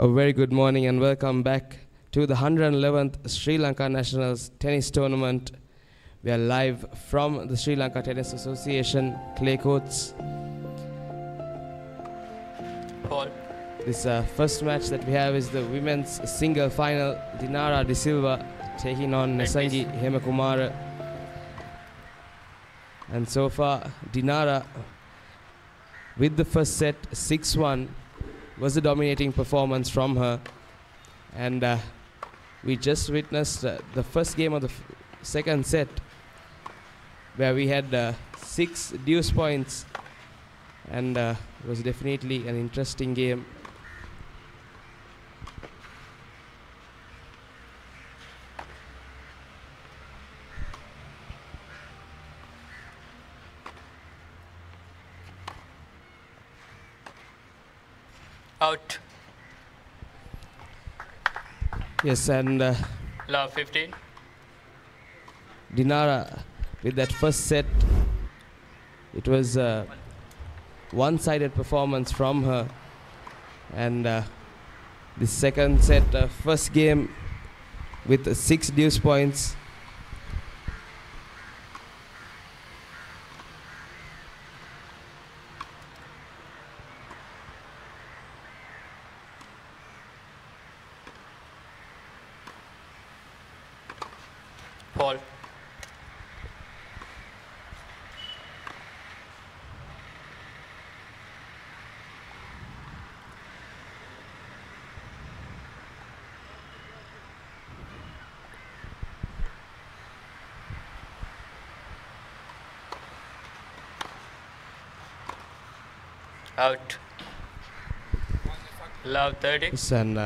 A very good morning and welcome back to the 111th Sri Lanka Nationals Tennis Tournament. We are live from the Sri Lanka Tennis Association clay courts. Paul. This first match that we have is the women's single final. Dinara De Silva taking on Nesangi Hemakumara. And so far, Dinara with the first set 6-1 was a dominating performance from her. And we just witnessed the first game of the second set where we had 6 deuce points, and it was definitely an interesting game. Out. Yes, and Love 15. Dinara with that first set, it was a one-sided performance from her, and the second set, first game with 6 deuce points. Paul. Out. Love 30. Yes, and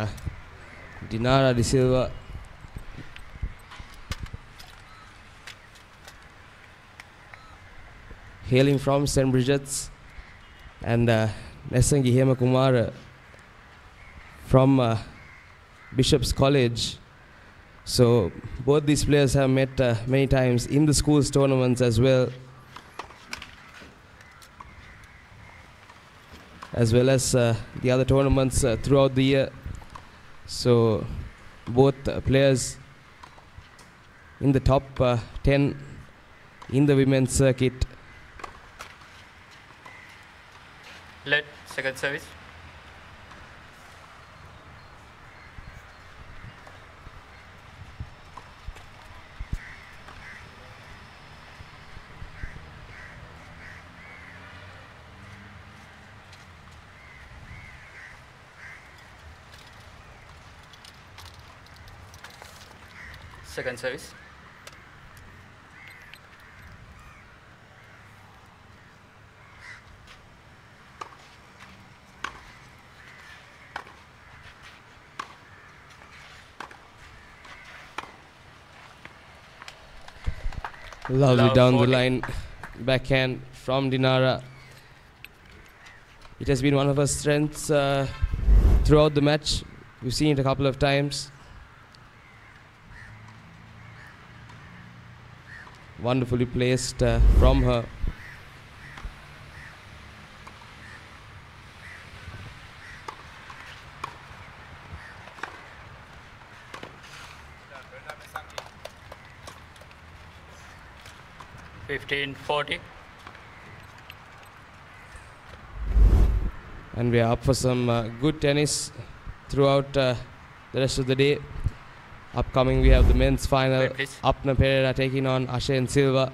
Dinara De Silva hailing from St. Bridget's, and Nesangi Hemakumara from Bishop's College. So both these players have met many times in the schools tournaments as well as the other tournaments throughout the year. So both players in the top 10 in the women's circuit. Let second service. Second service. Lovely Love down 40. the line backhand from Dinara. It has been one of her strengths throughout the match. We've seen it a couple of times. Wonderfully placed from her. Fifteen 40. And we are up for some good tennis throughout the rest of the day. Upcoming, we have the men's final. Wait, please. Apna Pereira taking on Ashen Silva.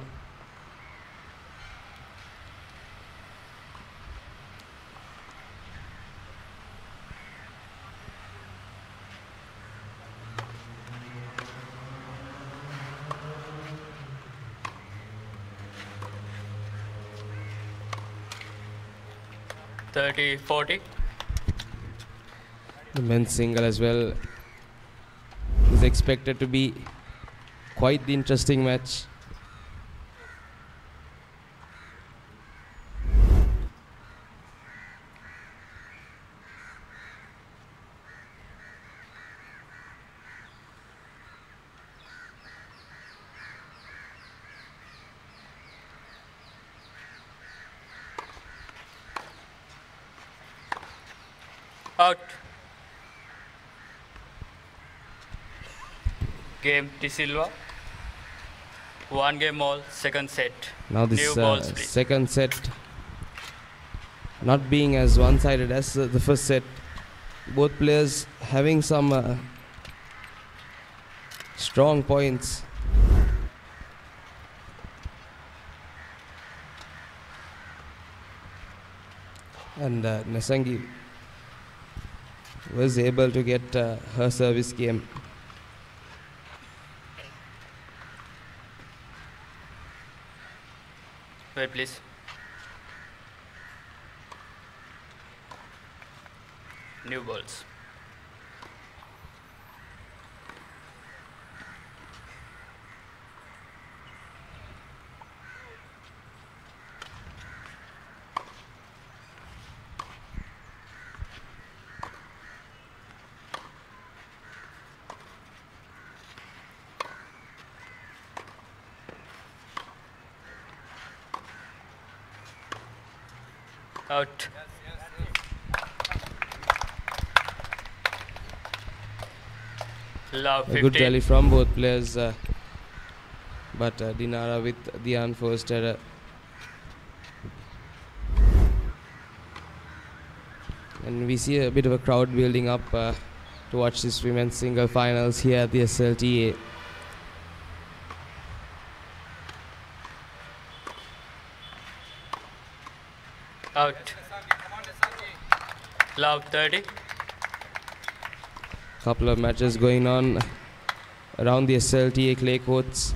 Thirty 40. The men's single as well is expected to be quite the interesting match. Out. Game De Silva. 1 game all, second set. Now this New balls, please. second set not being as one-sided as the first set. Both players having some strong points. And Nesangi was able to get her service game. Wait, please. New balls. Out. Love A 15. good rally from both players, but Dinara with the unforced error. And we see a bit of a crowd building up to watch this women's single finals here at the SLTA. Out. Love 30. Couple of matches going on around the SLTA clay courts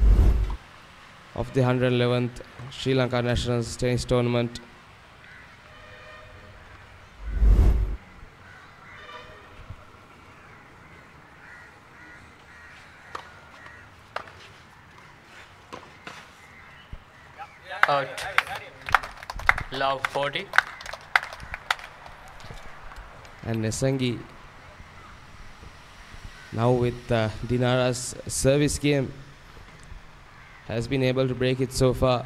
of the 111th Sri Lanka Nationals tennis tournament. Out. Love 40. And Nesangi now with Dinara's service game has been able to break it so far.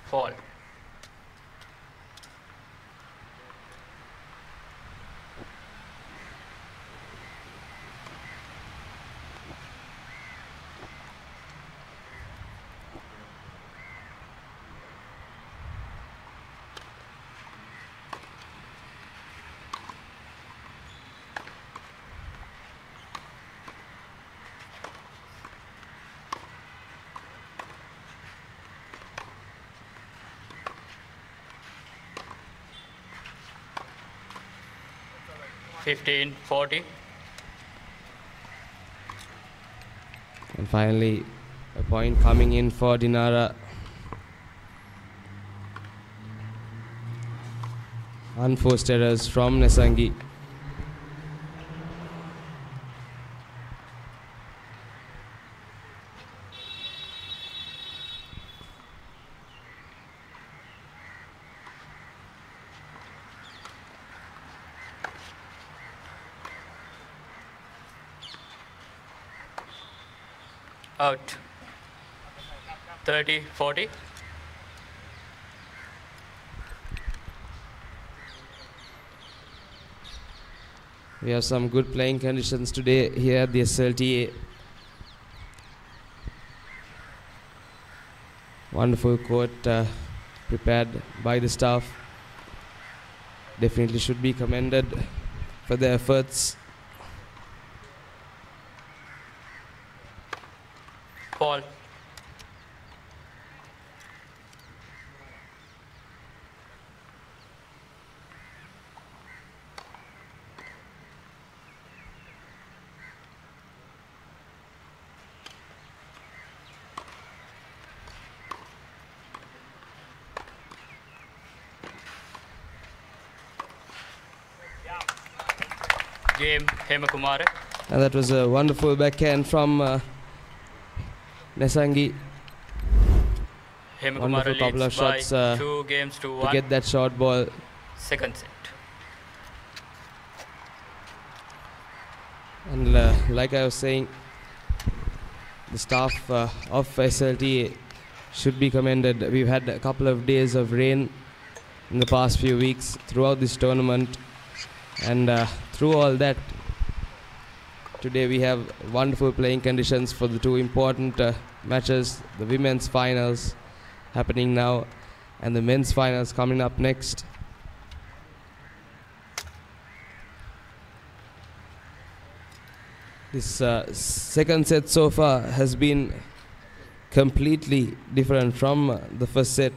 Fall. (15-40). And finally a point coming in for Dinara. Unforced errors from Nesangi. Out. 30-40. We have some good playing conditions today here at the SLTA. Wonderful court prepared by the staff. Definitely should be commended for their efforts. Fall. Game Hemakumara. And that was a wonderful backhand from Nesangi. Hemakumara Wonderful couple of leads by shots 2 games to to 1. get that short ball. Second set. And like I was saying, the staff of SLTA should be commended. We've had a couple of days of rain in the past few weeks throughout this tournament, and through all that, today we have wonderful playing conditions for the two important matches, the women's finals happening now and the men's finals coming up next. This second set so far has been completely different from the first set.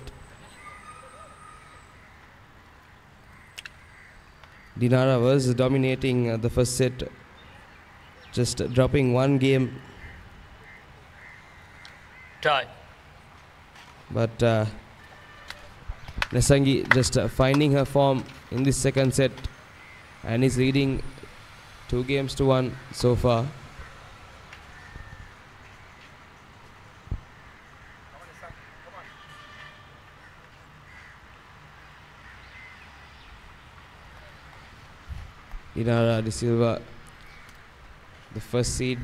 Dinara was dominating the first set, just dropping one game. Tie. But Nesangi just finding her form in this second set and is leading 2-1 so far. Dinara De Silva, the first seed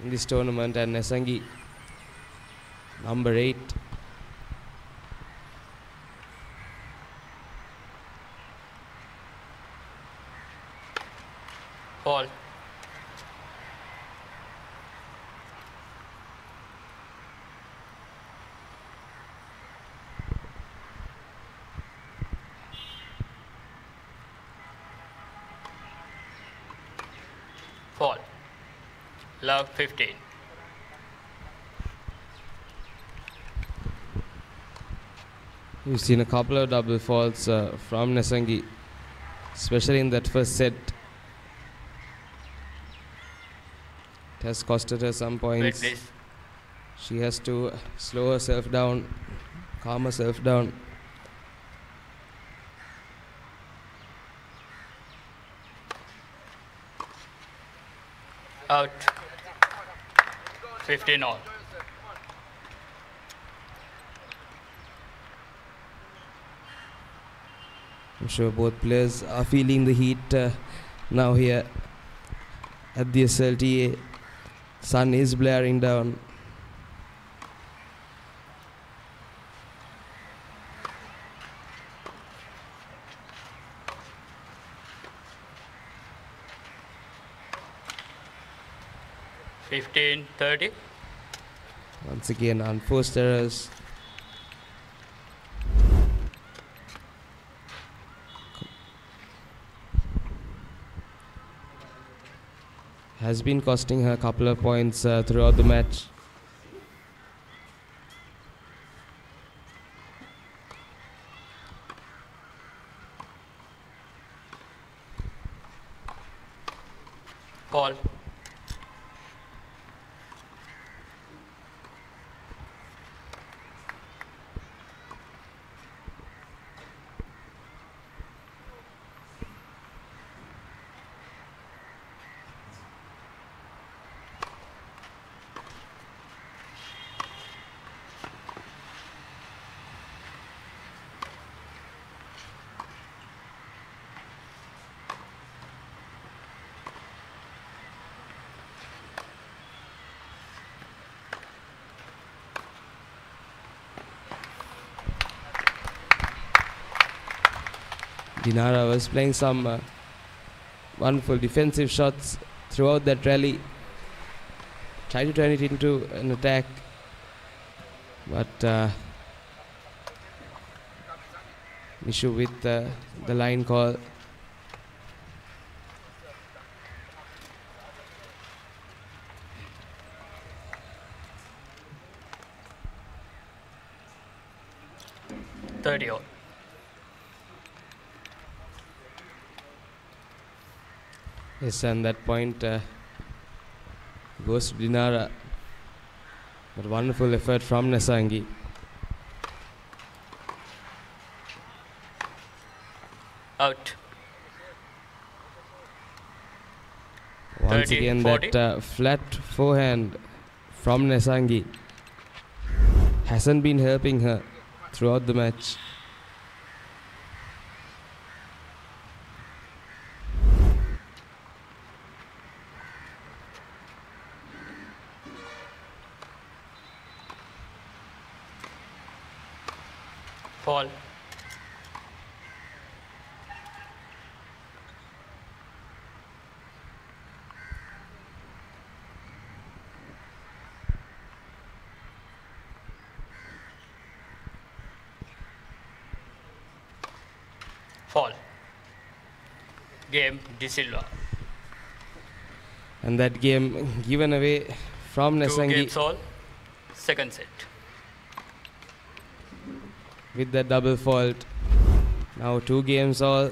in this tournament, and Nesangi, number 8. Ball. Fall. Love 15. We've seen a couple of double faults from Nesangi, especially in that first set. It has costed her some points. Wait, please. She has to slow herself down, calm herself down. Out. 15 all. I'm sure both players are feeling the heat now here at the SLTA. Sun is blaring down. Fifteen 30. Once again, unforced errors. Has been costing her a couple of points throughout the match. Ball. Dinara was playing some wonderful defensive shots throughout that rally. Tried to turn it into an attack, but issue with the line call. Thirty all. Yes, and that point goes to Dinara. But wonderful effort from Nesangi. Out. Once 30, again, 40. that flat forehand from Nesangi hasn't been helping her throughout the match. Fall. Game De Silva. And that game given away from 2 Nesangi games all. Second set. with the double fault. Now 2 games all.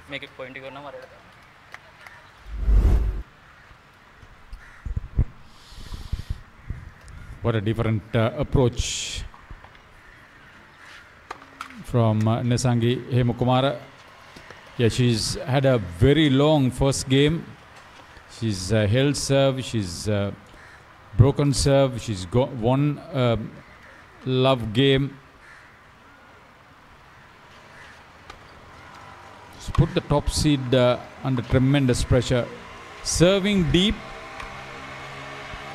Make it point. What a different approach from Nesangi Hemukumara. Yeah, she's had a very long first game. She's held serve, she's broken serve, she's got won love game. She's put the top seed under tremendous pressure. Serving deep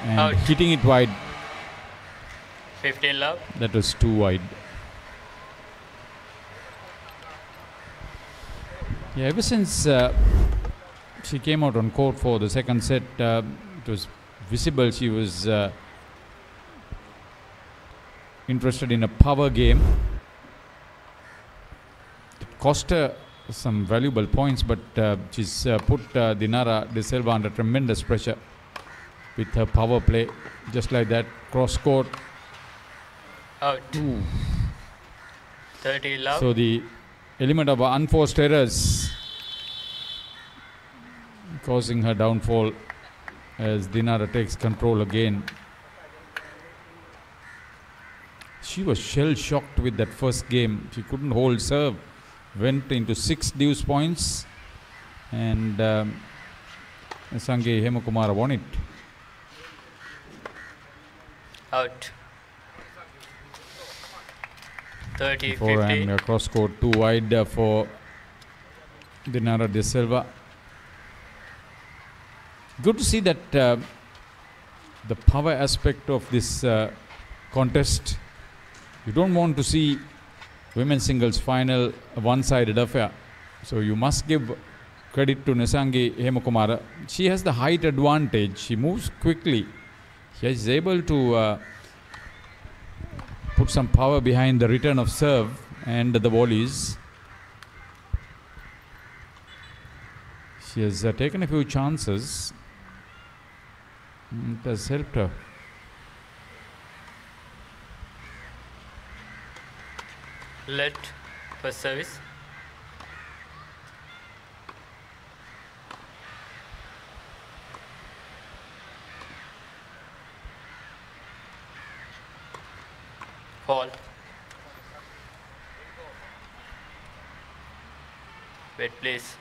and Out. hitting it wide. 15 love. That was too wide. Yeah, ever since she came out on court for the second set, it was visible she was interested in a power game. It cost her some valuable points, but she's put Dinara De Silva under tremendous pressure with her power play. Just like that, cross court. Out. 30 love. So the element of unforced errors causing her downfall as Dinara takes control again. She was shell-shocked with that first game. She couldn't hold serve. Went into 6 deuce points and Nesangi Hemukumara won it. Out. 30, Forehand 50. cross court too wide for Dinara De Silva. Good to see that the power aspect of this contest. You don't want to see women's singles final a one-sided affair. So you must give credit to Nesangi Hemukumara. She has the height advantage. She moves quickly. She is able to put some power behind the return of serve and the volleys. She has taken a few chances. It has helped her. Let first service. Fall. Wait, please.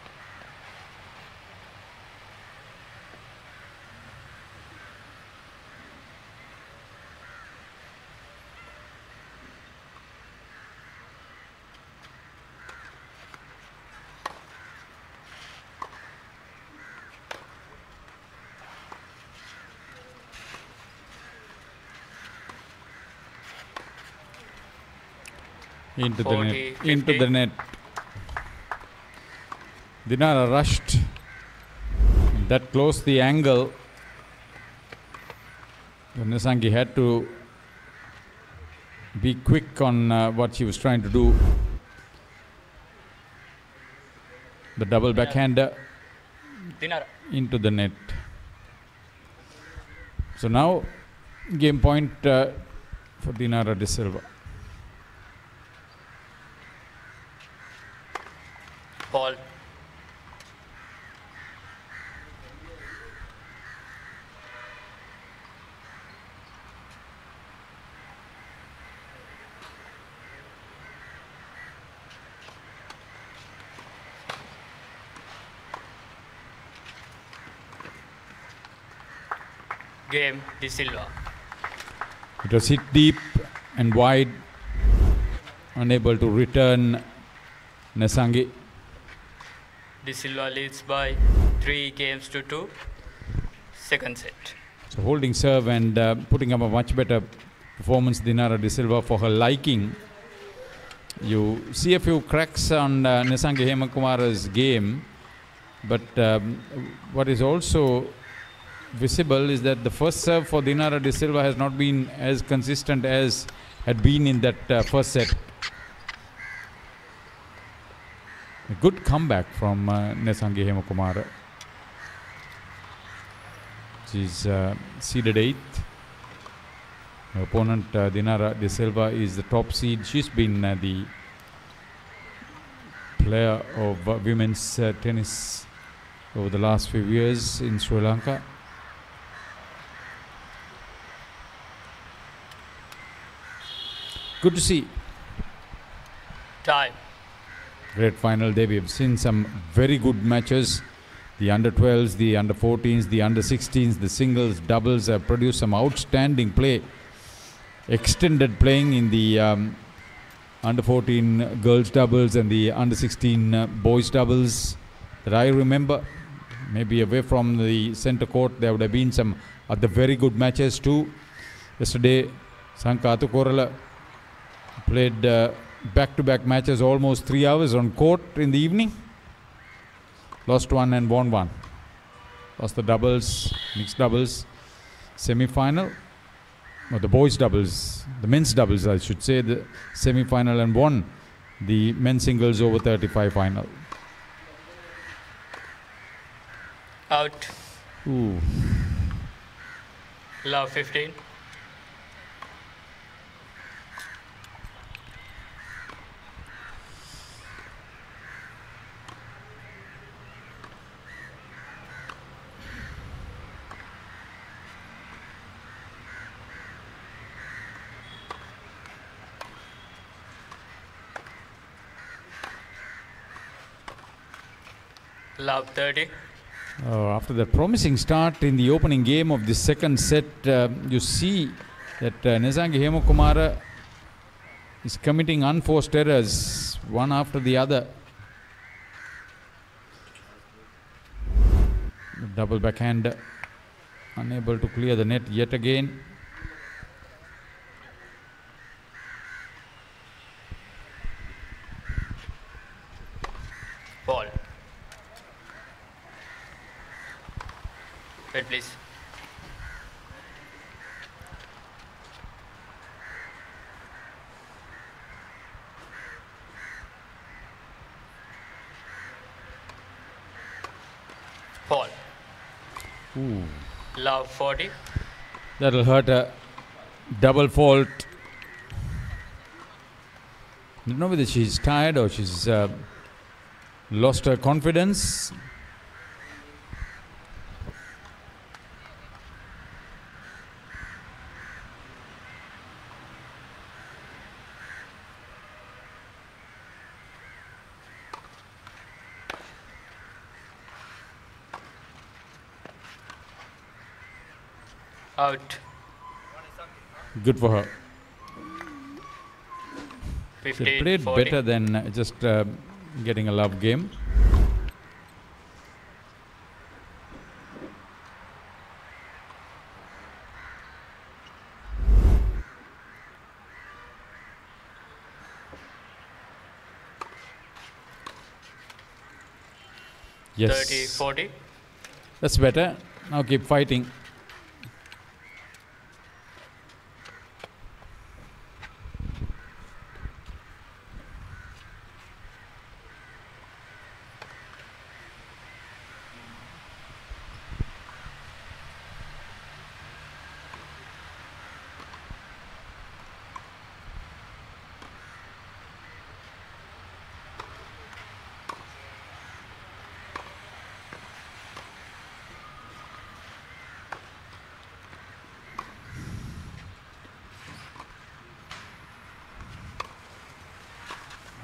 Into 40, the net. 50. Into the net. Dinara rushed. That closed the angle. Nesangi had to be quick on what she was trying to do. The double backhander Dinara. into the net. So now game point for Dinara De Silva. Fall. Game De Silva. It was hit deep and wide, unable to return Nesangi. De Silva leads by 3 games to 2. Second set. So holding serve and putting up a much better performance, Dinara De Silva, for her liking. You see a few cracks on Nesangi Hemukumara's game, but what is also visible is that the first serve for Dinara De Silva has not been as consistent as had been in that first set. A good comeback from Nesange Hemakumara. She's seeded 8th. Her opponent Dinara De Silva is the top seed. She's been the player of women's tennis over the last few years in Sri Lanka. Good to see. Time. Great final day. We have seen some very good matches. The under-12s, the under-14s, the under-16s, the singles, doubles have produced some outstanding play. Extended playing in the under-14 girls doubles and the under-16 boys doubles that I remember. Maybe away from the center court, there would have been some other very good matches too. Yesterday, Sanka Atukorala played back-to-back matches, almost 3 hours on court in the evening. Lost one and won one. Lost the doubles, mixed doubles, semi-final. Or the boys doubles, the men's doubles I should say, the semi-final, and won the men's singles over 35 final. Out. Ooh. Love 15. Love 30. After that promising start in the opening game of the second set, you see that Nesange Hemakumara is committing unforced errors, one after the other. Double backhand, unable to clear the net yet again. Ball. Wait, please. Ball. Ooh. Love 40. That'll hurt a double fault. I don't know whether she's tired or she's lost her confidence. Out. Good for her. 15, She played 40. better than just getting a love game. Yes. 30, 40. That's better. Now keep fighting.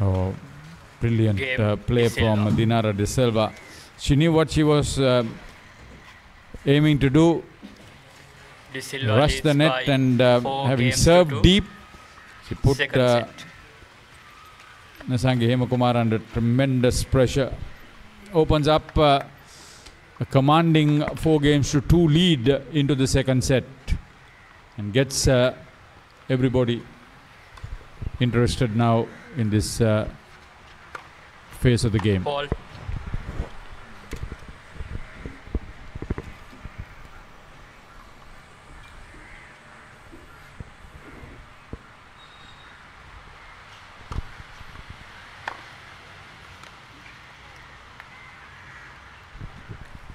Oh, brilliant play from Dinara De Silva. She knew what she was aiming to do. De Silva Rush the leads net by and 4 having games to served 2. deep, she put Second set. Nesange Hemakumara under tremendous pressure. Opens up a commanding 4 games to 2 lead into the second set and gets everybody interested now in this phase of the game. Ball.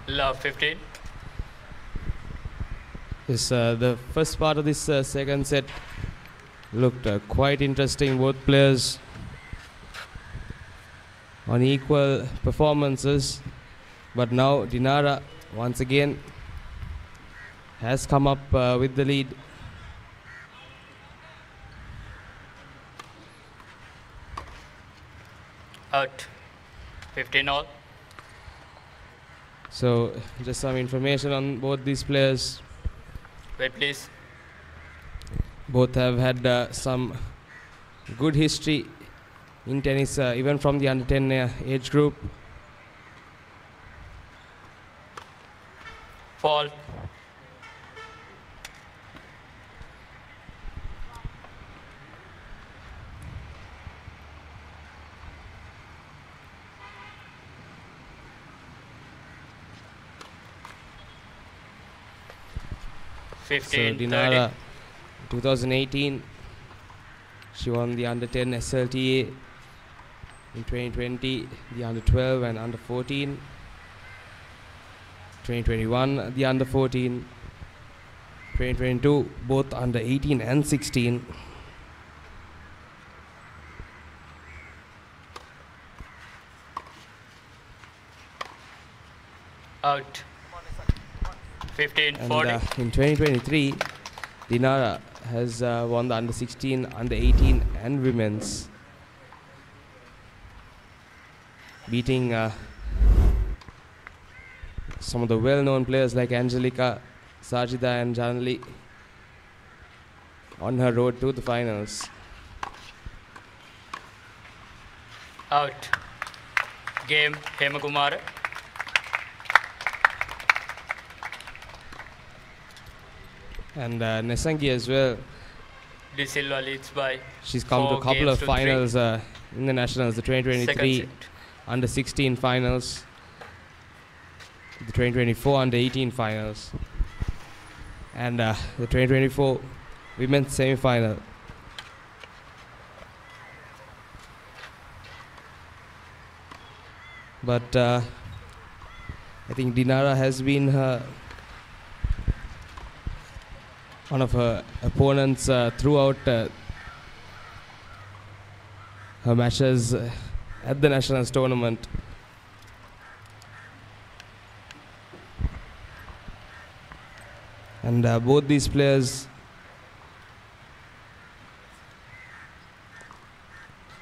Love 15. Yes, the first part of this second set looked quite interesting. Both players on equal performances, but now Dinara once again has come up with the lead. Out. 15 all. So just some information on both these players. Wait, please. Both have had some good history in tennis, even from the under 10 age group. Fall. So 15, Dinara, 30. 2018, she won the under 10 SLTA. In 2020, the under 12 and under 14. 2021, the under 14. 2022, both under 18 and 16. Out. 15, And 40. in 2023, Dinara has won the under 16, under 18 and women's, beating some of the well-known players like Angelica, Sajida and Janali on her road to the finals. Out. Game, Hemakumara. And Nesangi as well. De Silva leads by She's come to a 4 couple games of to finals in the nationals, the Second 2023 set. under 16 finals, the 2024 under 18 finals, and the 2024 women's semi-final. But I think Dinara has been one of her opponents throughout her matches at the Nationals tournament. And both these players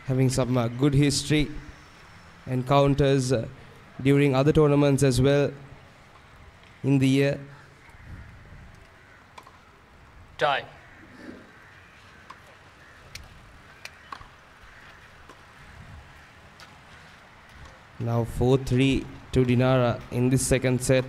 having some good history, encounters during other tournaments as well in the year. Tie. Now 4-3 to Dinara in this second set.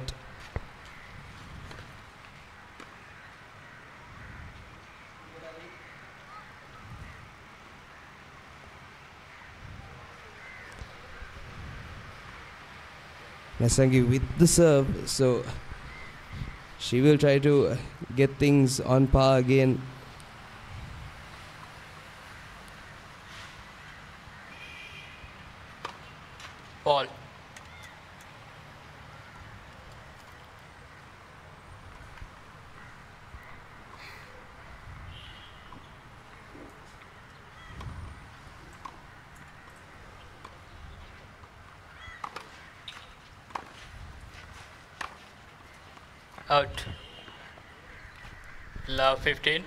Nasangi with the serve, so she will try to get things on par again. Ball. Out. Love 15.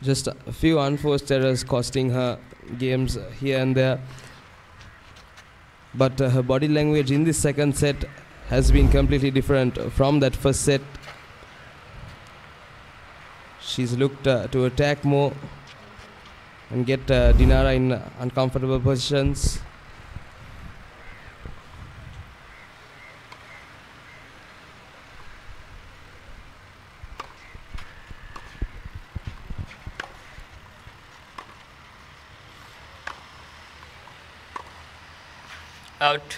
Just a few unforced errors costing her games here and there. But her body language in this second set has been completely different from that first set. She's looked to attack more and get Dinara in uncomfortable positions. Out.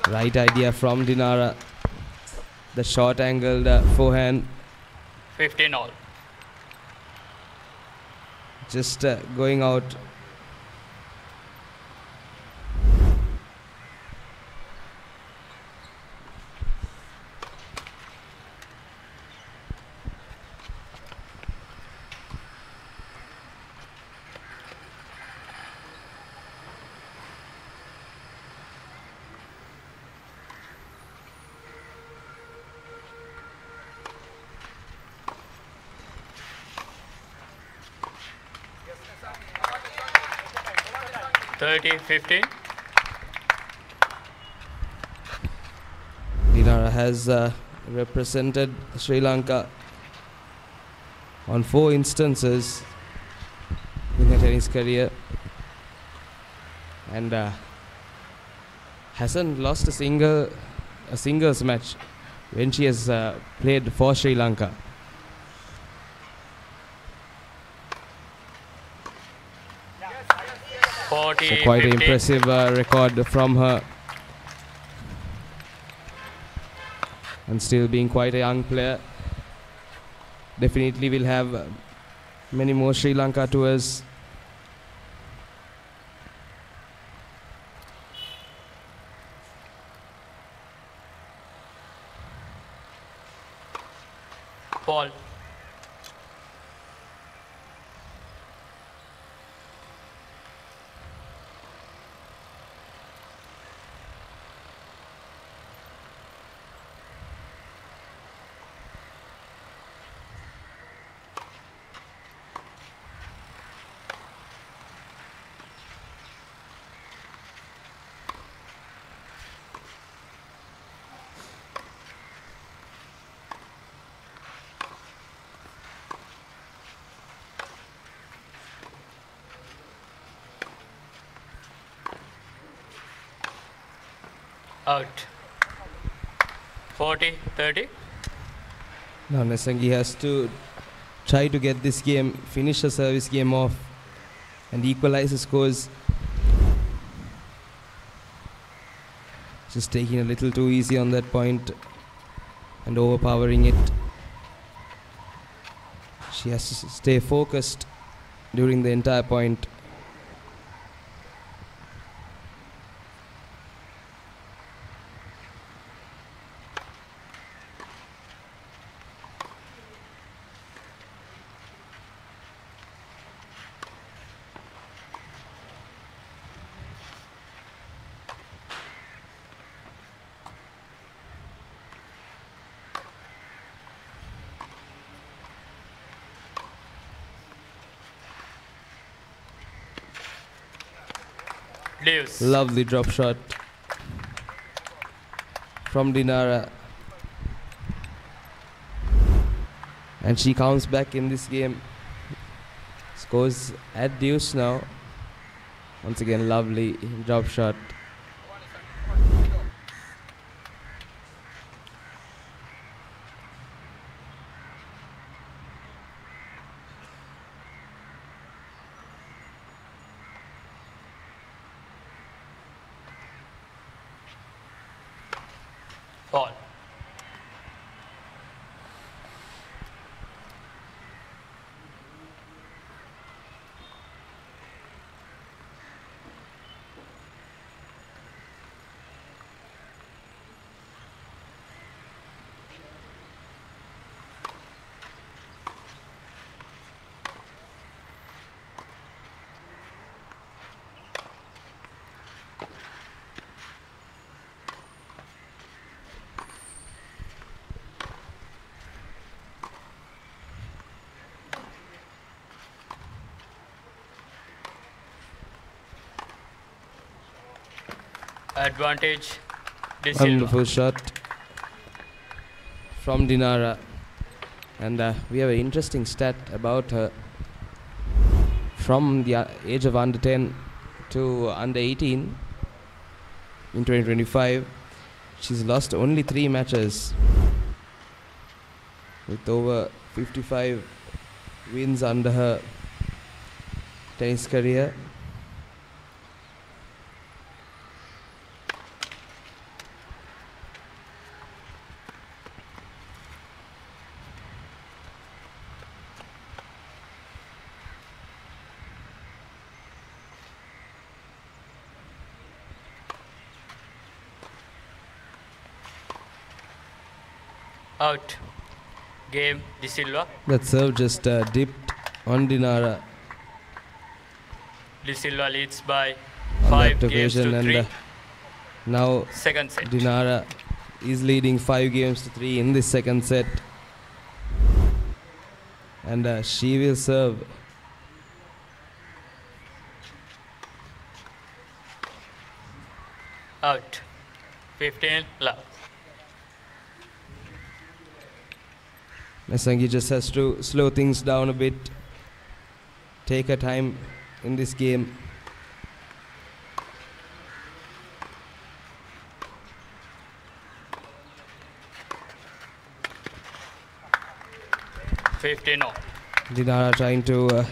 Right idea from Dinara. The short angled forehand. 15 all. Just going out 30-15. Dinara has represented Sri Lanka on 4 instances in her tennis career and hasn't lost a singles match when she has played for Sri Lanka. So quite an impressive record from her, and still being quite a young player. Definitely will have many more Sri Lanka tours. Ball. Out. 40-30. Now Nesangi has to try to get this game, finish the service game off and equalize the scores. Just taking a little too easy on that point and overpowering it. She has to stay focused during the entire point. Leaves. Lovely drop shot from Dinara. And she counts back in this game. Scores at deuce now. Once again, lovely drop shot. Ball. Advantage. Wonderful shot from Dinara. And we have an interesting stat about her. From the age of under 10 to under 18 in 2025, she's lost only 3 matches with over 55 wins under her tennis career. Out. Game, De Silva. That serve just dipped on Dinara. De Silva leads by on 5 that games occasion, to 3. and now Second set. Dinara is leading 5 games to 3 in this second set. And she will serve. Out. 15 love. Nesangi just has to slow things down a bit, take her time in this game. Dinara trying to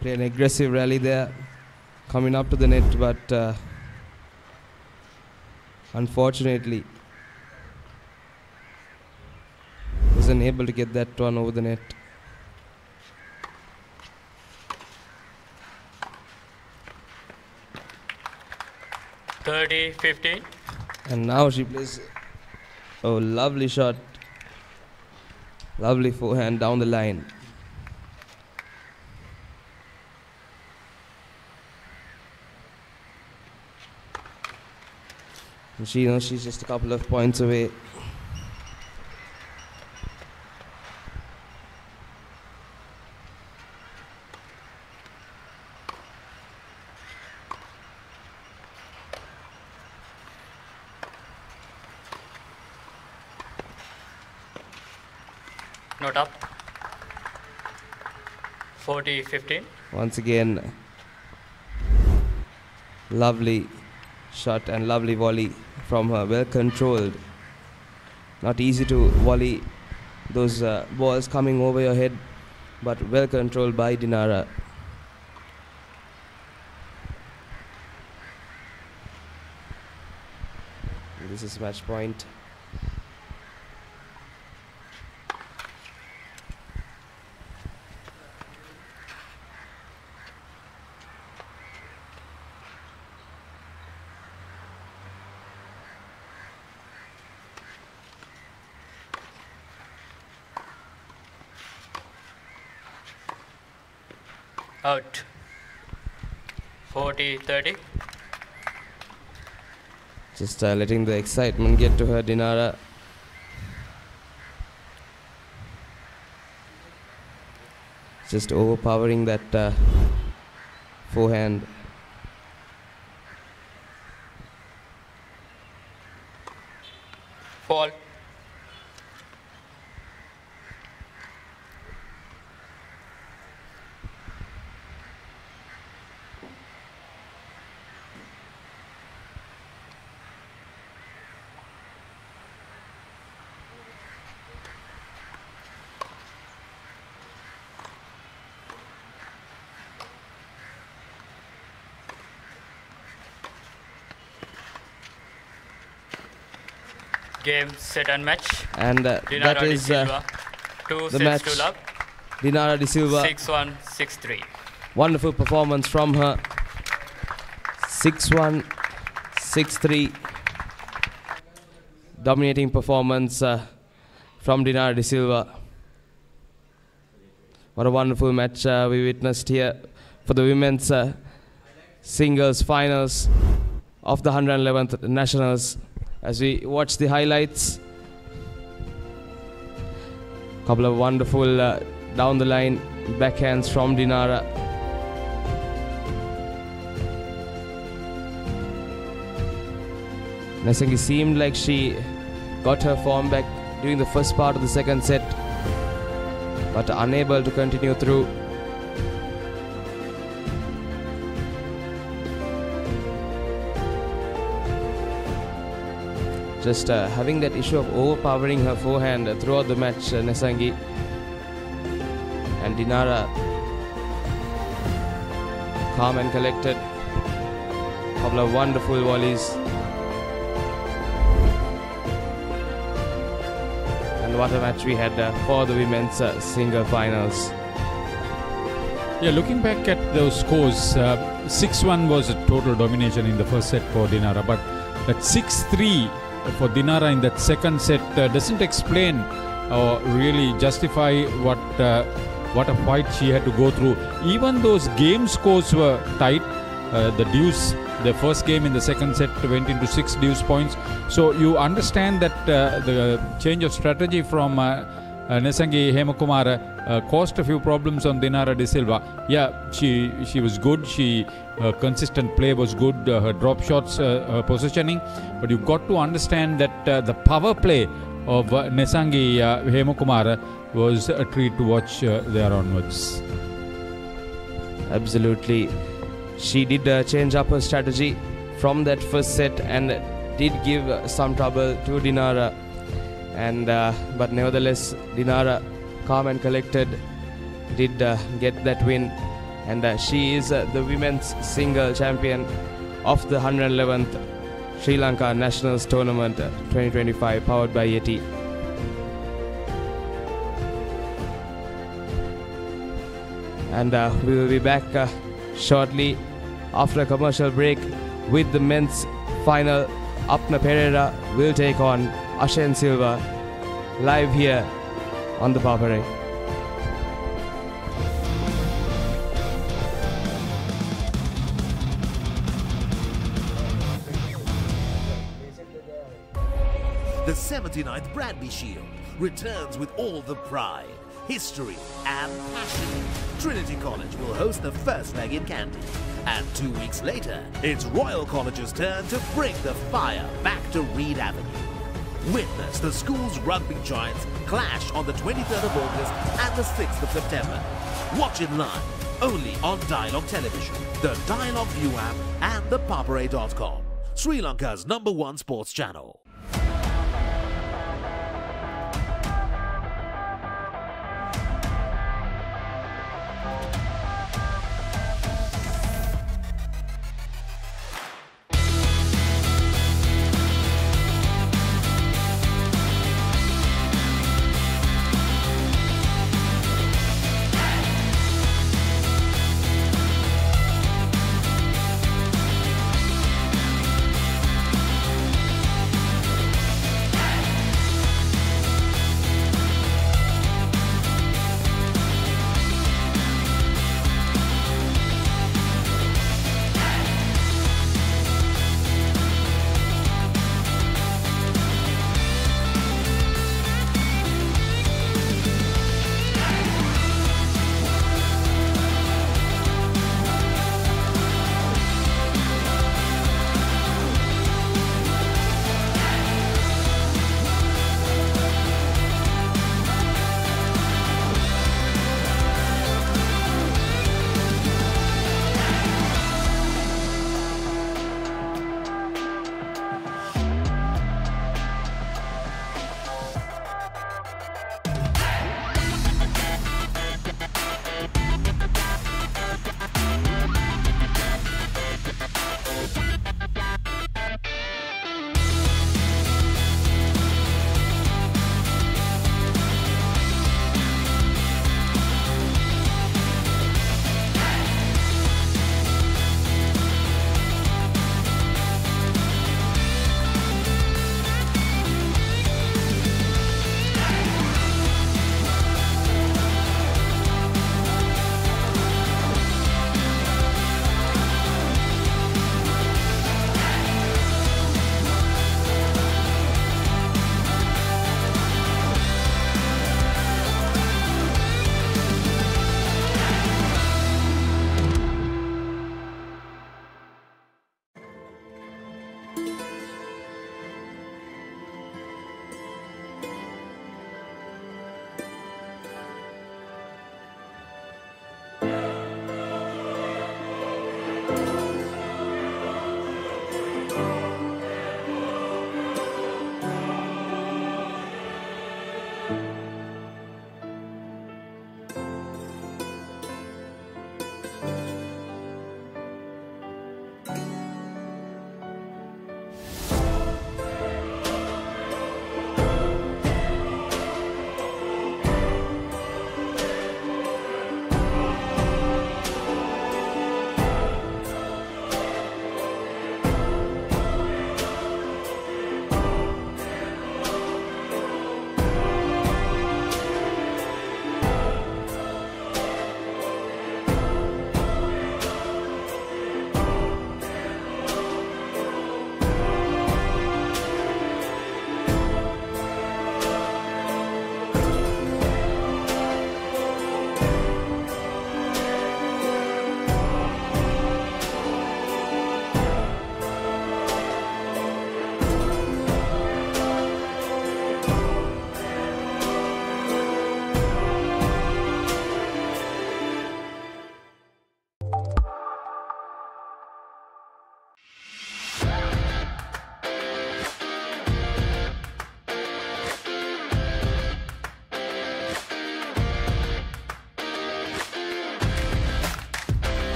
play an aggressive rally there, coming up to the net, but unfortunately wasn't able to get that one over the net. (30-15). And now she plays a lovely shot, lovely forehand down the line. And she knows she's just a couple of points away. Not up. 40-15. Once again, lovely shot and lovely volley from her, well controlled. Not easy to volley those balls coming over your head, but well controlled by Dinara. This is match point. Out. 40-30. Just letting the excitement get to her, Dinara. Just overpowering that forehand. Fall. Game, set and match. And that is the match. To love. Dinara De Silva. 6-1, 6-3. Wonderful performance from her. 6-1, 6-3. Dominating performance from Dinara De Silva. What a wonderful match we witnessed here for the women's singles finals of the 111th Nationals. As we watch the highlights, couple of wonderful down the line backhands from Dinara. Nesangi seemed like she got her form back during the first part of the second set, but unable to continue through. Just having that issue of overpowering her forehand throughout the match, Nesangi. And Dinara, calm and collected. Couple of wonderful volleys. And what a match we had for the women's single finals. Yeah, looking back at those scores, 6-1 was a total domination in the first set for Dinara, but that 6-3 for Dinara in that second set doesn't explain or really justify what a fight she had to go through. Even those game scores were tight. The first game in the second set went into 6 deuce points. So you understand that the change of strategy from Nesangi Hemakumara caused a few problems on Dinara De Silva. Yeah, she was good. Her consistent play was good. Her drop shots, her positioning. But you've got to understand that the power play of Nesangi Hemakumara was a treat to watch there onwards. Absolutely. She did change up her strategy from that first set and did give some trouble to Dinara. But nevertheless, Dinara, calm and collected, did get that win. And she is the women's single champion of the 111th Sri Lanka Nationals Tournament 2025, powered by Yeti. And we will be back shortly after a commercial break with the men's final. Apna Pereira will take on Ashen Silva, live here on the Papare. The 79th Bradby Shield returns with all the pride, history and passion. Trinity College will host the first leg in Kandy. And 2 weeks later, it's Royal College's turn to bring the fire back to Reed Avenue. Witness the school's rugby giants clash on the 23rd of August and the 6th of September. Watch it live, only on Dialog Television, the Dialog ViU App and ThePapare.com, Sri Lanka's #1 sports channel.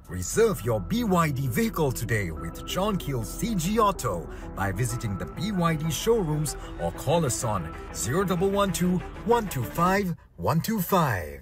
Reserve your BYD vehicle today with John Keel's CG Auto by visiting the BYD showrooms or call us on 0112 125 125.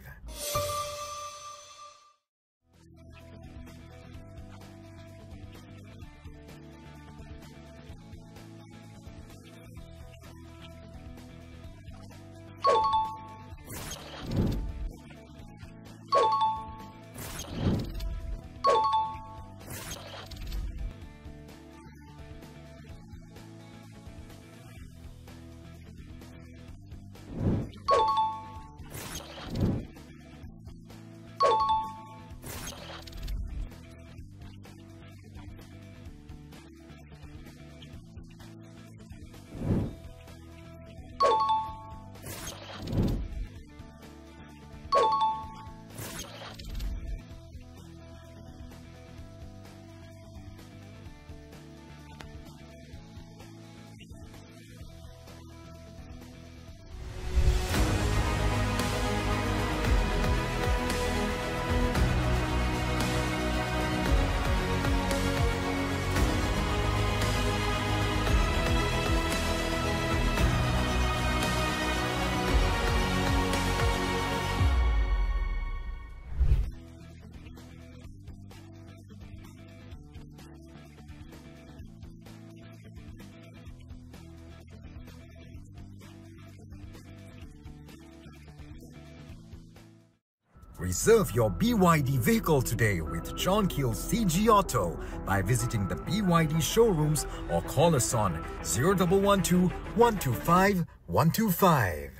Reserve your BYD vehicle today with John Keel's CG Auto by visiting the BYD showrooms or call us on 0112 125 125.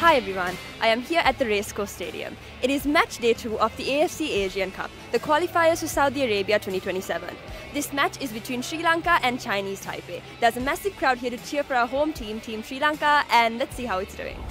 Hi everyone, I am here at the Racecourse Stadium. It is match day 2 of the AFC Asian Cup, the qualifiers for Saudi Arabia 2027. This match is between Sri Lanka and Chinese Taipei. There's a massive crowd here to cheer for our home team, Team Sri Lanka, and let's see how it's doing.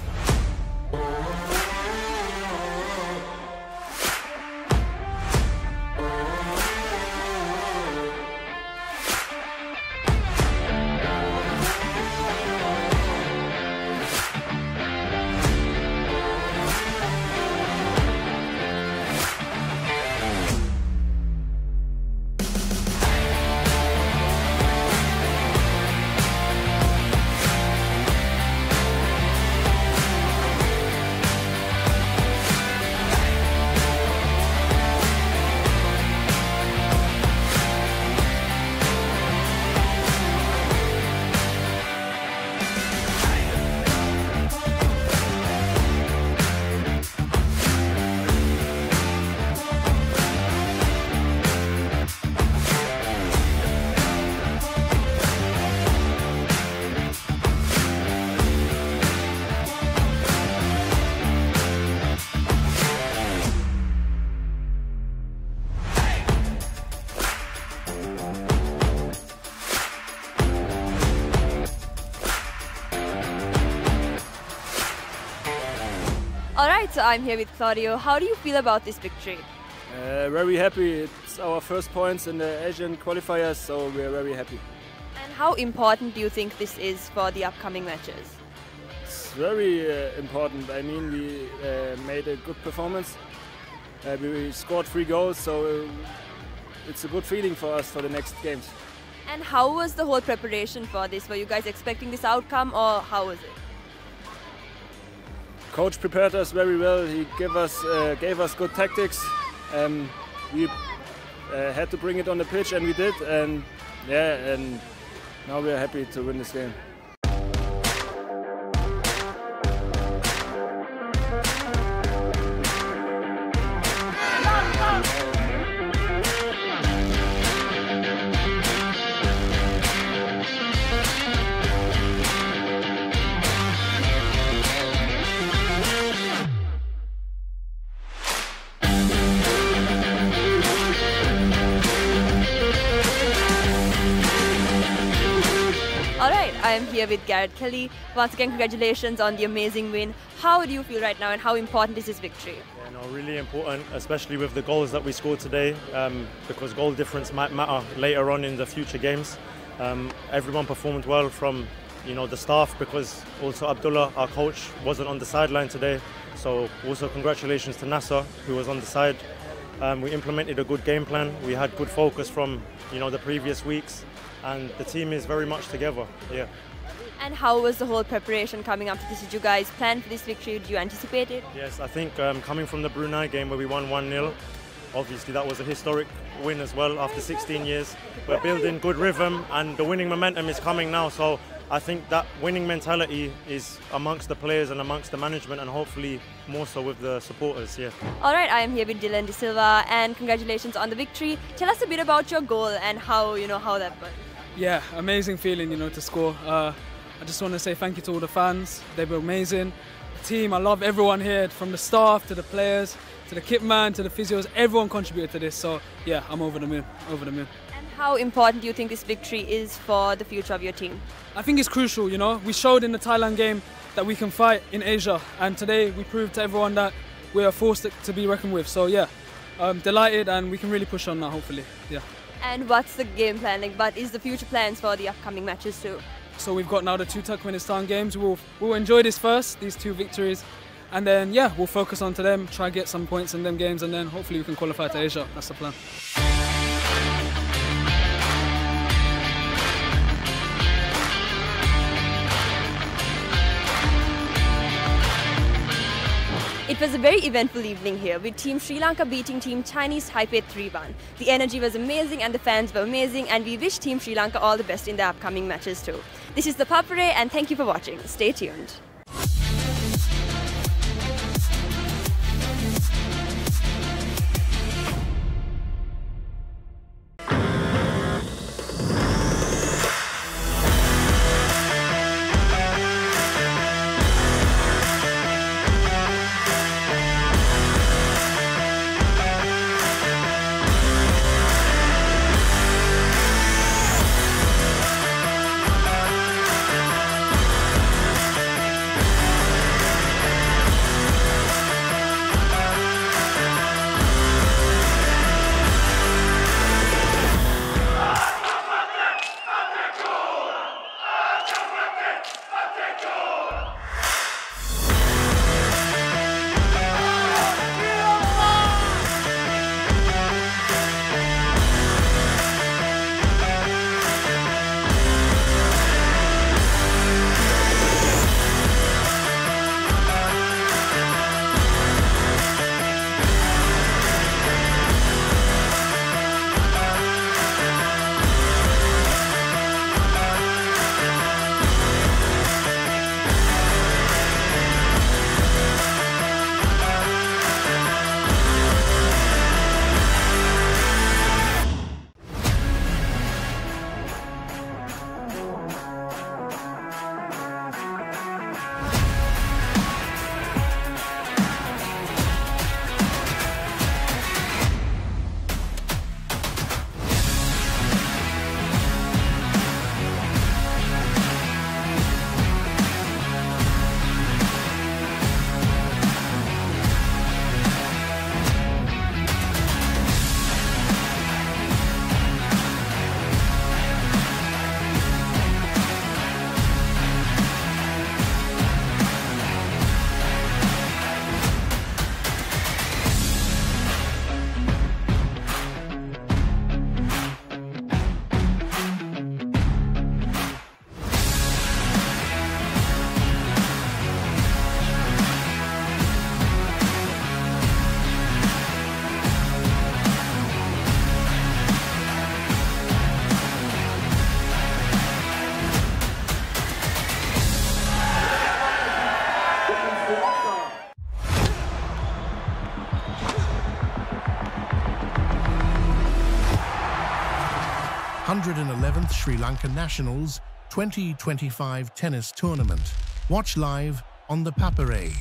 Alright, so I'm here with Claudio. How do you feel about this victory? Very happy. It's our first points in the Asian qualifiers, so we're very happy. And how important do you think this is for the upcoming matches? It's very important. I mean, we made a good performance. We scored 3 goals, so it's a good feeling for us for the next games. And how was the whole preparation for this? Were you guys expecting this outcome, or how was it? Coach prepared us very well. He gave us good tactics. We had to bring it on the pitch, and we did. And yeah, and now we are happy to win this game. Alright, I am here with Garrett Kelly. Once again, congratulations on the amazing win. How do you feel right now, and how important is this victory? Yeah, no, really important, especially with the goals that we scored today, because goal difference might matter later on in the future games. Everyone performed well from the staff, because also Abdullah, our coach, wasn't on the sideline today. So also congratulations to Nasser, who was on the side. We implemented a good game plan. We had good focus from the previous weeks. And the team is very much together, yeah. And how was the whole preparation coming up to this? Did you guys plan for this victory? Did you anticipate it? Yes, I think coming from the Brunei game where we won 1-0, obviously that was a historic win as well after 16 years. We're building good rhythm and the winning momentum is coming now, so I think that winning mentality is amongst the players and amongst the management, and hopefully more so with the supporters, yeah. Alright, I am here with Dylan De Silva, and congratulations on the victory. Tell us a bit about your goal and how that went. Yeah, amazing feeling, to score. I just want to say thank you to all the fans. They were amazing. The team, I love everyone here, from the staff to the players, to the kit man, to the physios. Everyone contributed to this, so yeah, I'm over the moon, over the moon. And how important do you think this victory is for the future of your team? I think it's crucial, We showed in the Thailand game that we can fight in Asia, and today we proved to everyone that we are forced to be reckoned with. So yeah, I'm delighted, and we can really push on now, hopefully, yeah. And what's the game plan like? What is the future plans for the upcoming matches too? So we've got now the 2 Turkmenistan games. We'll enjoy this first, these 2 victories, and then yeah, we'll focus on to them, try and get some points in them games, and then hopefully we can qualify to Asia. That's the plan. It was a very eventful evening here, with Team Sri Lanka beating Team Chinese Taipei 3-1. The energy was amazing and the fans were amazing, and we wish Team Sri Lanka all the best in the upcoming matches too. This is ThePapare, and thank you for watching. Stay tuned. 111th Sri Lanka Nationals 2025 tennis tournament. Watch live on ThePapare.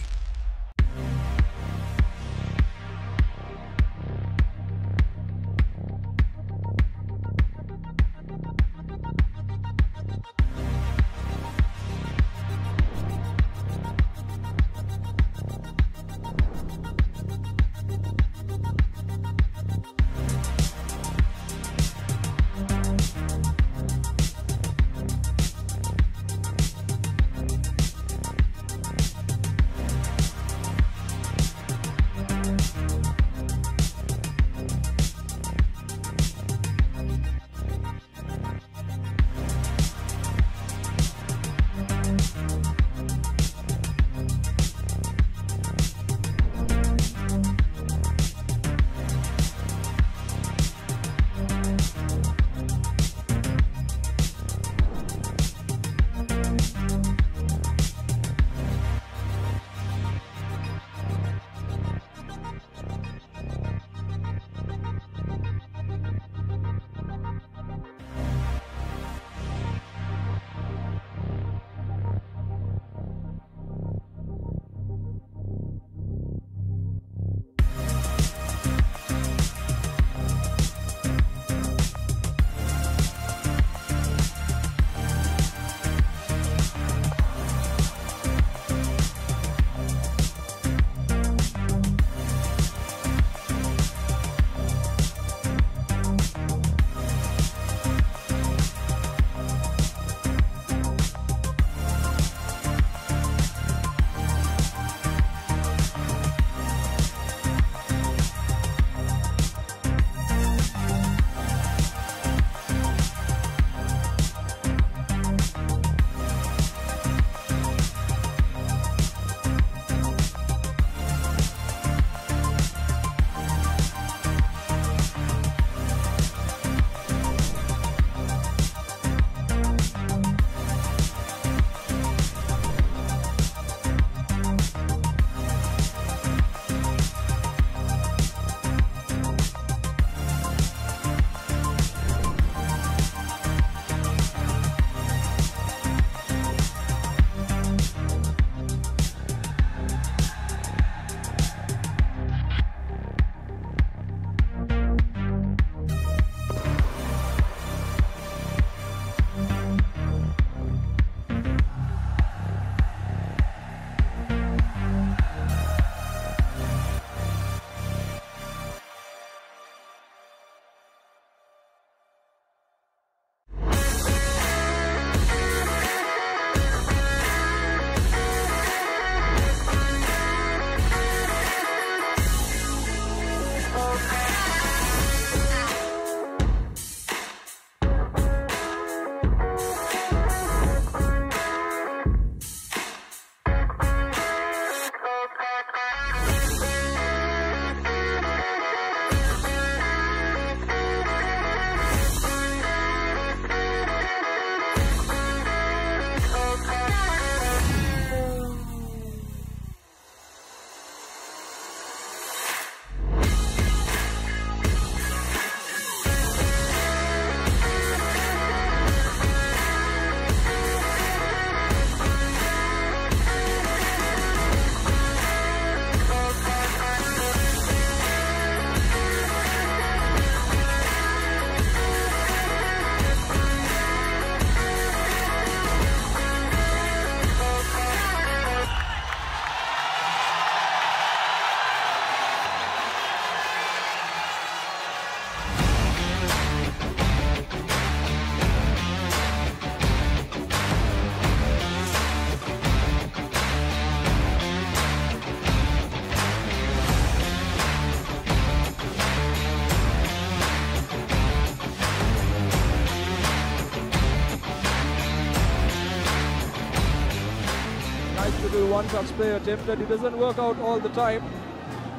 one-touch play attempted. It doesn't work out all the time,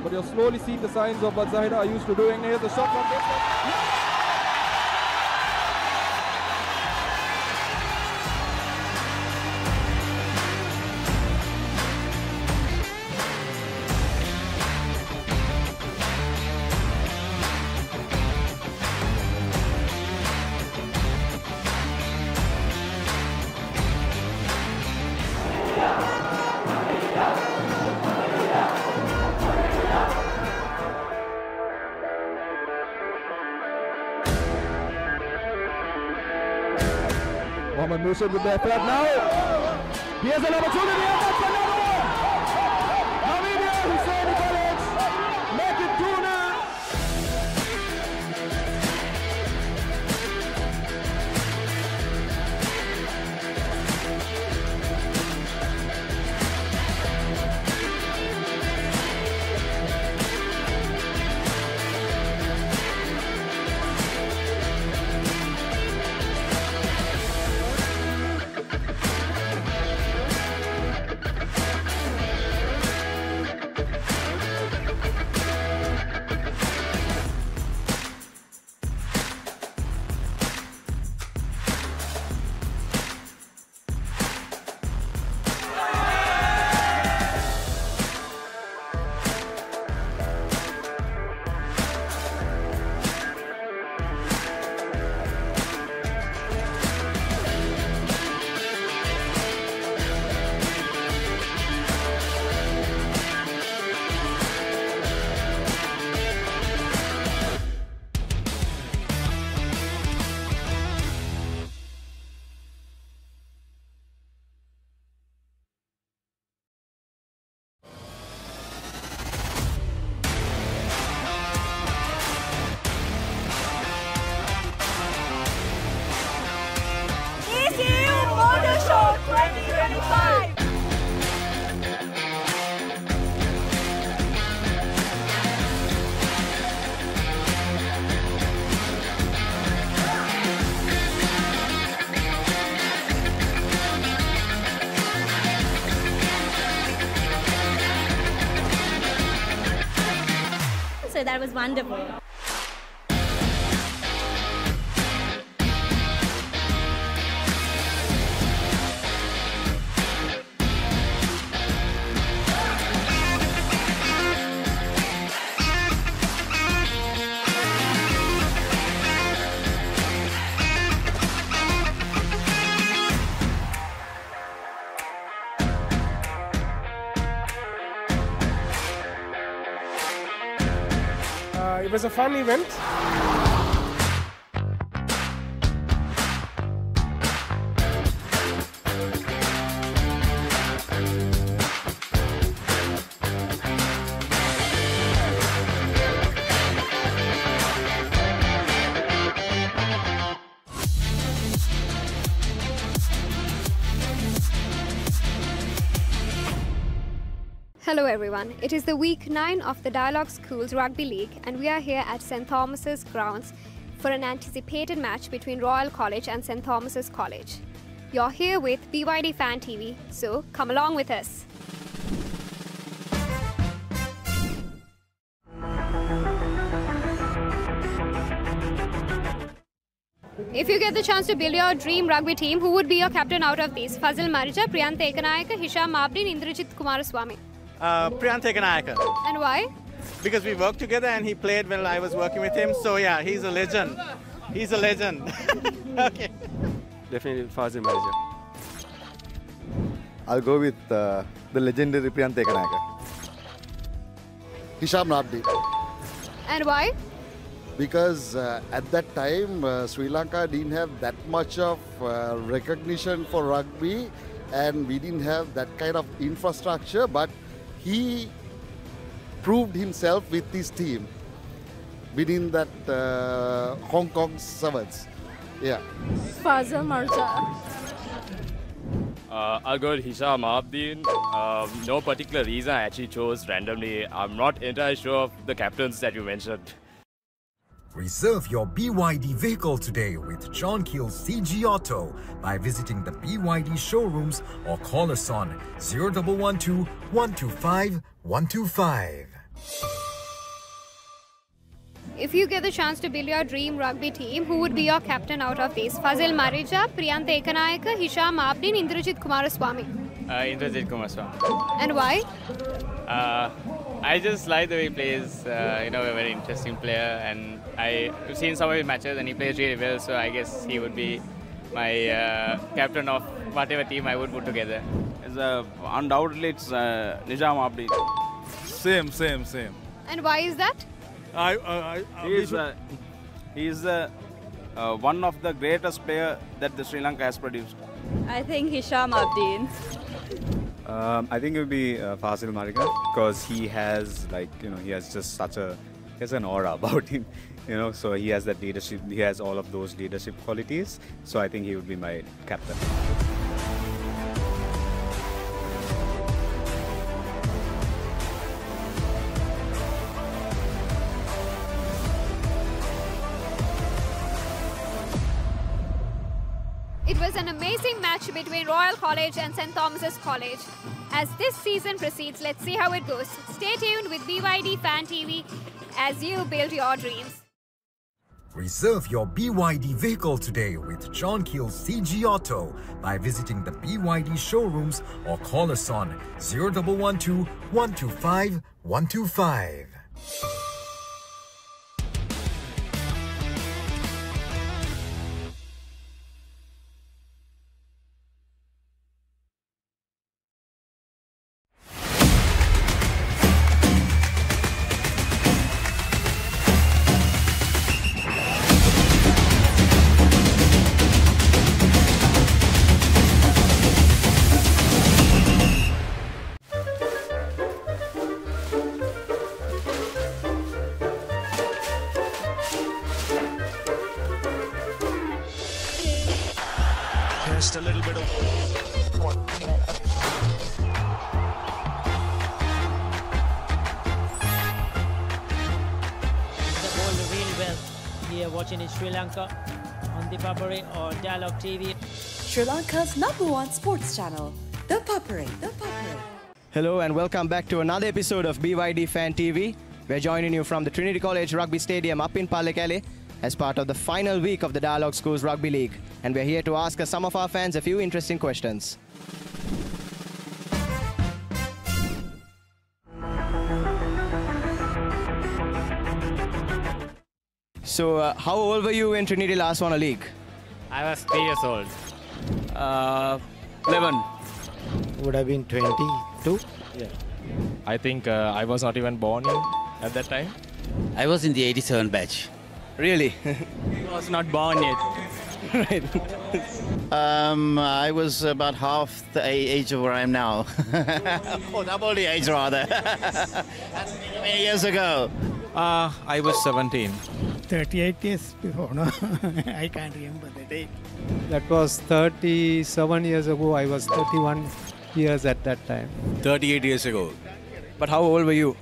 but you're slowly seeing the signs of what Zahida are used to doing. Here's the shot from this. Mohammad Mushid with the effort now. Here's an opportunity, and that's another one. Namibia, Hussein College, make it 2-0. So that was wonderful. It was a fun event. Hello everyone, it is the week 9 of the Dialog Schools Rugby League and we are here at St. Thomas's grounds for an anticipated match between Royal College and St. Thomas's College. You're here with BYD Fan TV, so come along with us. If you get the chance to build your dream rugby team, who would be your captain out of these? Fazil Marija, Priyant Ekanayaka, Hisham Abdin, Indrajit Kumaraswamy. Priyant Ekanayaka. And why? Because we worked together and he played when I was working with him. So yeah, he's a legend. He's a legend. Okay. Definitely Fazil Marija. I'll go with the legendary Priyant Ekanayaka. Hisham Abdi. And why? Because at that time, Sri Lanka didn't have that much of recognition for rugby and we didn't have that kind of infrastructure, but he proved himself with his team within that Hong Kong Sevens. Yeah. Fazil Marja. I'll go with Hisham Abdin. No particular reason, I actually chose randomly. I'm not entirely sure of the captains that you mentioned. Reserve your BYD vehicle today with John Keel's CG Auto by visiting the BYD showrooms or call us on 0112 125 125. If you get the chance to build your dream rugby team, who would be your captain out of these? Fazil Marija, Priyant Ekanayaka, Hisham Abdin, Indrajit Kumaraswamy. Indrajit Kumaraswamy. And why? I just like the way he plays. A very interesting player, and I've seen some of his matches, and he plays really well. So I guess he would be my captain of whatever team I would put together. Undoubtedly, it's Nizam Abdi. Same. And why is that? He's one of the greatest player that the Sri Lanka has produced. I think Hisham Abdeen. I think it would be Fasil Marika, because he has he has just he has an aura about him, so he has that leadership, he has all of those leadership qualities, so I think he would be my captain. It was an amazing match between Royal College and St. Thomas's College. As this season proceeds, let's see how it goes. Stay tuned with BYD Fan TV as you build your dreams. Reserve your BYD vehicle today with John Keel's CG Auto by visiting the BYD showrooms or call us on 0112 125 125. Just a little bit of... The ball really well. We are watching in Sri Lanka on ThePapare or Dialog TV. Sri Lanka's #1 sports channel, ThePapare. Hello and welcome back to another episode of BYD Fan TV. We're joining you from the Trinity College Rugby Stadium up in Palekele as part of the final week of the Dialog Schools Rugby League. And we're here to ask some of our fans a few interesting questions. So, how old were you when Trinity last won a league? I was 3 years old. 11. Would have been 22. Yeah. I think I was not even born at that time. I was in the 87 batch. Really? He was not born yet. Right. I was about half the age of where I am now. Oh, double the age rather. That's many years ago. I was 17. 38 years before, no? I can't remember the date. That was 37 years ago. I was 31 years at that time. 38 years ago. But how old were you?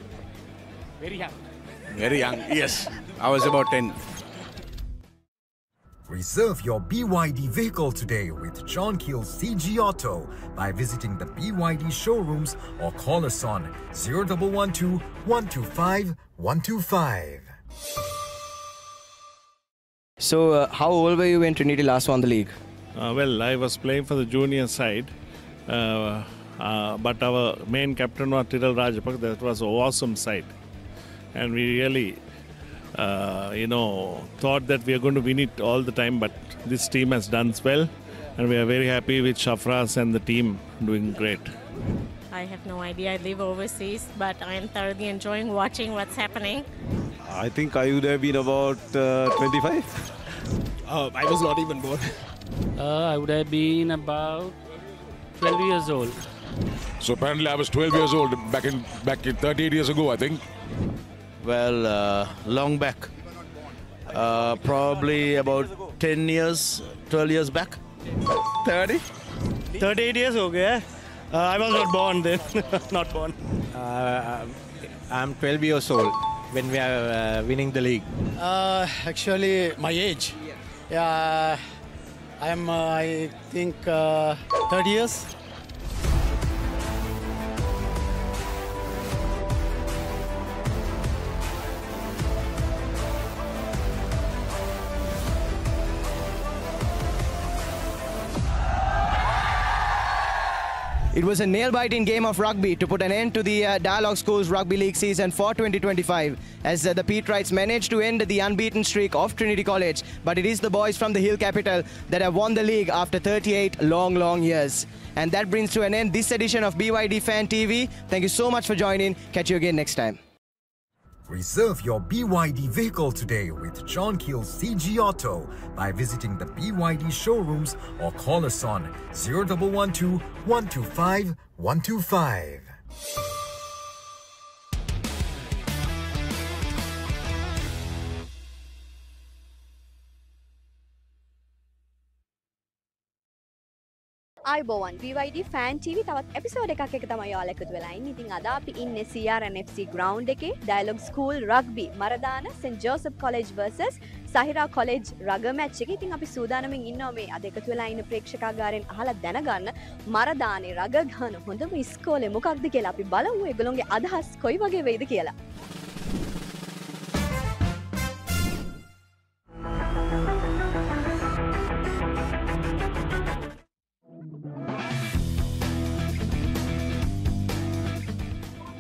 Very young. Very young, yes. I was about 10. Reserve your BYD vehicle today with John Keel's CG Auto by visiting the BYD showrooms or call us on 0112 125 125. So, how old were you when Trinity last won the league? Well, I was playing for the junior side, but our main captain was Tiral Rajapak. That was an awesome side. And we really, thought that we are going to win it all the time, but this team has done well. And we are very happy with Shafraz and the team doing great. I have no idea. I live overseas, but I am thoroughly enjoying watching what's happening. I think I would have been about 25. I was not even born. I would have been about 12 years old. So apparently I was 12 years old back in 38 years ago, I think. Well, long back. Probably about 10 years, 12 years back. 30? 38 years ago. I was not born then. Not born. I'm 12 years old when we are winning the league. Actually, my age. Yeah, I'm, I think, 30 years. It was a nail-biting game of rugby to put an end to the Dialog Schools Rugby League season for 2025 as the Peterites managed to end the unbeaten streak of Trinity College. But it is the boys from the Hill Capital that have won the league after 38 long years. And that brings to an end this edition of BYD Fan TV. Thank you so much for joining. Catch you again next time. Reserve your BYD vehicle today with John Keel's CG Auto by visiting the BYD showrooms or call us on 0112 125 125. අයිබෝවන් BYD fan TV තවත් episode එකක් එක තමයි ඔයාලා එකතු වෙලා ඉන්නේ. ඉතින් අද අපි ඉන්නේ CRNFC ground එකේ Dialog School Rugby Maradana St Joseph College versus Sahira College rugger match එකේ. ඉතින් අපි සූදානම්ින් ඉන්නවා මේ අද එකතු වෙලා ඉන්න ප්‍රේක්ෂකාගාරයෙන් අහලා දැනගන්න මරදානේ රග ගහන හොඳම ඉස්කෝලේ මොකක්ද කියලා. අපි බලමු ඒගොල්ලෝගේ අදහස් කොයි වගේ වෙයිද කියලා.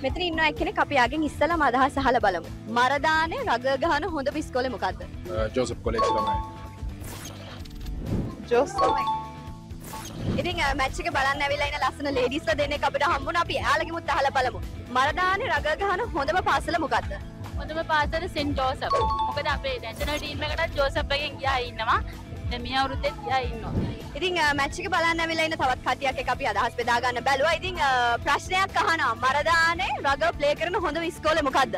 මෙතන ඉන්න එක්කෙනෙක් අපි ආගෙන් ඉස්සලම අදහස් අහලා බලමු. මරදානේ රග ගහන හොඳම ඉස්කෝලේ මොකද්ද? ජෝසප් කොලෙජ් තමයි. ජෝසප්. ඉතින් මැච් එක බලන්න ඇවිල්ලා ඉන්න ලස්සන ලේඩීස්ලා දෙන්නෙක් අපිට හම්බුණා. අපි එයාලගෙමුත් අහලා බලමු. මරදානේ රග ගහන හොඳම පාසල මොකද්ද? හොඳම පාසල සෙන්ට් ජෝසප්. මොකද අපේ නැෂනල් ටීම් එකටත් ජෝසප් එකෙන් ගියා ඉන්නවා. දැන් මේ අවුරුද්දෙත් ගියා ඉන්නවා. ඉතින් මැච් එක බලන්න ඇවිල්ලා ඉන්න තවත් කට්ටියක් එක්ක අපි අදහස් බෙදා ගන්න බැලුවා. ඉතින් ප්‍රශ්නයක් අහනවා. මරදානේ රග ප්ලේ කරන හොඳම ඉස්කෝලේ මොකද්ද?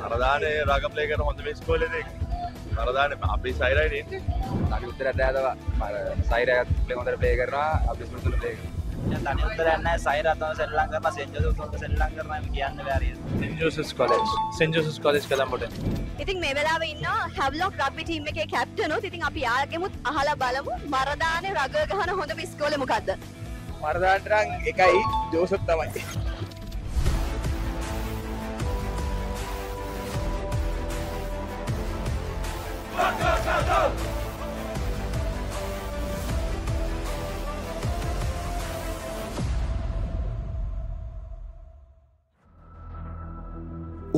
මරදානේ රග ප්ලේ කරන හොඳම ඉස්කෝලේද? මරදානේ අපි සයිරයි ඉන්නේ. තනි උත්තරයක් දැදවා. සයිරයත් ප්ලේ හොඳට ප්ලේ කරනවා. අපි ස්මුතුල ප්ලේ කරනවා. දැන් තනි උත්තරයක් නැහැ. සයිරත් තමයි සෙල්ලම් කරනවා. සෙන්ට් ජෝසප් උන්ට සෙල්ලම් කරනවා. එමු කියන්න බැරි. Saint Joseph's College. Saint Joseph's College කලම්බොට. ඉතින් මේ වෙලාවේ ඉන්නවා හැව්ලොක් රග්බි ටීම් එකේ කැප්ටන් උත්. ඉතින් අපි යාගෙමුත් අහලා බලමු මරදානේ රග ගහන හොඳම ඉස්කෝලේ මොකද්ද? මරදානට නම් එකයි ජෝසප් තමයි.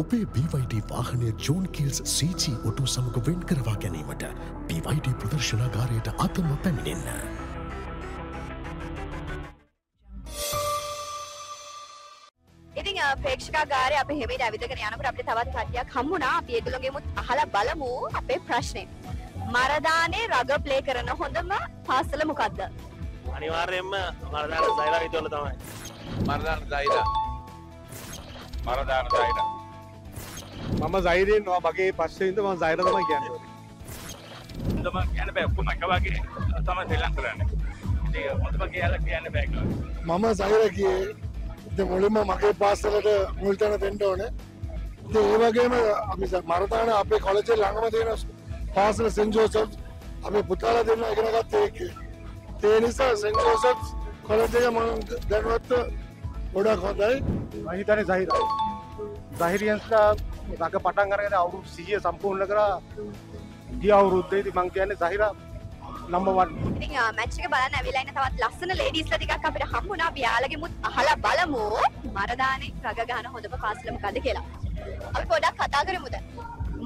ඔබේ BYD වාහනය ජෝන් කීල්ස් CG ඔටෝ සමග වෙන් කරවා ගැනීමට BYD ප්‍රදර්ශනාගාරයට අතම පැමිණෙන්න. ඉතින් ප්‍රේක්ෂකාගාරය අපි හැමෙට ඇවිදගෙන යනකොට අපිට තවත් කට්ටියක් හම්බුණා. අපි ඒගොල්ලෝගෙමුත් අහලා බලමු අපේ ප්‍රශ්නේ. මරදානේ රග ප්ලේ කරන හොඳම පාසල මොකද්ද? අනිවාර්යයෙන්ම මරදාන සයිරා විදුවල තමයි. මරදාන සයිරා. මරදාන සයිරා. මම සයිරෙන් නෝ මගේ පස්සේ ඉඳ මම සයිරා තමයි කියන්නේ. හොඳම කියන්න බෑ ඔක්කොම එක වගේ තමයි සෙල්ලම් කරන්නේ. ඒක හොඳම කියලා කියන්න බෑ කියලා. මම සයිරා කියේ ඉතින් මුලින්ම මගේ පාසලට මුල් තැන දෙන්න ඕනේ. ඉතින් ඒ වගේම අපි මරදාන අපේ කොලෙජ් එකේ ළඟම තියෙන පාසල සෙන්ට් ජෝසප්ස් අපේ පුතාලා දෙන්න ඉගෙන ගත්ත එකේ. ඒ නිසා සෙන්ට් ජෝසප්ස් කොලෙජ් එක මම දැනුවත් ගොඩක් හොඳයි. මම හිතන්නේ සහිරා. සහිරියන්ස්ලා රග පටන් අරගෙන අවුරුදු 100 සම්පූර්ණ කරා. ගිය අවුරුද්දේදී මම කියන්නේ සහිරා නම්බර් 1. ඉතින් මැච් එක බලන්න ඇවිල්ලා ඉන්න තවත් ලස්සන ලේඩීස්ලා ටිකක් අපිට හම්බුණා. අපි යාළගෙමුත් අහලා බලමු මරදානේ රග ගහන හොඳම පාසල මොකද්ද කියලා. අපි පොඩ්ඩක් කතා කරමුද?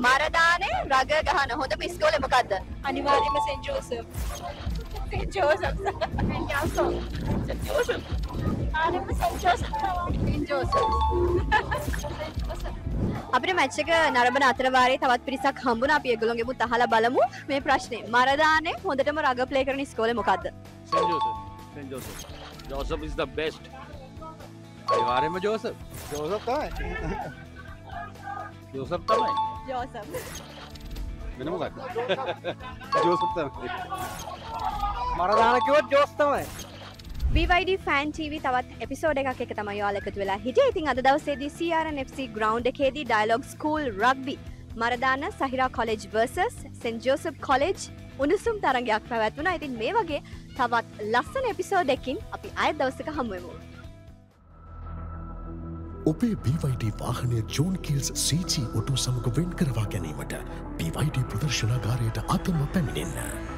මරදානේ රග ගහන හොඳම ඉස්කෝලේ මොකද්ද? අනිවාර්යයෙන්ම Saint Joseph. Saint Joseph. Saint Joseph. Saint Joseph. ආනෙම සෙන්ට් ජෝසප්. Saint Joseph. අපිට මැච් එක නරඹන අතර වාරේ තවත් පිරිසක් හම්බුණා. අපි ඒගොල්ලෝගෙමුත් අහලා බලමු මේ ප්‍රශ්නේ. මරදානේ හොඳටම රග ප්ලේ කරන ඉස්කෝලේ මොකද්ද? Scent Joseph. Saint Joseph. Joseph is the best. අනිවාර්යයෙන්ම ජෝසප්. ජෝසප් තමයි. ජෝසප් තමයි. ජෝසප්. වෙන මොකක්ද? ජෝසප් තමයි. මරදාන කිව්වොත් ජෝස් තමයි. BYD ෆෑන් TV තවත් එපිසෝඩ් එකක් එක තමයි ඔයාලා එකතු වෙලා හිටියේ. ඉතින් අද දවසේදී CRNFC ground එකේදී Dialog School Rugby Maradana Sahira College versus St Joseph College උණුසුම් තරගයක් පැවැත්වුණා. ඉතින් මේ වගේ තවත් ලස්සන එපිසෝඩ් එකකින් අපි ආයෙත් දවසක හමු වෙමු. ඔබේ BYD වාහනය ජෝන් කීල්ස් CG ඔටෝ සමග වෙන් කරවා ගැනීමට BYD ප්‍රදර්ශනාගාරයට අතම පැමිණෙන්න.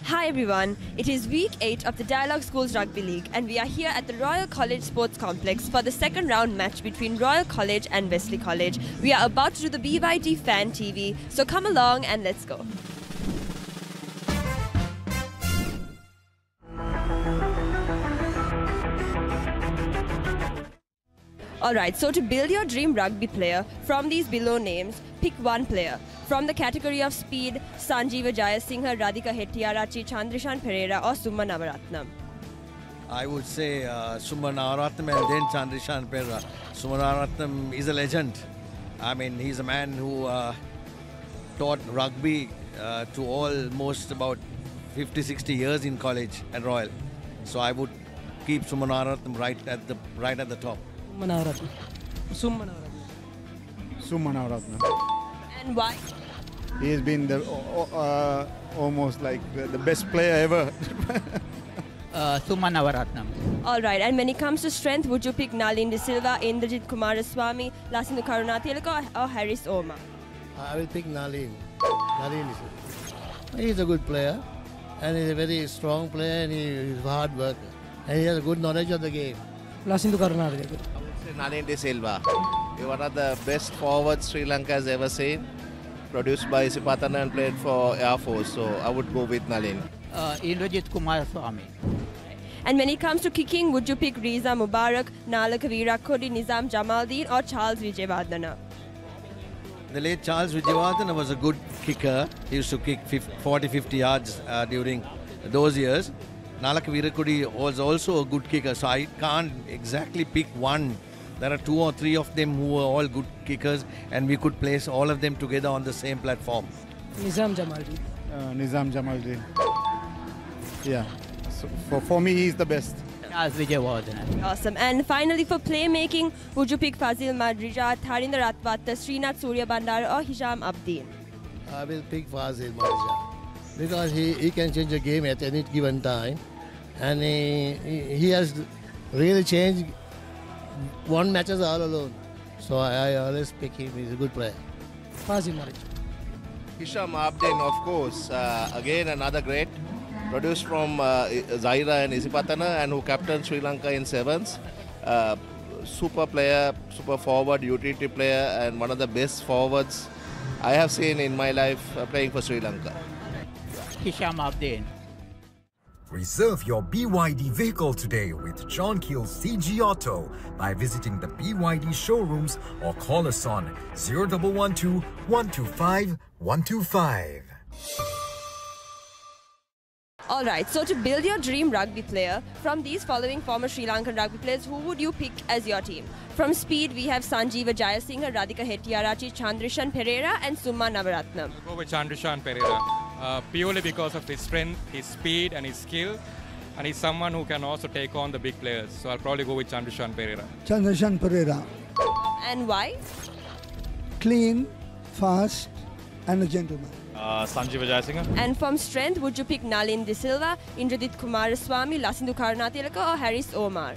Hi everyone, it is week 8 of the Dialog Schools Rugby League and we are here at the Royal College Sports Complex for the second round match between Royal College and Wesley College. We are about to do the BYD Fan TV, so come along and let's go. Alright, so to build your dream rugby player, from these below names, pick one player. From the category of speed, Sanjeeva Jayasinghe, Radhika Hettiarachchi, Chandrishan Pereira or Summa Navaratnam? I would say Summa Navaratnam and then Chandrishan Pereira. Summa Navaratnam is a legend. I mean, he's a man who taught rugby to almost about 50-60 years in college at Royal. So I would keep Summa Navaratnam right at the top. Summa Navaratnam. Summa Navaratnam. And why? He has been the almost like the best player ever. Summa Navaratnam. Alright, and when it comes to strength, would you pick Nalin De Silva, Indrajit Kumaraswamy, Lasindu Karunatilaka or Harris Omar? I will pick Nalin. Nalin is a good player and he's a very strong player and he's a hard worker and he has a good knowledge of the game. Lasindu Karunatilaka. Nalin De Silva. He's one of the best forwards Sri Lanka has ever seen. Produced by Sipatana and played for Air Force, so I would go with Nalin. Indrajit Kumaraswamy. And when it comes to kicking, would you pick Riza Mubarak, Nalaka Virakodi, Nizam Jamaldeen or Charles Vijayawardena? The late Charles Vijayawardena was a good kicker. He used to kick 40-50 yards during those years. Nalaka Virakodi was also a good kicker, so I can't exactly pick one. There are 2 or 3 of them who were all good kickers and we could place all of them together on the same platform. Nizam Jamaldeen. Nizam Jamaldeen. Yeah, so for me he's the best. Awesome. And finally for playmaking, would you pick Fazil Madrija, Tharinder Ratwatta, Srinath Surya Bandara or Hisham Abdeen? I will pick Fazil Madrija because he can change the game at any given time and he has really changed one matches all alone. So I always pick him. He's a good player. Fazil Madrija. Hisham Abdeen, of course, again another great. Produced from Zaira and Isipatana and who captained Sri Lanka in sevens. Super player, super forward, utility player and one of the best forwards I have seen in my life playing for Sri Lanka. Hisham Abdeen. Reserve your BYD vehicle today with John Keel's CG Auto by visiting the BYD showrooms or call us on 0112 125 125. Alright, so to build your dream rugby player, from these following former Sri Lankan rugby players, who would you pick as your team? From speed, we have Sanjeeva Jayasinghe, Radhika Hettiarachchi, Chandrishan Pereira and Summa Navaratnam. I'll go with Chandrishan Pereira, purely because of his strength, his speed and his skill. And he's someone who can also take on the big players. So I'll probably go with Chandrishan Pereira. Chandrishan Pereira. And why? Clean, fast and a gentleman. Sanjeeva Jayasinghe. And from strength, would you pick Nalin De Silva, Indrajit Kumaraswamy, Lasindu Karunatilaka or Harris Omar?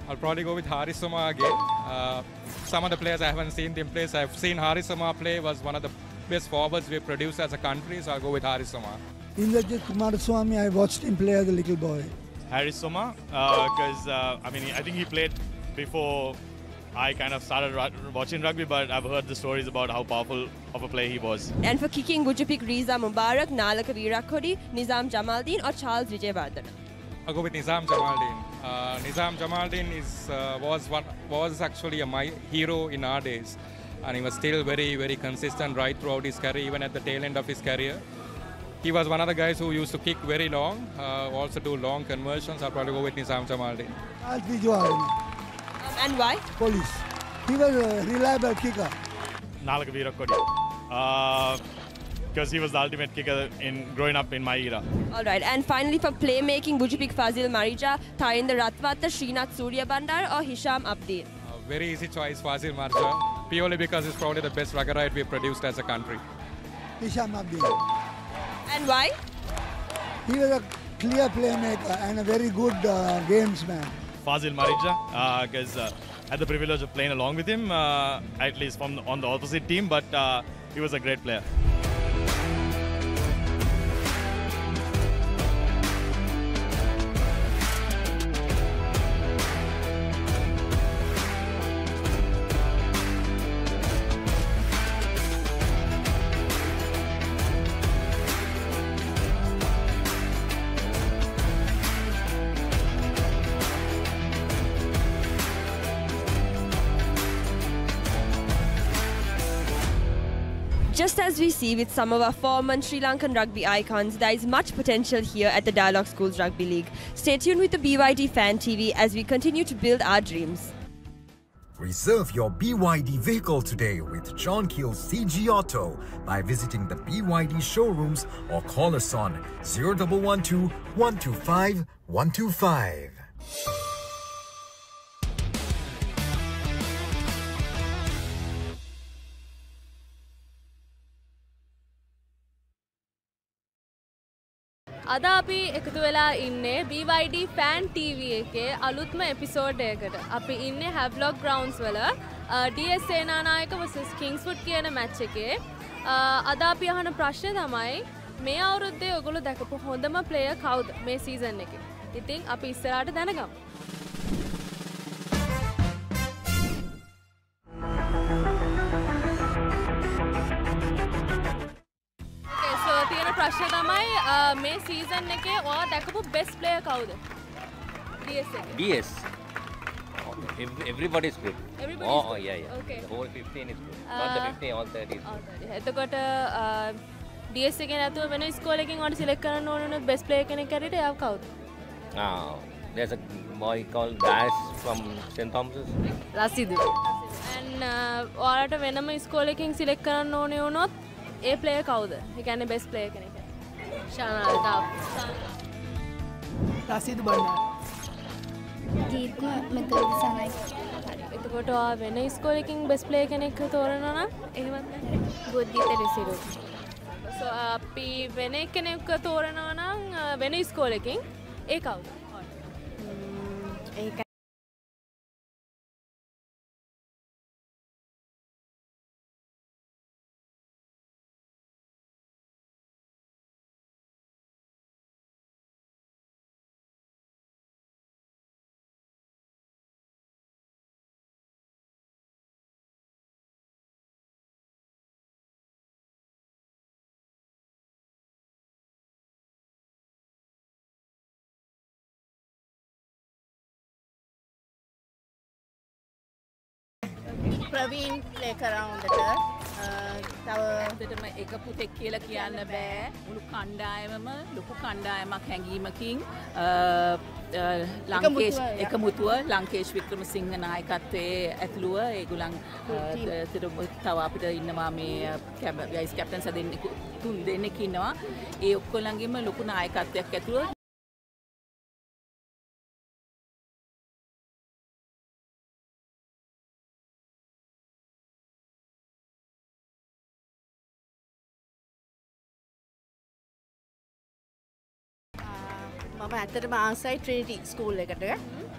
I'll probably go with Harris Omar again. Some of the players I haven't seen them play. So I've seen Harris Omar play, was one of the best forwards we've produced as a country, so I'll go with Harris Omar. Indrajit Kumaraswamy, I watched him play as a little boy. Harris Omar, because I think he played before I kind of started watching rugby, but I've heard the stories about how powerful of a player he was. And for kicking, would you pick Riza Mubarak, Nalaka Virakodi, Nizam Jamaldeen or Charles Vijayawardena? I'll go with Nizam Jamaldeen. Nizam Jamaldeen was actually a hero in our days, and he was still very, very consistent right throughout his career, even at the tail end of his career. He was one of the guys who used to kick very long, also do long conversions. I'll probably go with Nizam Jamaldeen. And why? Police. He was a reliable kicker. Nalaka Virakodi. Because he was the ultimate kicker growing up in my era. Alright, and finally for playmaking, would you pick Fazil Madrija, Tharinder Ratwatta, Srinath Surya Bandara or Hisham Abdeen? Very easy choice, Fazil Madrija. Purely because he's probably the best ruggerite we've produced as a country. Hisham Abdeen. And why? He was a clear playmaker and a very good gamesman. Fazil Madrija, because I had the privilege of playing along with him, at least on the opposite team, but he was a great player. Just as we see with some of our former Sri Lankan rugby icons, there is much potential here at the Dialog Schools Rugby League. Stay tuned with the BYD Fan TV as we continue to build our dreams. Reserve your BYD vehicle today with John Keel's CG Auto by visiting the BYD showrooms or call us on 0112 125 125. අද අපි එකතු වෙලා ඉන්නේ BYD Fan TV එකේ අලුත්ම episode එකකට. අපි ඉන්නේ Havelock Grounds වල DS සේනානායක vs Kingswood කියන මැච් එකේ. අද අපි අහන ප්‍රශ්නේ තමයි මේ අවුරුද්දේ ඔයගොල්ලෝ දැකපු හොඳම ප්ලේයර් කවුද මේ සීසන් එකේ? ඉතින් අපි ඉස්සරහට දැනගමු. ප්‍රශ්නේ තමයි මේ සීසන් එකේ ඔයා දැකපු best player කවුද? DS එකේ. DS. Everybody is good. Everybody is good. Yeah. Okay. The whole 15 is good. Not the 15, all 30 is good. එතකොට DS එකේ නැතුව වෙන ස්කෝල් එකකින් ඔයාලට සිලෙක්ට් කරන්න ඕන වුණොත් best player කෙනෙක් ඇරෙට එයා කවුද? There's a boy called Dash from St. Thomas's. රසිදු. And ඔයාලට වෙනම ස්කෝල් එකකින් සිලෙක්ට් කරන්න ඕනේ වුණොත් ඒ ප්ලේයර් කවුද? ඒ කියන්නේ බෙස්ට් ප්ලේයර් කෙනෙක්. ශානාල් රසිදු බණ්ඩාර. ගීත්ම මෙතන සනයි. එතකොට ඔයා වෙන ස්කෝල් එකකින් බෙස්ට් ප්ලේයර් කෙනෙක් තෝරනවා නම් එහෙමත් නැහැ. බුද්ධිත රිසිරු. So අපි වෙන කෙනෙක් තෝරනවා නම් වෙන ස්කෝල් එකකින් ඒ කවුද? ඒක ප්‍රවීන් ප්ලේ කරවුන්ඩට තව දෙටම එක පුතෙක් කියලා කියන්න බෑ මුළු කණ්ඩායමම ලොකු කණ්ඩායමක් හැඟීමකින් ලංකේෂ් එකමුතුව ලංකේෂ් වික්‍රමසිංහ නායකත්වයේ ඇතුළුව ඒගොල්ලන් තව අපිට ඉන්නවා මේ වයිස් කැප්ටන්ස් තුන් දෙනෙක් ඉන්නවා ඒ ඔක්කොලංගෙම ලොකු නායකත්වයක් ඇතුළුව මම ඇත්තටම ආසයි ට්‍රිනිටි ස්කූල් එකට.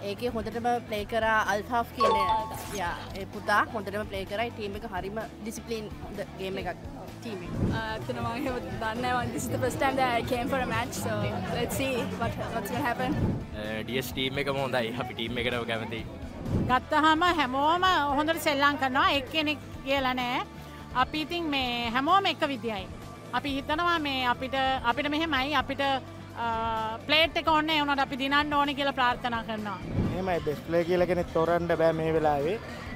ඒකේ හොඳටම ප්ලේ කරා අල්ෆාෆ් කියන ඒ පුතා හොඳටම ප්ලේ කරා. ඒ ටීම් එක හරිම ඩිසිප්ලින් ගේම් එකක් ටීම් එක. ඇත්තටම මම එහෙම දන්නේ නැහැ. This is the first time that I came for a match, so let's see what's going to happen. DS team එකම හොඳයි. අපි ටීම් එකටම කැමතියි. ගත්තහම හැමෝම හොඳට සෙල්ලම් කරනවා. එක්කෙනෙක් කියලා නැහැ. අපි ඉතින් මේ හැමෝම එක විදියයි. අපි හිතනවා මේ අපිට මෙහෙමයි අපිට ප්ලේට් එක ඕනේ ඒ වුණාට අපි දිනන්න ඕනේ කියලා ප්‍රාර්ථනා කරනවා. එහෙමයි බෙස්ට් ප්ලේ කියලා කෙනෙක් තෝරන්න බෑ මේ වෙලාවේ.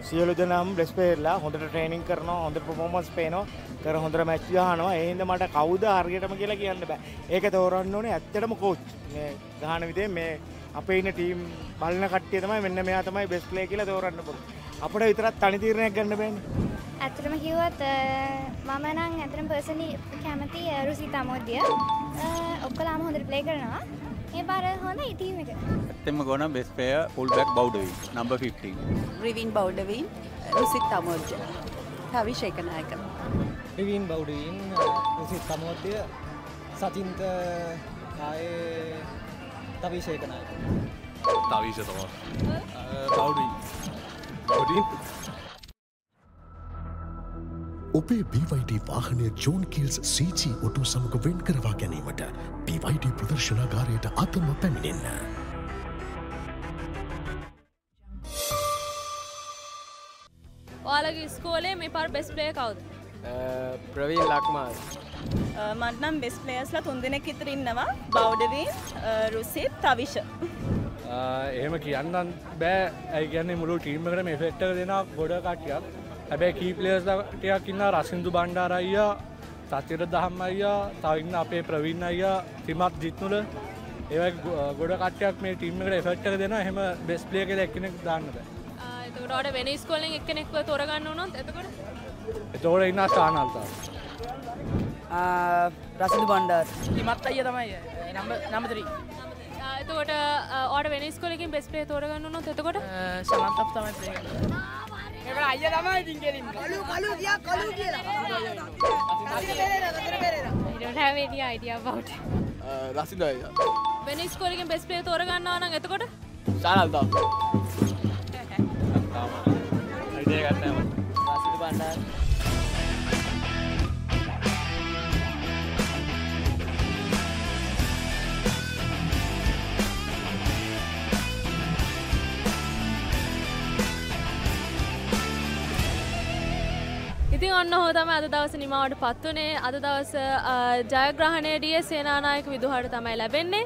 සියලු දෙනාම බෙස්ට් ප්ලේයර්ලා හොඳට ට්‍රේනින් කරනවා, හොඳට පර්ෆෝමන්ස් පේනවා, හොඳට මැච් ගහනවා. ඒ හින්දා මට කවුද හරියටම කියලා කියන්න බෑ. ඒක තෝරන්න ඕනේ ඇත්තටම කෝච්. මේ ගහන විදිහේ මේ අපේ ඉන්න ටීම් බලන කට්ටිය තමයි මෙන්න මෙයා තමයි බෙස්ට් ප්ලේ කියලා තෝරන්න පුළුවන්. අපිට විතරක් තනි තීරණයක් ගන්න බෑනේ. ඇත්තටම කිව්වොත් මම නම් ඇත්තටම පර්සනලි කැමති රුසිත අමෝදිය. ඔක්කොලාම හොඳට ප්ලේ කරනවා. මේ පාර හොඳයි ටීම් එක. ඇත්තම ගෝන best player full back Baudwin number 15. Rivin Baudwin Rusitha Amodiya. Avisheka Nayaka. Rivin Baudwin Rusitha අමෝදිය සචින්ත ආයේ අවිෂේක නායක. තවිෂ තමයි. බවුඩවින්. බවුඩවින් ඔබේ BYD වාහනය ජෝන් කිල්ස් CG ඔටු සමග වෙන් කරවා ගැනීමට BYD ප්‍රදර්ශනාගාරයට අතම පැමිණෙන්න. ඔයාලගේ ඉස්කෝලේ මේ පාර බෙස්ට් ප්ලේයර් කවුද? ප්‍රවීන් ලක්මාල්. මට නම් බෙස්ට් ප්ලේයර්ස්ලා තුන් දෙනෙක් විතර ඉන්නවා. බවුඩවින්, රුසිත්, තවිෂ. එහෙම කියන්න බෑ. ඒ කියන්නේ මුළු ටීම් එකටම ඉෆෙක්ට් එක දෙනවා ගොඩ කට්ටියක්. හැබැයි කී ප්ලේයර්ස් ටිකක් ඉන්නවා රසින්දු බණ්ඩාර අයියා, සතිර දහම් අයියා, තව ඉන්න අපේ ප්‍රවීන් අයියා, තිමත් ජිත්නුල ඒ වගේ ගොඩ කට්ටියක් මේ ටීම් එකට එෆර්ට් එක දෙනවා. එහෙම බෙස්ට් ප්ලේයර් කියලා එක්කෙනෙක් දාන්න බෑ. එතකොට ඔයාලට වෙන ඉස්කෝලෙන් එක්කෙනෙක්ව තෝරගන්න උනොත් එතකොට ඉන්න ස්ථානල් තාම. රසිදු බණ්ඩාර. තිමත් අයියා තමයි නම්බර් 3. එතකොට ඔයාලට වෙන ඉස්කෝලෙකින් බෙස්ට් ප්ලේයර් තෝරගන්න උනොත් එතකොට සමන්තප් තමයි ප්ලේ කරන්නේ. ඒක අයියා තමයි ඉතින් ගෙලින්නේ. කලු කියා කියලා. I don't have any idea about it. රසිදු අයියා. වෙන ඉස්කෝලෙකින් බෙස්ට් ප්ලේයර් තෝරගන්නවා නම් එතකොට සානල් තාම. අයිඩියා ගන්න නැහැ. රසිදු බණ්ඩාර. ඉතින් ඔන්න ඔහොම තමයි අද දවසේ නිමාවට පත් වුණේ. අද දවසේ ජයග්‍රහණය DS සේනානායක විදුහාට තමයි ලැබෙන්නේ.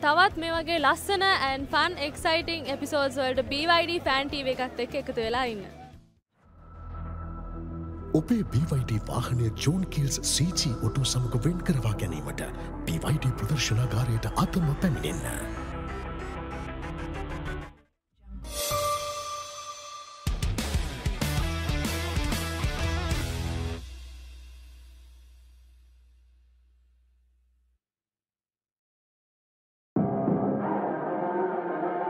තවත් මේ වගේ ලස්සන and fun exciting episodes වලට BYD fan TV එකත් එක්ක එකතු වෙලා ඉන්න. ඔබේ BYD වාහනය ජෝන් කිල්ස් CG ඔටෝ සමග වෙන් කරවා ගැනීමට BYD ප්‍රදර්ශනාගාරයට අදම පැමිණෙන්න.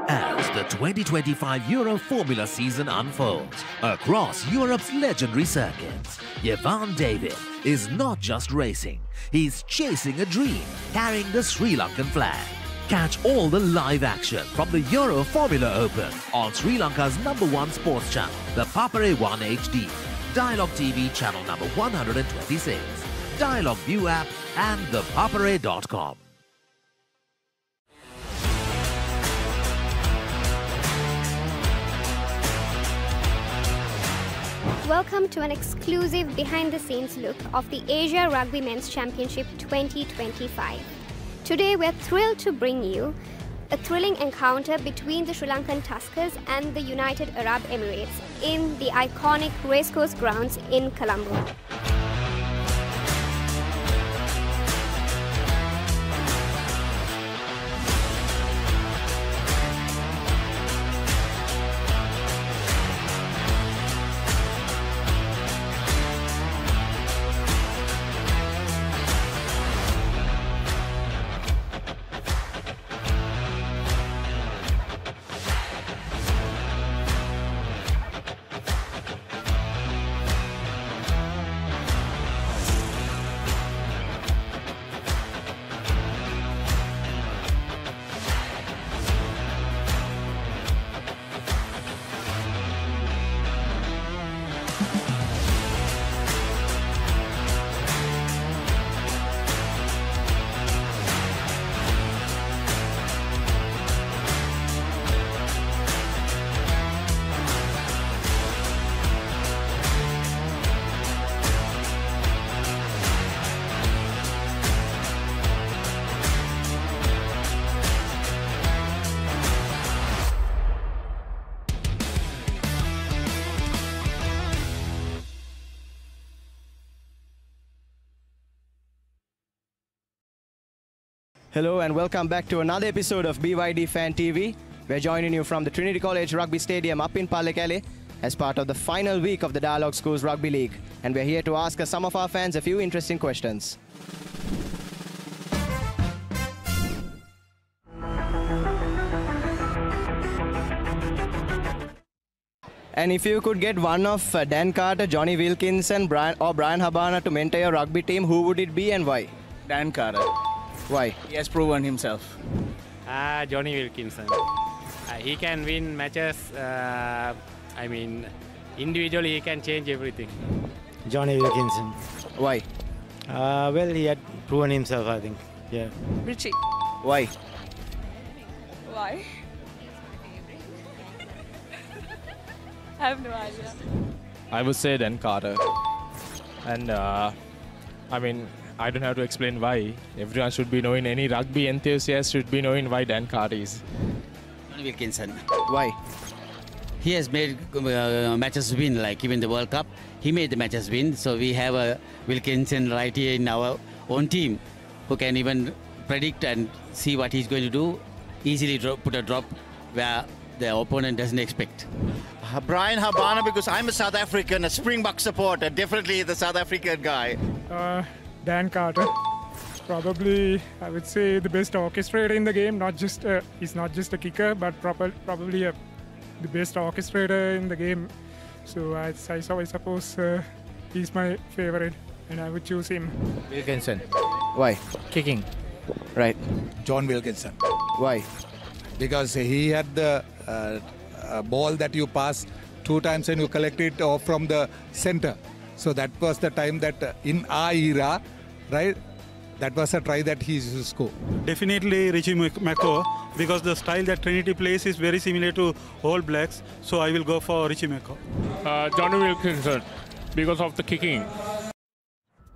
As the 2025 Euro Formula season unfolds across Europe's legendary circuits, Jevan David is not just racing, he's chasing a dream, carrying the Sri Lankan flag. Catch all the live action from the Euro Formula Open on Sri Lanka's #1 sports channel, the Papare 1 HD, Dialog TV channel number 126, Dialog ViU App and ThePapare.com. Welcome to an exclusive behind-the-scenes look of the Asia Rugby Men's Championship 2025. Today we're thrilled to bring you a thrilling encounter between the Sri Lankan Tuskers and the United Arab Emirates in the iconic racecourse grounds in Colombo. Hello and welcome back to another episode of BYD Fan TV. We're joining you from the Trinity College Rugby Stadium up in Pallekele as part of the final week of the Dialog Schools Rugby League. And we're here to ask some of our fans a few interesting questions. And if you could get one of Dan Carter, Johnny Wilkinson, Brian Habana to mentor your rugby team, who would it be and why? Dan Carter. Why? He has proven himself. Johnny Wilkinson. He can win matches. I mean, individually he can change everything. Johnny Wilkinson. Why? Well, he had proven himself, I think. Yeah. Richie. Why? Why? I have no idea. I would say Dan Carter. And I mean, I don't have to explain why. Everyone should be knowing, any rugby enthusiast should be knowing why Dan Carter is. Johnny Wilkinson. Why? he has made matches win, like even the World Cup. He made the matches win. So we have a Wilkinson right here in our own team who can even predict and see what he's going to do. Easily put a drop where the opponent doesn't expect. Brian Habana, because I'm a South African, a Springbok supporter, definitely the South African guy. Dan Carter. Probably, I would say, the best orchestrator in the game. Not just he's not just a kicker, but probably the best orchestrator in the game. So I suppose he's my favorite, and I would choose him. Wilkinson. Why? Kicking. Right. John Wilkinson. Why? Because he had the ball that you pass 2 times and you collect it off from the center. So that was the time that in our era, right? That was a try that he used to score. Definitely Richie Mako, because the style that Trinity plays is very similar to All Blacks. So I will go for Richie Mako. Johnny Wilkinson, because of the kicking.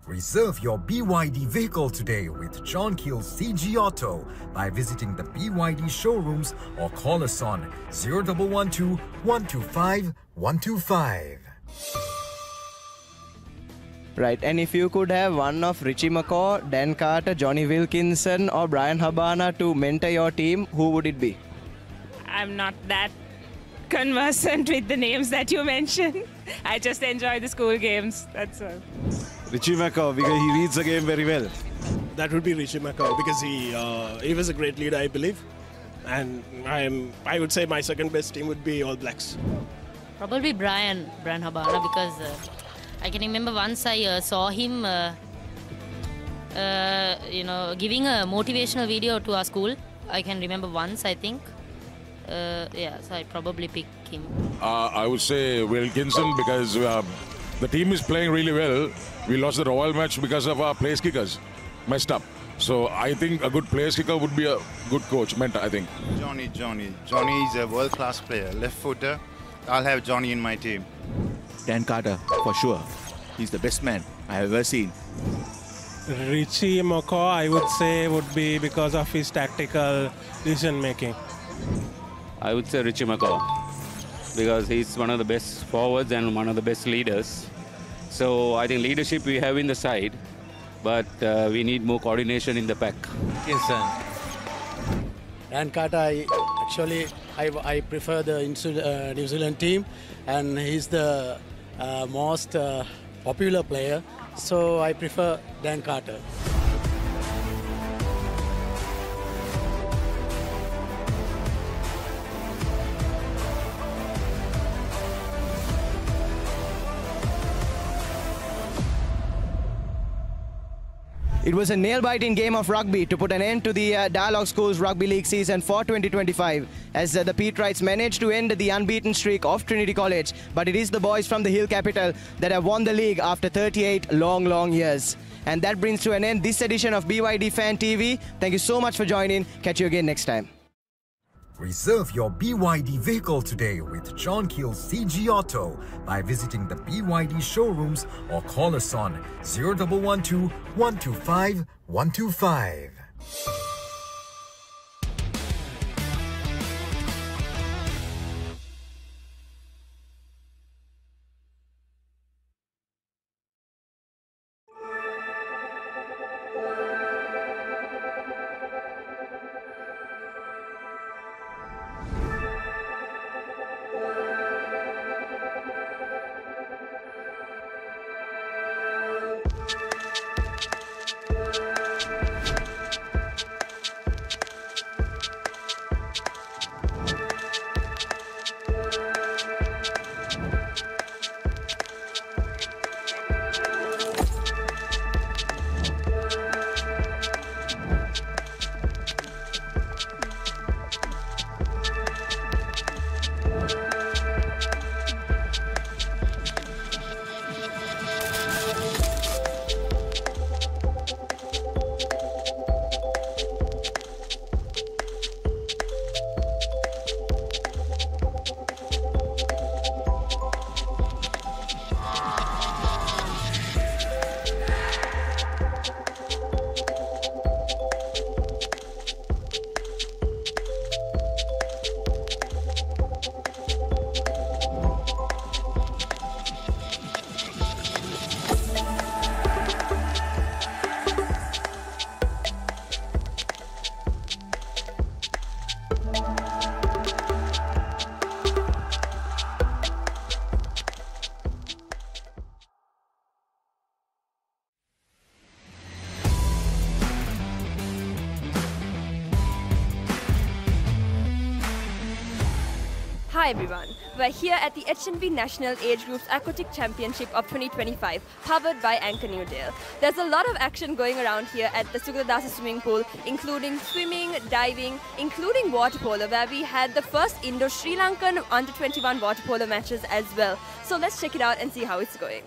Reserve your BYD vehicle today with John Keel's CG Auto by visiting the BYD showrooms or call us on 0112 125 125. Right, and if you could have one of Richie McCaw, Dan Carter, Johnny Wilkinson or Brian Habana to mentor your team, who would it be? I'm not that conversant with the names that you mentioned. I just enjoy the school games, that's all. Richie McCaw, because he reads the game very well. That would be Richie McCaw, because he was a great leader, I believe. And I would say my second best team would be All Blacks. Probably Brian Habana, because I can remember once I saw him, giving a motivational video to our school. I can remember once, I think. Yeah, so I'd probably pick him. I would say Wilkinson, because the team is playing really well. We lost the Royal match because of our place kickers messed up. So I think a good place kicker would be a good coach, mentor, I think. Johnny is a world-class player, left footer. I'll have Johnny in my team. Dan Carter, for sure. He's the best man I have ever seen. Richie McCaw, I would say, would be because of his tactical decision-making. I would say Richie McCaw, because he's one of the best forwards and one of the best leaders. So I think leadership we have in the side, but we need more coordination in the pack. Wilkinson. Dan Carter, I prefer the New Zealand team, and he's the most popular player, so I prefer Dan Carter. It was a nail-biting game of rugby to put an end to the Dialog Schools Rugby League season for 2025 as the Peterites managed to end the unbeaten streak of Trinity College. But it is the boys from the Hill Capital that have won the league after 38 long years. And that brings to an end this edition of BYD Fan TV. Thank you so much for joining. Catch you again next time. Reserve your BYD vehicle today with John Keel's CG Auto by visiting the BYD showrooms or call us on 0112 125 125. Hi everyone, we're here at the H&B National Age Groups Aquatic Championship of 2025, powered by Anchor New Dale. There's a lot of action going around here at the Sugadadasa swimming pool, including swimming, diving, including water polo, where we had the first Indo-Sri Lankan under-21 water polo matches as well. So let's check it out and see how it's going.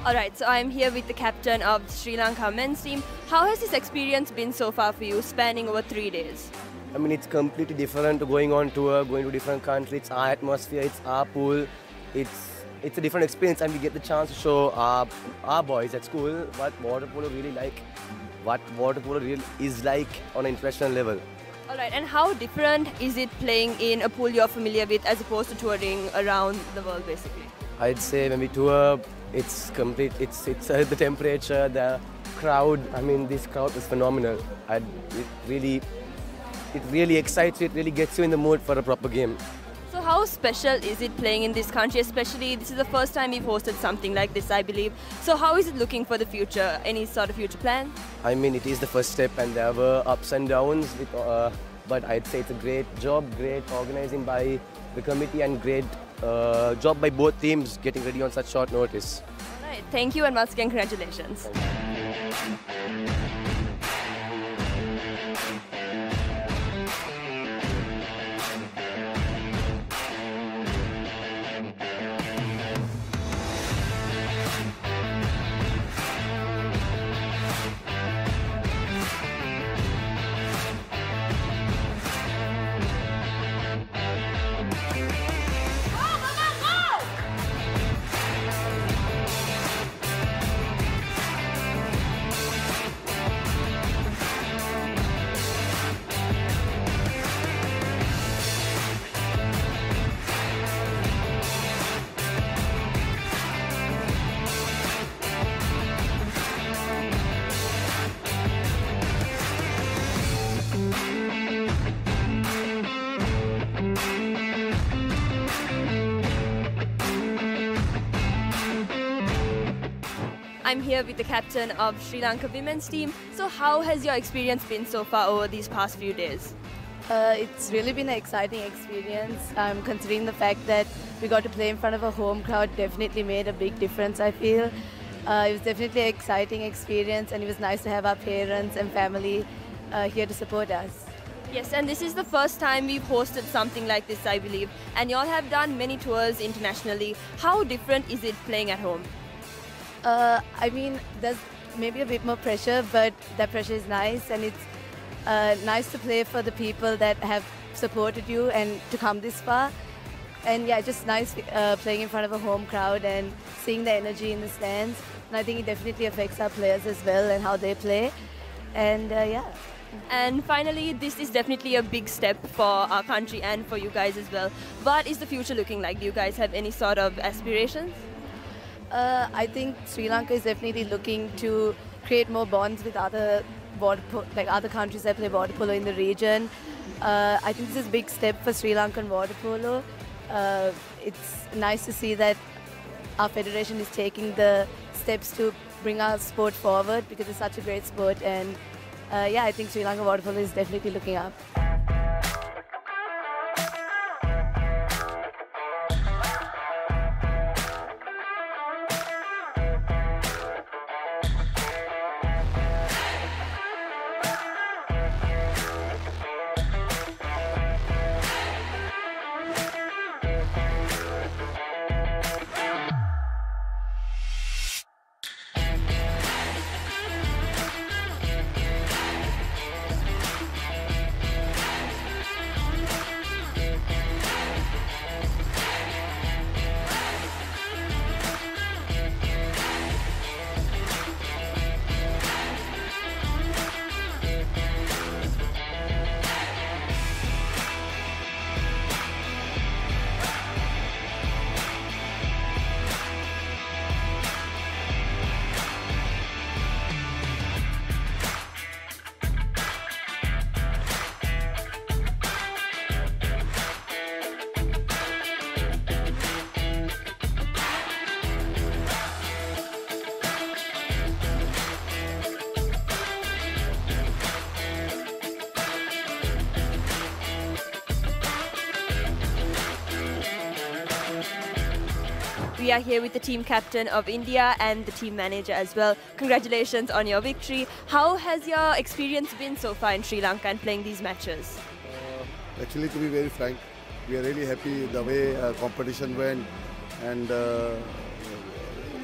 Alright, so I'm here with the captain of the Sri Lanka men's team. How has this experience been so far for you, spanning over 3 days? I mean, it's completely different going on tour, going to different countries. It's our atmosphere, it's our pool. It's a different experience, and we get the chance to show our boys at school what water polo really is like on an international level. Alright, and how different is it playing in a pool you're familiar with as opposed to touring around the world basically? I'd say when we tour, it's complete. It's the temperature, the crowd. I mean, this crowd is phenomenal. It really excites you. It really gets you in the mood for a proper game. So how special is it playing in this country? Especially, this is the first time we've hosted something like this, I believe. So how is it looking for the future? Any sort of future plan? I mean, it is the first step, and there were ups and downs. But I'd say it's a great job, great organizing by the committee, and great job by both teams getting ready on such short notice. Right, thank you, and once again, congratulations. I'm here with the captain of Sri Lanka women's team. So how has your experience been so far over these past few days? It's really been an exciting experience. Considering the fact that we got to play in front of a home crowd, definitely made a big difference, I feel. It was definitely an exciting experience, and it was nice to have our parents and family here to support us. Yes, and this is the first time we've hosted something like this, I believe. And you all have done many tours internationally. How different is it playing at home? I mean, there's maybe a bit more pressure, but that pressure is nice, and it's nice to play for the people that have supported you and to come this far. And yeah, just nice playing in front of a home crowd and seeing the energy in the stands. And I think it definitely affects our players as well and how they play. And yeah. And finally, this is definitely a big step for our country and for you guys as well. What is the future looking like? Do you guys have any sort of aspirations? I think Sri Lanka is definitely looking to create more bonds with other other countries that play water polo in the region. I think this is a big step for Sri Lankan water polo. It's nice to see that our federation is taking the steps to bring our sport forward because it's such a great sport, and yeah, I think Sri Lanka water polo is definitely looking up. We are here with the team captain of India and the team manager as well. Congratulations on your victory. How has your experience been so far in Sri Lanka and playing these matches? Actually, to be very frank, we are really happy the way competition went, and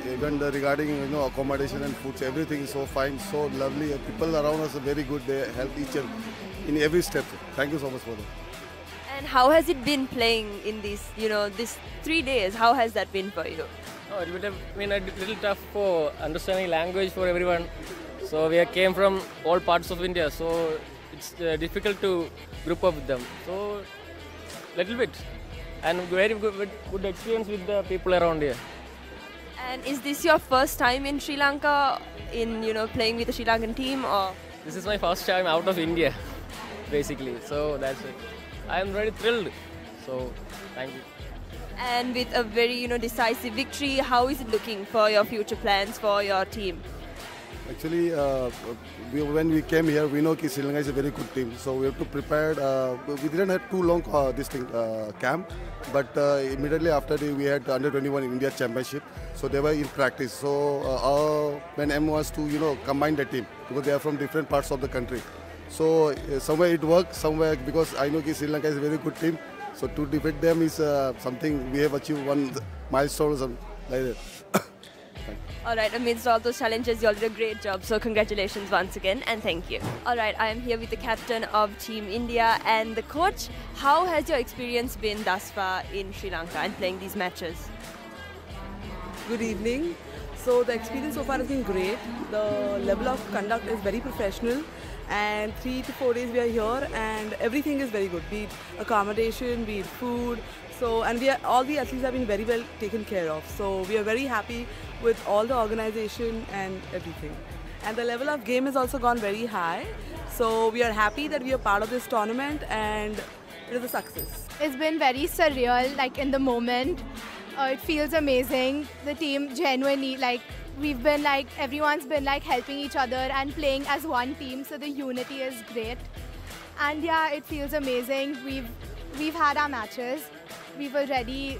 even regarding accommodation and foods, everything is so fine, so lovely. People around us are very good. They help each other in every step. Thank you so much for that. And how has it been playing in these, these 3 days? How has that been for you? Oh, it would have been a little tough for understanding language for everyone. So we came from all parts of India, so it's difficult to group up with them. So little bit, and very good experience with the people around here. And is this your first time in Sri Lanka, in playing with the Sri Lankan team, or? This is my first time out of India, basically. So that's it. I am very thrilled. So thank you. And with a very decisive victory, how is it looking for your future plans for your team? Actually, when we came here, we know that Sri Lanka is a very good team. So we have to prepare. We didn't have too long camp, but immediately after we had under-21 India Championship. So they were in practice. So our plan M was to combine the team because they are from different parts of the country. So somewhere it worked, somewhere because I know that Sri Lanka is a very good team. So to defeat them is something we have achieved one milestone or something like that. Alright, amidst all those challenges, you all did a great job. So congratulations once again and thank you. Alright, I am here with the captain of Team India and the coach. How has your experience been thus far in Sri Lanka and playing these matches? Good evening. So the experience so far has been great. The level of conduct is very professional, and 3 to 4 days we are here and everything is very good, be it accommodation, be it food. So, and all the athletes have been very well taken care of. So we are very happy with all the organization and everything. And the level of game has also gone very high. So we are happy that we are part of this tournament and it is a success. It's been very surreal, like in the moment. It feels amazing. The team genuinely, we've been everyone's been helping each other and playing as one team, so the unity is great. And yeah, it feels amazing. We've had our matches. We've already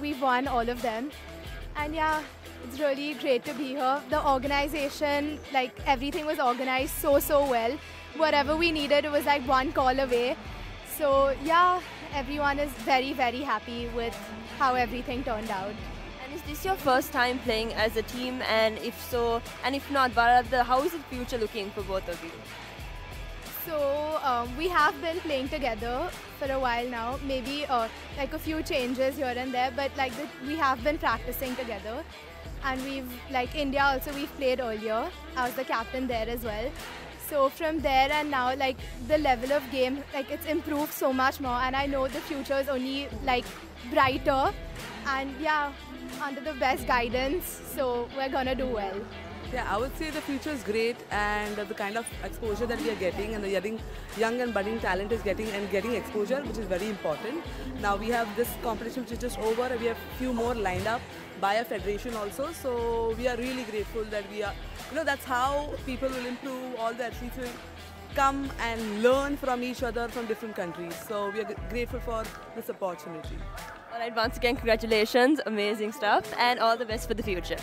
we've won all of them. And yeah, it's really great to be here. The organization, everything was organized so well. Whatever we needed, it was one call away. So yeah, everyone is very happy with how everything turned out. And is this your first time playing as a team? And if so, and if not, how is the future looking for both of you? So we have been playing together for a while now, maybe a few changes here and there, but we have been practicing together. And we've, India also, we've played earlier. I was the captain there as well. So from there and now, the level of game, it's improved so much more, and I know the future is only brighter. And yeah, under the best guidance, so we're gonna do well. Yeah, I would say the future is great, and the kind of exposure that we are getting, and the young and budding talent is getting exposure, which is very important. Now we have this competition which is just over, and we have few more lined up by a federation also. So we are really grateful that we are, that's how people will improve. All the athletes will come and learn from each other from different countries. So we are grateful for this opportunity. Alright, once again, congratulations, amazing stuff, and all the best for the future.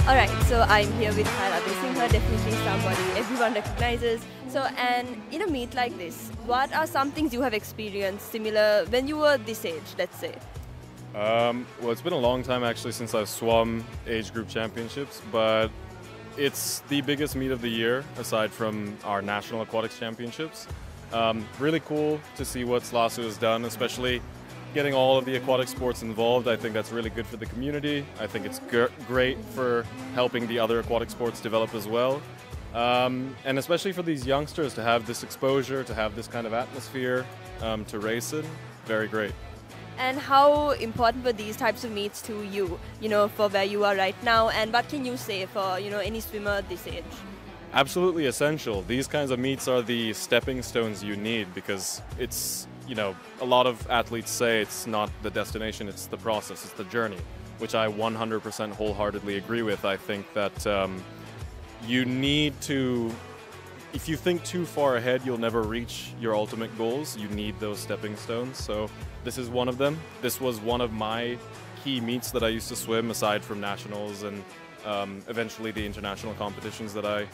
Alright, so I'm here with Kyle Abhisingha, definitely somebody everyone recognizes. So, and in a meet like this, what are some things you have experienced similar when you were this age, let's say? Well, it's been a long time actually since I've swum age group championships, but it's the biggest meet of the year aside from our national aquatics championships. Really cool to see what SLASU has done, especially getting all of the aquatic sports involved. I think that's really good for the community. I think it's great for helping the other aquatic sports develop as well. And especially for these youngsters to have this exposure, to have this kind of atmosphere to race in, very great. And how important were these types of meets to you, for where you are right now? And what can you say for, any swimmer this age? absolutely essential. These kinds of meets are the stepping stones you need, because it's, a lot of athletes say it's not the destination, it's the process, it's the journey, which I 100% wholeheartedly agree with. I think that you need to, if you think too far ahead, you'll never reach your ultimate goals. You need those stepping stones. So this is one of them. This was one of my key meets that I used to swim, aside from nationals and eventually the international competitions that I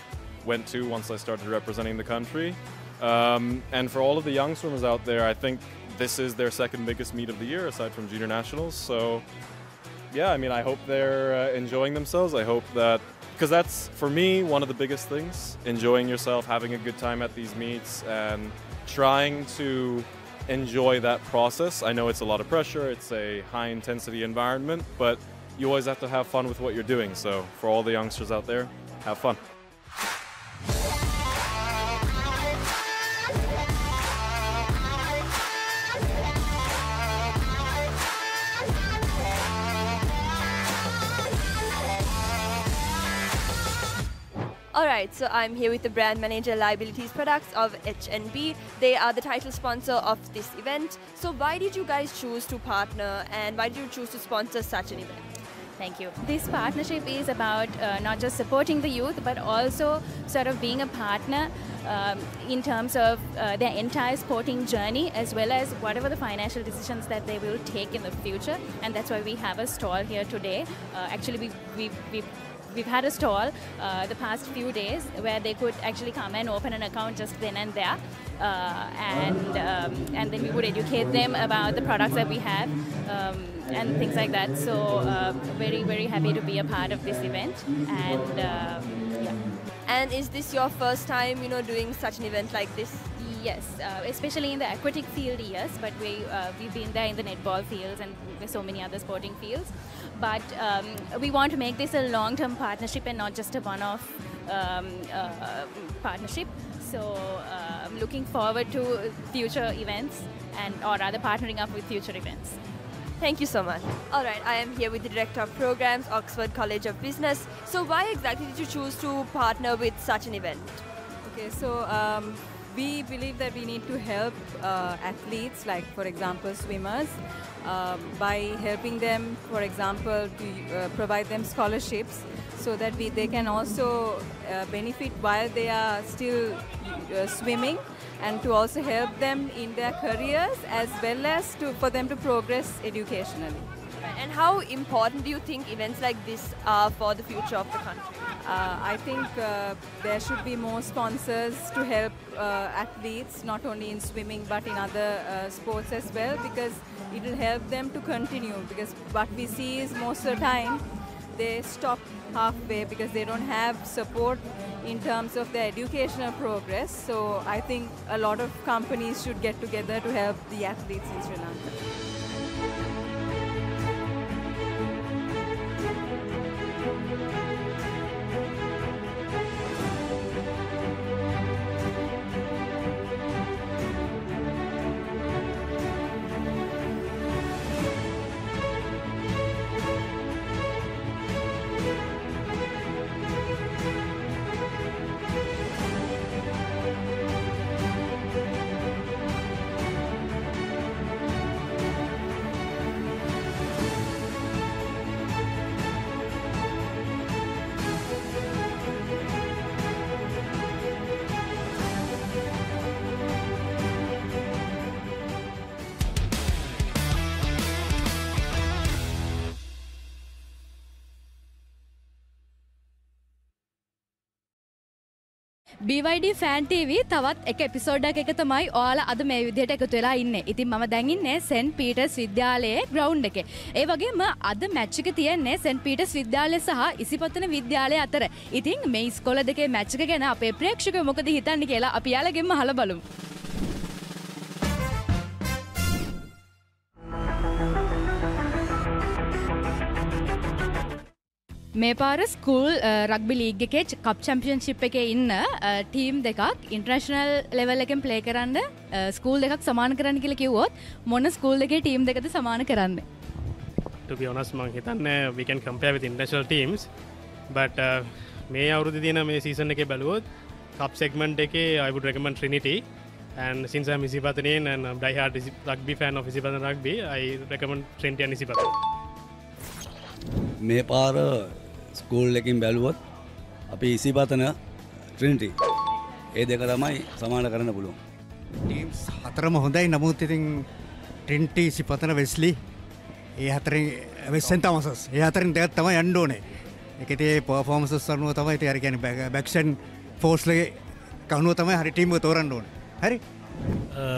went to once I started representing the country. And for all of the young swimmers out there, I think this is their second biggest meet of the year, aside from junior nationals. So yeah, I hope they're enjoying themselves. I hope that, because that's, for me, one of the biggest things, enjoying yourself, having a good time at these meets, and trying to enjoy that process. I know it's a lot of pressure, it's a high-intensity environment, but you always have to have fun with what you're doing. So for all the youngsters out there, have fun. Alright, so I'm here with the brand manager liabilities products of H&B. They are the title sponsor of this event. So why did you guys choose to partner, and why did you choose to sponsor such an event? Thank you. This partnership is about not just supporting the youth, but also sort of being a partner in terms of their entire sporting journey, as well as whatever the financial decisions that they will take in the future. And that's why we have a stall here today. Actually, we've had a stall the past few days where they could actually come and open an account just then and there, and then we would educate them about the products that we have and things like that. So very, very happy to be a part of this event, and yeah. And is this your first time, doing such an event like this? Yes, especially in the aquatic field, yes, but we've been there in the netball fields and so many other sporting fields. But we want to make this a long-term partnership and not just a one-off partnership. So I'm looking forward to future events, or rather partnering up with future events. Thank you so much. Alright, I am here with the Director of Programs, Oxford College of Business. So why exactly did you choose to partner with such an event? Okay, so we believe that we need to help athletes, like for example swimmers, by helping them, for example, to provide them scholarships so that they can also benefit while they are still swimming, and to also help them in their careers, as well as for them to progress educationally. And how important do you think events like this are for the future of the country? I think there should be more sponsors to help athletes, not only in swimming but in other sports as well, because it will help them to continue. Because what we see is most of the time they stop halfway because they don't have support in terms of their educational progress. So I think a lot of companies should get together to help the athletes in Sri Lanka. BYD Fan TV තවත් එක එපිසෝඩයක් එක තමයි ඔයාලා අද මේ විදිහට එකතු වෙලා ඉන්නේ. ඉතින් මම දැන් ඉන්නේ සෙන්ට් පීටර්ස් විද්‍යාලයේ ග්‍රවුන්ඩ් එකේ. ඒ වගේම අද මැච් එක තියෙන්නේ සෙන්ට් පීටර්ස් විද්‍යාලය සහ ඉසිපතන විද්‍යාලය අතර. ඉතින් මේ ඉස්කෝල දෙකේ මැච් එක ගැන අපේ ප්‍රේක්ෂකයෝ මොකද හිතන්නේ කියලා අපි යාළුවගෙන්ම අහලා බලමු. මේ පාර ස්කූල් රග්බි ලීග් එකේ කප් චැම්පියන්ෂිප් එකේ ඉන්න ටීම් දෙකක් ඉන්ටර්නැෂනල් ලෙවල් එකෙන් ප්ලේ කරන්න ස්කූල් දෙකක් සමාන කරන්න කියලා කිව්වොත් මොන ස්කූල් දෙකේ ටීම් දෙකද සමාන කරන්නේ? To be honest, මම හිතන්නේ we can compare with international teams, but මේ අවුරුද්දේ තියෙන මේ සීසන් එකේ බැලුවොත් cup segment එකේ I would recommend Trinity, and since I'm Isipathanan and I'm die-hard rugby fan of Isipathanan rugby, I recommend Trinity and Isipathanan. මේ පාර school එකකින් බැලුවොත් අපි ඉසිපතන ට්‍රිනිටි ඒ දෙක තමයි සමාන කරන්න පුළුවන්. ටීම්ස් හතරම හොඳයි. නමුත් ඉතින් ට්‍රිනිටි ඉසිපතන වෙස්ලි ඒ හතරෙන් වෙස්සෙන් තමසස් ඒ හතරෙන් දෙකක් තමයි යන්න ඕනේ. ඒකේ පර්ෆෝමන්සස් අනුව තමයි ඉතින් අර කියන්නේ බැක්සන් ෆෝර්ස්ලගේ කවුරුව තමයි හරි ටීම් එක තෝරන්න ඕනේ. හරි.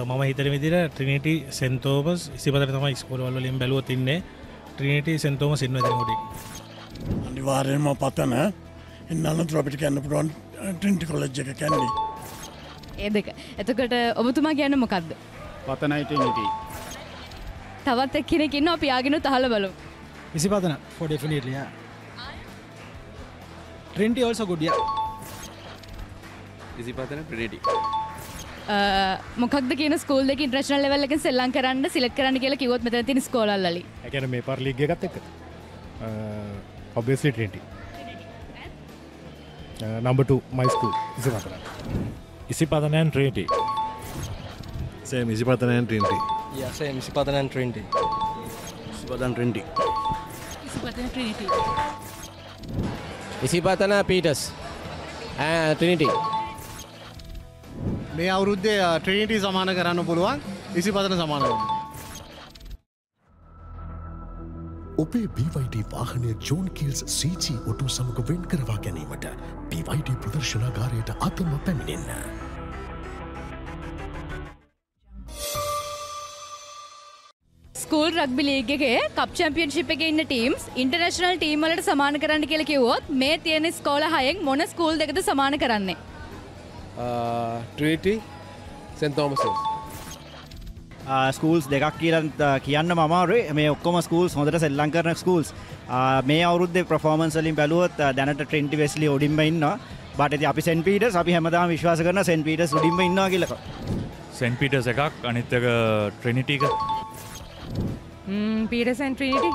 මම හිතන විදිහට ට්‍රිනිටි සෙන්ට් තෝමස් ඉසිපතන තමයි ස්කෝර් වලින් බැලුවොත් ඉන්නේ. ට්‍රිනිටි සෙන්ට් තෝමස් ඉන්න වෙන කොට. අනිවාර්යෙන්ම පතන ඉන්නනතර අපිට කියන්න පුළුවන් ට්‍රිනිටි කොලෙජ් එක කැන්ඩි. ඒ දෙක. එතකොට ඔබතුමා කියන්නේ මොකද්ද? පතනයි ට්‍රිනිටි. තවත් එක්කෙනෙක් ඉන්නවා අපි ආගෙනුත් අහලා බලමු. Isipathana for definitely yeah. Trinity also good yeah. Isipathana Trinity. මොකක්ද කියන ස්කූල් දෙක ඉන්ටර්නැෂනල් ලෙවල් එකෙන් සෙල්ලම් කරන්න සිලෙක්ට් කරන්න කියලා කිව්වොත් මෙතන තියෙන ස්කෝලල් වලින්. ඒ කියන්නේ මේ පාර ලීග් එකත් එක්ක. Obviously Trinity. Number 2 my school Isipathanan. Isipathanan and Trinity. Same Isipathanan and Trinity. Yeah, same Isipathanan and Trinity. Isipathana Trinity. Isipathana Trinity. Isipathana Peter's Trinity. මේ අවුරුද්දේ ට්‍රිනිටි සමාන කරන්න පුළුවන්. ඉසිපතන සමාන කරන්න. ඔබේ BYD වාහනය ජෝන් කීල්ස් CG ඔටෝ සමග වෙන් කරවා ගැනීමට BYD ප්‍රදර්ශනාගාරයට අතම පැමිණෙන්න. ස්කූල් රග්බි ලීග් එකේ කප් චැම්පියන්ෂිප් එකේ ඉන්න ටීම්ස් ඉන්ටර්නැෂනල් ටීම් වලට සමාන කරන්න කියලා කිව්වොත් මේ තියෙන ස්කෝල 6න් මොන ස්කූල් දෙකද සමාන කරන්නේ? Trinity scent Thomas. ස්කූල්ස් දෙකක් කියලා කියන්න අමාරුයි. මේ ඔක්කොම ස්කූල්ස් හොඳට සෙල්ලම් කරන ස්කූල්ස්. මේ අවුරුද්දේ පර්ෆෝමන්ස් වලින් බැලුවොත් දැනට ට්‍රිනිටි වෙස්ලි උඩින්ම ඉන්නවා. බට් ඉතින් අපි සෙන්ට් පීටර්ස් අපි හැමදාම විශ්වාස කරනවා සෙන්ට් පීටර්ස් උඩින්ම ඉන්නවා කියලා. සෙන්ට් පීටර්ස් එකක් අනිත් එක ට්‍රිනිටි එක. Peters and Trinity.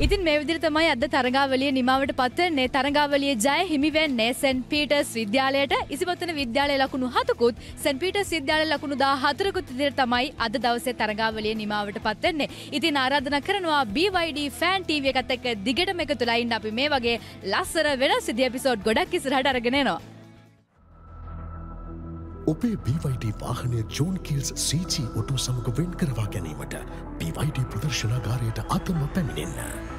ඉතින් මේ විදිහට තමයි අද තරඟාවලිය නිමාවට පත් වෙන්නේ. තරඟාවලියේ ජය හිමි වෙන්නේ සෙන්ට් පීටර්ස් විද්‍යාලයට. ඉසිපතන විද්‍යාලයේ ලකුණු 7කුත් සෙන්ට් පීටර්ස් විද්‍යාලයේ ලකුණු 14කුත් විදිහට තමයි අද දවසේ තරඟාවලිය නිමාවට පත් වෙන්නේ. ඉතින් ආරාධනා කරනවා BYD fan TV එකත් එක්ක දිගටම එකතුලා ඉන්න. අපි මේ වගේ ලස්සන වෙනස් විදිහ එපිසෝඩ් ගොඩක් ඉස්සරහට අරගෙන එනවා. ඔබේ BYD වාහනය ජෝන් කීල්ස් CG ඔටෝ සමග වෙන් කරවා ගැනීමට BYD ප්‍රදර්ශනාගාරයට අතම පැමිණෙන්න.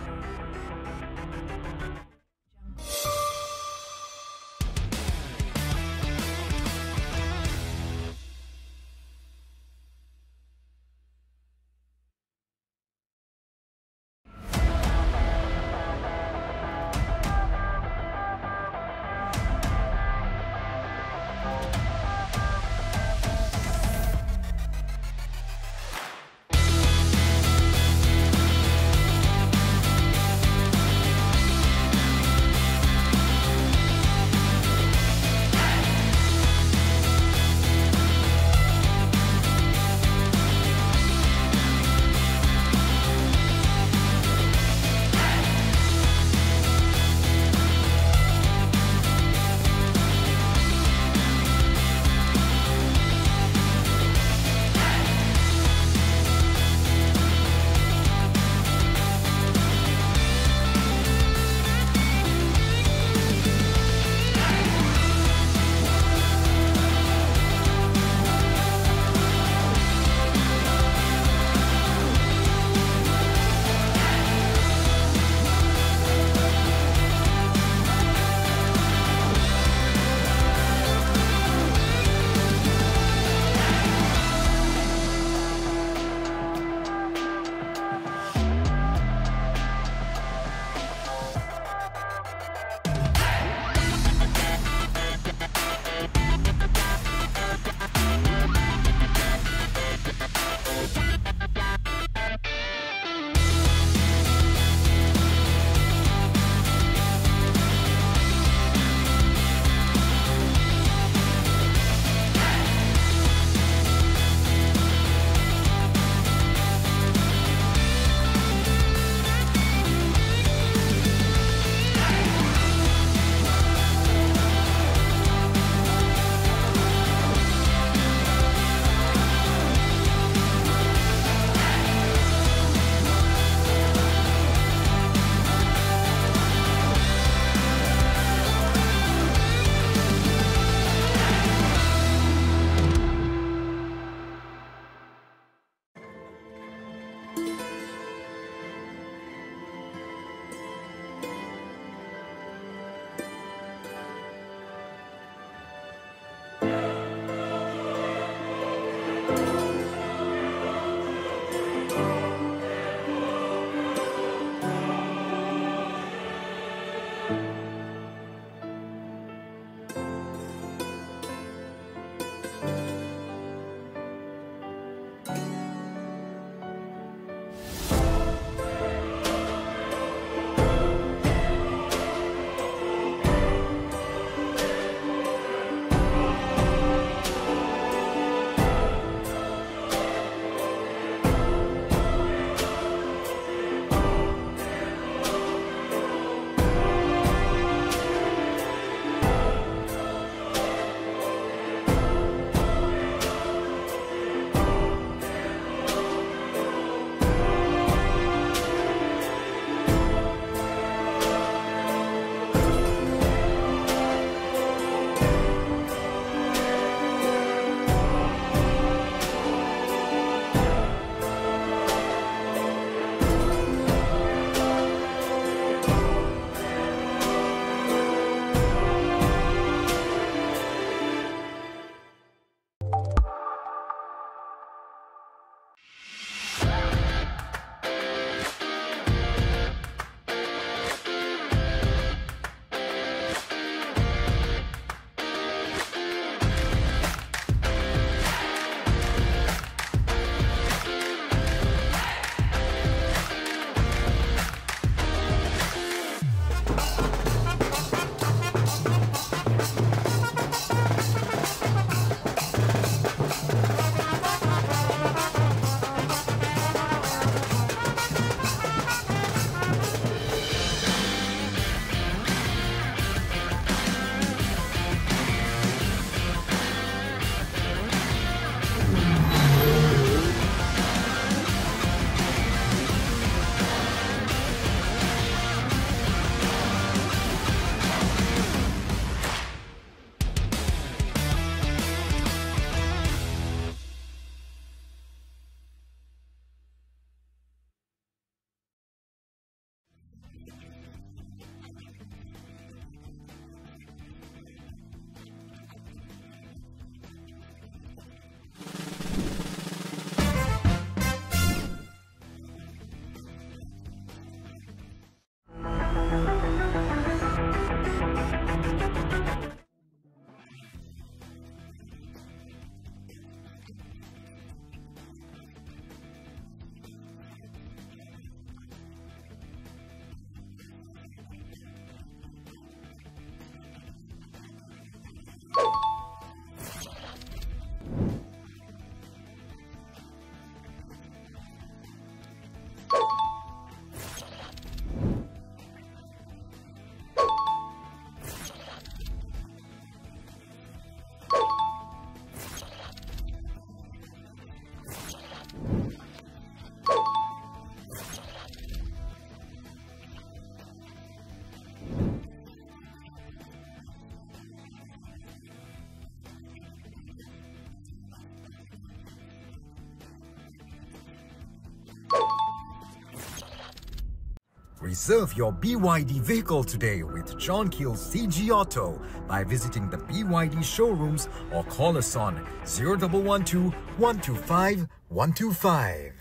Reserve your BYD vehicle today with John Keel's CG Auto by visiting the BYD showrooms or call us on 0112 125 125.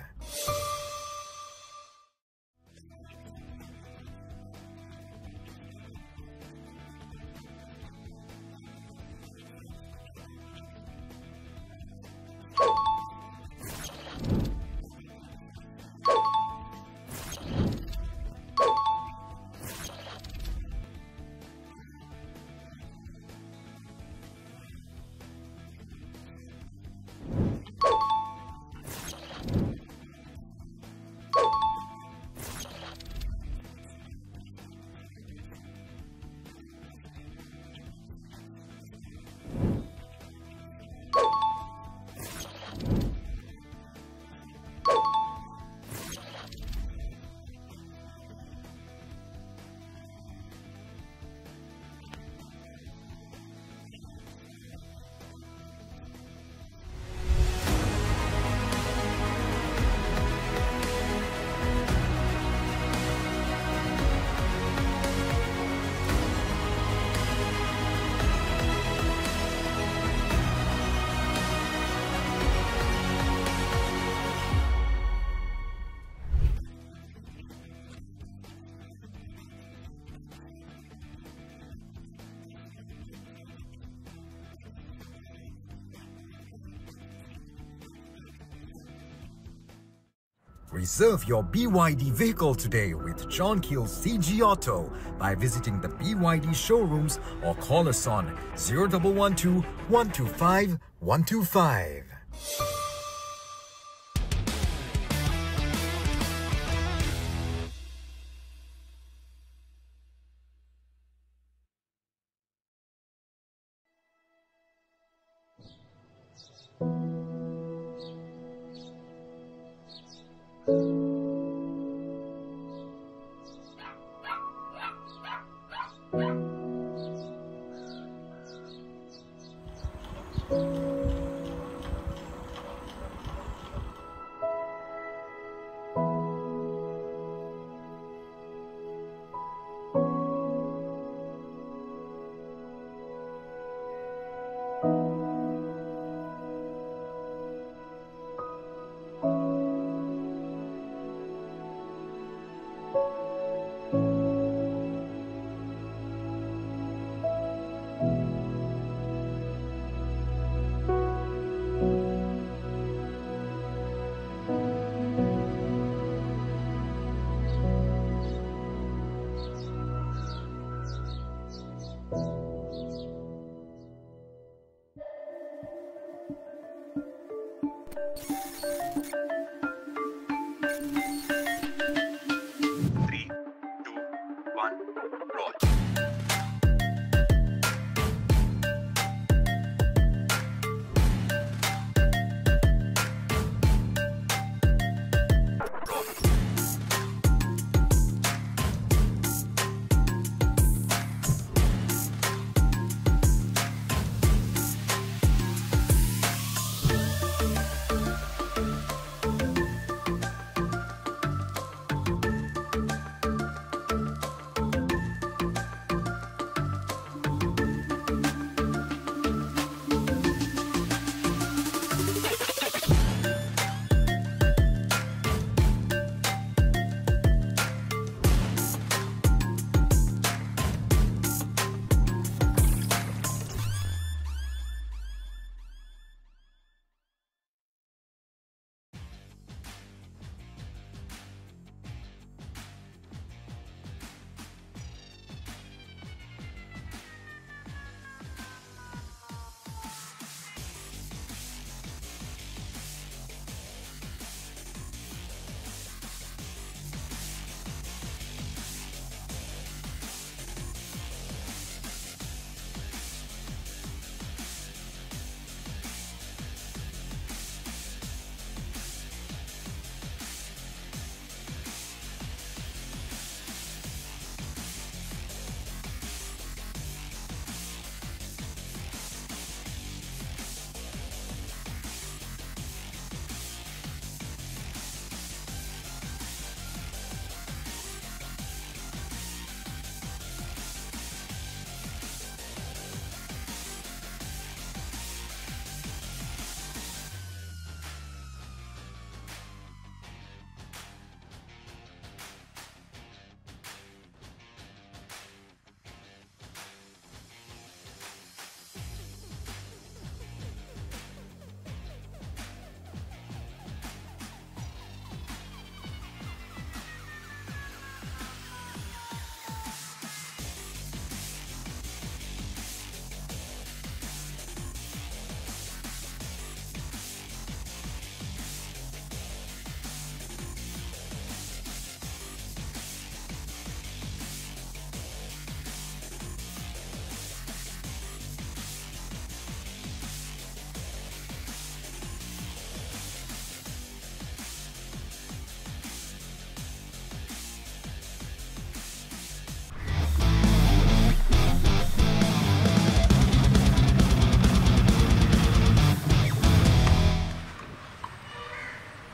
Reserve your BYD vehicle today with John Keel's CG Auto by visiting the BYD showrooms or call us on 0112 125 125.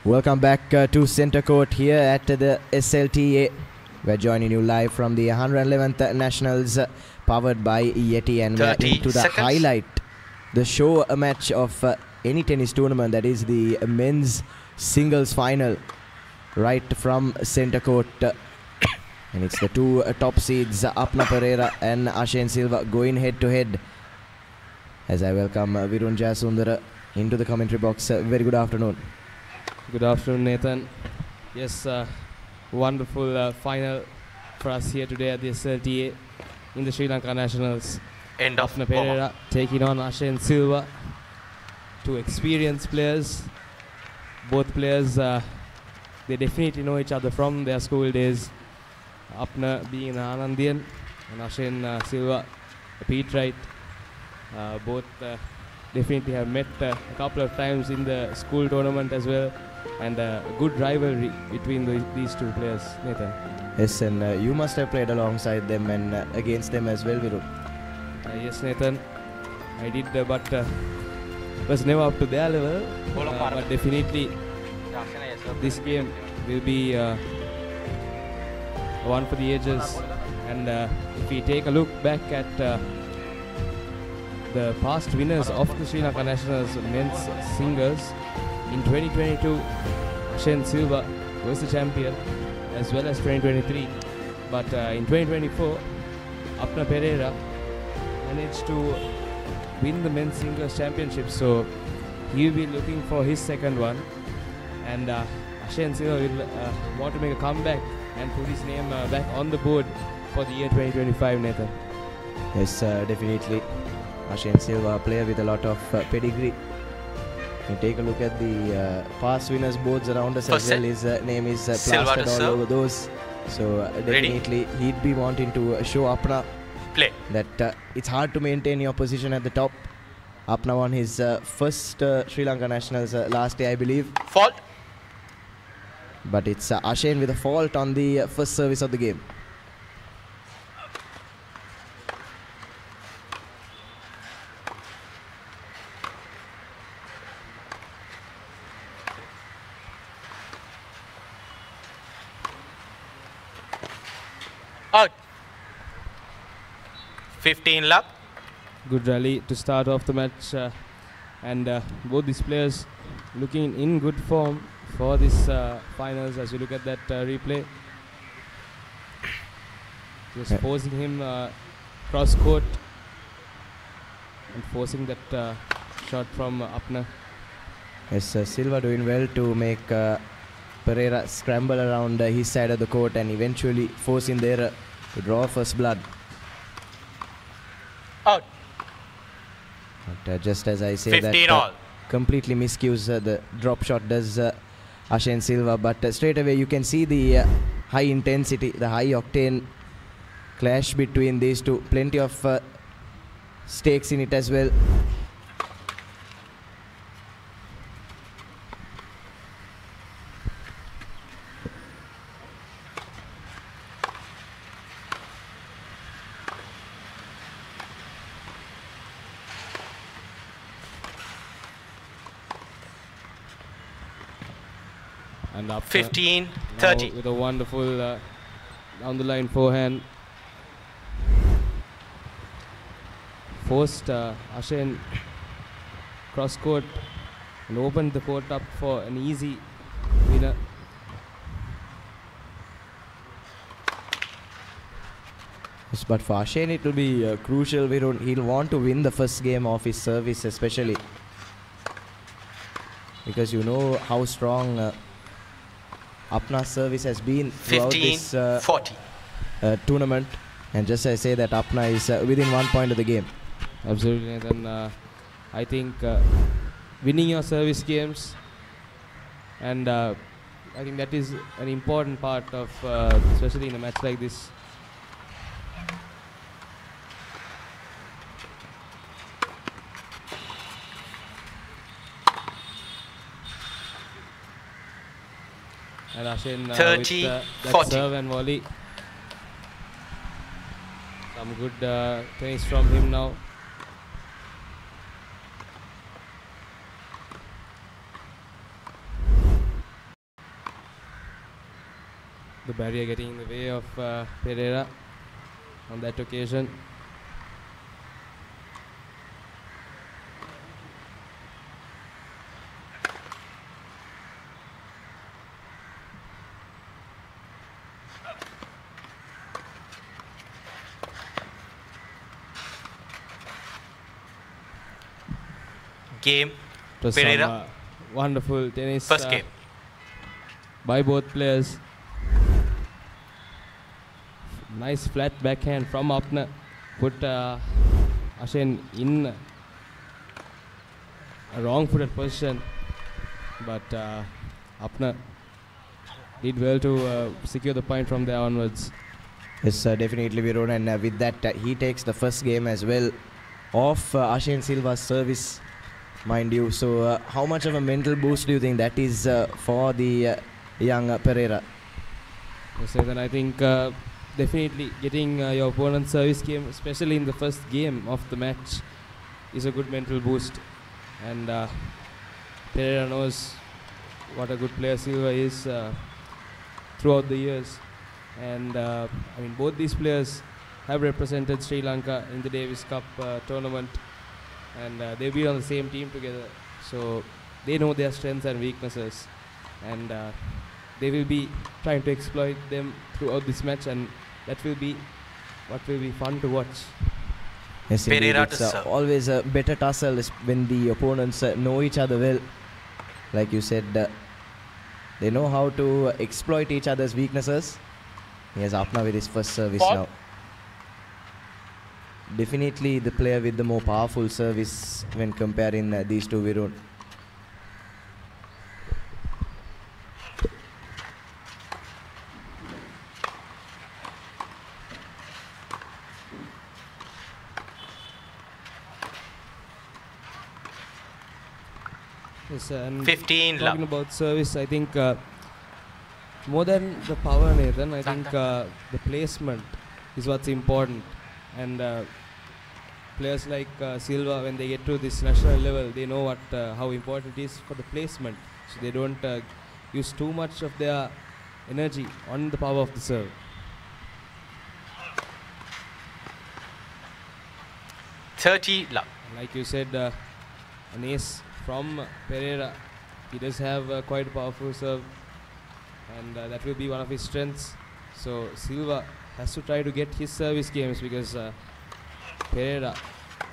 Welcome back to Centre Court here at the SLTA. We're joining you live from the 111th Nationals, powered by Yeti, and we're into the highlight, the show match of any tennis tournament, that is the men's singles final, right from Centre Court. And it's the two top seeds, Apna Pereira and Ashane Silva, going head to head. As I welcome Virun Jayasundara into the commentary box. Very good afternoon. Good afternoon, Nathan. Yes, wonderful final for us here today at the SLTA in the Sri Lanka Nationals. End of Apna Pereira taking on Ashane Silva. Two experienced players. Both players, they definitely know each other from their school days. Apna being an Anandian and Ashane Silva a Peterite. Both definitely have met a couple of times in the school tournament as well, and a good rivalry between these two players, Nathan. Yes, and you must have played alongside them and against them as well, Virun. Yes, Nathan, I did, but was never up to their level. But definitely, this game will be one for the ages. And if we take a look back at the past winners of the Sri Lanka Nationals men's singles, in 2022, Ashane Silva was the champion, as well as 2023. But in 2024, Apna Pereira managed to win the men's singles championship, so he will be looking for his second one. And Ashane Silva will want to make a comeback and put his name back on the board for the year 2025, Nathan. Yes, definitely. Ashane Silva, a player with a lot of pedigree. You take a look at the past winners boards around us as well. His name is plastered all over those. So definitely he'd be wanting to show Apna that it's hard to maintain your position at the top. Apna won his first Sri Lanka Nationals last day, I believe. Fault. But it's Ashane with a fault on the first service of the game. Out. 15 love. Good rally to start off the match, and both these players looking in good form for this finals. As you look at that replay, just forcing him cross court and forcing that shot from Apna. Yes, Silva doing well to make Pereira scramble around his side of the court and eventually force him there to draw first blood. Out. But just as I say that, completely miscues the drop shot does Ashane Silva, but straight away you can see the high intensity, the high octane clash between these two. Plenty of stakes in it as well. And up 15-30 with a wonderful down the line forehand. Forced Ashane cross court and opened the court up for an easy winner. Yes, but for Ashane it will be crucial. He'll want to win the first game of his service, especially because you know how strong Apna's service has been throughout this tournament, and just as I say that Apna is within 1 point of the game. Absolutely, Nathan. I think winning your service games, and I think that is an important part of, especially in a match like this. And Ashane with that serve and volley. Some good tennis from him now. the barrier getting in the way of Pereira on that occasion. Game. It was Pereira. some wonderful tennis First game. by both players. Nice flat backhand from Apna. Put Ashen in a wrong-footed position, but Apna did well to secure the point from there onwards. Yes, definitely, Virun, and with that, he takes the first game as well of Ashen Silva's service, mind you. So, how much of a mental boost do you think that is for the young Pereira? Yes, then I think definitely getting your opponent's service game, especially in the first game of the match, is a good mental boost. And Pereira knows what a good player Silva is throughout the years. And I mean, both these players have represented Sri Lanka in the Davis Cup tournament, and they've been on the same team together. So they know their strengths and weaknesses, and they will be trying to exploit them throughout this match, and that will be what will be fun to watch. Yes, indeed. It's always a better tussle when the opponents know each other well. Like you said, they know how to exploit each other's weaknesses. Here's Apna with his first service now. Definitely the player with the more powerful service when comparing these two, Virun. Yes, and 15 talking about service, I think more than the power, Nathan, I think the placement is what's important. And players like Silva, when they get to this national level, they know what how important it is for the placement. So they don't use too much of their energy on the power of the serve. Like you said, an ace from Pereira. He does have quite a powerful serve, and that will be one of his strengths. So Silva has to try to get his service games because Pereira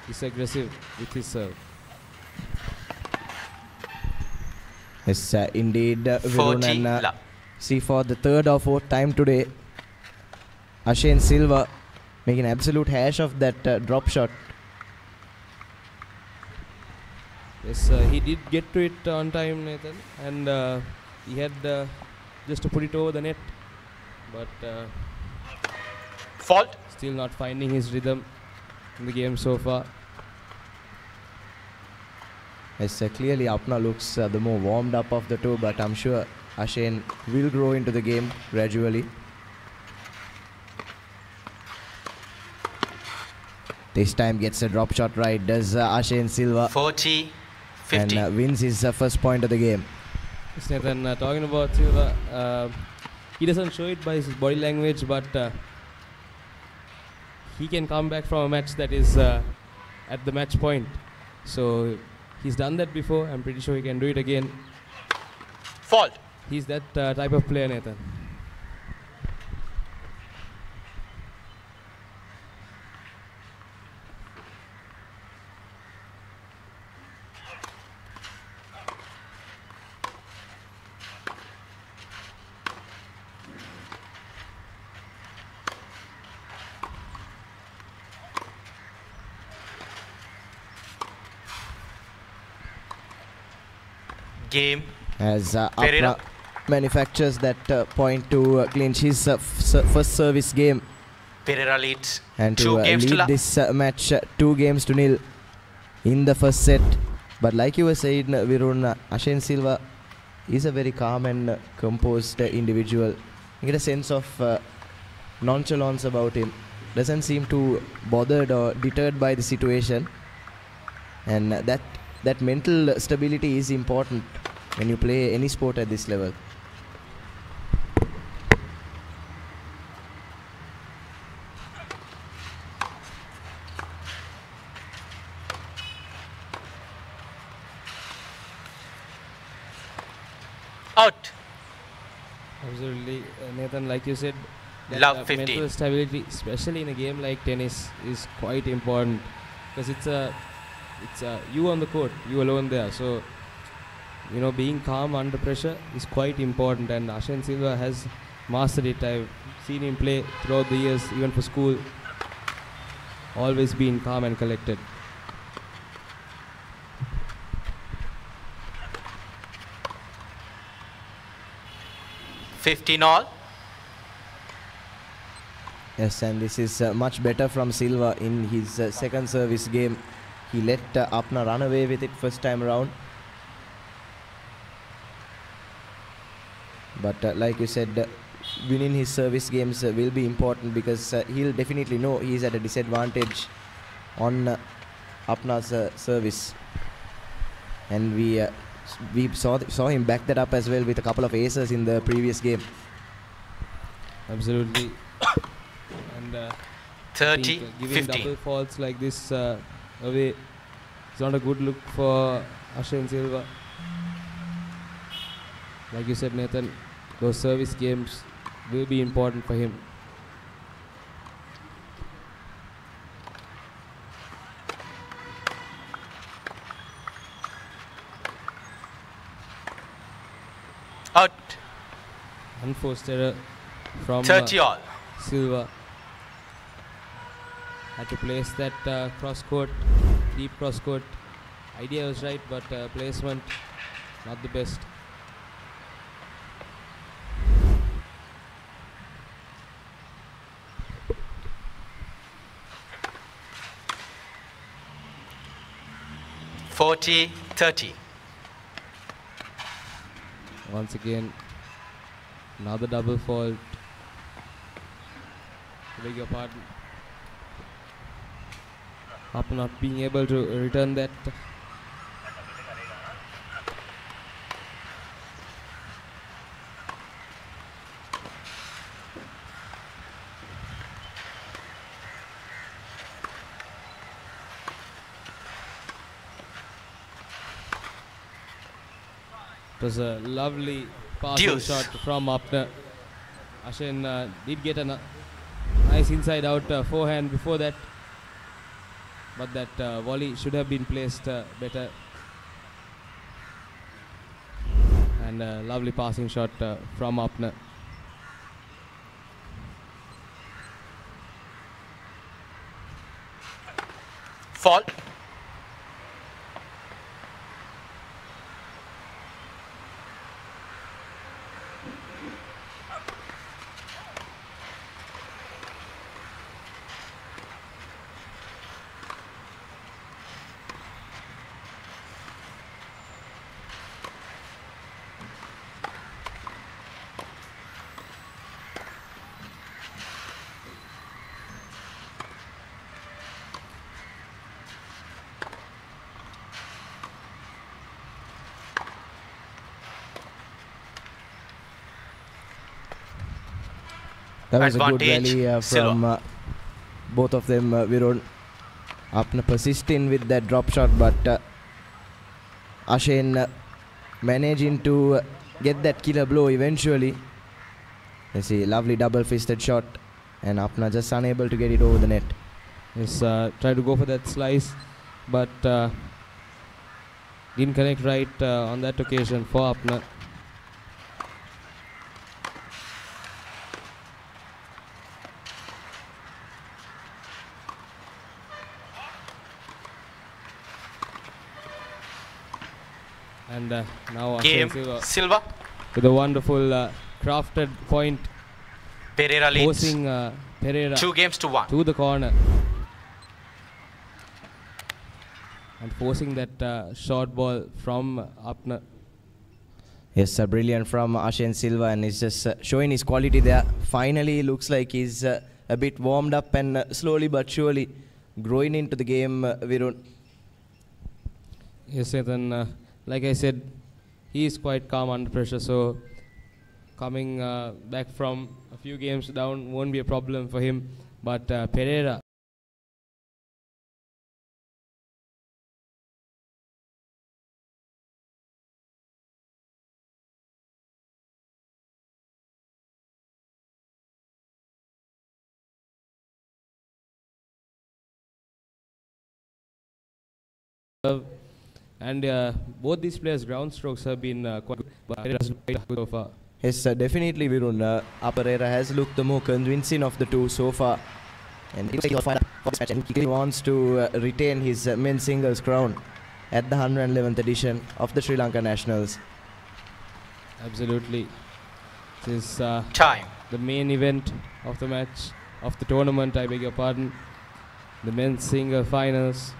is aggressive with his serve. Yes, indeed, Virun, and see for the third or fourth time today, Ashen Silva making absolute hash of that drop shot. Yes, he did get to it on time, Nathan, and he had just to put it over the net, but fault. Still not finding his rhythm in the game so far. Yes, clearly Apna looks the more warmed up of the two, but I'm sure Ashen will grow into the game gradually. This time gets a drop shot right, does Ashen Silva. 40-50. And wins his first point of the game. Yes, Nathan, talking about Silva, he doesn't show it by his body language, but he can come back from a match that is at the match point. So he's done that before. I'm pretty sure he can do it again. Fault. He's that type of player, Nathan. Game. As Apna manufactures that point to clinch his first service game. Pereira leads and to 2 games lead to this match 2-0 in the first set. But like you were saying, Virun, Ashen Silva is a very calm and composed individual. You get a sense of nonchalance about him. Doesn't seem too bothered or deterred by the situation. And that mental stability is important when you play any sport at this level. Out. Absolutely, Nathan. Like you said, that, Love 15. mental stability, especially in a game like tennis, is quite important because it's you on the court, you alone there. So being calm under pressure is quite important, and Ashen Silva has mastered it. I've seen him play throughout the years, even for school. Always been calm and collected. All. Yes, and this is much better from Silva in his second service game. He let Apna run away with it first time around. But like you said, winning his service games will be important because he'll definitely know he's at a disadvantage on Apna's service. And we saw him back that up as well with a couple of aces in the previous game. Absolutely. And 30, giving 15. double faults like this away is not a good look for Ashen Silva. Like you said, Nathan, those service games will be important for him. Out. Unforced error from 30 all. Silva. Had to place that cross court, deep cross court. Idea was right, but placement not the best. (40-30). Once again, another double fault. Beg your pardon. Up not being able to return that. It was a lovely passing Deuce. shot from Apna. Ashen did get a nice inside out forehand before that, but that volley should have been placed better. And a lovely passing shot from Apna. Fault. That was a good Advantage, rally from both of them. Virun Apna persisting with that drop shot, but Ashen managing to get that killer blow eventually. Let's see, lovely double-fisted shot, and Apna just unable to get it over the net. Yes, tried to go for that slice, but didn't connect right on that occasion for Apna. And now Game Ashen Silva. with a wonderful crafted point, Pereira leads. forcing Pereira 2-1 to the corner and forcing that short ball from Apna. Yes, brilliant from Ashen Silva, and he's just showing his quality there. Finally, looks like he's a bit warmed up and slowly but surely growing into the game, Virun. Yes, then like I said, he is quite calm under pressure, so coming back from a few games down won't be a problem for him. But Pereira And both these players' ground strokes have been quite good so far. Yes, definitely, Virun. Papare has looked the more convincing of the two so far. And he wants to retain his men's singles crown at the 111th edition of the Sri Lanka Nationals. Absolutely. This is time. The main event of the match, of the tournament, I beg your pardon. The men's single finals.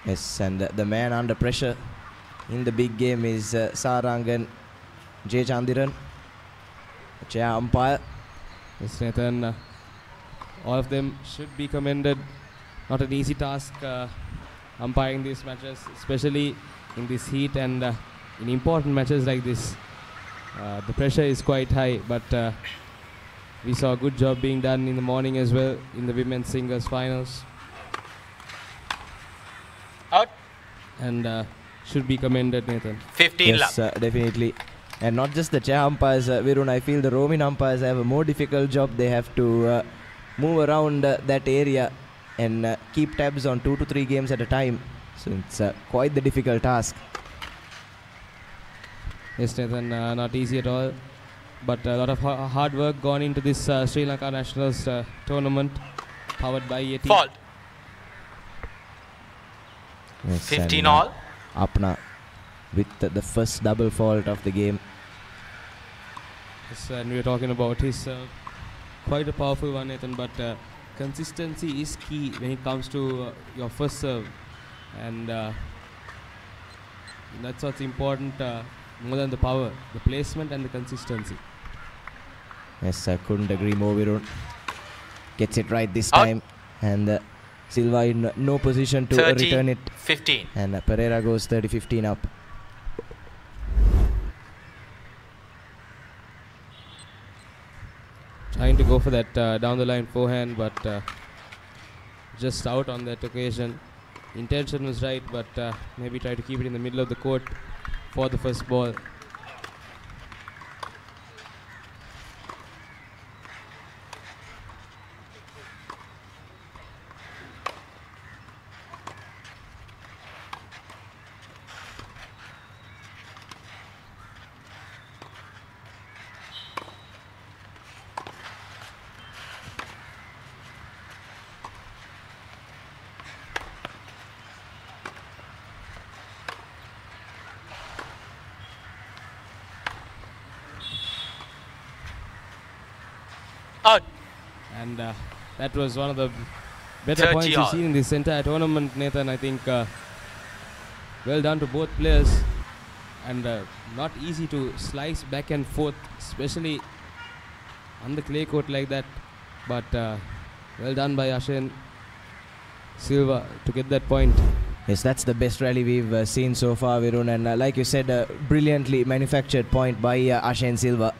Yes, and the man under pressure in the big game is Sarangan J. Chandiran, chair umpire. Yes, Nathan, all of them should be commended. Not an easy task umpiring these matches, especially in this heat and in important matches like this. The pressure is quite high, but we saw a good job being done in the morning as well in the women's singles finals. Out. And should be commended, Nathan. 15 Yes, definitely. And not just the chair umpires, Virun, I feel the roaming umpires have a more difficult job. They have to move around that area and keep tabs on 2 to 3 games at a time. So it's quite the difficult task. Yes, Nathan, not easy at all. But a lot of hard work gone into this Sri Lanka Nationals tournament, powered by Yeti. Fault. Yes, 15 all. Apna with the first double fault of the game. Yes, and we were talking about his quite a powerful one, Nathan, but consistency is key when it comes to your first serve. And that's what's important more than the power, the placement and the consistency. Yes, I couldn't agree more, Virun. Gets it right this time. And Silva in no position to return it. 15. And Pereira goes 30-15 up. Trying to go for that down the line forehand, but just out on that occasion. Intention was right, but maybe try to keep it in the middle of the court for the first ball. Out. And that was one of the better points we've seen in this entire tournament, Nathan. I think well done to both players. And not easy to slice back and forth, especially on the clay court like that. But well done by Ashen Silva to get that point. Yes, that's the best rally we've seen so far, Virun. And like you said, a brilliantly manufactured point by Ashen Silva.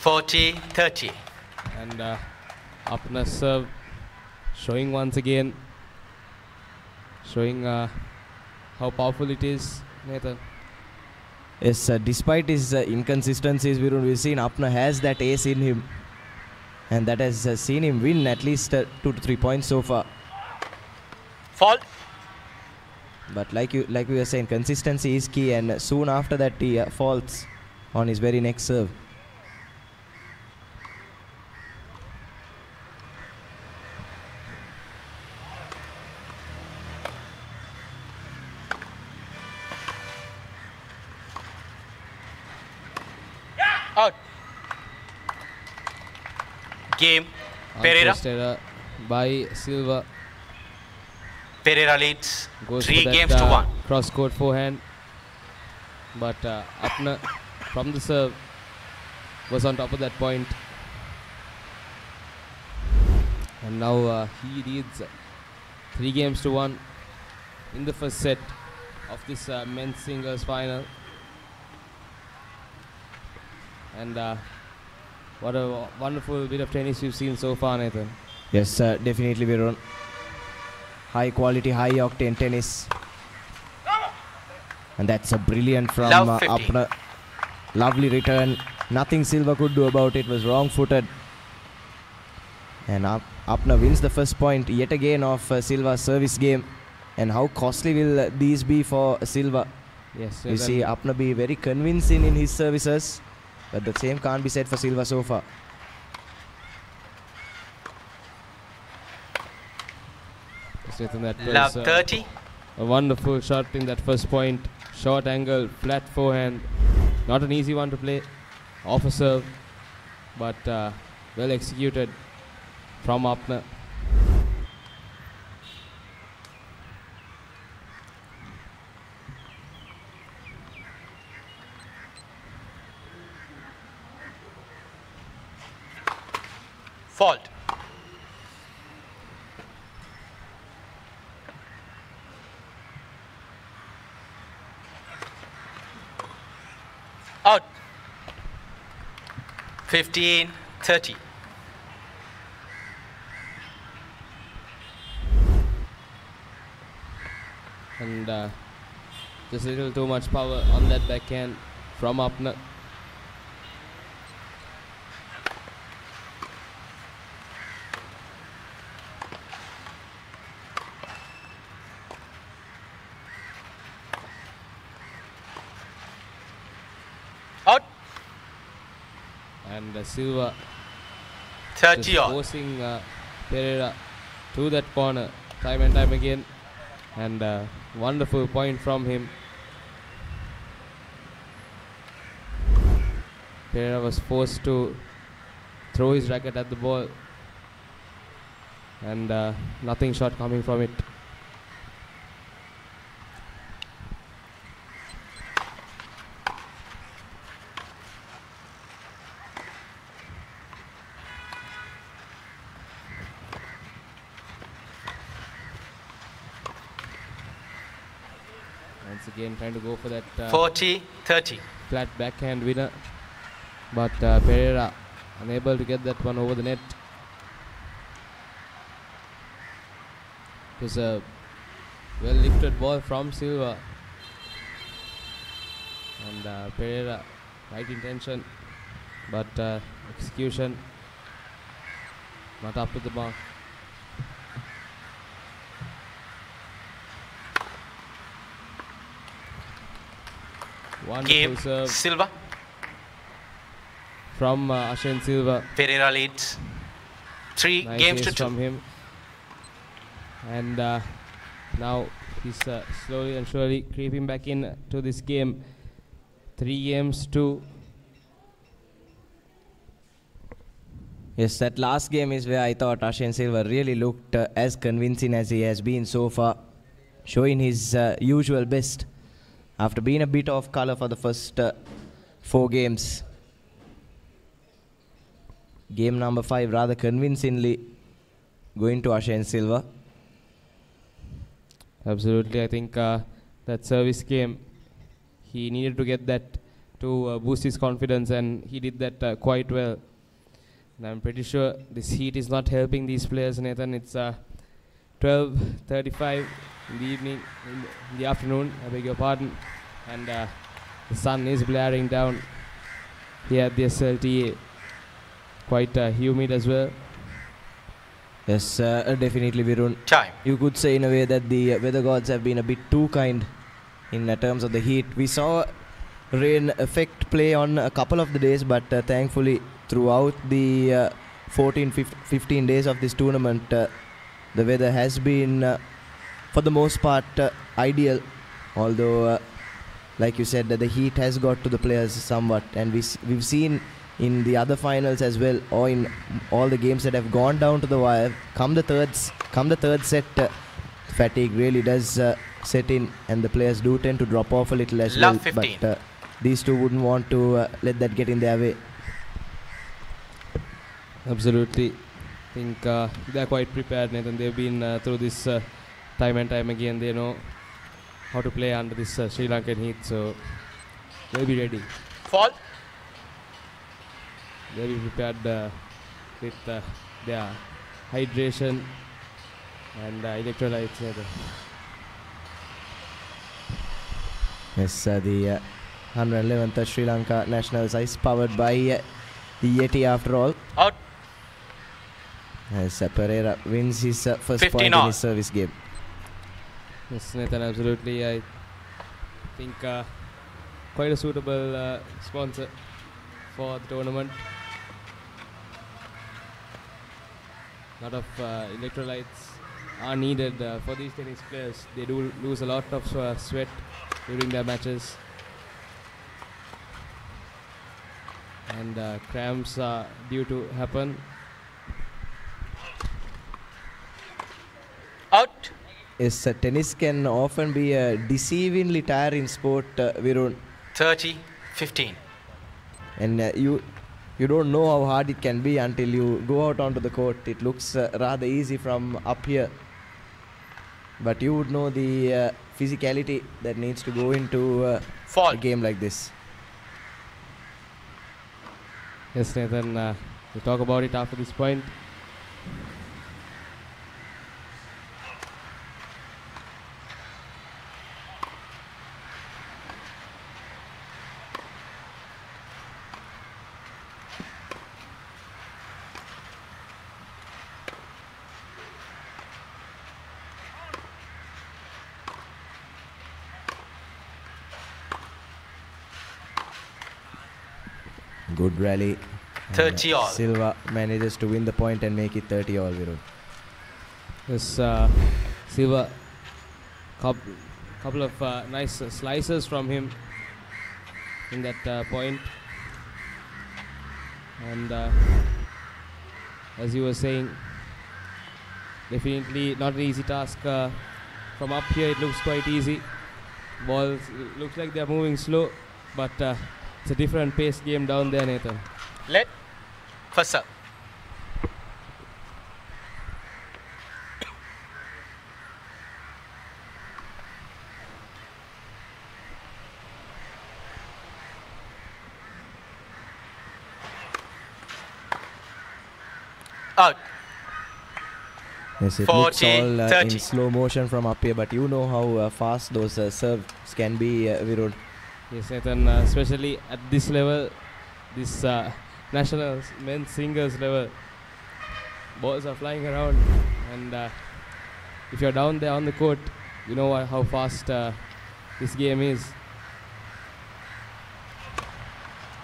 (40-30). And Apna serve showing once again, showing how powerful it is, Nathan. Yes, despite his inconsistencies, Virun, we've seen Apna has that ace in him. And that has seen him win at least 2 to 3 points so far. Fault. But like we were saying, consistency is key, and soon after that he faults on his very next serve. Out. Game. Pereira. Error by Silva. Pereira leads Goes 3 that, games to 1. Cross court forehand. But Apna from the serve was on top of that point. And now he leads 3 games to 1 in the first set of this men's singles final. And what a wonderful bit of tennis we've seen so far, Nathan. Yes, definitely, Virun. High quality, high octane tennis. And that's a brilliant from Love 15. Apna. Lovely return. Nothing Silva could do about it. Was wrong-footed. And Apna wins the first point yet again of Silva's service game. And how costly will these be for Silva? Yes. You see Apna be very convincing in his services. But the same can't be said for Silva so far. That was, Love 30. A wonderful shot in that first point. Short angle, flat forehand. Not an easy one to play. Off a serve. But well executed from Apna. Fault. Out. 15-30. And just a little too much power on that backhand from Apna. Out. And Silva 30 just all. forcing Pereira to that corner time and time again. And wonderful point from him. Pereira was forced to throw his racket at the ball. And nothing short coming from it. Once again trying to go for that 40-30. flat backhand winner. But Pereira unable to get that one over the net. It was a well lifted ball from Silva. And Pereira, right intention, but execution not up to the mark. Wonderful Game serve Silva. from Ashen Silva. Pereira leads 3 Nice games to ace 2. from him. And now he's slowly and surely creeping back in to this game. 3 games to. Yes, that last game is where I thought Ashen Silva really looked as convincing as he has been so far, showing his usual best after being a bit off color for the first 4 games. Game number 5 rather convincingly going to Ashen Silva. Absolutely, I think that service game, he needed to get that to boost his confidence, and he did that quite well. And I'm pretty sure this heat is not helping these players, Nathan. It's 12:35 in the evening, in the afternoon, I beg your pardon. And the sun is blaring down here at the SLTA. Quite humid as well. Yes, definitely, Virun. Time. You could say in a way that the weather gods have been a bit too kind in terms of the heat. We saw rain effect play on a couple of the days, but thankfully throughout the 15 days of this tournament, the weather has been for the most part ideal, although like you said, the heat has got to the players somewhat, and we've seen in the other finals as well, or in all the games that have gone down to the wire, come the third set, fatigue really does set in, and the players do tend to drop off a little as Love well. 15. But these two wouldn't want to let that get in their way. Absolutely. I think they're quite prepared, Nathan. They've been through this time and time again. They know how to play under this Sri Lankan heat, so they'll be ready. Fault. They'll be prepared with their hydration and electrolytes. Yes, the 111th Sri Lanka Nationals is powered by Yeti after all. Out. As Pereira wins his first 15 point all. in his service game. Yes, Nathan, absolutely. I think quite a suitable sponsor for the tournament. A lot of electrolytes are needed for these tennis players. They do lose a lot of sweat during their matches. And cramps are due to happen. Out. Yes, tennis can often be a deceivingly tiring sport, Virun. 30-15. And you don't know how hard it can be until you go out onto the court. It looks rather easy from up here. But you would know the physicality that needs to go into a game like this. Yes, Nathan, we'll talk about it after this point. Good rally. 30 all. Silva manages to win the point and make it 30 all, Virun. Yes, Silva, couple of nice slices from him in that point. And as you were saying, definitely not an easy task. From up here, it looks quite easy. Balls looks like they're moving slow, but it's a different pace game down there, Nathan. Let. First up. Out. Yes, it 40, looks all 30. in slow motion from up here, but you know how fast those serves can be, Virun. Yes, Nathan, especially at this level, this national men's singles level, balls are flying around, and if you're down there on the court, you know how fast this game is.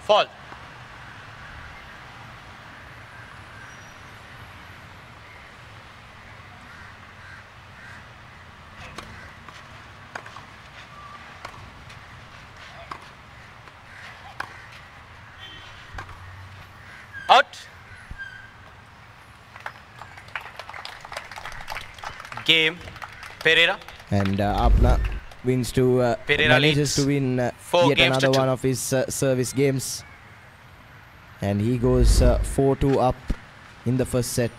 Fall. Out. Game. Pereira. And Apna wins to Pereira manages to leads win 4 yet games to another 2. one of his service games. And he goes 4-2 up in the first set.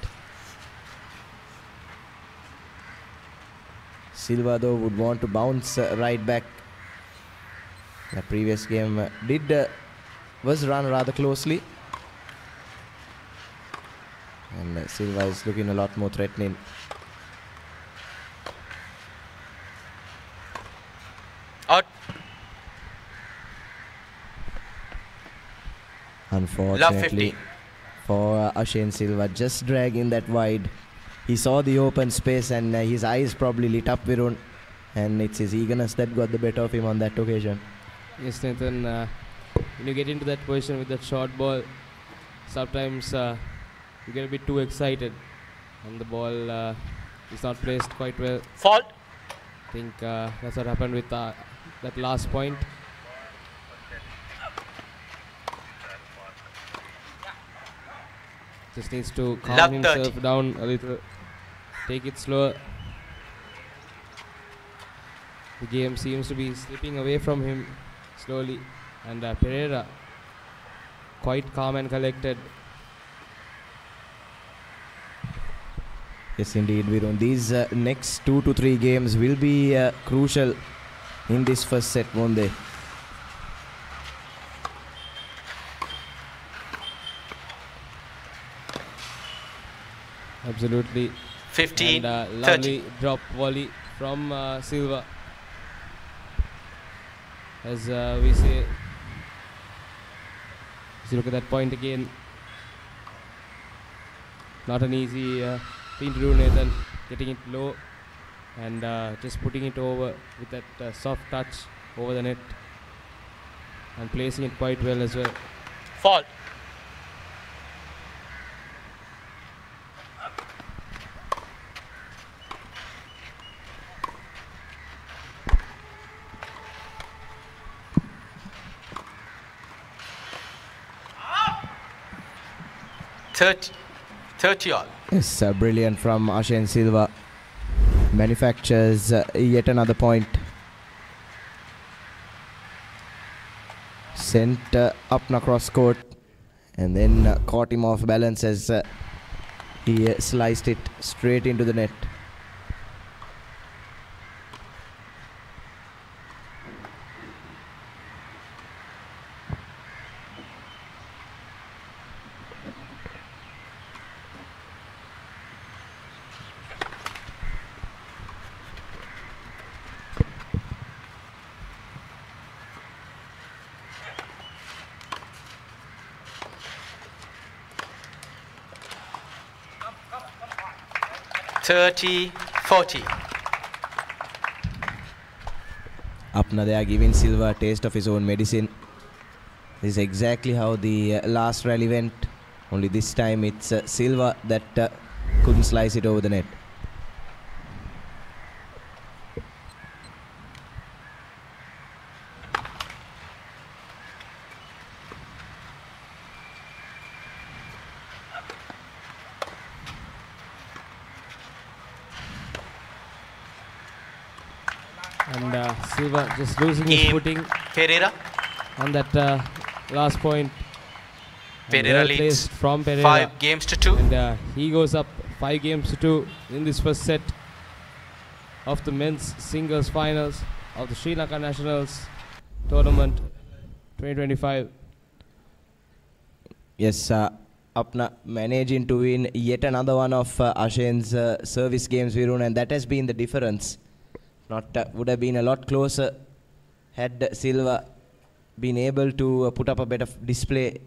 Silva though would want to bounce right back. The previous game was run rather closely. And Silva is looking a lot more threatening. Out. Unfortunately for Ashen Silva, just dragging that wide. He saw the open space and his eyes probably lit up, Virun. And it's his eagerness that got the better of him on that occasion. Yes, Nathan, when you get into that position with that short ball, sometimes you get a bit too excited and the ball is not placed quite well. Fault. I think that's what happened with that last point. Just needs to calm himself down a little, take it slower. The game seems to be slipping away from him slowly, and Pereira quite calm and collected. Yes, indeed, Virun. These next 2 to 3 games will be crucial in this first set, won't they? Absolutely. 15, and 30. 30. Lovely drop volley from Silva. as we say. As you look at that point again, not an easy thing to do, Nathan. Getting it low and just putting it over with that soft touch over the net and placing it quite well as well. Fault. Thirty all. Yes, brilliant from Ashen Silva. Manufactures yet another point. Sent up across court and then caught him off balance as he sliced it straight into the net. Apna, they are giving Silva a taste of his own medicine. This is exactly how the last rally went. Only this time it's Silva that couldn't slice it over the net. And Silva just losing his footing Pereira on that last point. Pereira well leads from Pereira. 5 games to 2. And he goes up 5 games to 2 in this first set of the men's singles finals of the Sri Lanka Nationals Tournament 2025. Yes, Apna managing to win yet another one of Ashen's service games, Virun, and that has been the difference. Would have been a lot closer had Silva been able to put up a better display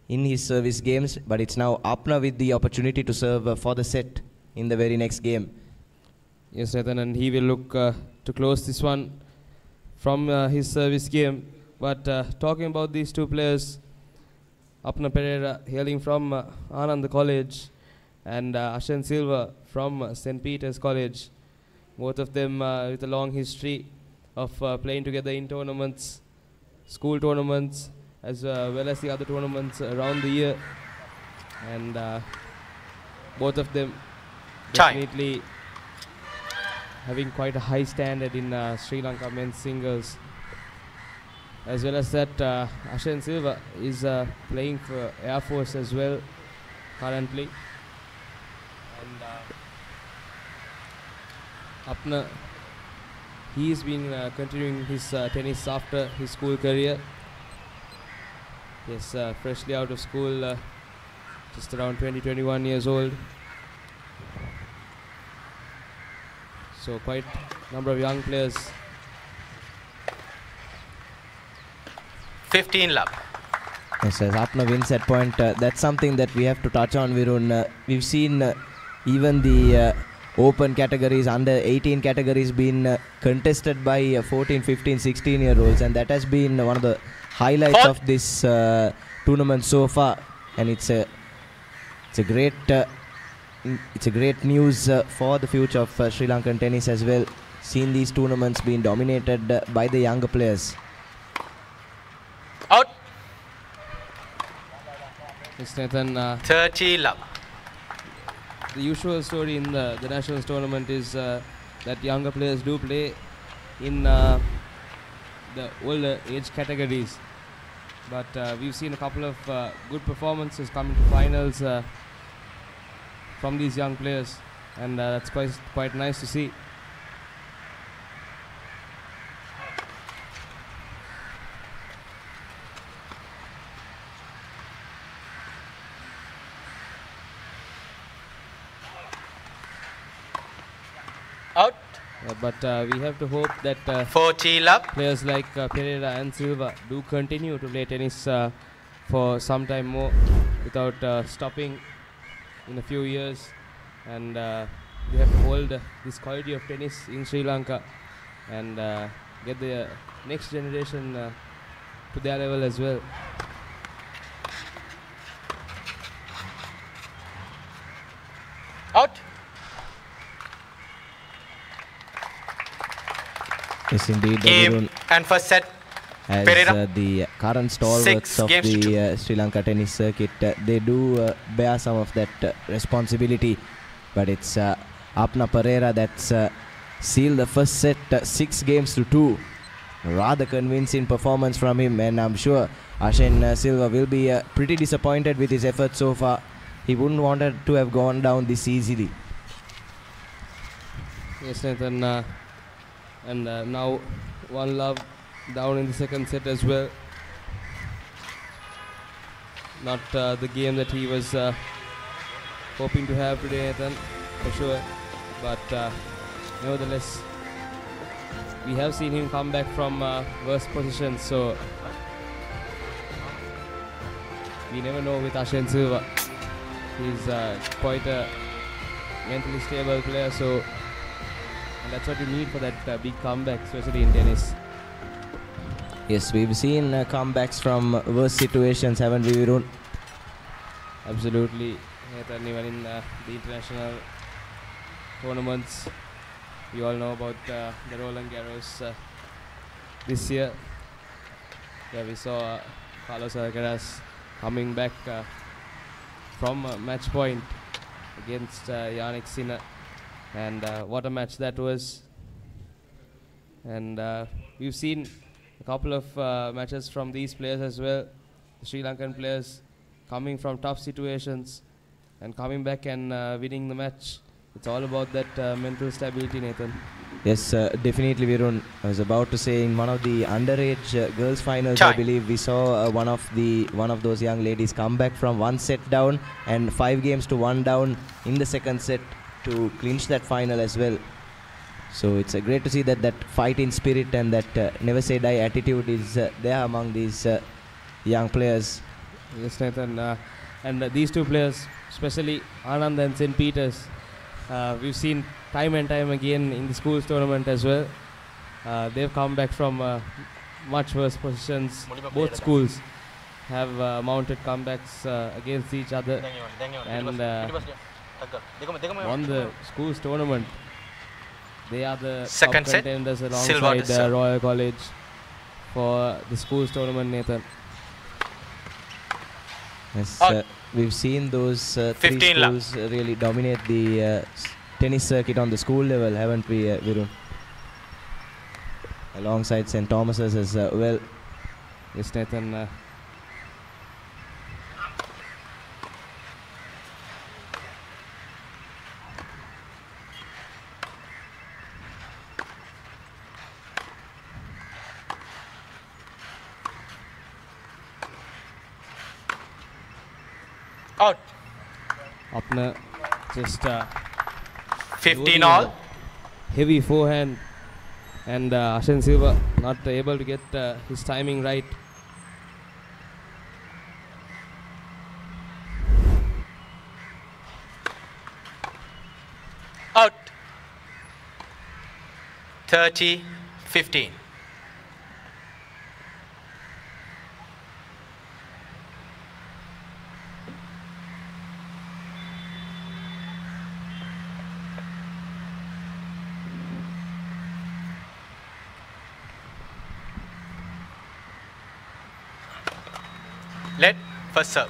in his service games, but it's now Apna with the opportunity to serve for the set in the very next game. Yes, Nathan, and he will look to close this one from his service game. But talking about these two players, Apna Pereira hailing from Anand College and Ashen Silva from St. Peter's College. Both of them with a long history of playing together in tournaments, school tournaments, as well as the other tournaments around the year. And both of them definitely having quite a high standard in Sri Lanka men's singles. As well as that, Ashen Silva is playing for Air Force as well currently. And Apna, he's been continuing his tennis after his school career. He's freshly out of school, just around 20-21 years old. So quite a number of young players. 15 love. Yes, as Apna wins that point, that's something that we have to touch on, Virun. We've seen even the open categories, under 18 categories being contested by 14, 15, 16-year-olds, and that has been one of the highlights of this tournament so far. And it's a great news for the future of Sri Lankan tennis as well. Seeing these tournaments being dominated by the younger players. Out. Yes, Nathan. 30 love. The usual story in the Nationals tournament is that younger players do play in the older age categories. But we've seen a couple of good performances coming to finals from these young players, and that's quite nice to see. Out. But we have to hope that 40 love. Players like Pereira and Silva do continue to play tennis for some time more without stopping in a few years, and we have to hold this quality of tennis in Sri Lanka and get the next generation to their level as well. Out. Yes, indeed. Game and first set. As the current stalwarts of the Sri Lanka tennis circuit, they do bear some of that responsibility, but it's Apna Pereira that's sealed the first set 6 games to 2. Rather convincing performance from him, and I'm sure Ashen Silva will be pretty disappointed with his efforts so far. He wouldn't want it to have gone down this easily. Yes, Nathan, and now 1 love down in the second set as well. Not the game that he was hoping to have today, Nathan, for sure. But nevertheless, we have seen him come back from worse positions, so we never know with Ashen Silva. He's quite a mentally stable player, so and that's what you need for that big comeback, especially in tennis. Yes, we've seen comebacks from worse situations, haven't we, Virun? Absolutely, Nathan, even in the international tournaments. We all know about the Roland Garros this year. Yeah, we saw Carlos Alcaraz coming back from match point against Yannick Sinner, and what a match that was. And we've seen a couple of matches from these players as well, the Sri Lankan players coming from tough situations and coming back and winning the match. It's all about that mental stability, Nathan. Yes, definitely, Virun. I was about to say, in one of the underage girls finals, I believe we saw one of those young ladies come back from 1 set down and 5 games to 1 down in the second set to clinch that final as well. So it's great to see that fighting spirit and that never say die attitude is there among these young players. Yes, Nathan. And these two players, especially Anand and St. Peters, we've seen time and time again in the schools tournament as well. They've come back from much worse positions. Both schools have mounted comebacks against each other and won the schools tournament. They are the second top contenders alongside Royal College for the schools tournament, Nathan. Yes, we've seen those 3 schools really dominate the tennis circuit on the school level, haven't we, Virun? Alongside St. Thomas's as well. Yes, Nathan. Out. Apna just 15 all. Heavy forehand, and Ashen Silva not able to get his timing right. Out. 30-15. Let first serve.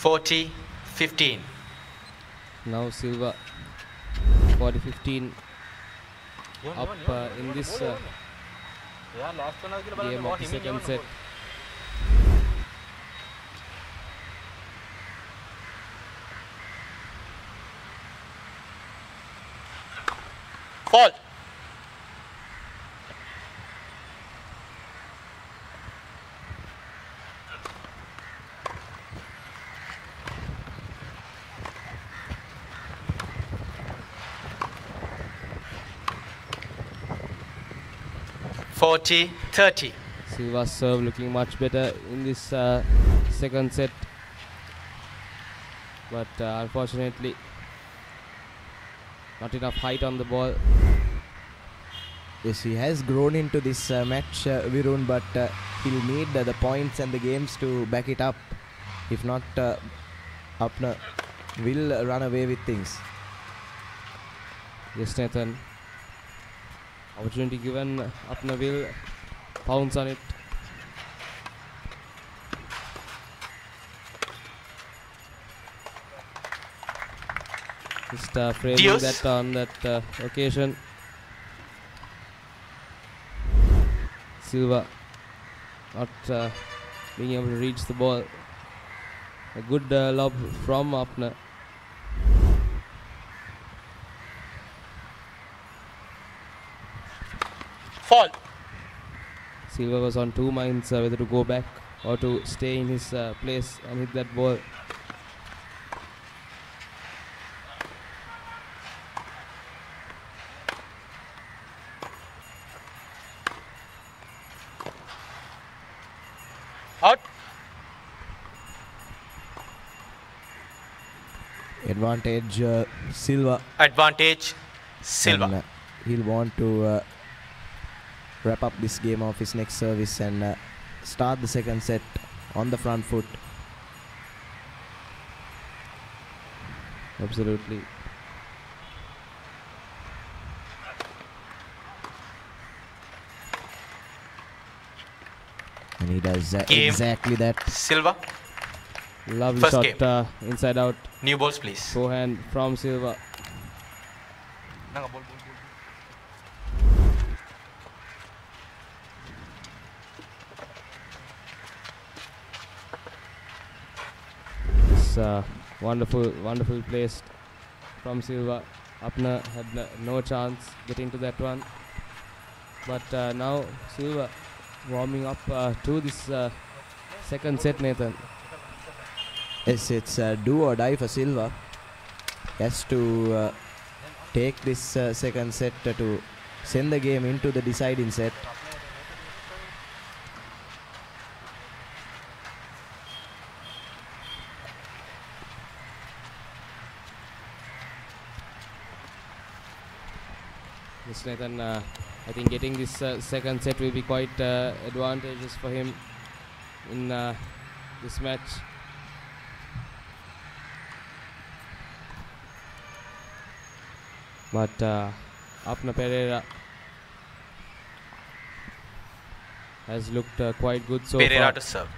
(40-15). Now Silva 40-15 up in this game of the second set. Fall. Forty, 30. Silva's serve looking much better in this second set, but unfortunately not enough height on the ball. Yes, he has grown into this match, Virun, but he'll need the points and the games to back it up. If not, Apna will run away with things. Yes, Nathan. Opportunity given, Apna will pounce on it. Just framing that on that occasion. Silva not being able to reach the ball. A good lob from Apna. Fall. Silva was on two minds whether to go back or to stay in his place and hit that ball. Out. Advantage Silva. Advantage Silva. And, he'll want to wrap up this game off his next service and start the second set on the front foot. Absolutely. And he does exactly that. Silva. Lovely First shot inside out. New balls, please. Forehand from Silva. This wonderful placed from Silva. Apna had no chance getting to that one. But now Silva warming up to this second set, Nathan. Yes, it's do or die for Silva. He has to take this second set to send the game into the deciding set. Yes, Nathan, I think getting this second set will be quite advantageous for him in this match. But Apna Pereira has looked quite good so Pereira far. to serve.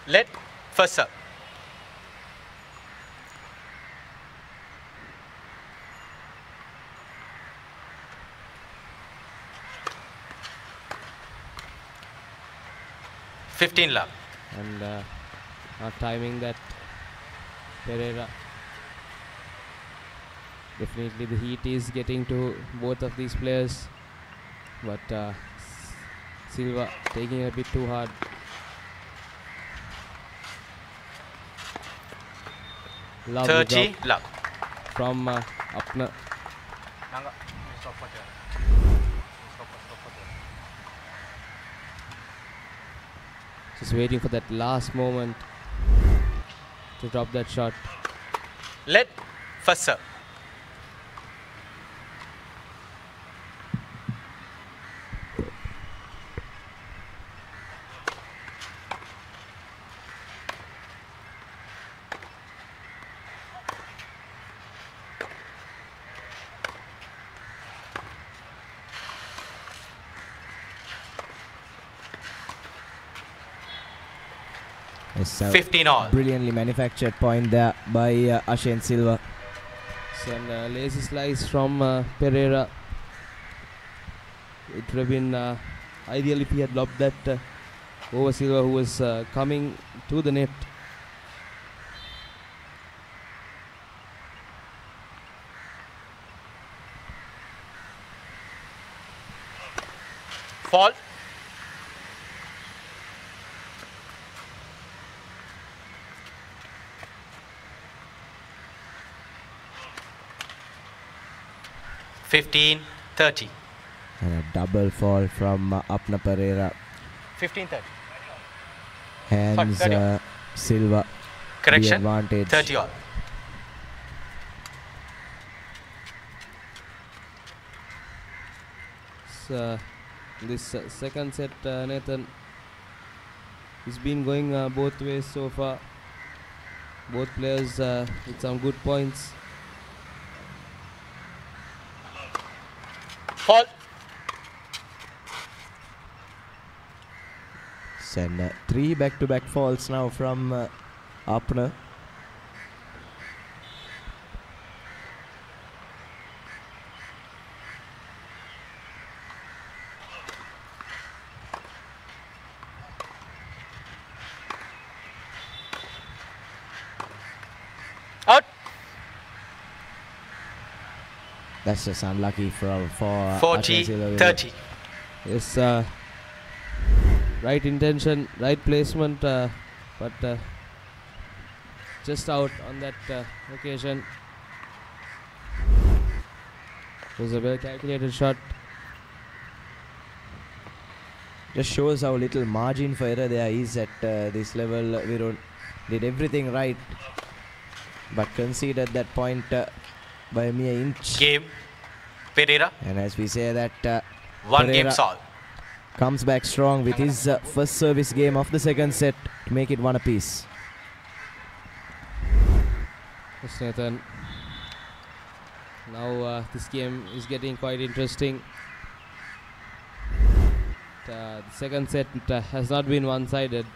Let first serve. $15 love. And not timing that Pereira. Definitely the heat is getting to both of these players, but Silva taking it a bit too hard. Lovely 30 drop love. from Apna. Just waiting for that last moment to drop that shot. Let first serve. Yes, 15 all. Brilliantly manufactured point there by Ashen Silva. And lazy slice from Pereira. It would have been ideal if he had lobbed that over Silva, who was coming to the net. Fall. (15-30). And a double fall from Apna Pereira. 15-30. Hands Sorry, 30 all. Silva. Correction. The advantage. 30 all. This second set, Nathan, it's been going both ways so far. Both players with some good points. Fall. And 3 back-to-back falls now from Apna. Out. That's just unlucky for 40-30. Yes, right intention, right placement, but just out on that occasion. It was a well calculated shot. Just shows how little margin for error there is at this level. Virun did everything right, but conceded that point by a mere inch. Game. Pereira. And as we say that, One Pereira game solved. comes back strong with his first service game of the second set to make it 1 apiece. Yes, Nathan. Now this game is getting quite interesting. The second set has not been one-sided.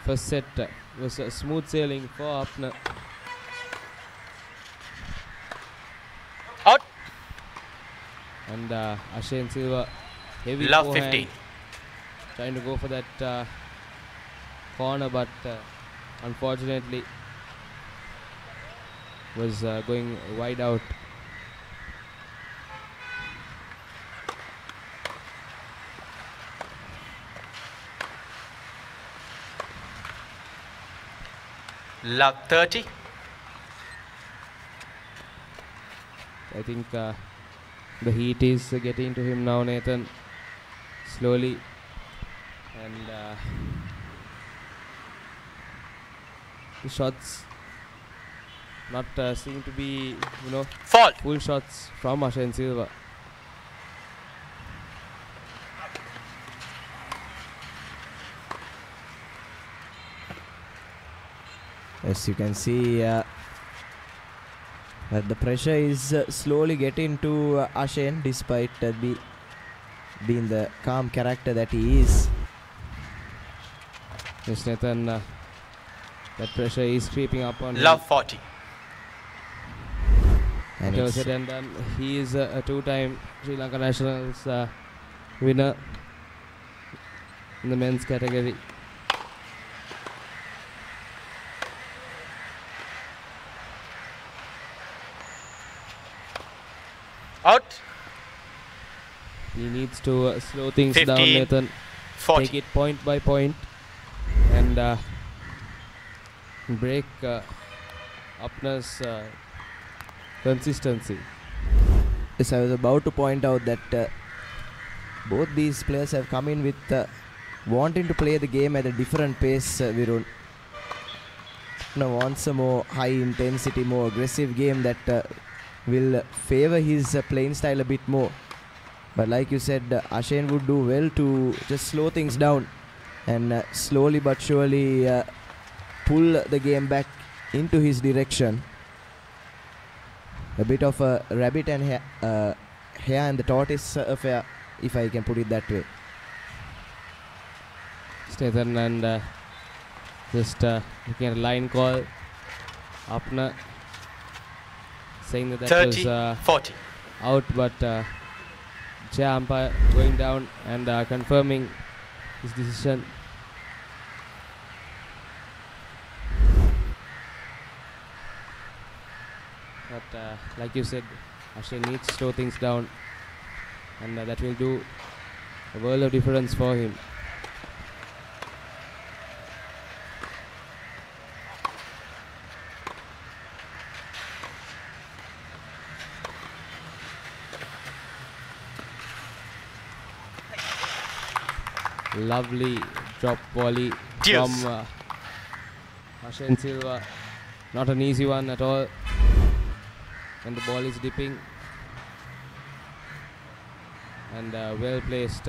First set was smooth sailing for Apna. Out. And Ashane Silva, heavy Love forehand, 15. trying to go for that corner, but unfortunately was going wide out. Love 30. I think the heat is getting to him now, Nathan, slowly, and the shots not seem to be, full shots from Ashane Silva. As you can see, that the pressure is slowly getting to Ashane, despite being the calm character that he is. Yes, Nathan, that pressure is creeping up on Love him. 40. And Whatever said and done, he is a two-time Sri Lanka Nationals winner in the men's category. Out. He needs to slow things 15, down, Nathan. 40. Take it point by point and break Apna's consistency. Yes, I was about to point out that both these players have come in with wanting to play the game at a different pace. Virun now wants a more high intensity, more aggressive game that will favor his playing style a bit more. But like you said, Ashane would do well to just slow things down and slowly but surely pull the game back into his direction. A bit of a rabbit and hare and the tortoise affair, if I can put it that way. Nathan, and just looking at a line call, Apna saying that 30, was 40. out, but chair umpire going down and confirming his decision. like you said, Ashen needs to slow things down, and that will do a world of difference for him. Lovely drop volley from Ashen Silva. Not an easy one at all. And the ball is dipping. And well placed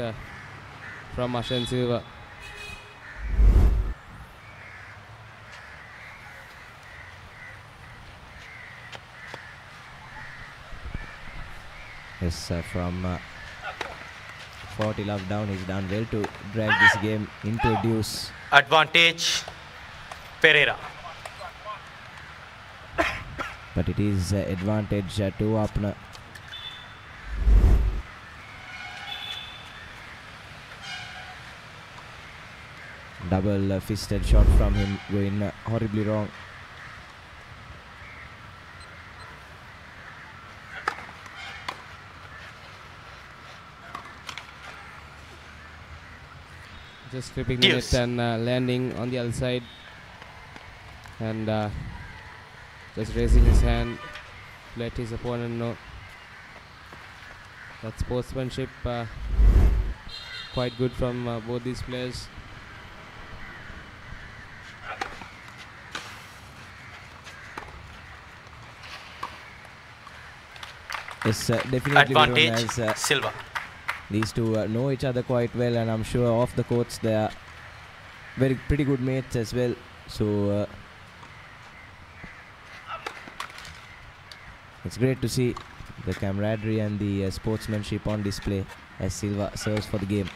from Ashen Silva. Yes, from 40 love down, he's done well to drag this game into a deuce. Advantage, Pereira. But it is advantage to Apna. Double fisted shot from him going horribly wrong. Just flipping the net and landing on the other side. And just raising his hand, let his opponent know. That sportsmanship quite good from both these players. Yes, definitely. Advantage, Silva. These two know each other quite well, and I'm sure off the courts they are pretty good mates as well. So it's great to see the camaraderie and the sportsmanship on display as Silva serves for the game.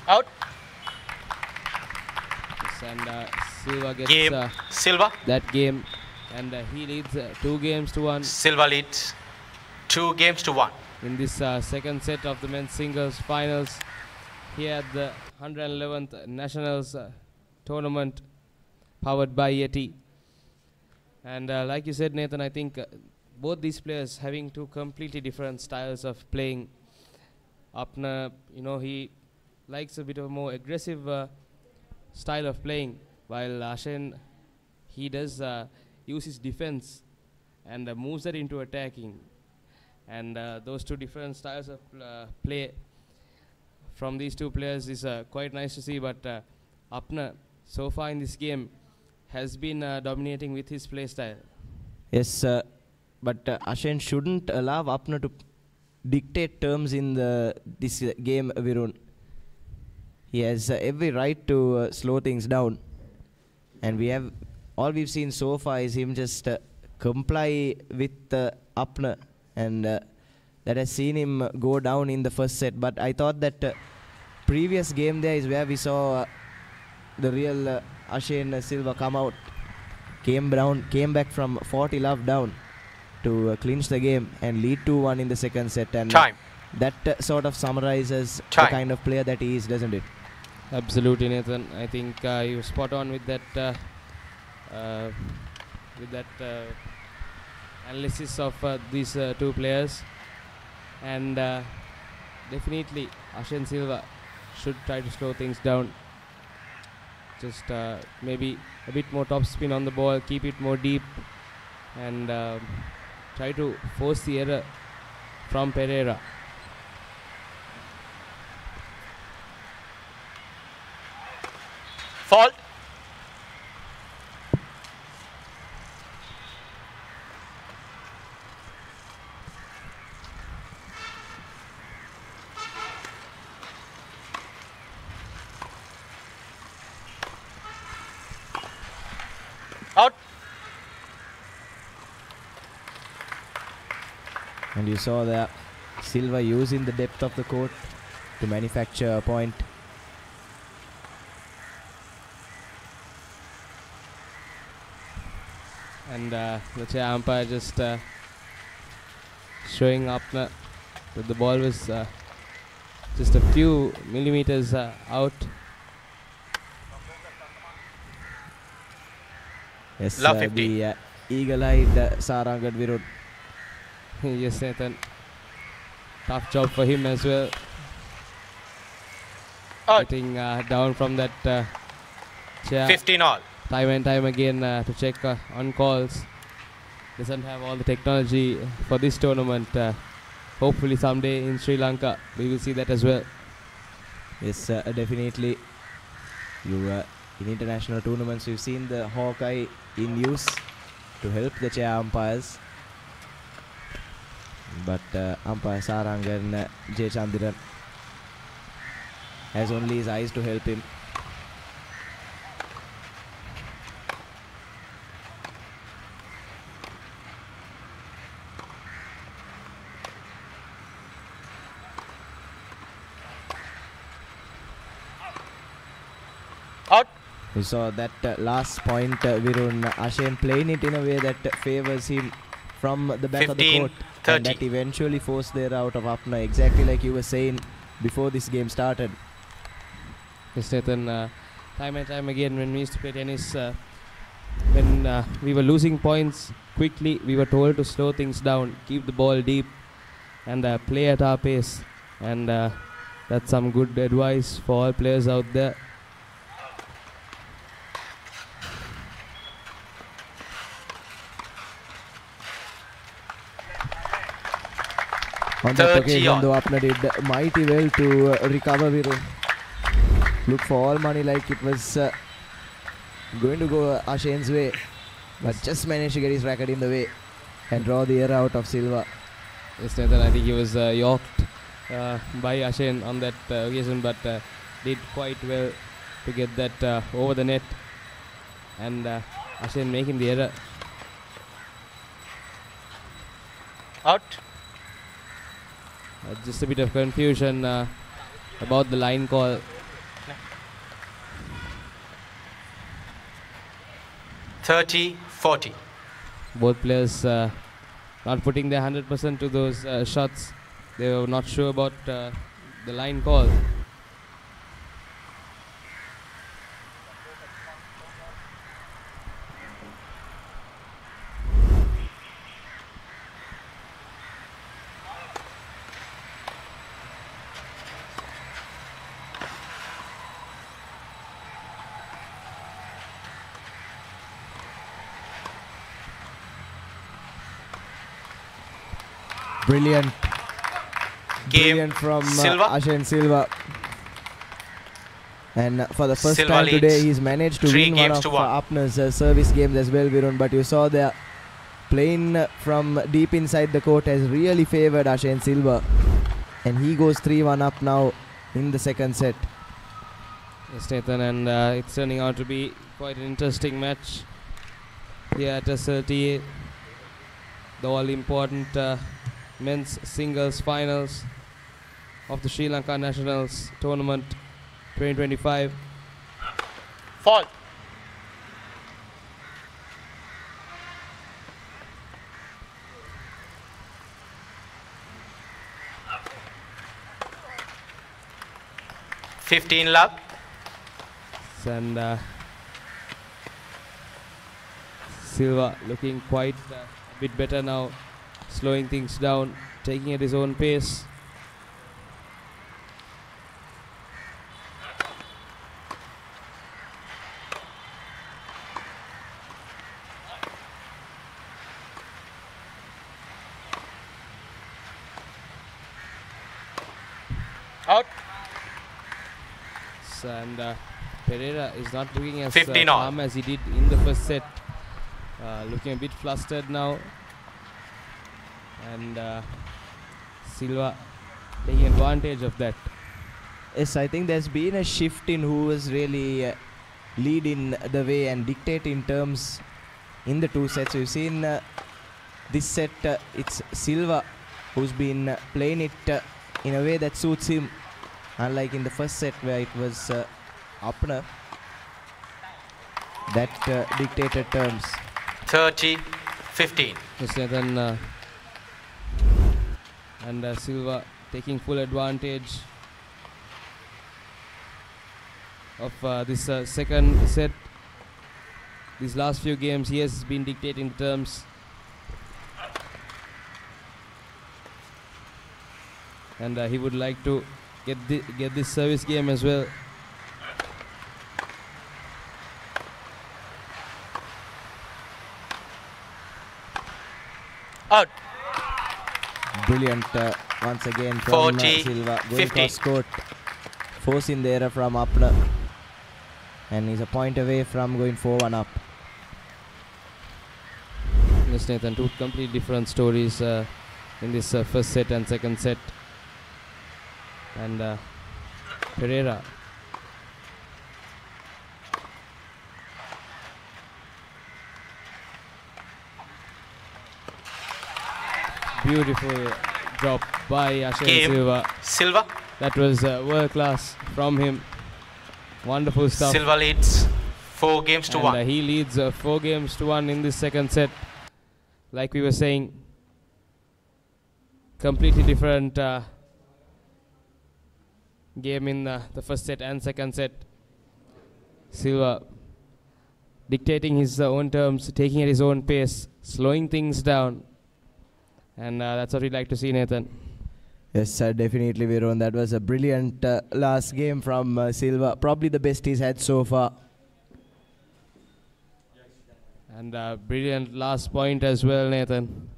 Out. Yes, and Silva gets Silva. that game, and he leads 2 games to 1. Silva leads 2 games to 1 in this second set of the men's singles finals here at the 111th Nationals tournament, powered by Yeti. And like you said, Nathan, I think both these players having 2 completely different styles of playing. Apna, you know, he likes a bit of a more aggressive style of playing, while Ashen, he does use his defense and moves that into attacking. And those 2 different styles of play from these 2 players is quite nice to see. But Apna, so far in this game, has been dominating with his play style. Yes, but Ashen shouldn't allow Apna to dictate terms in this game, Virun. He has every right to slow things down, and all we've seen so far is him just comply with Apna, and that has seen him go down in the first set. But I thought that previous game there is where we saw the real Ashen Silva come out, came back from 40 love down to clinch the game and lead 2-1 in the second set. And that sort of summarizes the kind of player that he is, doesn't it? Absolutely, Nathan. I think you're spot on with that analysis of these 2 players. And definitely Ashen Silva should try to slow things down. Just maybe a bit more topspin on the ball, keep it more deep, and try to force the error from Pereira. Fault. Out. And you saw that Silva using the depth of the court to manufacture a point. And the chair umpire just showing up that the ball was just a few millimeters out. Yes, the eagle-eyed Sarangad Virud. Yes, Nathan. Tough job for him as well. Getting down from that chair. 15 all. Time and time again to check on calls. Doesn't have all the technology for this tournament. Hopefully someday in Sri Lanka we will see that as well. Yes, definitely. In international tournaments we've seen the Hawkeye in use to help the chair umpires. But umpire Sarangan J. Chandiran has only his eyes to help him. Out. We saw that last point, Virun Ashen playing it in a way that favors him from the back 15, of the court. 30. And that eventually forced their out of Apna, exactly like you were saying before this game started. Yes, Nathan, time and time again when we used to play tennis, when we were losing points quickly, we were told to slow things down, keep the ball deep and play at our pace. And that's some good advice for all players out there. On that occasion, though, Apna did mighty well to recover Virun. Look for all money like it was going to go Ashen's way, but just managed to get his racket in the way and draw the air out of Silva. Yes, Nathan, I think he was yorked by Ashen on that occasion, but did quite well to get that over the net and Ashen making the error. Out. Just a bit of confusion about the line call. (30-40). Both players not putting their 100% to those shots. They were not sure about the line call. Brilliant. Game Brilliant from Silva. Ashen Silva. And for the first Silva time leads today, he's managed to 3 win one games of to 1. Apna's service games as well, Virun. But you saw the playing from deep inside the court has really favored Ashen Silva. And he goes 3-1 up now in the second set. Yes, Nathan, and it's turning out to be quite an interesting match here at SLTA. The all-important men's singles finals of the Sri Lanka Nationals Tournament 2025. Fall. (15 love). And Silva looking quite a bit better now, slowing things down, taking at his own pace. Out. And Pereira is not looking as 15 all. calm as he did in the first set. Looking a bit flustered now. And Silva taking advantage of that. Yes, I think there's been a shift in who was really leading the way and dictating terms in the two sets. We've seen this set, it's Silva who's been playing it in a way that suits him, unlike in the first set where it was Apna that dictated terms. 30-15. Yes, Nathan. And Silva taking full advantage of this second set. These last few games, he has been dictating the terms. And he would like to get this service game as well. Out. Brilliant once again from Silva going cross court, forcing the error from Apna, and he's a point away from going 4-1 up. Yes, Nathan, two completely different stories in this first set and second set. And Pereira beautiful drop by Ashen Silva. That was world class from him. Wonderful stuff. Silva leads 4 games to 1. He leads 4 games to 1 in this second set. Like we were saying, completely different game in the first set and second set. Silva dictating his own terms, taking at his own pace, slowing things down. And that's what we'd like to see, Nathan. Yes, definitely, Viron. That was a brilliant last game from Silva. Probably the best he's had so far. And brilliant last point as well, Nathan.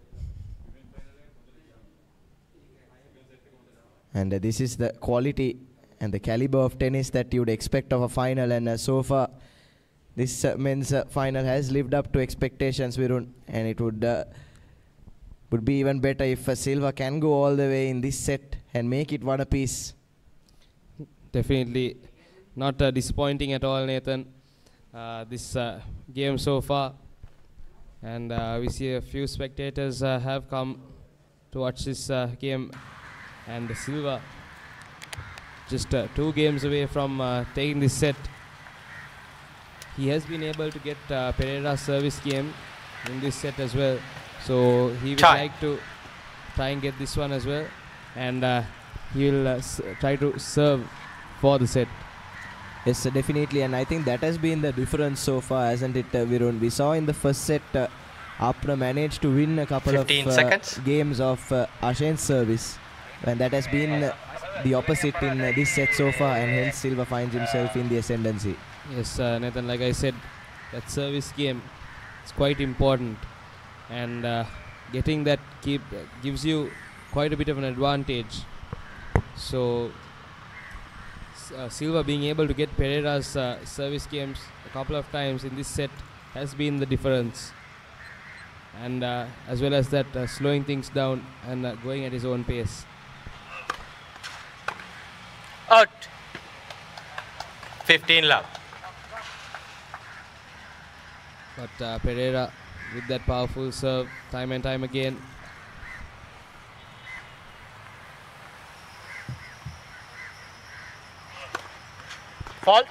And this is the quality and the caliber of tennis that you would expect of a final. And so far, this men's final has lived up to expectations, Virun. And it would be even better if Silva can go all the way in this set and make it one apiece. Definitely not disappointing at all, Nathan. This game so far. And we see a few spectators have come to watch this game. And Silva just 2 games away from taking this set. He has been able to get Pereira's service game in this set as well. So he would like to try and get this one as well. And he will try to serve for the set. Yes, definitely. And I think that has been the difference so far, hasn't it, Virun? We saw in the first set, Apna managed to win a couple of games of Ashen's service. And that has been the opposite in this set so far. And hence Silva finds himself in the ascendancy. Yes, Nathan, like I said, that service game is quite important. And getting that gives you quite a bit of an advantage. So Silva being able to get Pereira's service games a couple of times in this set has been the difference. And as well as that, slowing things down and going at his own pace. Out. 15 love. But Pereira with that powerful serve time and time again. Fall.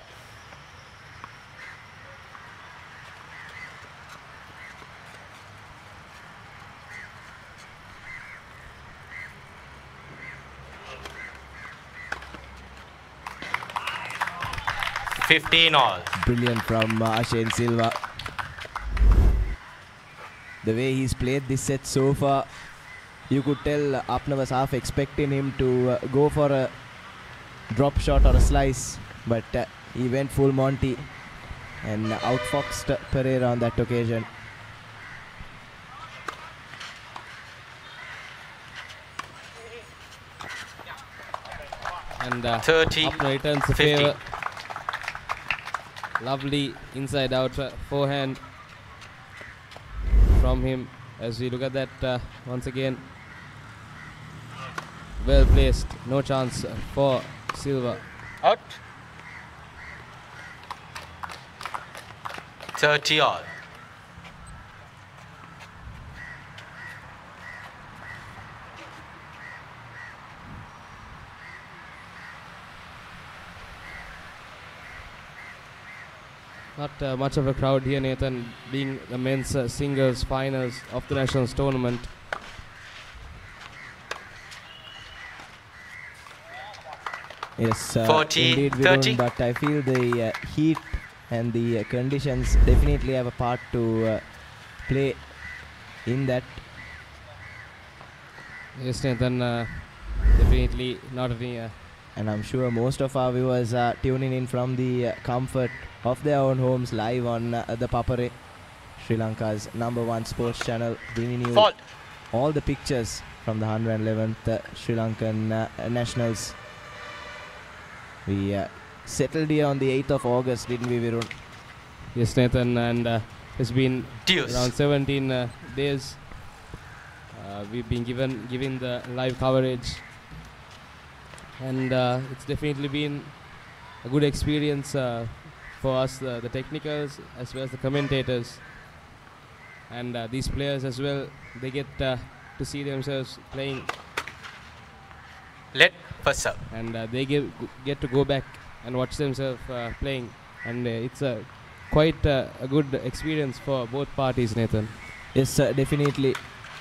$15 Brilliant from Ashen Silva. The way he's played this set so far, you could tell Apna was half expecting him to go for a drop shot or a slice, but he went full Monty and outfoxed Pereira on that occasion. And 30, Apna returns the 50. favor. Lovely inside out forehand from him. As we look at that once again, well placed, no chance for Silva. Out. 30 all. Not much of a crowd here, Nathan, being the men's singles finals of the Nationals tournament. Yes, 40, indeed, 30. Virun, but I feel the heat and the conditions definitely have a part to play in that. Yes, Nathan, definitely not any. And I'm sure most of our viewers are tuning in from the comfort of their own homes live on the Papare, Sri Lanka's #1 sports channel, bringing you all the pictures from the 111th Sri Lankan Nationals. We settled here on the 8th of August, didn't we, Virun? Yes, Nathan, and it's been around 17 days. We've been given the live coverage, and it's definitely been a good experience for us, the technicals as well as the commentators, and these players as well. They get to see themselves playing. Let first serve. And they get to go back and watch themselves playing, and it's quite a good experience for both parties, Nathan. Yes, definitely.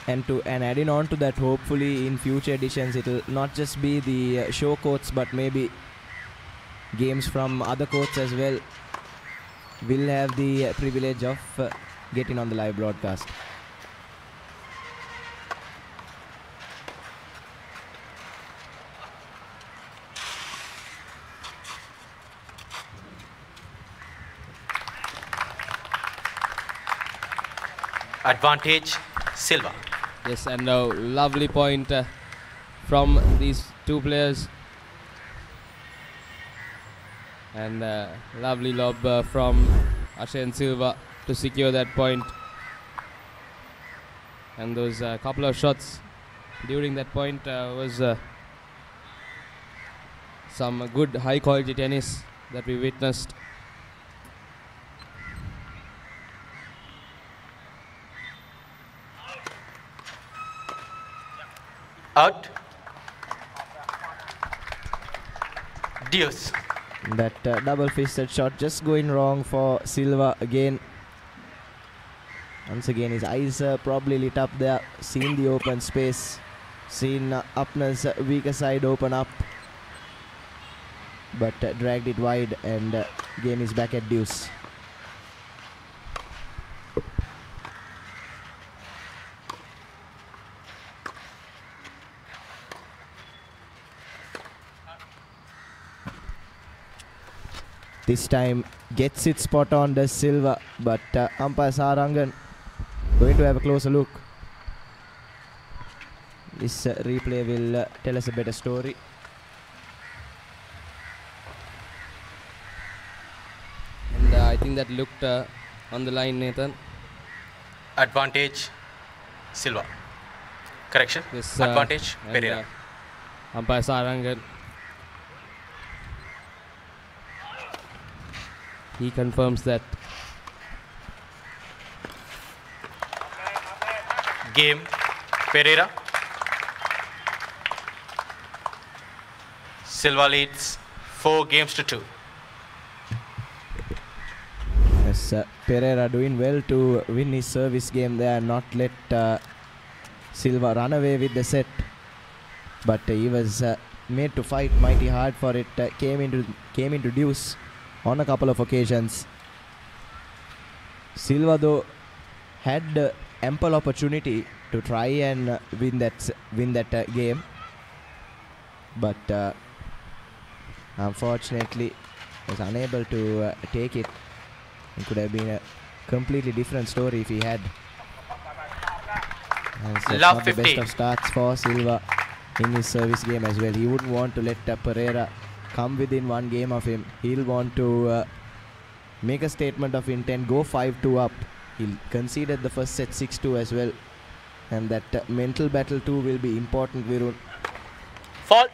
And adding on to that, hopefully in future editions it'll not just be the show courts, but maybe games from other courts as well will have the privilege of getting on the live broadcast. Advantage, Silva. Yes, and a lovely point from these two players. And lovely lob from Ashay and Silva to secure that point. And those couple of shots during that point was some good high quality tennis that we witnessed. Out. Deuce. That double fisted shot just going wrong for Silva again. Once again, his eyes probably lit up there, seen the open space, seen Upner's weaker side open up, but dragged it wide, and game is back at deuce. This time gets it spot on, does Silva, but umpire Sarangan going to have a closer look. This replay will tell us a better story. And I think that looked on the line, Nathan. Advantage, Silva. Correction. Yes, advantage, Pereira. Umpire Sarangan. He confirms that. Game, Pereira. Silva leads 4-2. Yes, Pereira doing well to win his service game there, not let Silva run away with the set. But he was made to fight mighty hard for it. Came into deuce on a couple of occasions. Silva though had ample opportunity to try and win that game, but unfortunately was unable to take it. It could have been a completely different story if he had. And so Love not the 50. best of starts for Silva in his service game as well. He wouldn't want to let Pereira come within one game of him. He'll want to make a statement of intent, go 5-2 up. He conceded the first set 6-2 as well, and that mental battle too will be important, Virun. Fault.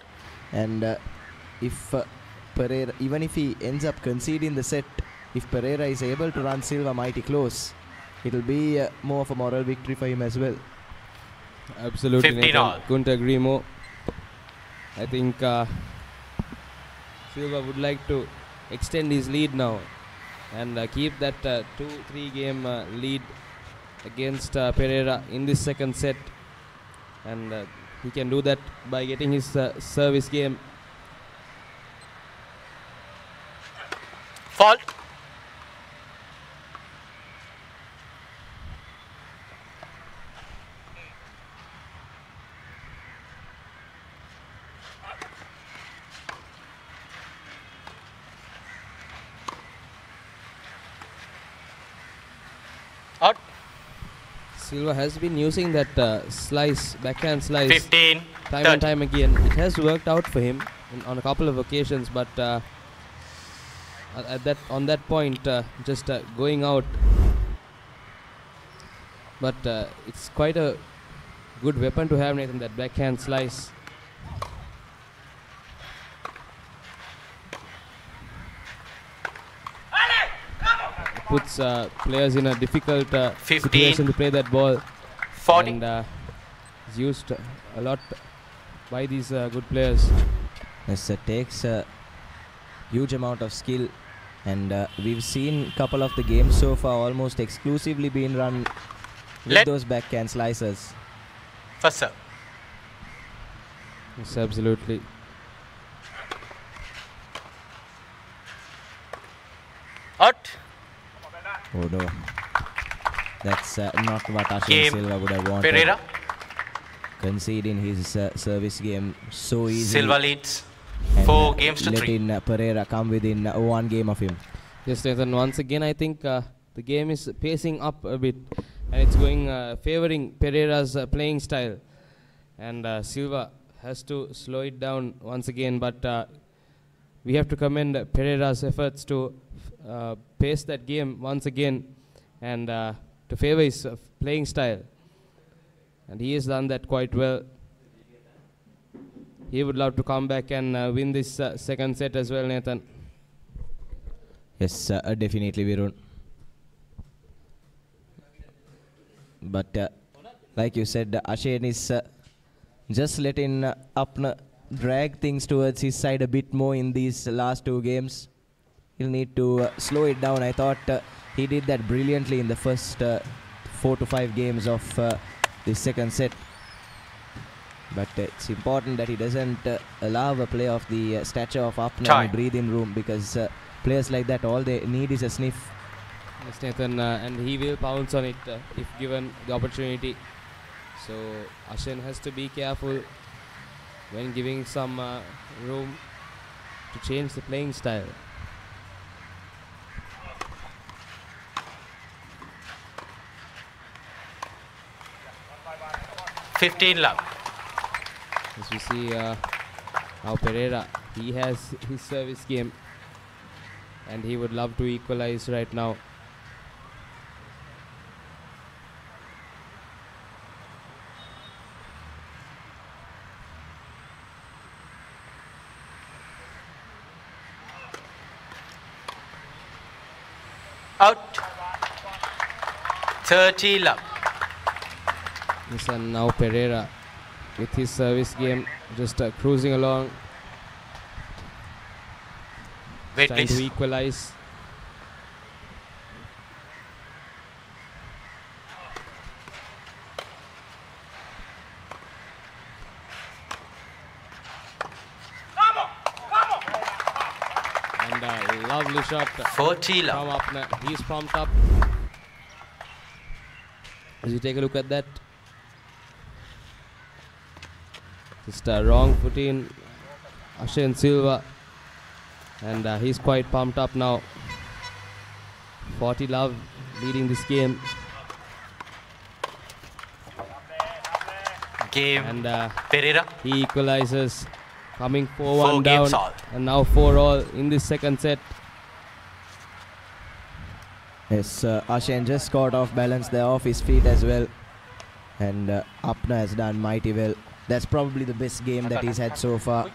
And if Pereira, even if he ends up conceding the set, if Pereira is able to run Silva mighty close, it'll be more of a moral victory for him as well. Absolutely, 15 all. Couldn't agree more. I think Silva would like to extend his lead now. and keep that 2-3 game lead against Pereira in this second set. And he can do that by getting his service game. Fault. Out. Silva has been using that slice, backhand slice, 15, time 30. and time again. It has worked out for him on a couple of occasions, but on that point, just going out. But it's quite a good weapon to have, Nathan, that backhand slice. Puts players in a difficult situation to play that ball. 40. And is used a lot by these good players. Yes, it takes a huge amount of skill, and we've seen a couple of the games so far almost exclusively being run with those backhand slicers. First serve. Yes, absolutely. Out. Oh no, that's not what Ashin Game. Silva would have wanted. Pereira. Conceding his service game so easily. Silva leads And 4 games to 3. letting Pereira come within one game of him. Yes, Nathan, once again I think the game is pacing up a bit, and it's going favoring Pereira's playing style. And Silva has to slow it down once again, but we have to commend Pereira's efforts to pace that game once again and to favor his playing style. And he has done that quite well. He would love to come back and win this second set as well, Nathan. Yes, definitely, Virun. But like you said, Ashen is just letting Apna drag things towards his side a bit more in these last 2 games. He'll need to slow it down. I thought he did that brilliantly in the first 4 to 5 games of this second set. But it's important that he doesn't allow a play of the stature of Apna and breathe in room, because players like that, all they need is a sniff. Yes, Nathan, and he will pounce on it if given the opportunity. So Ashen has to be careful when giving some room to change the playing style. love. As we see now Pereira, he has his service game and he would love to equalize right now. Out. 30 love. Yes, and now Pereira with his service game just cruising along. Wait, trying please. to equalize. And a lovely shot 40 from Apna. He's pumped up. As you take a look at that, just a wrong foot in Ashen Silva, and he's quite pumped up now. 40 love leading this game. Game. And Pereira. He equalizes, coming 4-1 4 down, games all. and now 4-all in this second set. Yes, Ashen just got off balance there, off his feet as well. And Apna has done mighty well. That's probably the best game that he's had so far.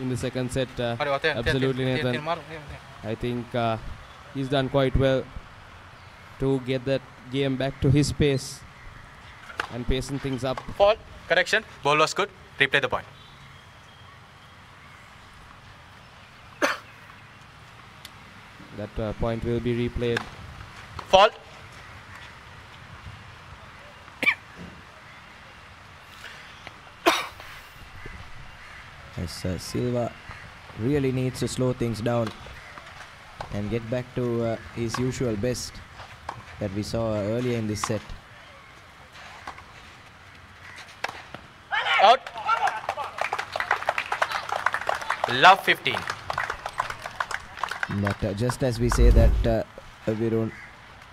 In the second set, absolutely, Nathan. I think he's done quite well to get that game back to his pace and pacing things up. Fault. Correction. Ball was good. Replay the point. That point will be replayed. Fault. As Silva really needs to slow things down and get back to his usual best that we saw earlier in this set. Out. Love 15. But just as we say that Virun,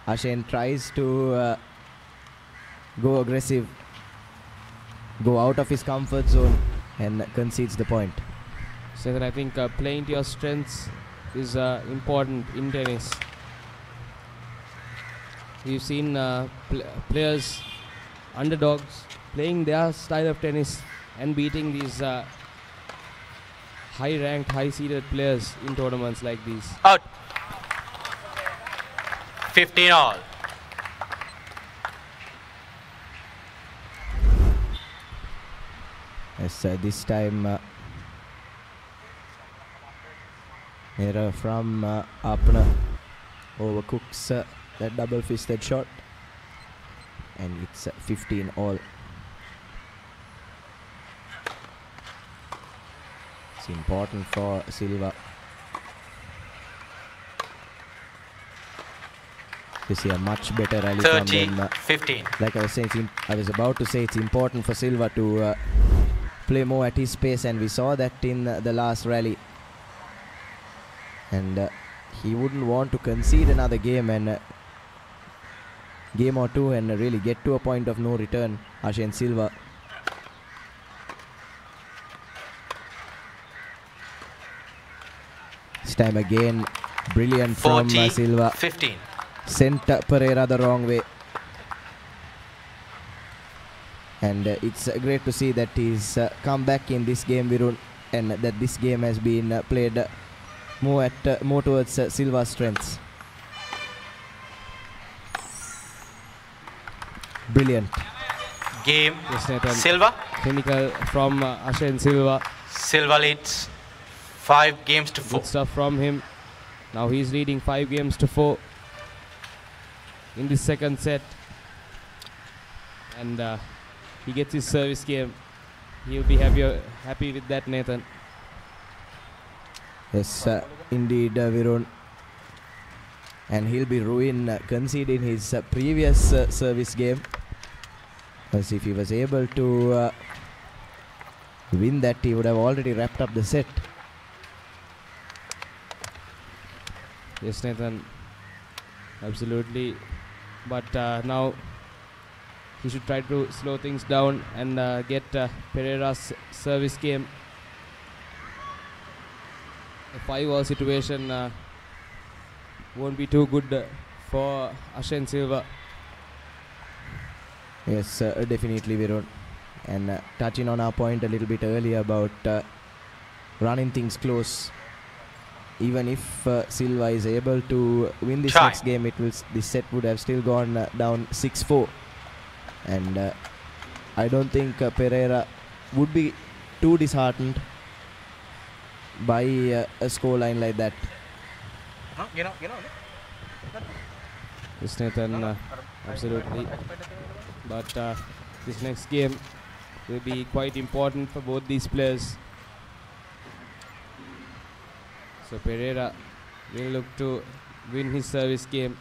Ashen tries to go aggressive, go out of his comfort zone and concedes the point. So then I think playing to your strengths is important in tennis. We've seen players, underdogs, playing their style of tennis and beating these high-ranked, high-seeded players in tournaments like these. Out. 15 all. Yes, this time error from Apna overcooks that double-fisted shot, and it's 15 all. It's important for Silva to see a much better rally 30, from them. 15. Like I was saying, I was about to say it's important for Silva to play more at his pace, and we saw that in the last rally. And he wouldn't want to concede another game and game or two and really get to a point of no return. Ashen Silva. This time again, brilliant 40, from Silva. 15. Sent Pereira the wrong way. And it's great to see that he's come back in this game, Virun, and that this game has been played more towards Silva's strengths. Brilliant. Game. Yes, Silva. Clinical from Ashen Silva. Silva leads 5 games to 4. Good stuff from him. Now he's leading 5 games to 4 in the second set. And he gets his service game. He'll be happy with that, Nathan. Yes, indeed, Virun. And he'll be ruined conceding his previous service game. As if he was able to win that, he would have already wrapped up the set. Yes, Nathan. Absolutely. But now he should try to slow things down and get Pereira's service game. A 5-all situation won't be too good for Ashen Silva. Yes, definitely, Virun. And touching on our point a little bit earlier about running things close. Even if Silva is able to win this next game, this set would have still gone down 6-4. And I don't think Pereira would be too disheartened by a scoreline like that. Yes, Nathan, absolutely. But this next game will be quite important for both these players. So Pereira will look to win his service game,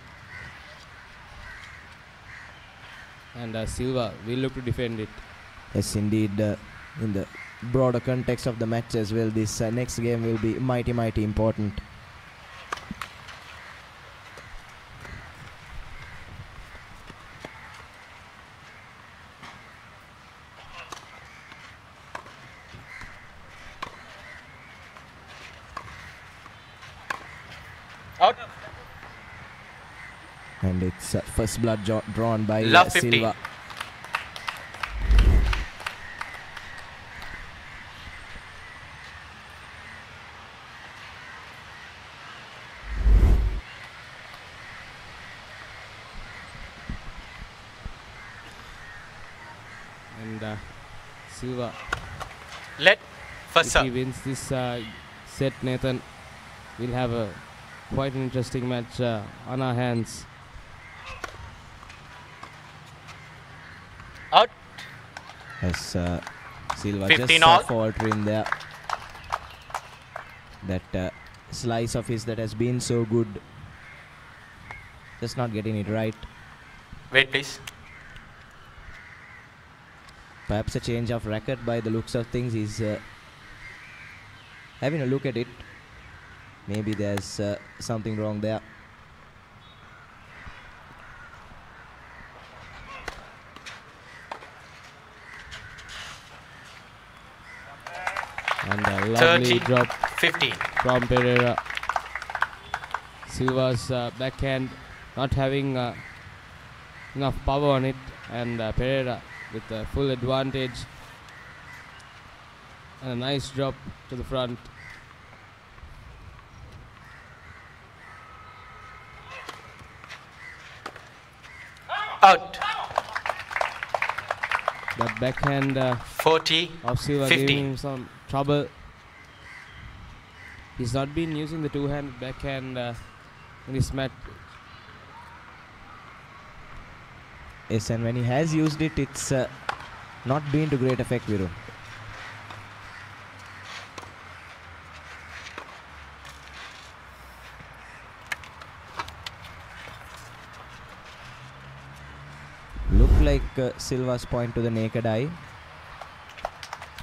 and Silva will look to defend it. Yes, indeed. In the broader context of the match as well, this next game will be mighty important. Out. And it's first blood drawn by Love 15. Silva. And Silva, let first if serve. he wins this set, Nathan will have a quite an interesting match on our hands. Out. As Silva 15 just all. faltering there. That slice of his that has been so good, just not getting it right. Wait, please. Perhaps a change of racket by the looks of things. He's having a look at it. Maybe there's something wrong there. And a lovely 30, drop 15 from Pereira. Silva's backhand not having enough power on it, and Pereira with the full advantage. And a nice drop to the front. Out. That backhand 40 of Silva 50. giving him some trouble. He's not been using the two-handed backhand in this match. Yes, and when he has used it, it's not been to great effect, Viru. Look like Silva's point to the naked eye.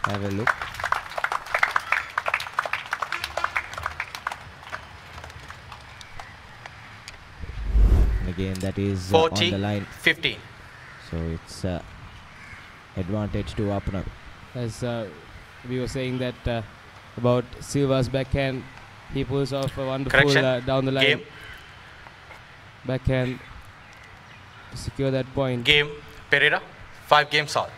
Have a look. And again, that is on 40, the line. 15. So it's advantage to Apna. As we were saying that about Silva's backhand, he pulls off a wonderful down the line Game. backhand to secure that point. Game. Pereira. 5 games all.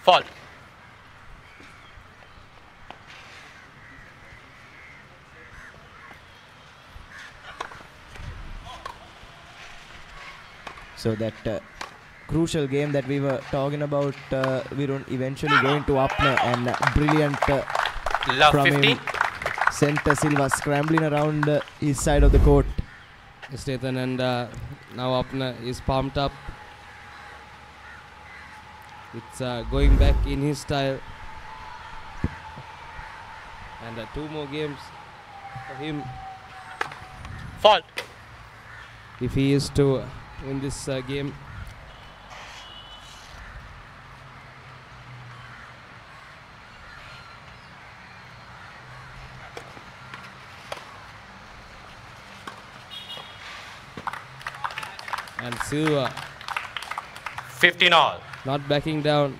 Fall. So that crucial game that we were talking about, Virun, eventually going to Apna, and brilliant Love from 15. him. Center Silva scrambling around his side of the court. Nathan, and now Apna is pumped up. It's going back in his style. And 2 more games for him. Fault. If he is to win this game. And Silva 15 all. not backing down.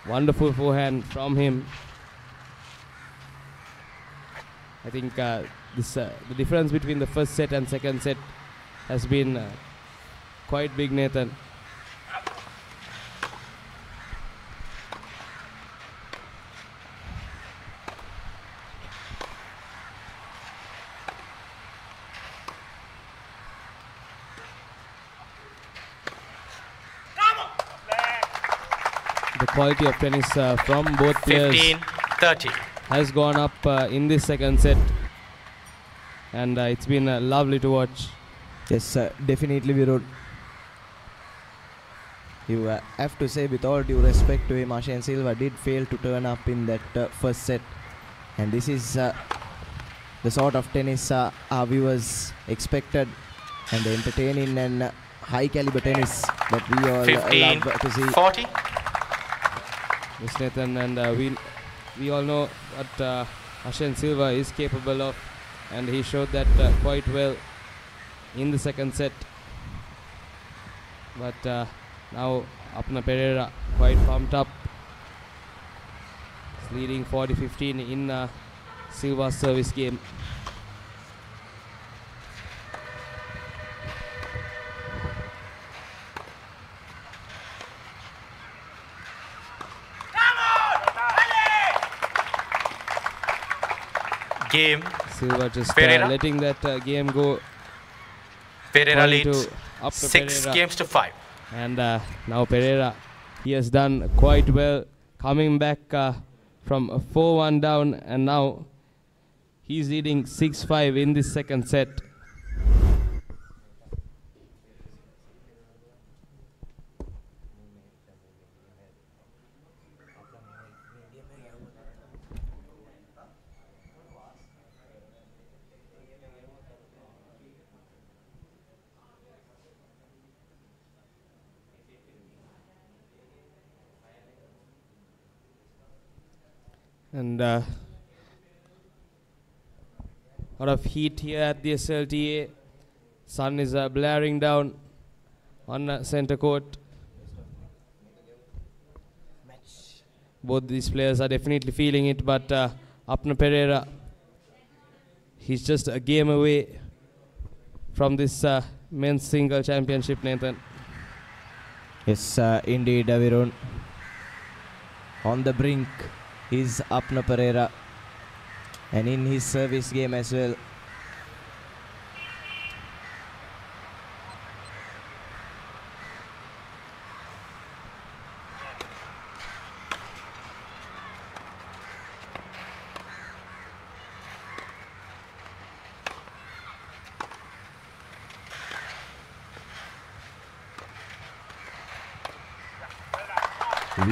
Wonderful forehand from him. I think this the difference between the first set and second set has been quite big, Nathan. The quality of tennis from both players 15-30 has gone up in this second set, and it's been lovely to watch. Yes, definitely, Virud. You have to say, with all due respect to him, Ashen Silva did fail to turn up in that first set, and this is the sort of tennis our viewers expected, and the entertaining and high caliber tennis that we all love to see. 40. Yes, Nathan, and we all know what Ashen Silva is capable of, and he showed that quite well in the second set. But now Apna Pereira quite pumped up. It's leading 40-15 in Silva's service game. Game. Silva just Pereira. letting that game go Pereira Point leads to Apna 6 Pereira. games to 5. And now Pereira, he has done quite well, coming back from a 4-1 down, and now he's leading 6-5 in this second set. And a lot of heat here at the SLTA. Sun is blaring down on center court. Both these players are definitely feeling it, but Apna Pereira, he's just a game away from this men's single championship, Nathan. Yes, indeed, Virun. On the brink is Apna Pereira, and in his service game as well.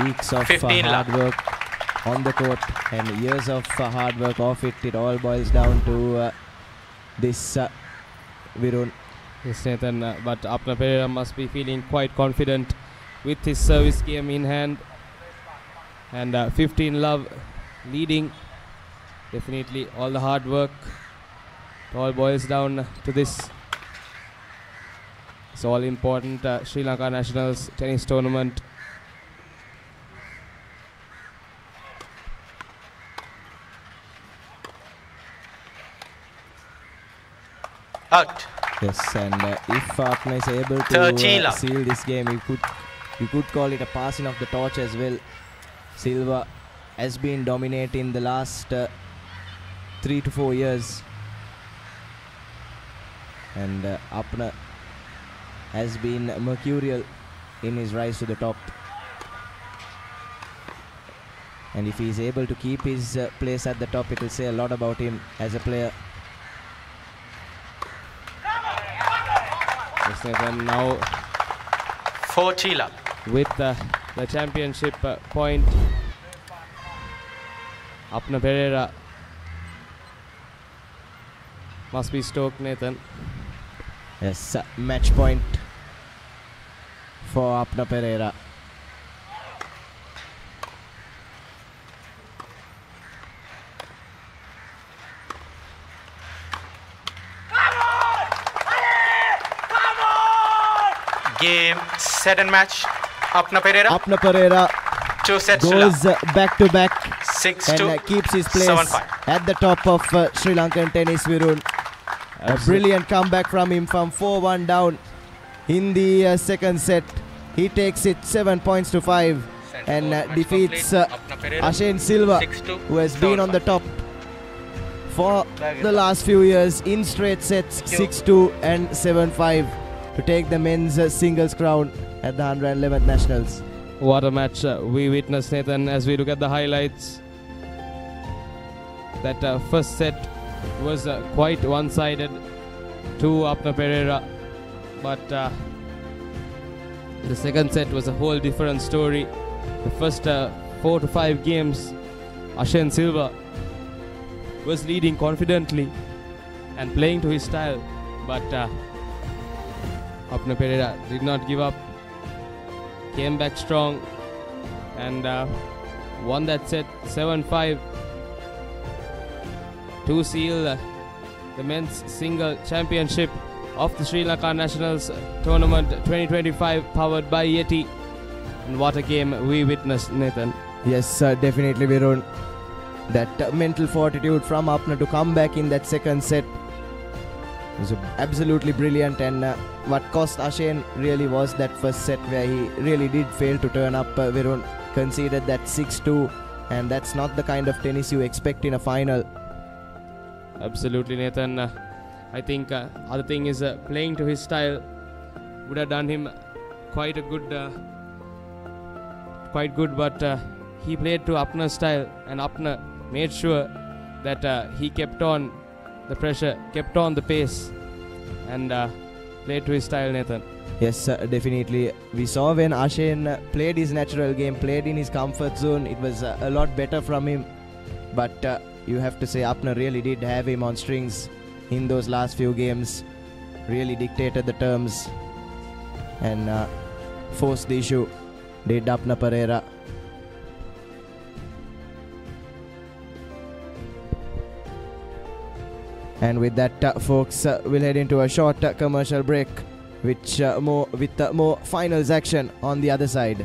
Weeks of hard work on the court and years of hard work off it. It all boils down to this Virun. Yes, Nathan, but Apna Pereira must be feeling quite confident with his service game in hand. And 15 love leading. Definitely all the hard work. It all boils down to this. It's all important Sri Lanka Nationals tennis tournament. Out. Yes, and if Apna is able to seal this game, you could call it a passing of the torch as well. Silva has been dominating the last 3 to 4 years, and Apna has been mercurial in his rise to the top. And if he is able to keep his place at the top, it will say a lot about him as a player. And now 40 love with the championship point. Apna Pereira must be stoked, Nathan. Yes, match point for Apna Pereira. Game, set and match. Apna Pereira. Apna Pereira 2 sets goes back to back 6-2 and keeps his place 7-5 at the top of Sri Lankan tennis, Virun. A brilliant comeback from him from 4-1 down in the second set. He takes it 7 points to 5 and defeats Ashane Silva, who has been on the top for the last few years in straight sets, 6-2 and 7-5, to take the men's singles crown at the 111th Nationals. What a match we witnessed, Nathan, as we look at the highlights. That first set was quite one-sided to Apna Pereira, but the second set was a whole different story. The first 4 to 5 games, Ashane Silva was leading confidently and playing to his style, but Apna Pereira did not give up, came back strong and won that set 7-5 to seal the men's single championship of the Sri Lanka Nationals Tournament 2025, powered by Yeti. And what a game we witnessed, Nathan. Yes, definitely, Virun. That mental fortitude from Apna to come back in that second set was absolutely brilliant, and what cost Ashane really was that first set, where he really did fail to turn up. Virun conceded that 6-2, and that's not the kind of tennis you expect in a final. Absolutely, Nathan. I think other thing is playing to his style would have done him quite good, but he played to Apna's style, and Apna made sure that he kept on the pressure, kept on the pace, and played to his style, Nathan. Yes, definitely. We saw when Ashen played his natural game, played in his comfort zone, it was a lot better from him. But you have to say Apna really did have him on strings in those last few games, really dictated the terms and forced the issue, did Apna Pereira. And with that, folks, we'll head into a short commercial break, with more finals action on the other side.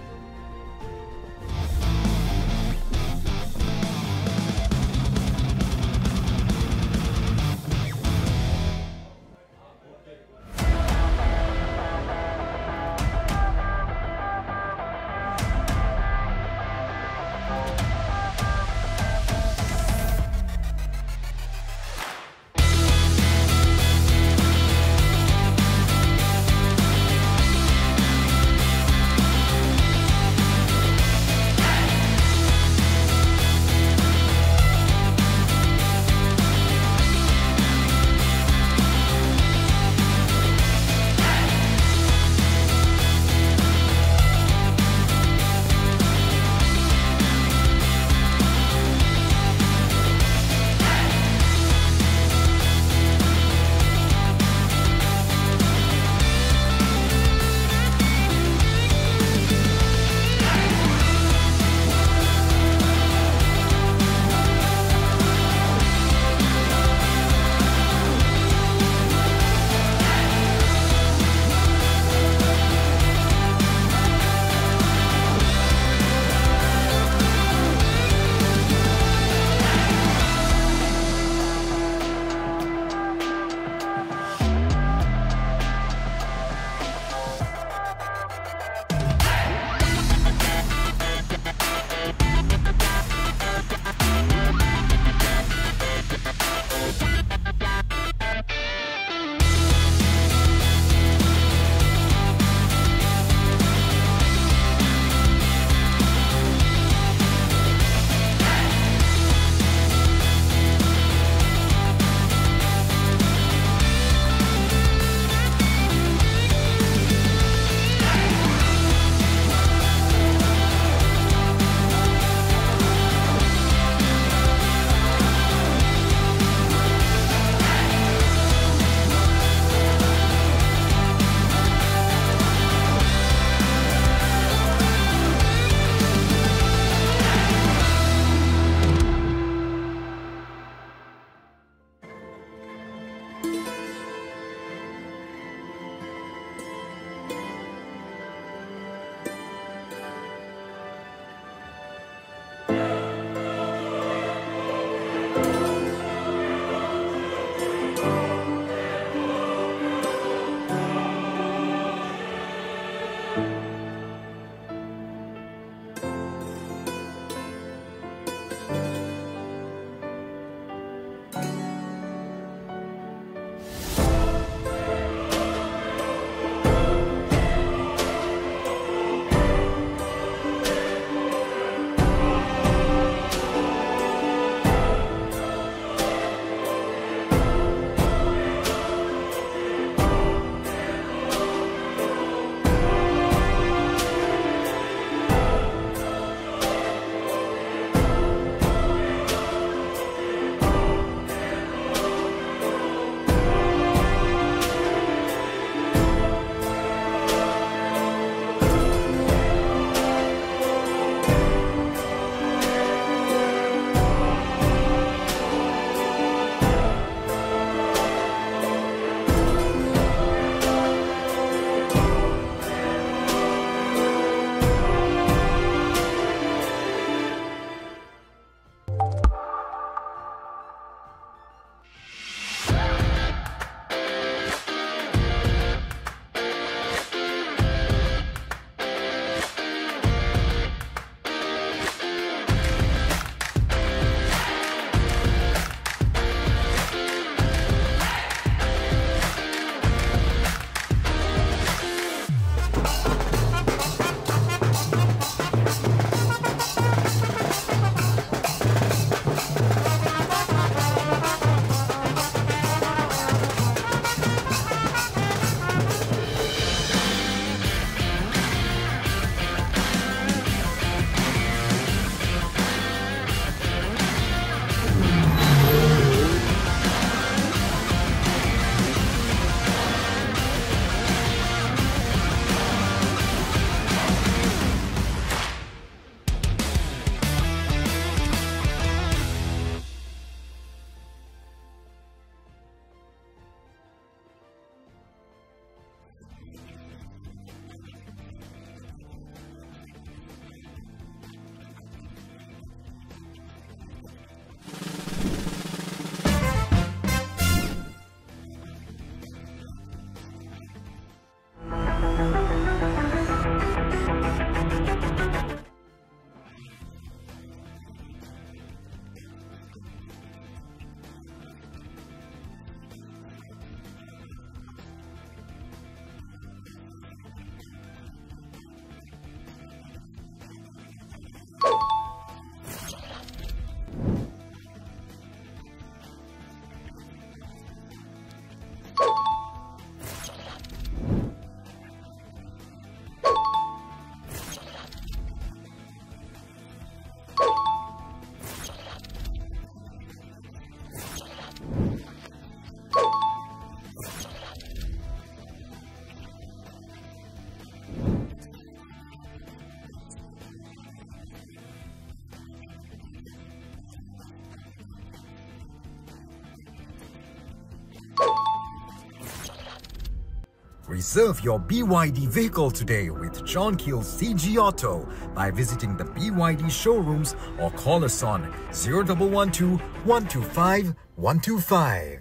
Reserve your BYD vehicle today with John Keel's CG Auto by visiting the BYD showrooms or call us on 0112 125 125.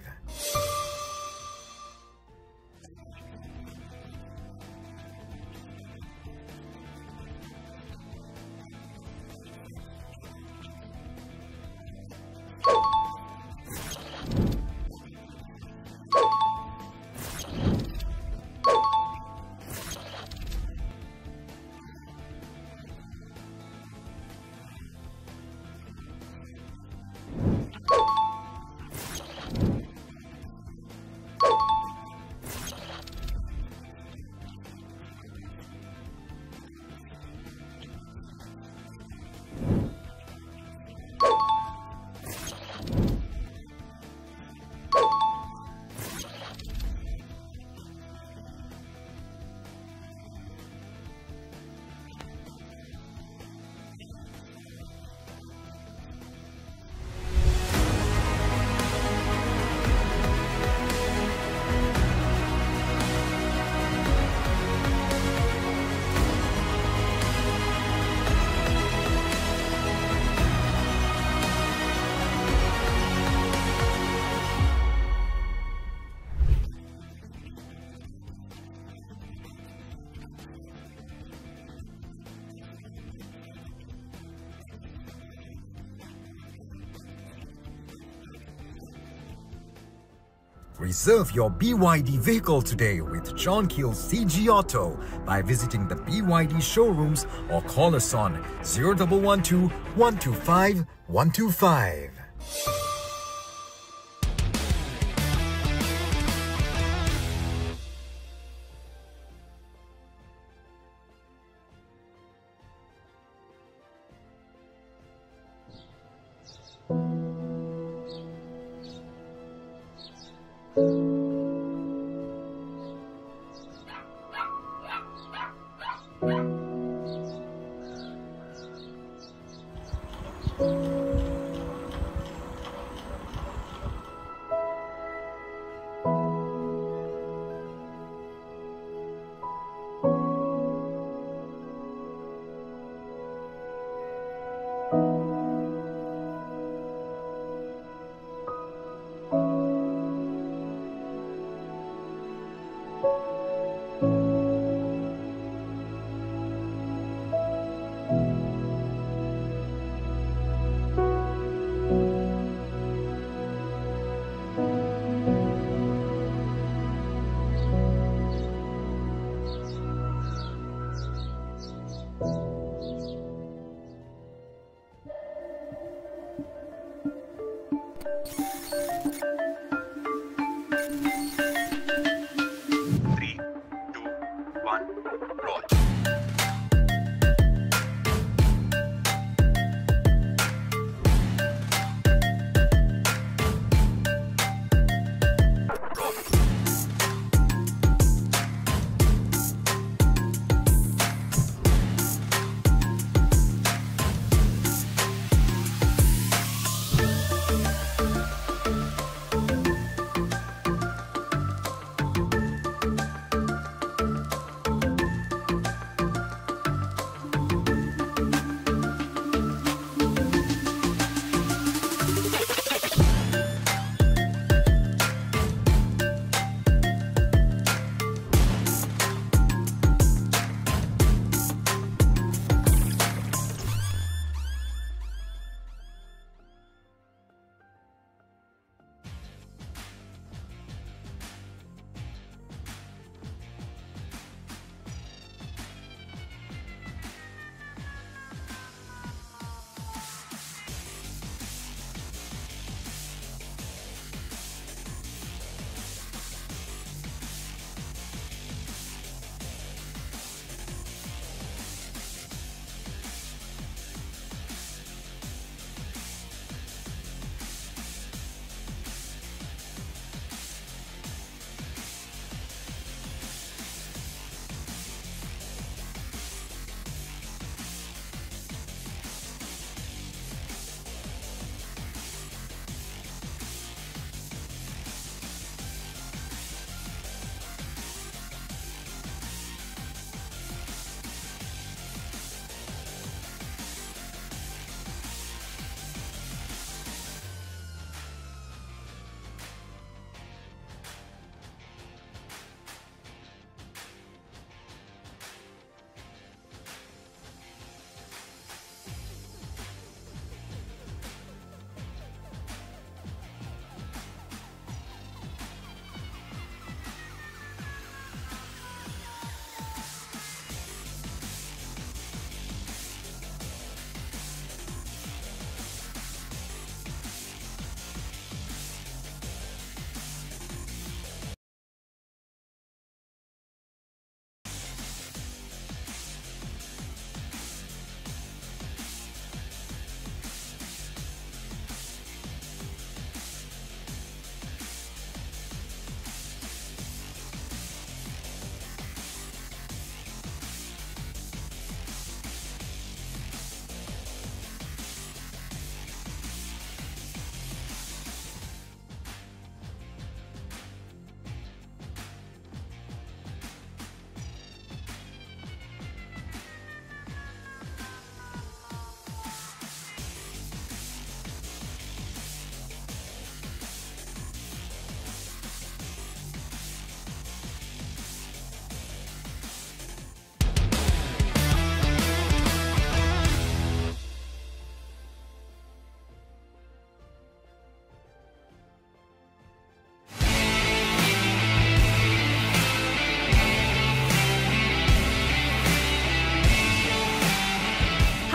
Reserve your BYD vehicle today with John Keel's CG Auto by visiting the BYD showrooms or call us on 0112 125 125.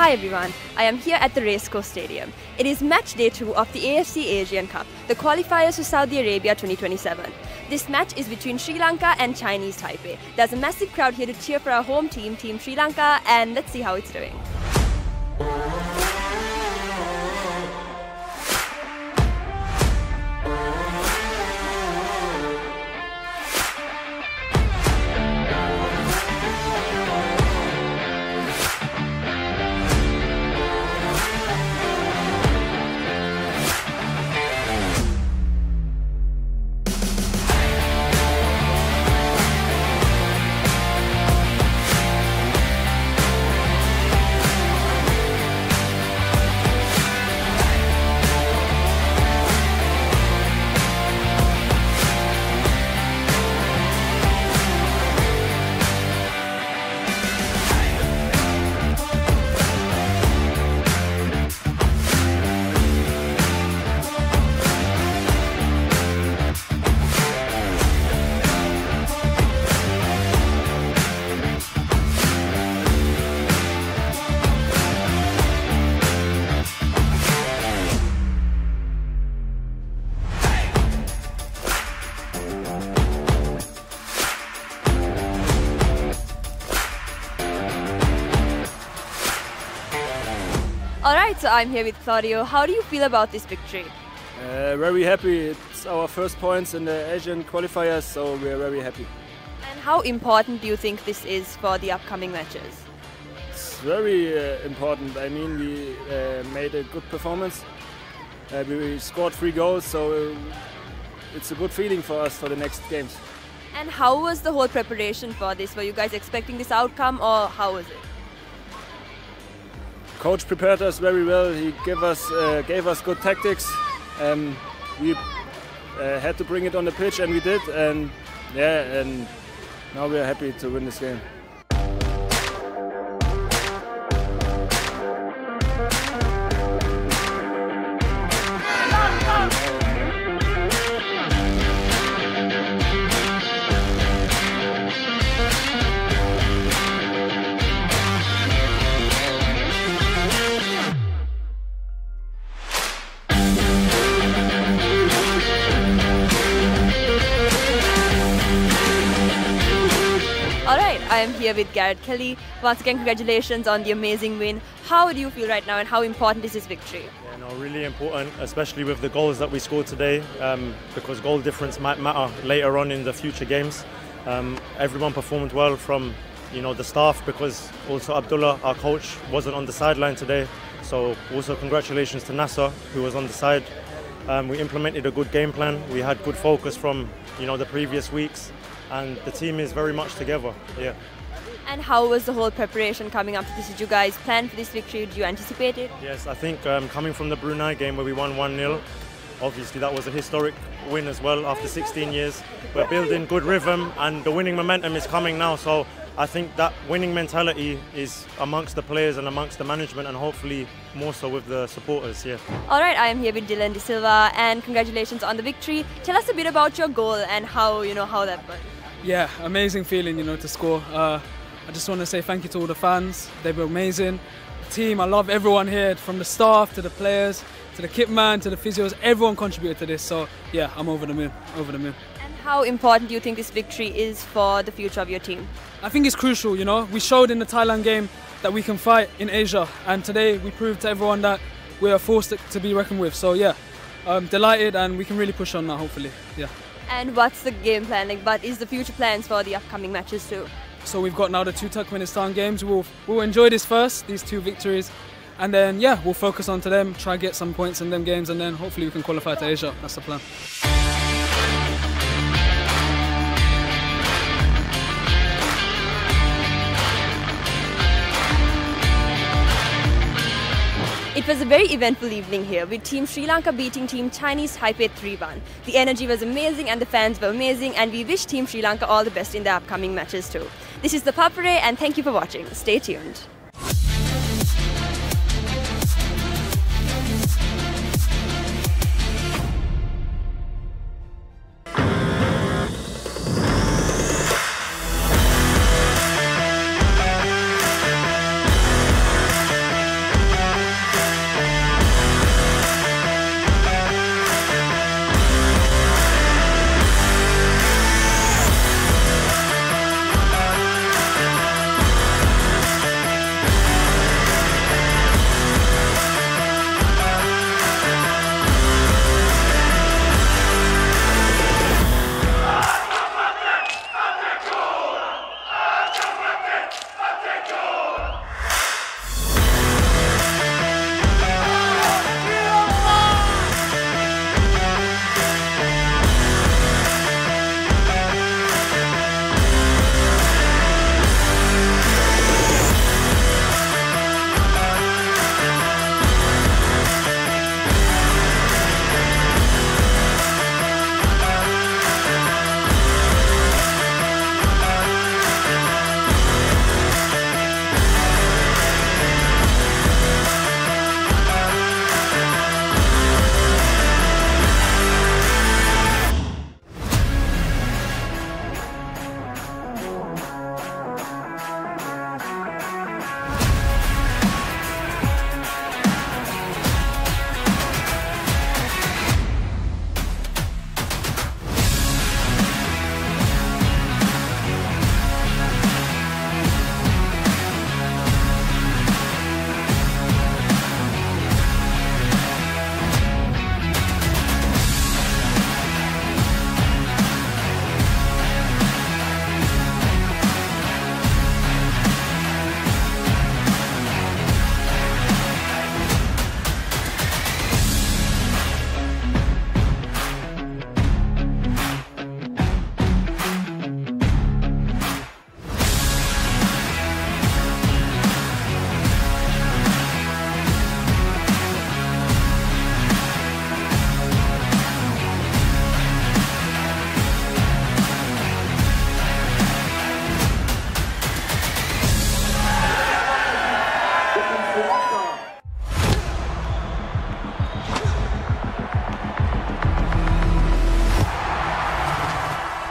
Hi everyone, I am here at the Racecourse Stadium. It is match day 2 of the AFC Asian Cup, the qualifiers for Saudi Arabia 2027. This match is between Sri Lanka and Chinese Taipei. There's a massive crowd here to cheer for our home team, Team Sri Lanka, and let's see how it's doing. Alright, so I'm here with Claudio. How do you feel about this victory? Very happy. It's our first points in the Asian qualifiers, so we're very happy. And how important do you think this is for the upcoming matches? It's very important. I mean, we made a good performance. We scored 3 goals, so it's a good feeling for us for the next games. And how was the whole preparation for this? Were you guys expecting this outcome, or how was it? Coach prepared us very well. He gave us good tactics. We had to bring it on the pitch, and we did. And yeah, and now we are happy to win this game. Alright, I am here with Garrett Kelly. Once again, congratulations on the amazing win. How do you feel right now, and how important is this victory? Yeah, no, really important, especially with the goals that we scored today, because goal difference might matter later on in the future games. Everyone performed well from the staff, because also Abdullah, our coach, wasn't on the sideline today. So also congratulations to Nasser, who was on the side. We implemented a good game plan. We had good focus from the previous weeks. And the team is very much together, yeah. And how was the whole preparation coming up to this? Did you guys plan for this victory? Did you anticipate it? Yes, I think coming from the Brunei game where we won 1-0, obviously that was a historic win as well after 16 years. We're building good rhythm and the winning momentum is coming now, so I think that winning mentality is amongst the players and amongst the management, and hopefully more so with the supporters here. Alright, I am here with Dylan De Silva, and congratulations on the victory. Tell us a bit about your goal and how that went. Yeah, amazing feeling, to score. I just want to say thank you to all the fans. They were amazing. The team, I love everyone here, from the staff to the players, to the kit man, to the physios. Everyone contributed to this, so yeah, I'm over the moon, over the moon. And how important do you think this victory is for the future of your team? I think it's crucial, We showed in the Thailand game that we can fight in Asia, and today we proved to everyone that we are forced to be reckoned with. So yeah, I'm delighted, and we can really push on now, hopefully, yeah. And what's the game plan? What is the future plans for the upcoming matches too? So we've got now the 2 Turkmenistan games. We'll enjoy this first, these 2 victories, and then yeah, we'll focus on to them, try get some points in them games, and then hopefully we can qualify to Asia. That's the plan. It was a very eventful evening here, with Team Sri Lanka beating Team Chinese Taipei 3-1. The energy was amazing and the fans were amazing, and we wish Team Sri Lanka all the best in the upcoming matches too. This is ThePapare, and thank you for watching. Stay tuned.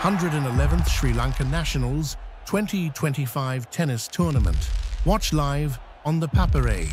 111th Sri Lanka Nationals 2025 Tennis Tournament. Watch live on the Papare.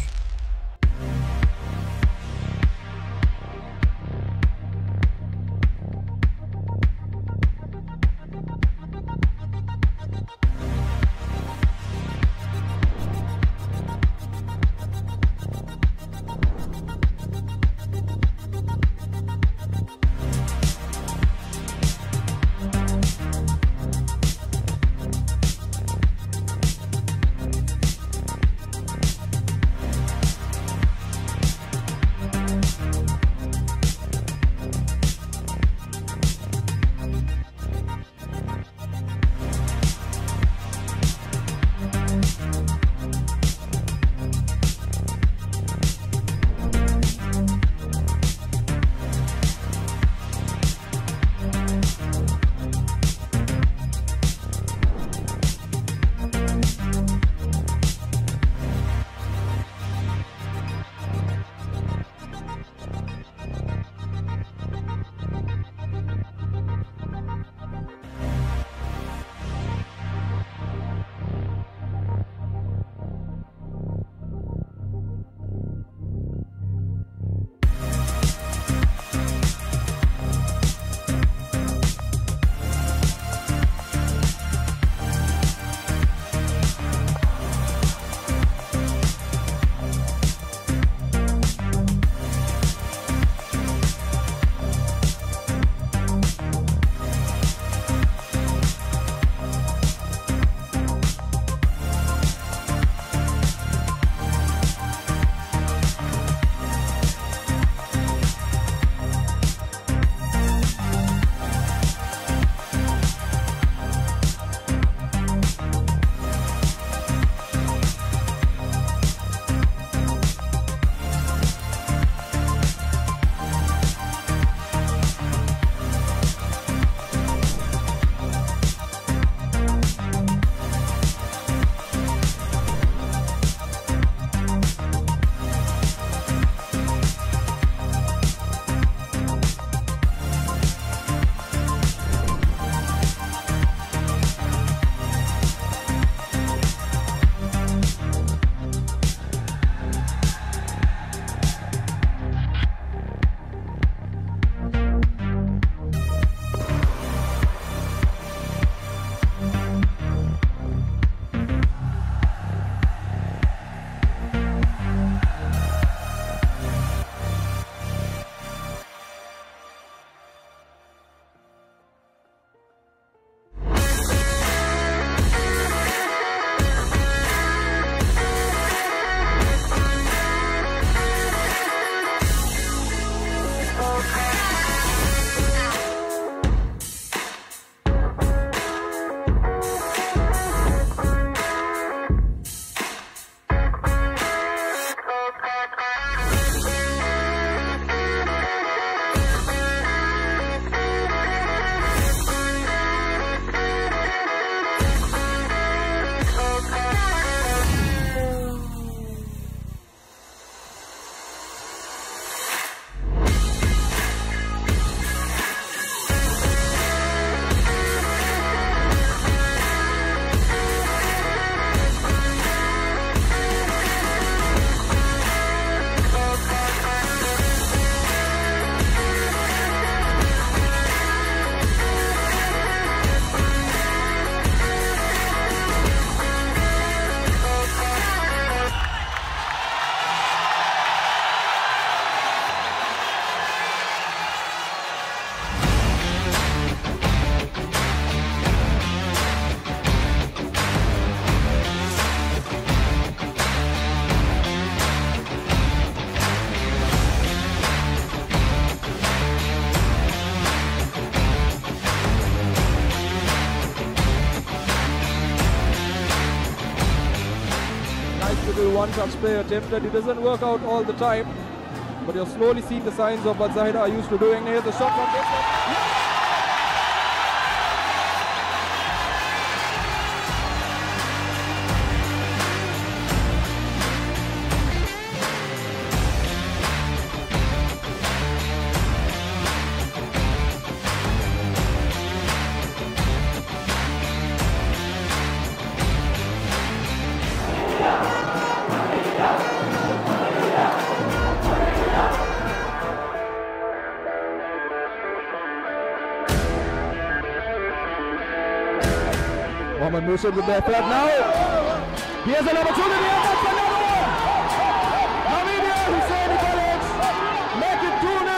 one-touch play attempted. It doesn't work out all the time, but you're slowly seeing the signs of what Zahida are used to doing. Here's the shot from this. Mohammad Murshed with their third now. Here's an opportunity, and that's another one. Namibia Hussein College make it 2-0.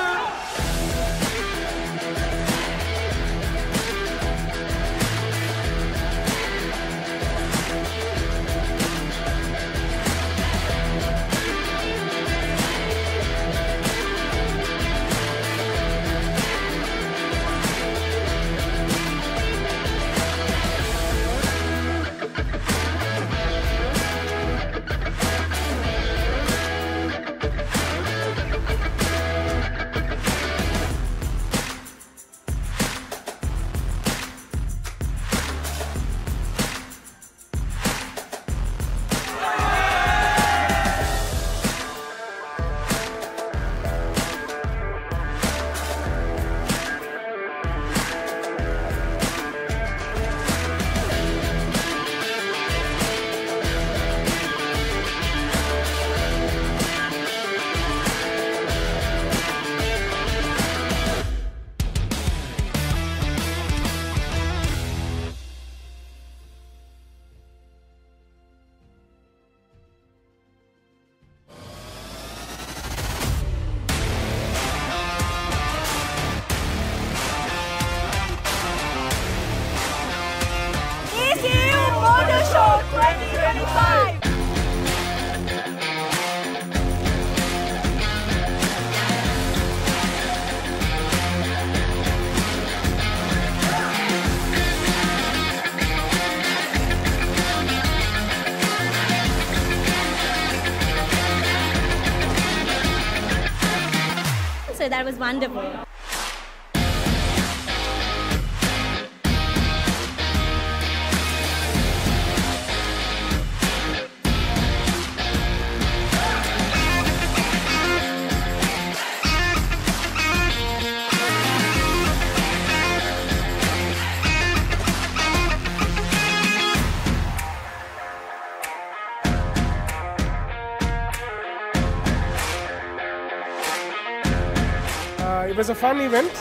So that was wonderful. It was a fun event.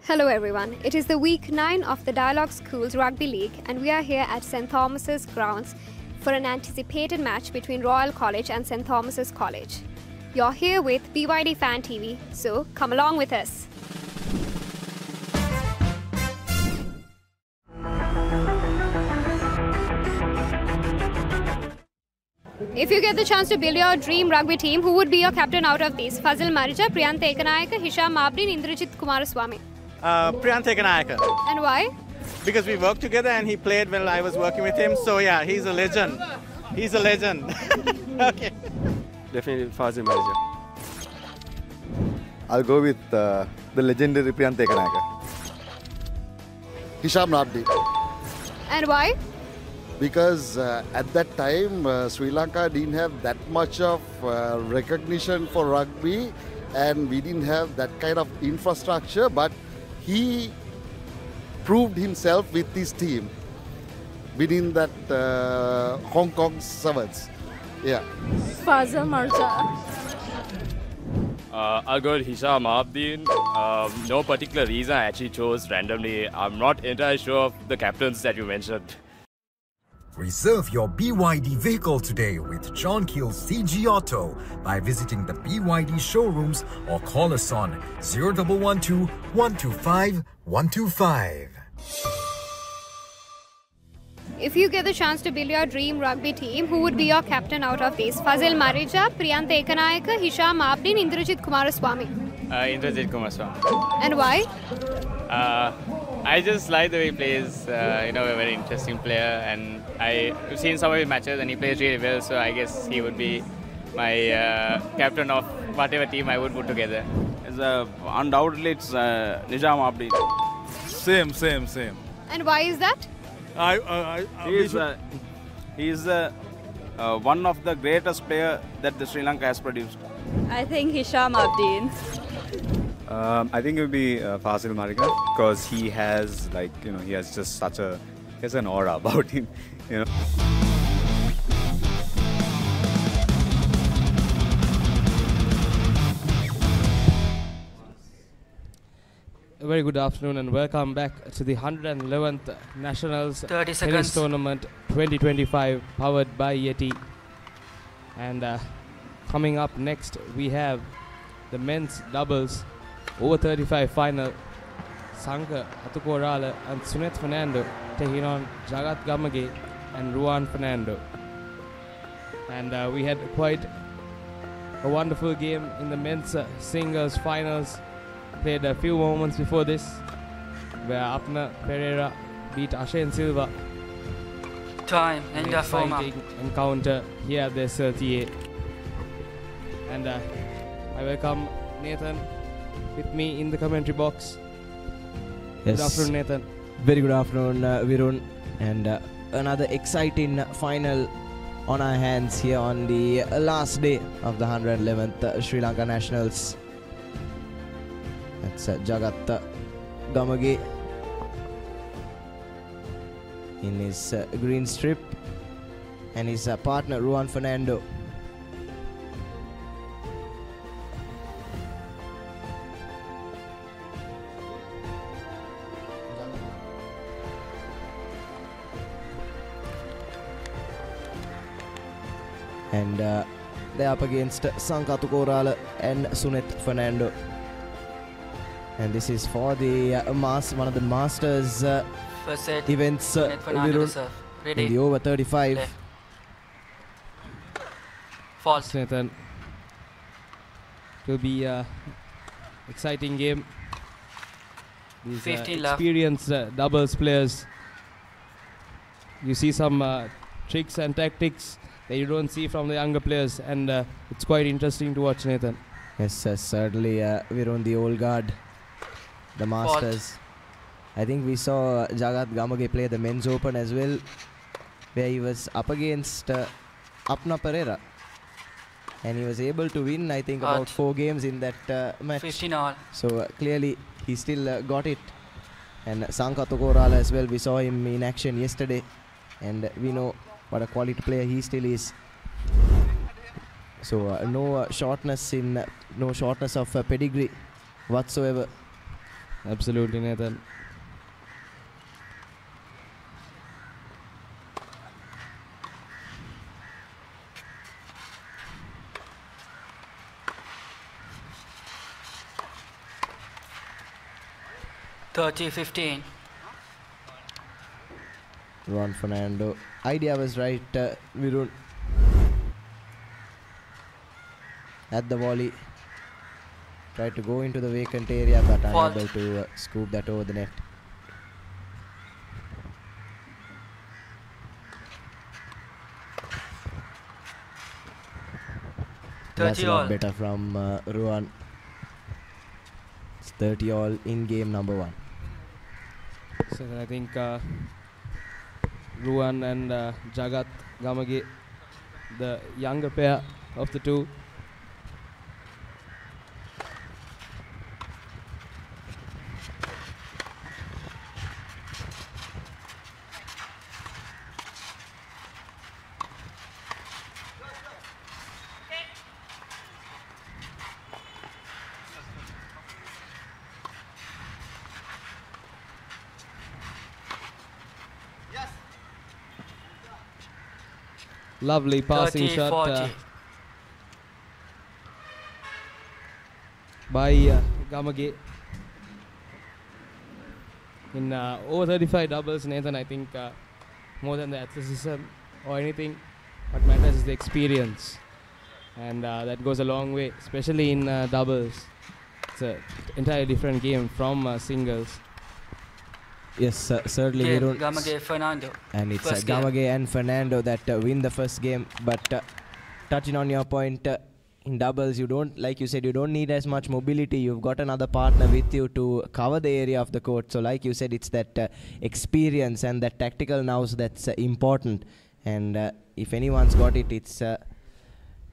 Hello everyone, it is the week 9 of the Dialog Schools Rugby League and we are here at St. Thomas's grounds for an anticipated match between Royal College and St. Thomas's College. You're here with BYD Fan TV, so come along with us. If you get the chance to build your dream rugby team, who would be your captain out of these? Fazil Marija, Priyantha Ekanayaka, Hisham Abdin, Indrajit Kumaraswamy. Priyantha Ekanayaka. And why? Because we worked together and he played when I was working with him. So yeah, he's a legend. He's a legend. Okay. Definitely Fazil Marija. I'll go with the legendary Priyantha Ekanayaka. Hisham Abdi. And why? Because at that time, Sri Lanka didn't have that much of recognition for rugby and we didn't have that kind of infrastructure, but he proved himself with his team within that Hong Kong Sevens. Yeah. Fazil Marja. I'll go with Hisham Abdin. No particular reason, I actually chose randomly. I'm not entirely sure of the captains that you mentioned. Reserve your BYD vehicle today with John Keel's CG Auto by visiting the BYD showrooms or call us on 0112 125 125. If you get the chance to build your dream rugby team, who would be your captain out of these? Fazil Marija, Priyantha Ekanayaka, Hisham Abdin, Indrajit Kumaraswamy. Indrajit Kumaraswamy. And why? I just like the way he plays, a very interesting player, and I've seen some of his matches and he plays really well, so I guess he would be my captain of whatever team I would put together. Undoubtedly it's Nizam Abdi. Same. And why is that? He's one of the greatest player that the Sri Lanka has produced. I think Hisham Abdeen. I think it would be Fasil Marika, because he has he has just he has an aura about him, A very good afternoon and welcome back to the 111th Nationals 30 Tennis seconds. Tournament 2025 powered by Yeti. And coming up next we have the men's doubles over 35 final. Sanka Atukorala and Suneth Fernando taking on Jagat Gamage and Ruan Fernando. And we had quite a wonderful game in the men's singles finals. Played a few moments before this where Apna Pereira beat Ashen Silva. Time, end of form. Encounter here at the SLTA. And I welcome Nathan with me in the commentary box. Yes. Good afternoon, Nathan. Very good afternoon, Virun. And another exciting final on our hands here on the last day of the 111th Sri Lanka Nationals. That's Jagat Gamage in his green strip and his partner Ruan Fernando. And they're up against Sanka Atukorala and Suneth Fernando. And this is for the one of the Masters First set, events Virun, in the over 35. Left. False. Nathan. It will be an exciting game. These 15 left. experienced doubles players. You see some tricks and tactics that you don't see from the younger players, and it's quite interesting to watch, Nathan. Yes, certainly we're on the old guard, the Masters. I think we saw Jagat Gamage play the men's open as well, where he was up against Apna Pereira, and he was able to win, I think, about 4 games in that match. 15 all. So clearly he still got it. And Sanka Atukorala as well, we saw him in action yesterday, and we know what a quality player he still is. So no shortness of pedigree whatsoever. Absolutely, Nathan. $30-15. Ruan Fernando. Idea was right, Virun. At the volley. Tried to go into the vacant area, but unable to scoop that over the net. That's a lot better from Ruan. It's 30 all in game number 1. So I think Ruan and Jagat Gamage, the younger pair of the two. Lovely passing shot by Gamage. In over 35 doubles, Nathan, I think more than the athleticism or anything, what matters is the experience. And that goes a long way, especially in doubles. It's an entirely different game from singles. Yes, certainly. Gamage, Fernando. And it's Gamage and Fernando that win the first game. But touching on your point, in doubles, you don't, like you said, you don't need as much mobility. You've got another partner with you to cover the area of the court. So like you said, it's that experience and that tactical nous that's important. And if anyone's got it, it's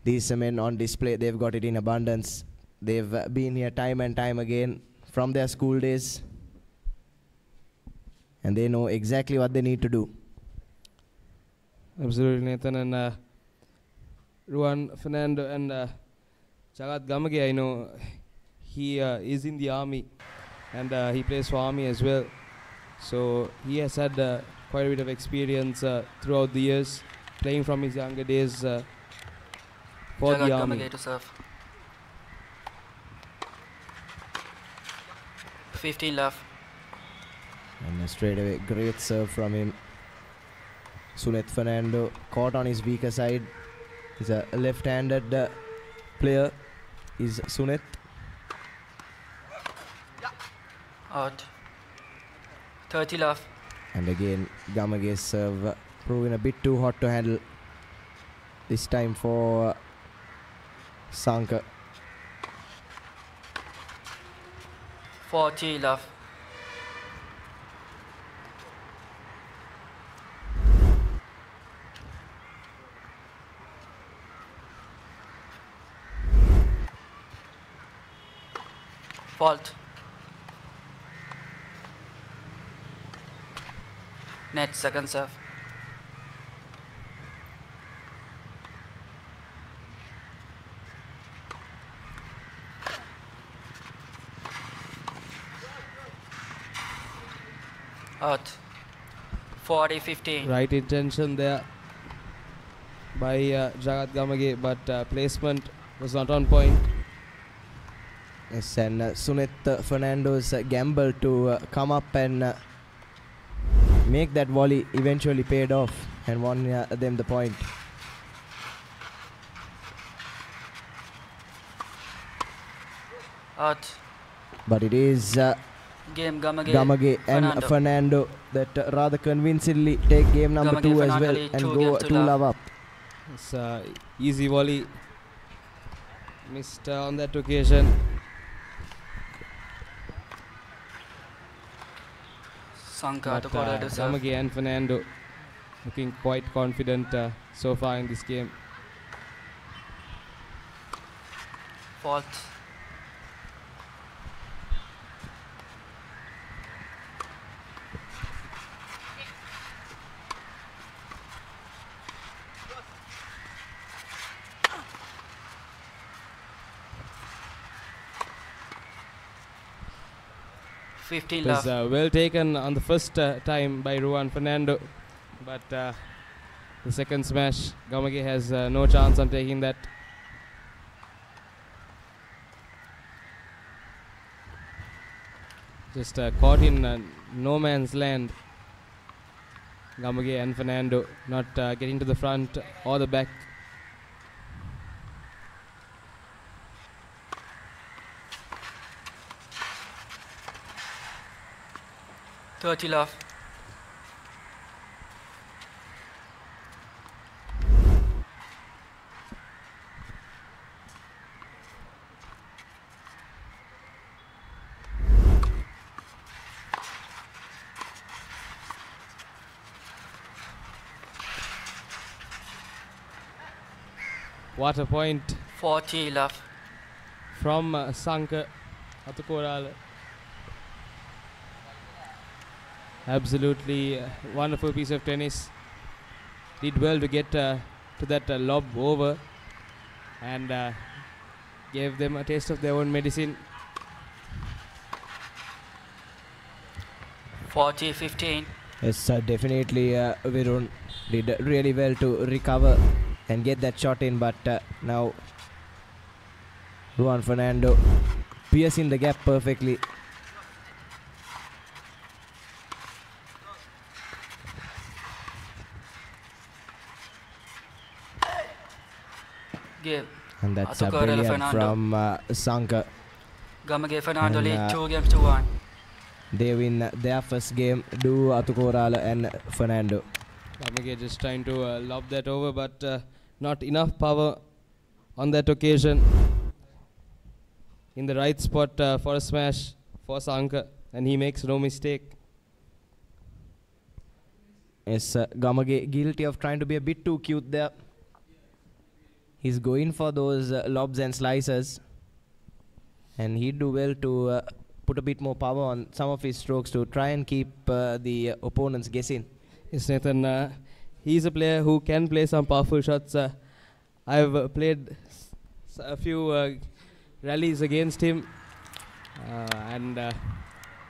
these men on display. They've got it in abundance. They've been here time and time again from their school days, and they know exactly what they need to do. Absolutely, Nathan. And Ruan Fernando and Jagat Gamage, I know he is in the army, and he plays for army as well. So he has had quite a bit of experience throughout the years, playing from his younger days for Jagat the army. Gamage to serve. 15 left. And straight away, great serve from him. Suneth Fernando caught on his weaker side. He's a left-handed player. Is Suneth. Out. 30 left. And again, Gamage's serve proving a bit too hot to handle. This time for Sanka. 40 left. Fault. Net second serve. Out. 40-15. Right intention there by Jagat Gamage, but placement was not on point. Yes, and Suneth Fernando's gamble to come up and make that volley eventually paid off and won them the point. Out. But it is Game Gamage and Fernando that rather convincingly take game number 2 as well and go 2 love up. It's easy volley. Missed on that occasion. Sanka to quarter to serve. Gamage and Fernando looking quite confident so far in this game. Fault. It was well taken on the first time by Ruan Fernando, but the second smash, Gamage has no chance on taking that. Just caught in no man's land. Gamage and Fernando not getting to the front or the back. $30 left. What a point. 40 left. From Sanka Athukorala. Absolutely wonderful piece of tennis. Did well to get to that lob over and gave them a taste of their own medicine. 40-15. Yes, definitely Virun did really well to recover and get that shot in, but now Ruan Fernando piercing the gap perfectly. And that's brilliant from Sanka. Gamage Fernando lead 2 games to 1. They win their first game, do Athukorala and Fernando. Gamage just trying to lob that over, but not enough power on that occasion. In the right spot for a smash for Sanka, and he makes no mistake. Yes, Gamage guilty of trying to be a bit too cute there. He's going for those lobs and slices. And he'd do well to put a bit more power on some of his strokes to try and keep the opponents guessing. Yes, Nathan. He's a player who can play some powerful shots. I've played a few rallies against him. And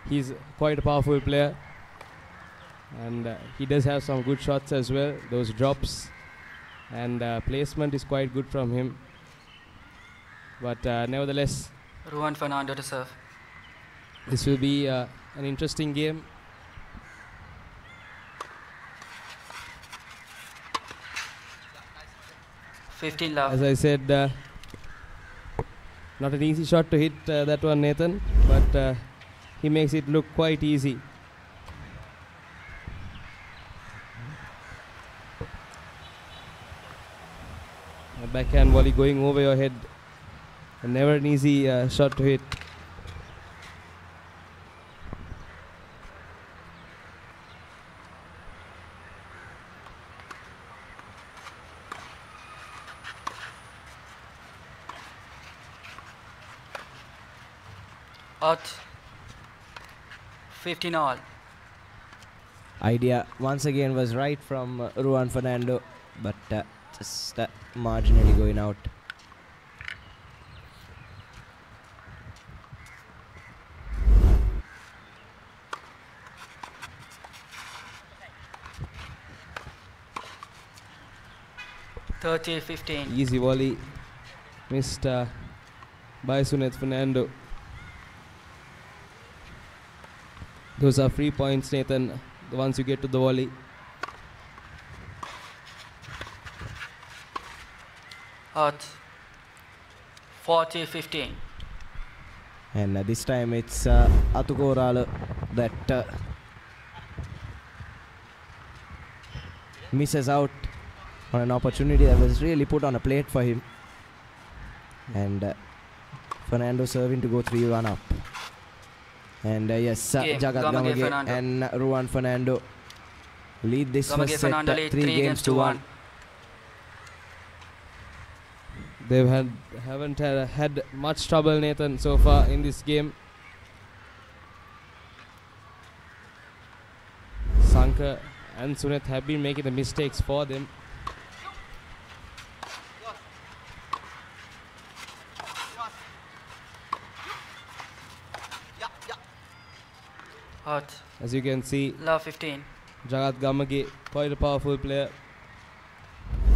he's quite a powerful player. And he does have some good shots as well, those drops. And placement is quite good from him. But nevertheless, Ruan Fernando to serve. This will be an interesting game. As I said, not an easy shot to hit that one, Nathan, but he makes it look quite easy. A backhand volley going over your head. And never an easy shot to hit. Out. 15 all. Idea once again was right from Ruan Fernando, but just marginally going out. Easy volley missed by Suneth Fernando. Those are free points, Nathan, the ones you get to the volley. Out. 40-15. And this time it's Atukorala that misses out on an opportunity that was really put on a plate for him. And Fernando serving to go 3-1 up. And yes, Jagat Gamage and Ruan Fernando lead this first set 3 games to 1. They haven't had much trouble, Nathan, so far in this game. Sanka and Suneth have been making the mistakes for them. Out. As you can see, Love 15. Jagat Gamage, quite a powerful player,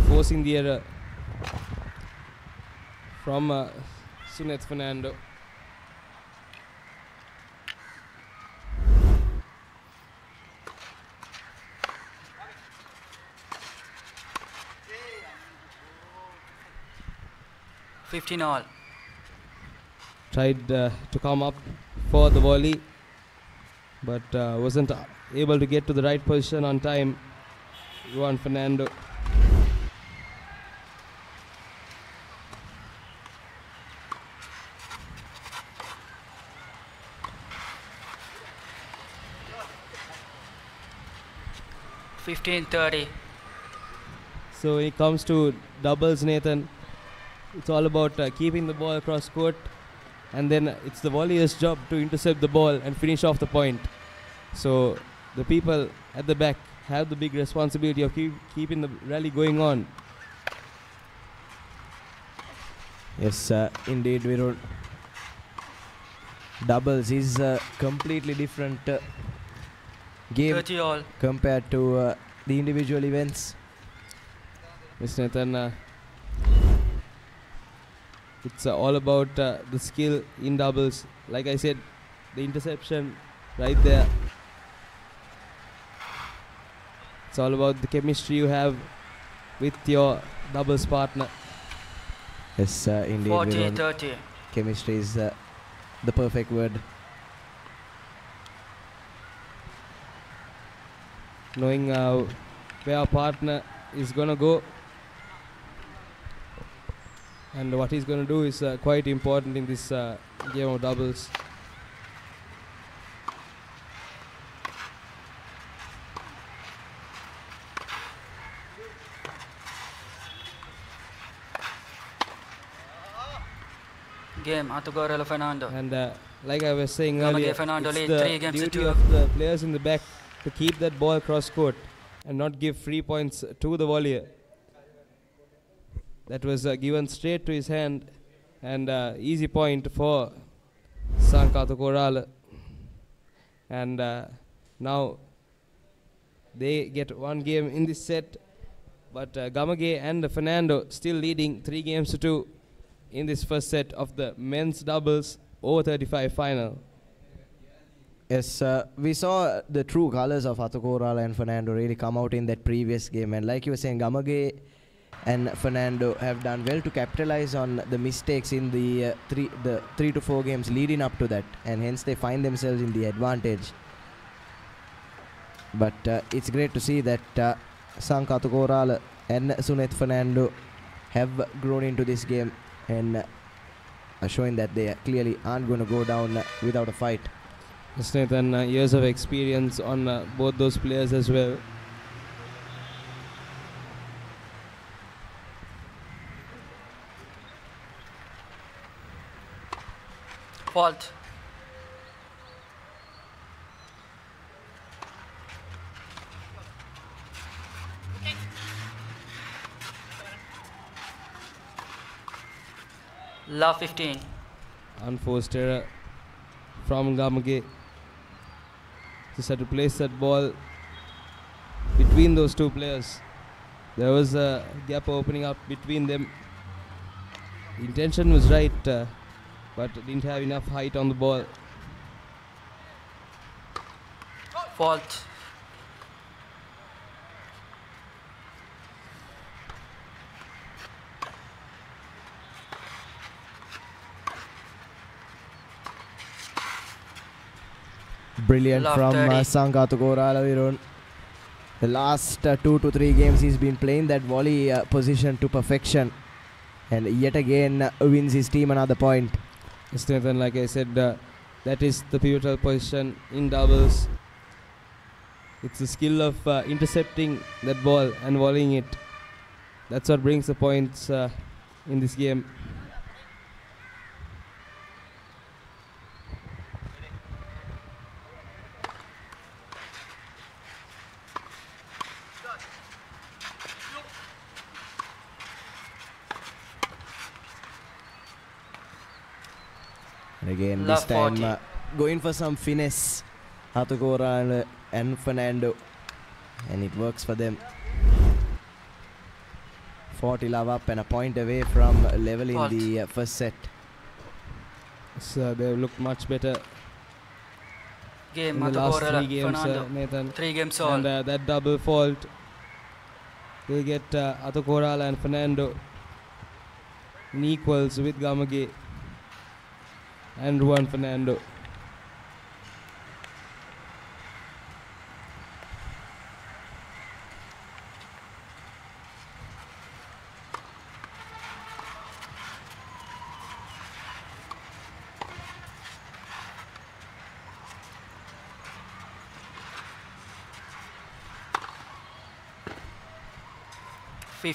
forcing the error from Suneth Fernando. All. Tried to come up for the volley, but wasn't able to get to the right position on time. Ruan Fernando. So when it comes to doubles, Nathan, it's all about keeping the ball across court, and then it's the volleyer's job to intercept the ball and finish off the point. So the people at the back have the big responsibility of keeping the rally going on. Yes, indeed, Virud. Doubles is a completely different game compared to the individual events. Yes, Nathan, it's all about the skill in doubles. Like I said, the interception right there. It's all about the chemistry you have with your doubles partner. Yes, indeed. 40-30. Chemistry is the perfect word. Knowing where our partner is going to go and what he's going to do is quite important in this game of doubles. Game, Atugorela Fernando. And like I was saying Gamage earlier, Fernando it's lead, the 3 games to duty 2. of the players in the back to keep that ball cross court and not give free points to the volleyer. That was given straight to his hand, and easy point for Sankato Korala. And now they get one game in this set, but Gamage and Fernando still leading 3 games to 2 in this first set of the men's doubles over 35 final. Yes, we saw the true colors of Athukorala and Fernando really come out in that previous game, and like you were saying, Gamage and Fernando have done well to capitalize on the mistakes in the 3 to 4 games leading up to that, and hence they find themselves in the advantage. But it's great to see that Sankato Korala and Suneth Fernando have grown into this game and are showing that they clearly aren't going to go down without a fight. Yes, Nathan, years of experience on both those players as well. Fault. Love 15. Unforced error from Gamage. Just had to place that ball between those two players. There was a gap opening up between them. The intention was right, but didn't have enough height on the ball. Fault. Brilliant Love from 30. Sankato Korala Virun. The last 2 to 3 games he's been playing that volley position to perfection, and yet again wins his team another point. Yes, Nathan, like I said, that is the pivotal position in doubles. It's the skill of intercepting that ball and volleying it. That's what brings the points in this game. And again, Love this time 40. going for some finesse, Athukorala and Fernando, and it works for them. 40 love up and a point away from level in Fault. the first set. So they looked much better Game, in the last 3 Atugorela games, Fernando. Nathan. 3 games all. And that double fault, they get Athukorala and Fernando in equals with Gamage and Juan Fernando.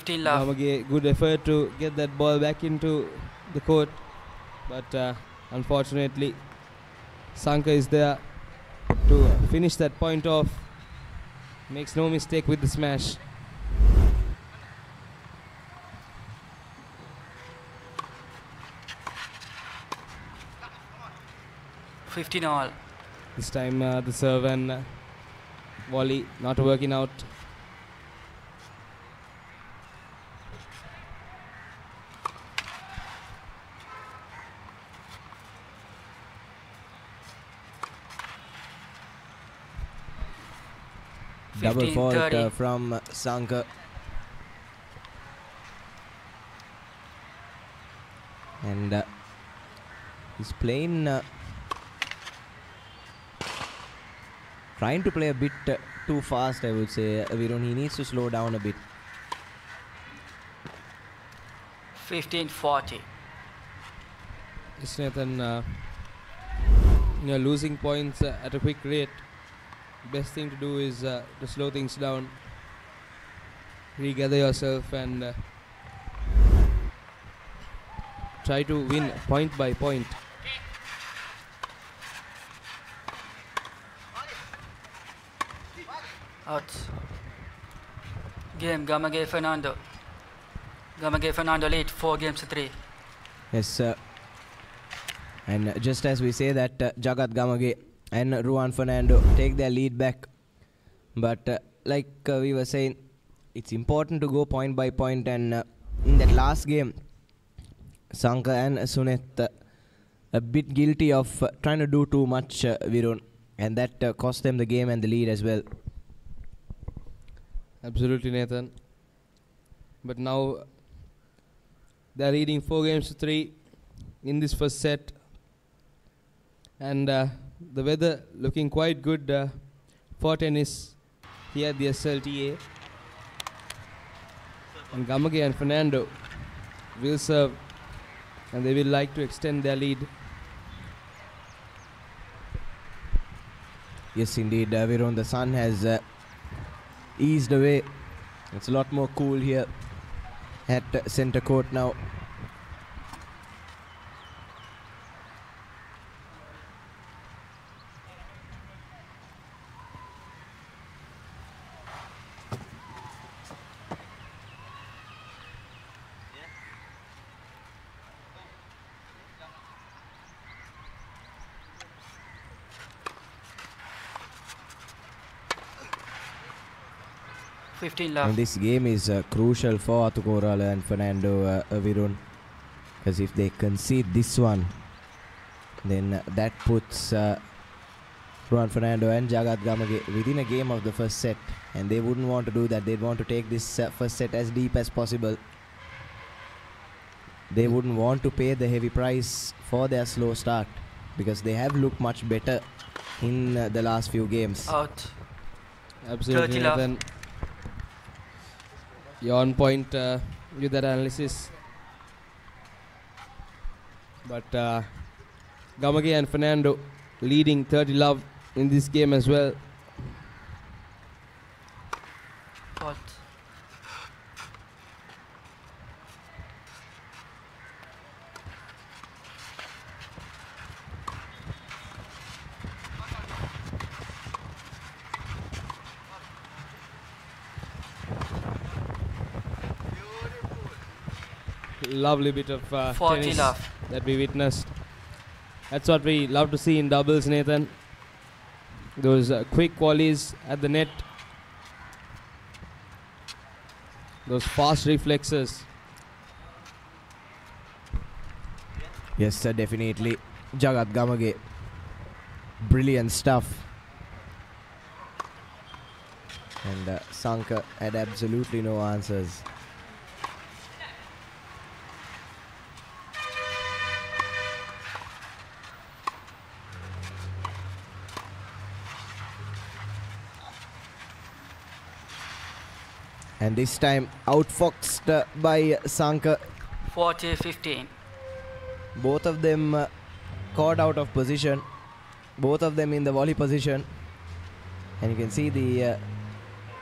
Love. Gamage, good effort to get that ball back into the court, but unfortunately Sanka is there to finish that point off. Makes no mistake with the smash. All. This time the serve and volley not working out. Double fault 30. from Sanka. And he's playing, trying to play a bit too fast, I would say. Virun, he needs to slow down a bit. 15-40. Yes, Nathan, you're losing points at a quick rate. Best thing to do is to slow things down, regather yourself, and try to win point by point. Out. Game, Gamage Fernando. Gamage Fernando lead 4-3. Yes, sir. And just as we say that Jagat Gamage and Ruan Fernando take their lead back. But like we were saying, it's important to go point by point. And in that last game, Sanka and Sunet a bit guilty of trying to do too much, Virun. And that cost them the game and the lead as well. Absolutely, Nathan. But now they're leading 4-3 in this first set. And the weather looking quite good for tennis here at the SLTA. And Gamage and Fernando will serve, and they will like to extend their lead. Yes, indeed, Virun, the sun has eased away. It's a lot more cool here at center court now. And this game is crucial for Atukorala and Fernando, Virun, because if they concede this one, then that puts Ruan Fernando and Jagat Gamage within a game of the first set, and they wouldn't want to do that. They'd want to take this first set as deep as possible. They wouldn't want to pay the heavy price for their slow start, because they have looked much better in the last few games. Out. Absolutely, Nathan. You're on point with that analysis. But Gamage and Fernando leading 30-love in this game as well. Fault. Lovely bit of tennis that we witnessed. That's what we love to see in doubles, Nathan. Those quick volleys at the net. Those fast reflexes. Yes, sir, definitely. Jagat Gamage. Brilliant stuff. And Sanka had absolutely no answers. And this time outfoxed by Sanka. 40-15. Both of them caught out of position. Both of them in the volley position. And you can see the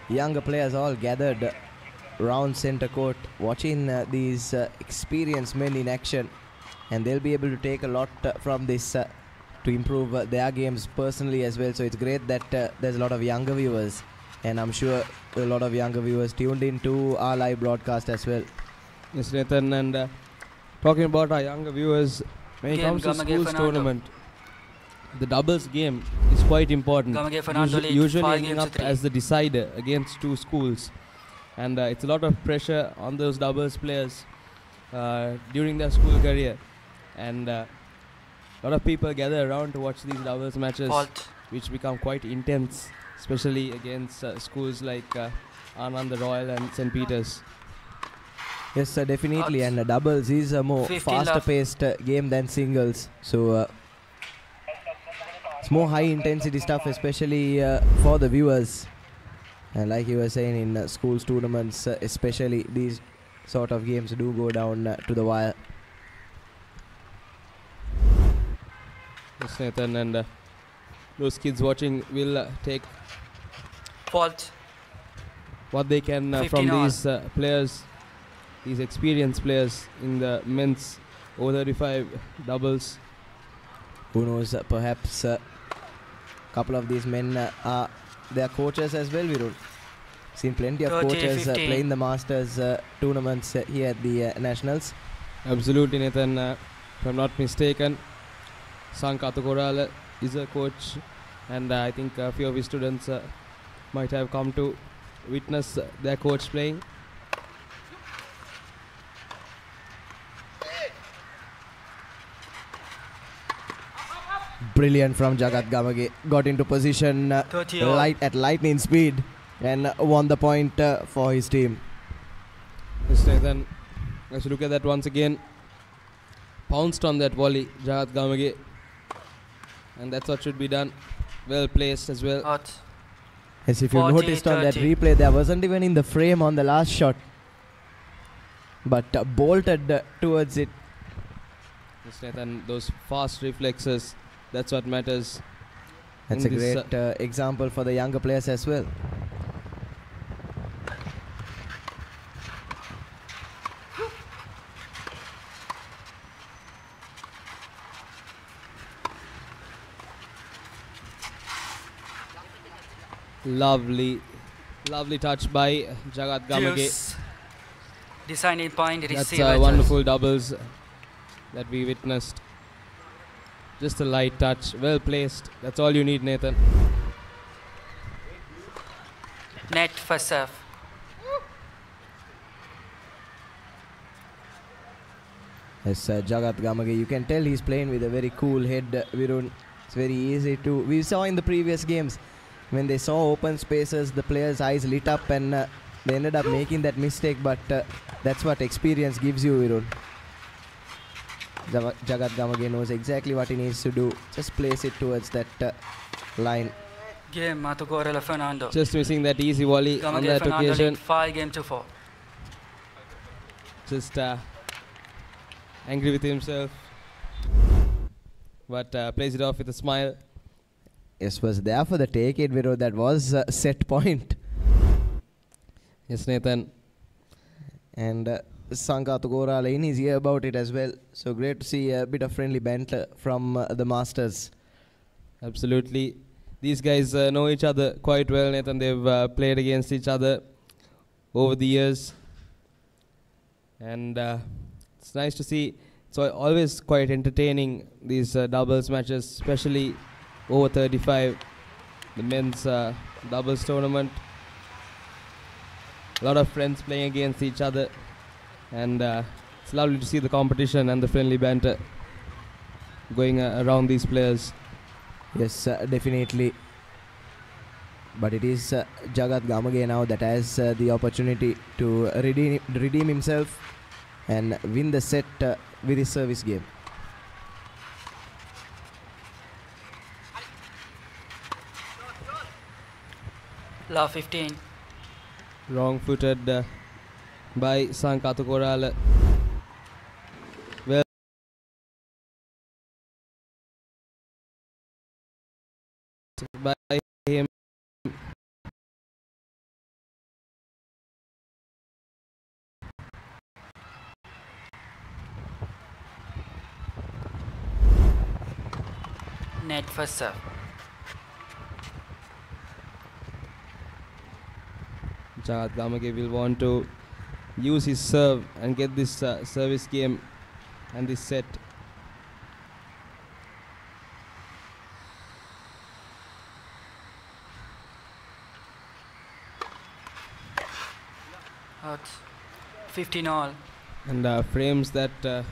younger players all gathered round center court watching these experienced men in action. And they'll be able to take a lot from this to improve their games personally as well. So it's great that there's a lot of younger viewers. And I'm sure a lot of younger viewers tuned into our live broadcast as well. Yes, Nathan, and talking about our younger viewers, when it comes to schools tournament, the doubles game is quite important. Usually ending up as the decider against two schools. And it's a lot of pressure on those doubles players during their school career. And a lot of people gather around to watch these doubles matches, which become quite intense, especially against schools like Anand the Royal and St. Peter's. Yes, sir, definitely. And doubles is a more faster-paced game than singles. So it's more high-intensity stuff, especially for the viewers. And like you were saying, in schools tournaments, especially these sort of games do go down to the wire. Yes, Nathan, and those kids watching will take what they can from these players, these experienced players in the men's over 35 doubles. Who knows, perhaps a couple of these men are their coaches as well, Virul. Seen plenty of coaches playing the Masters tournaments here at the Nationals. Absolutely, Nathan. If I'm not mistaken, Sanka Tukorala is a coach, and I think a few of his students might have come to witness their coach playing. Brilliant from Jagat Gamage. Got into position at lightning speed and won the point for his team. Yes, Nathan. Let's look at that once again. Pounced on that volley, Jagat Gamage. And that's what should be done. Well placed as well. As if you noticed on that replay, there wasn't even in the frame on the last shot, but bolted towards it. Yes, Nathan, those fast reflexes, that's what matters. That's a great example for the younger players as well. Lovely touch by Jagat Gamage. Designing point received. That's wonderful doubles that we witnessed. Just a light touch, well placed. That's all you need, Nathan. Net for serve. Yes, Jagat Gamage, you can tell he's playing with a very cool head, Virun. It's very easy to... We saw in the previous games, when they saw open spaces, the players' eyes lit up and they ended up making that mistake, but that's what experience gives you, Virun. Jagat Gamage knows exactly what he needs to do. Just place it towards that line. Game Matugorela Fernando. Just missing that easy volley on that Fernando occasion. 5-4. Just angry with himself, but plays it off with a smile. Yes, was there for the take it, Viro. That was a set point. Yes, Nathan. And Sanka Tugora in his ear about it as well. So great to see a bit of friendly banter from the Masters. Absolutely. These guys know each other quite well, Nathan. They've played against each other over the years. And it's nice to see. It's always quite entertaining, these doubles matches, especially over 35, the men's doubles tournament. A lot of friends playing against each other, and it's lovely to see the competition and the friendly banter going around these players. Yes, definitely. But it is Jagat Gamage now that has the opportunity to redeem himself and win the set with his service game. Love 15. Wrong-footed by Sanka Tugora. Well, by him. Net for serve. Jagat Gamage will want to use his serve and get this service game and this set. Out. 15 all. And frames that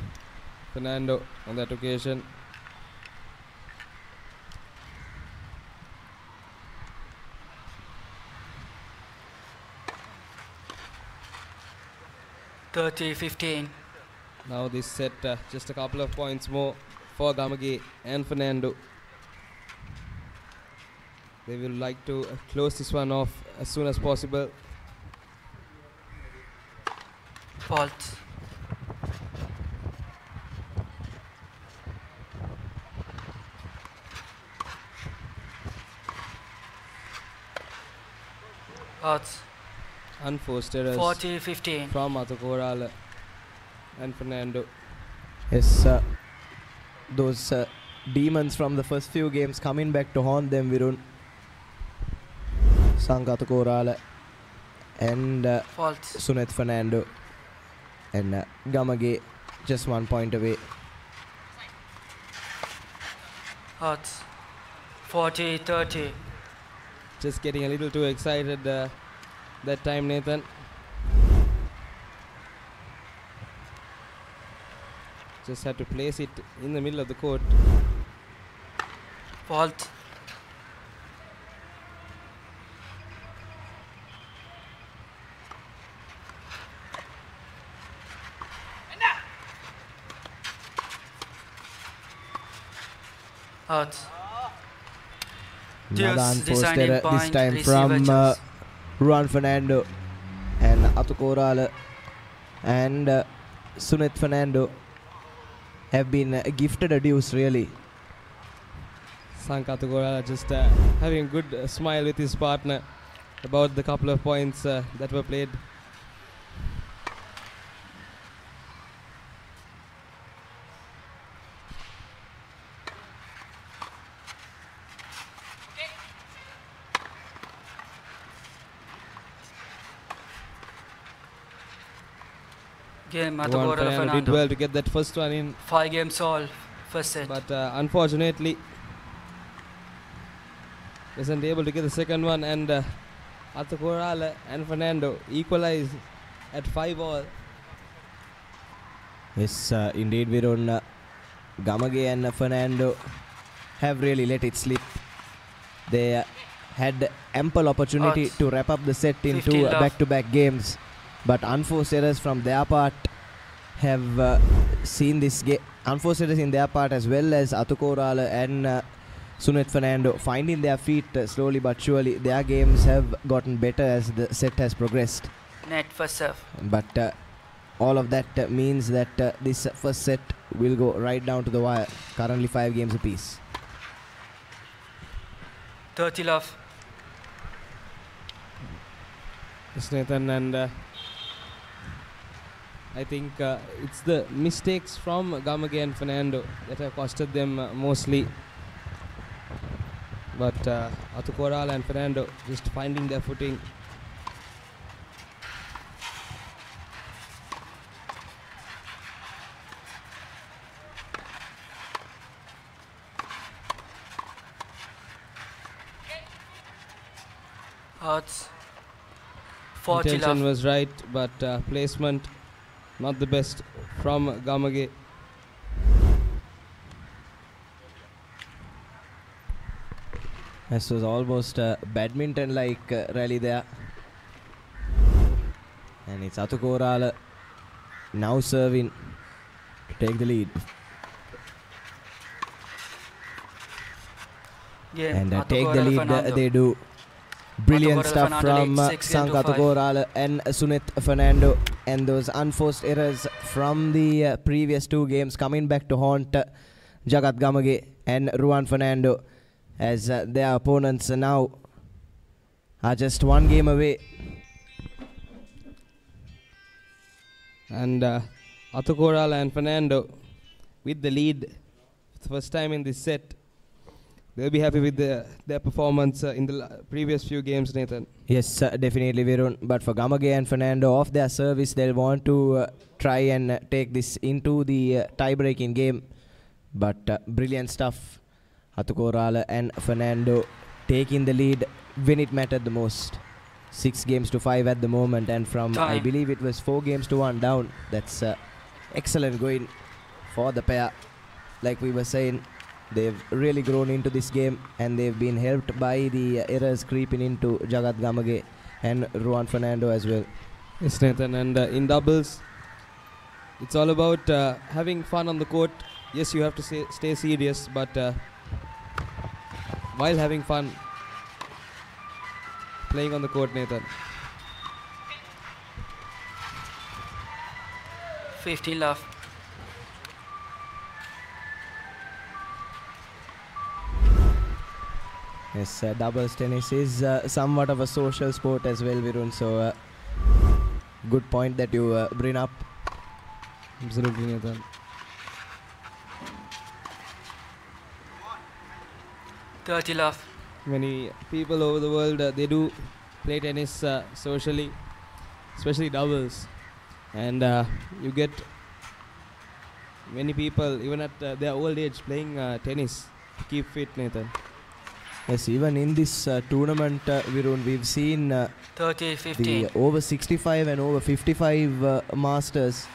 Fernando on that occasion. (30-15). Now this set just a couple of points more for Gamage and Fernando. They will like to close this one off as soon as possible. Fault. Out. Unforced errors 40-15 from Matugora and Fernando. Yes, those demons from the first few games coming back to haunt them, Virun. Sankatha Korala and Suneth Fernando. And Gamage just 1 point away. Hearts 40-30. Just getting a little too excited that time, Nathan. Just had to place it in the middle of the court. Fault. Out. Another unforced error, this time from Ruan Fernando and Athukorala and Suneth Fernando have been gifted a deuce, really. Sankatha Korala just having a good smile with his partner about the couple of points that were played. Game Ruan Fernando did well to get that first one in. 5 games all, first set. But unfortunately, wasn't able to get the second one, and Athukorala and Fernando equalized at 5-all. Yes, indeed, Virun. Gamage and Fernando have really let it slip. They had ample opportunity to wrap up the set into back-to-back games, but unforced errors from their part have seen this game. Unforced errors in their part, as well as Athukorala and Suneth Fernando finding their feet slowly but surely. Their games have gotten better as the set has progressed. Net first serve. But all of that means that this first set will go right down to the wire. Currently 5 games apiece. 30 love. Yes, Nathan, and I think it's the mistakes from Gamage and Fernando that have costed them mostly. But Athukorala and Fernando just finding their footing. Hearts 40 Intention love. was right, but placement not the best from Gamage. This was almost a badminton-like rally there. And it's Athukorala now serving to take the lead. Game. And take the lead, they do. Brilliant stuff from Sankatha Korala and Suneth Fernando. And those unforced errors from the previous 2 games coming back to haunt Jagat Gamage and Ruan Fernando, as their opponents now are just 1 game away. And Athukorala and Fernando with the lead for the first time in this set. They'll be happy with their performance in the previous few games, Nathan. Yes, definitely, Virun. But for Gamage and Fernando, off their service, they'll want to try and take this into the tie-breaking game. But brilliant stuff. Athukorala and Fernando taking the lead when it mattered the most. 6 games to 5 at the moment, and from I believe it was 4 games to 1 down. That's excellent going for the pair. Like we were saying, they've really grown into this game, and they've been helped by the errors creeping into Jagat Gamage and Ruan Fernando as well. Yes, Nathan, and in doubles, it's all about having fun on the court. Yes, you have to stay serious, but while having fun playing on the court, Nathan. 15 love. Yes, doubles tennis is somewhat of a social sport as well, Virun. So, good point that you bring up. Absolutely, Nathan. 30 love. Many people over the world, they do play tennis socially, especially doubles. And you get many people, even at their old age, playing tennis to keep fit, Nathan. Yes, even in this tournament, Virun, we've seen 30-15. the over 65 and over 55 masters.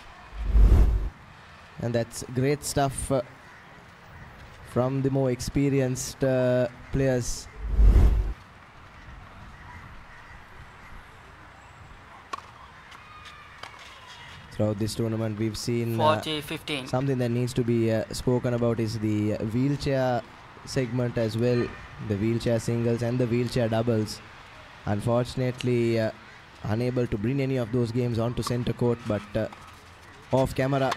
And that's great stuff from the more experienced players. Throughout this tournament, we've seen 40-15. something that needs to be spoken about is the wheelchair segment as well, the wheelchair singles and the wheelchair doubles. Unfortunately, unable to bring any of those games onto center court, but off camera,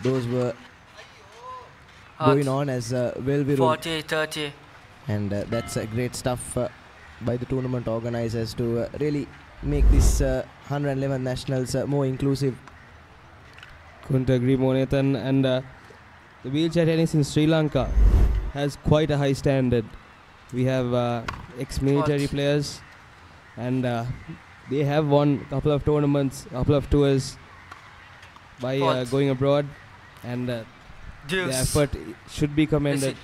those were going on as well. 40-30. And that's great stuff by the tournament organizers to really make this 111 nationals more inclusive. Couldn't agree more, Nathan. And the wheelchair tennis in Sri Lanka has quite a high standard. We have ex-military players, and they have won a couple of tournaments, a couple of tours by going abroad, and their effort should be commended.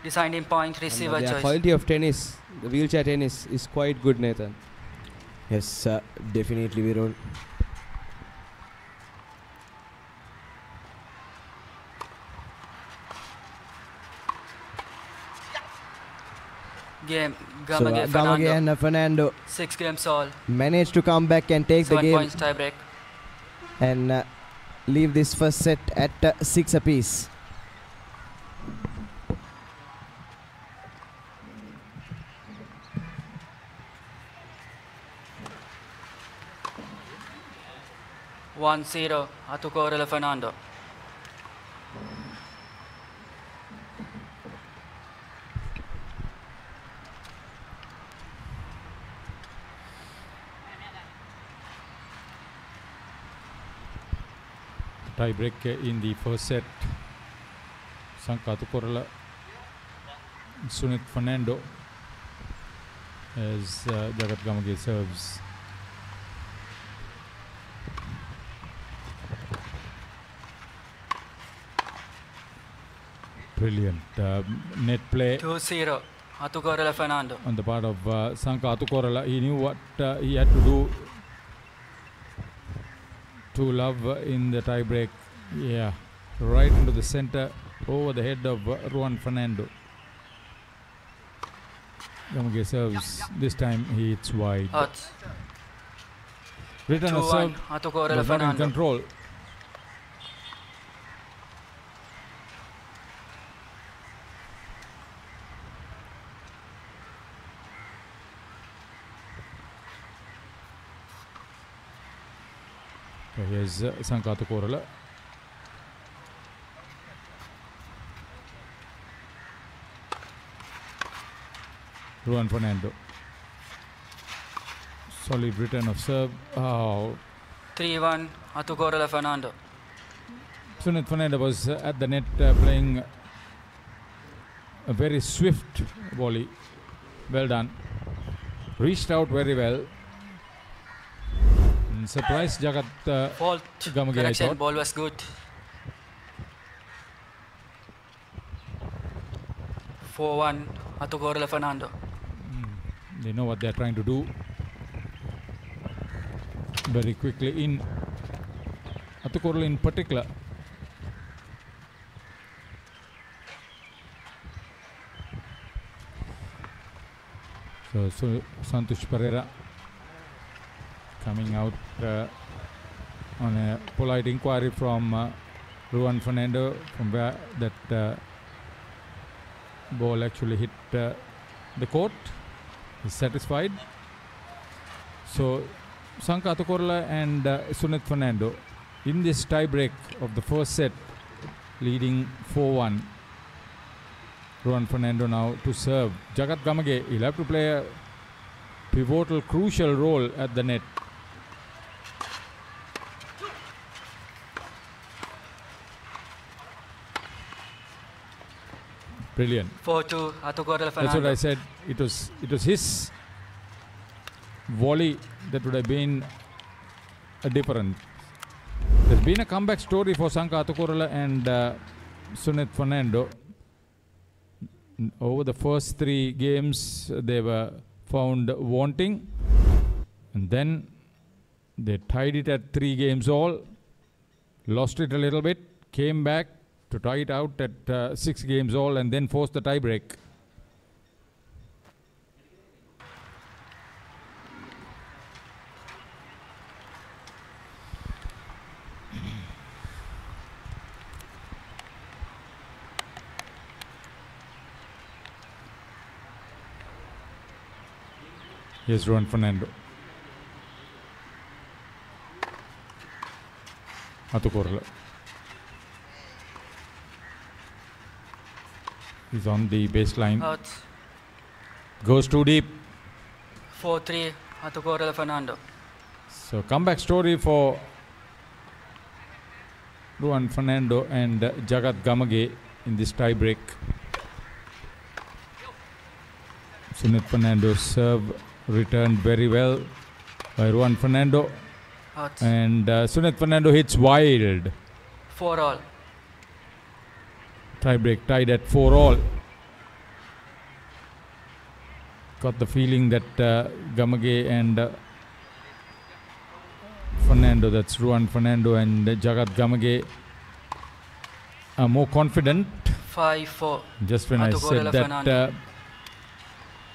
Deciding point, receiver and choice. the quality of tennis, the wheelchair tennis, is quite good, Nathan. Yes, definitely, Virun. Game. So Gamage and Fernando 6 games all. managed to come back and take the 7 game points tie break. and leave this first set at 6 apiece. One 0 Atukorela Fernando. Tie break in the first set. Sanka Atukorela, Sunit Fernando as Jagat Gamage serves. Brilliant net play 2-0 Atukorela Fernando. on the part of Sanka Atukorela. He knew what he had to do to love in the tie break. Yeah, right into the center over the head of Ruan Fernando. Gamage serves. This time he hits wide. Return of serve, Atukorela but not in Fernando. control. So here's Sanka Atukorela. Ruan Fernando. Solid return of serve. Oh. 3-1 Atukorela Fernando. Sunit Fernando was at the net playing a very swift volley. Well done. Reached out very well. And surprised Jagat Fault. Gamage, I Correction. thought. Ball was good. 4-1 Atukorela Fernando. They know what they're trying to do. Very quickly in. Atukorela in particular. So Santosh Pereira coming out on a polite inquiry from Ruan Fernando from where that ball actually hit the court. He's satisfied. So Sanka Atukorela and Sunit Fernando in this tie break of the first set, leading 4-1. Ruan Fernando now to serve. Jagat Gamage, he'll have to play a pivotal, crucial role at the net. Brilliant. 4-2, Atukorala That's what I said. It was his volley that would have been a different. There's been a comeback story for Sanka Atukorala and Sunith Fernando. Over the first 3 games, they were found wanting, and then they tied it at 3 games all, lost it a little bit, came back to tie it out at 6 games all, and then forced the tie break. Here's Juan Fernando. Atukorala. He's on the baseline. Out. Goes too deep. 4-3, Atukorala Fernando. So comeback story for Juan Fernando and Jagat Gamage in this tie break. Sunith Fernando's serve returned very well by Juan Fernando. Out. And Sunith Fernando hits wild. 4-all. Tie break tied at 4-all. Got the feeling that Gamage and Fernando, that's Juan Fernando and Jagat Gamage, are more confident. 5-4. Just when I said that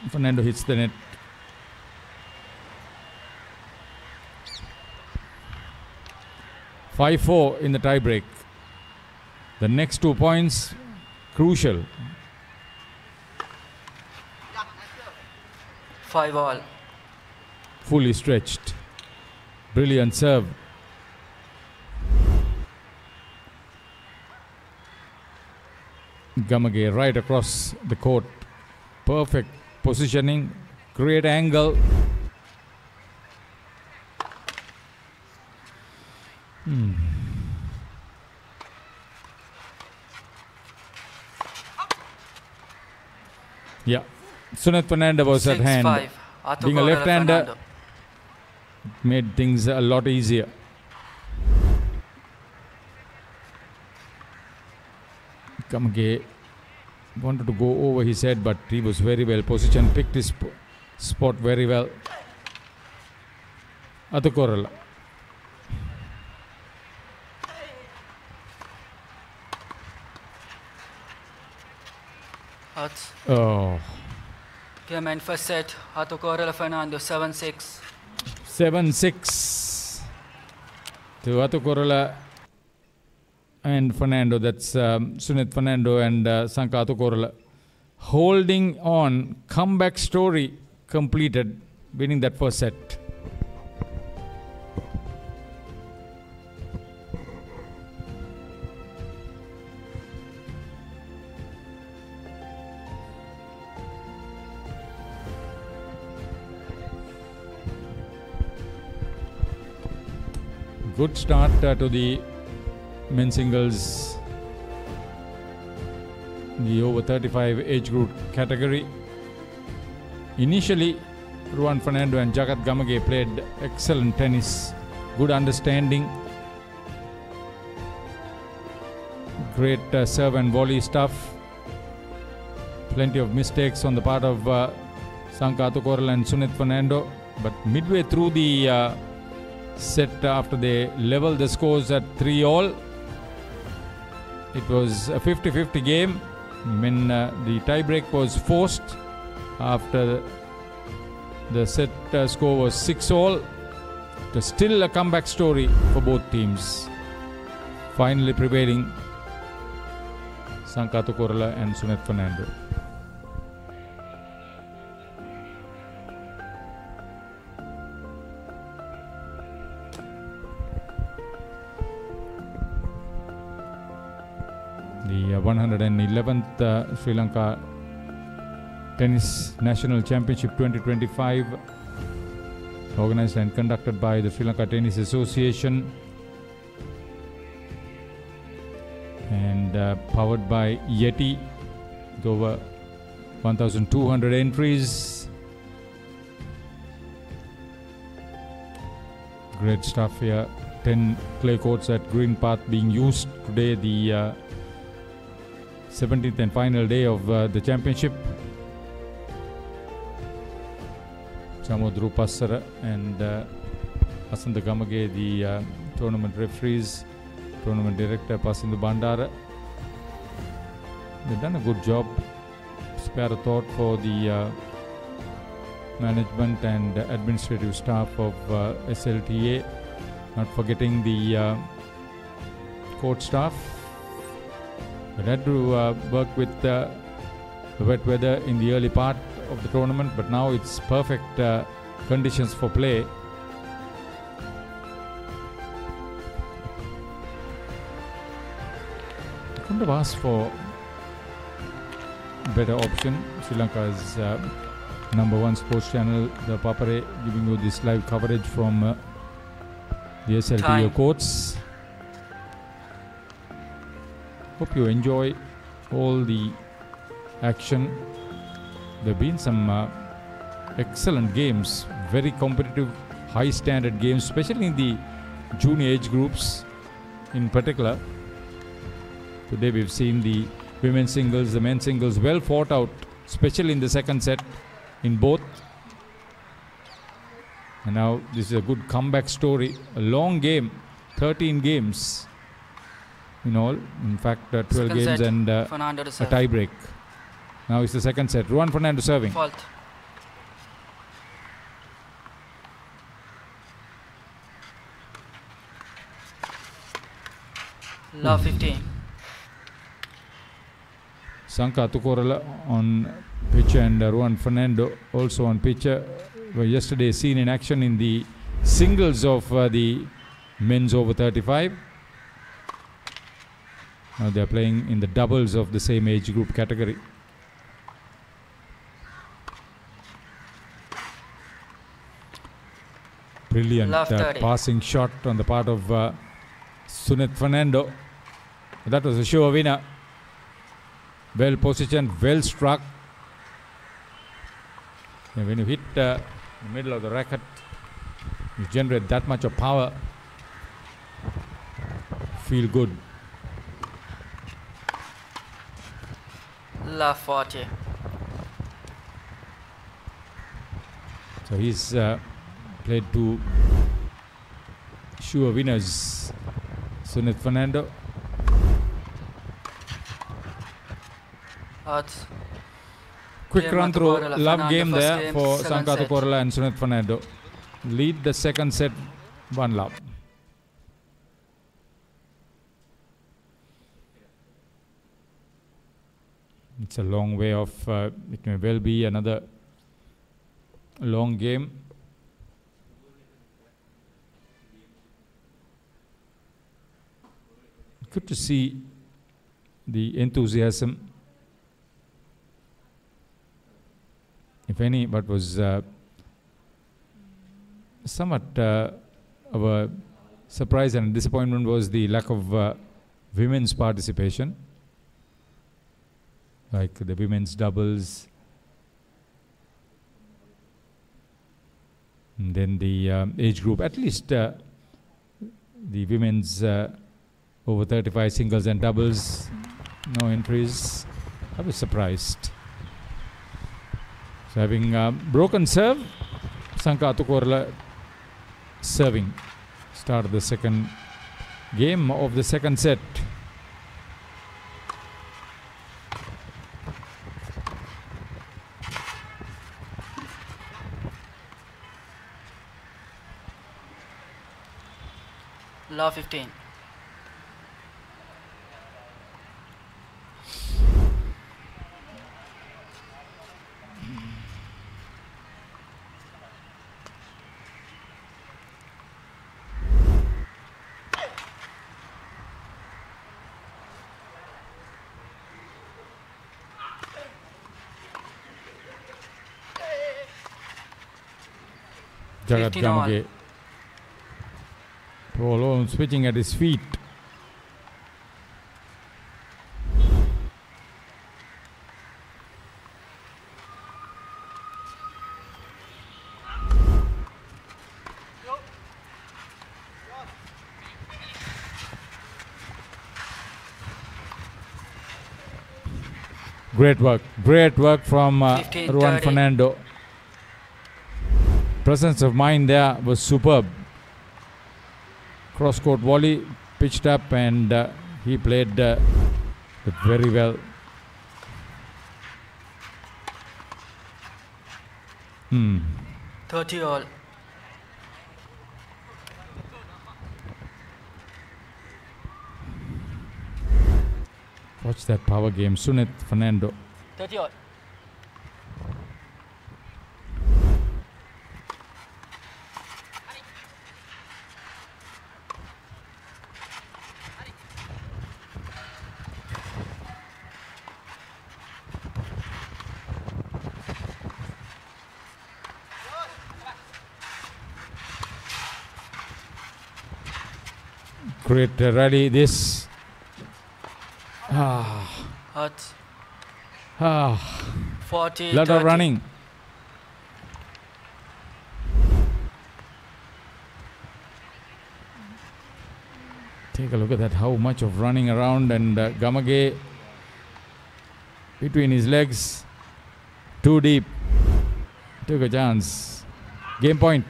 Fernando hits the net. (5-4) in the tie break. The next 2 points, crucial. 5-all. Fully stretched. Brilliant serve. Gamage right across the court. Perfect positioning, great angle. Yeah, Sunith Fernando was at hand. 6-5. Being a left-hander made things a lot easier. Gamage wanted to go over his head, but he was very well positioned, picked his spot very well. Atukorala. Out. Oh. Game and first set, Atukorala Fernando 7-6. 7-6 to Atukorala and Fernando. That's Sunith Fernando and Sanka Atukorala. Holding on, comeback story completed, winning that first set. Good start to the men's singles, the over 35 age group category. Initially, Juan Fernando and Jagat Gamage played excellent tennis, good understanding, great serve and volley stuff, plenty of mistakes on the part of Sanka Atukorala and Sunith Fernando, but midway through the set, after they leveled the scores at 3-all, it was a 50-50 game when the tie break was forced after the set score was 6-all. It was still a comeback story for both teams. Finally prevailing, Sanka Atukorala and Sunith Fernando. The 111th Sri Lanka Tennis National Championship 2025, organized and conducted by the Sri Lanka Tennis Association and powered by Yeti with over 1,200 entries. Great stuff here. 10 clay courts at Green Path being used today, the 17th and final day of the championship. Chamodru Passara and Asanta Gamage, the tournament referees, tournament director Pasindu Bandara. They've done a good job. Spare a thought for the management and administrative staff of SLTA. Not forgetting the court staff. We had to work with the wet weather in the early part of the tournament, but now it's perfect conditions for play. I couldn't have asked for a better option. Sri Lanka's #1 sports channel, ThePapare, giving you this live coverage from the SLTA courts. Hope you enjoy all the action. There have been some excellent games, very competitive, high standard games, especially in the junior age groups in particular. Today we've seen the women's singles, the men's singles well fought out, especially in the second set in both. And now this is a good comeback story. A long game, 13 games in all. In fact, 12 second games and a tie break. Now it's the second set. Juan Fernando serving. Fault. Love 15. Sanka Tukorala on pitch and Juan Fernando also on pitch. Were yesterday seen in action in the singles of the men's over 35. Now they are playing in the doubles of the same age group category. Brilliant passing shot on the part of Sunit Fernando. That was a sure winner. Well positioned, well struck. And when you hit the middle of the racket, you generate that much of power. Feel good. Love 40. So he's played two sure winners. Sunit Fernando. Quick run through, love game there for Sankathu Korala and Sunit Fernando. Lead the second set, 1-love. It's a long way off. It may well be another long game. Good to see the enthusiasm, if any, but was somewhat of a surprise and disappointment was the lack of women's participation, like the women's doubles, and then the age group, at least the women's over 35 singles and doubles, no entries. I was surprised. So having broken serve, Sankathu Korala serving. Start the second game of the second set. Love 15. Jagat Gamage. Polo switching at his feet. Great work from Ruan 15-30. Fernando. Presence of mind there was superb. Cross-court volley, pitched up, and he played it very well. 30 all. Watch that power game, Sunith Fernando. 30 all. Great rally this. Hot. 40. Lot of 30. running. Take a look at that, how much of running around, and Gamage between his legs, too deep, took a chance. Game point.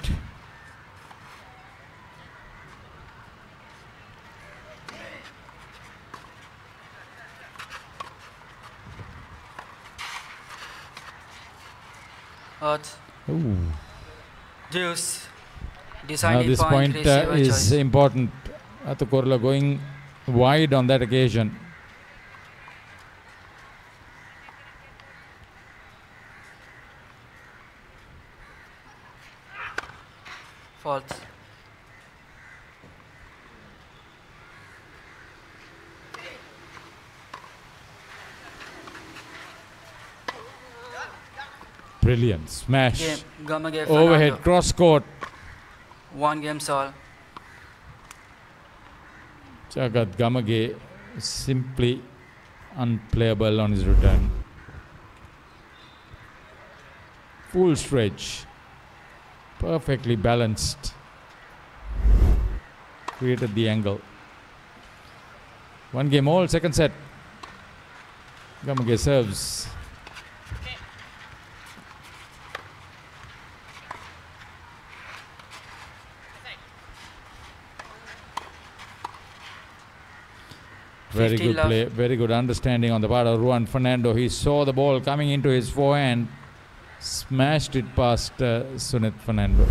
Hot. Ooh. Deuce. Now Deciding this point receiver is choice. important. Athukorla going wide on that occasion. Fault. Brilliant smash. Game. Gamage Overhead Fernando. cross court. 1 game all. Jagat Gamage simply unplayable on his return. Full stretch. Perfectly balanced. Created the angle. 1 game all, second set. Gamage serves. Very good play, very good understanding on the part of Ruan Fernando. He saw the ball coming into his forehand, smashed it past Sunith Fernando.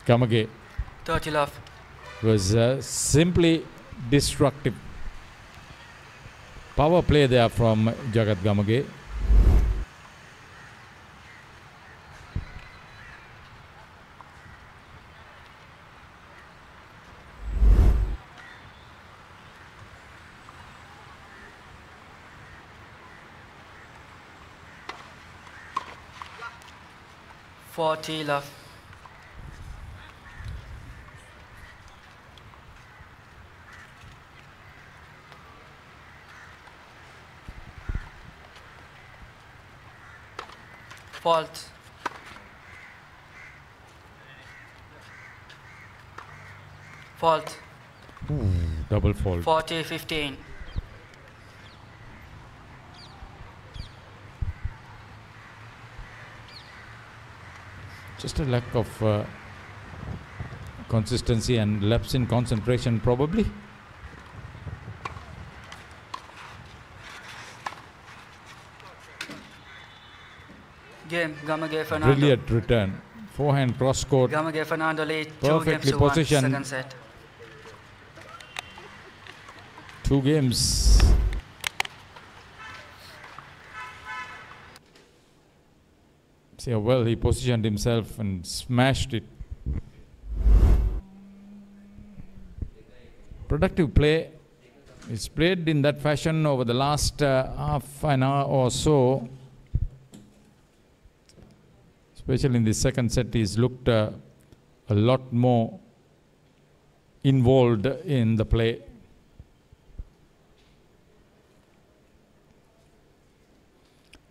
Gamage 30 love. was simply destructive. Power play there from Jagat Gamage. Forty love. Fault. Fault. Ooh, double fault. 40-15. Just a lack of consistency and lapse in concentration probably. Game. Gamage Fernando. Brilliant return. Forehand cross court. Gamage Fernando lead. 2 Perfectly games to 1. positioned. Second set. 2 games. See how well he positioned himself and smashed it. Productive play. It's played in that fashion over the last half an hour or so. Especially in the second set, he's looked a lot more involved in the play.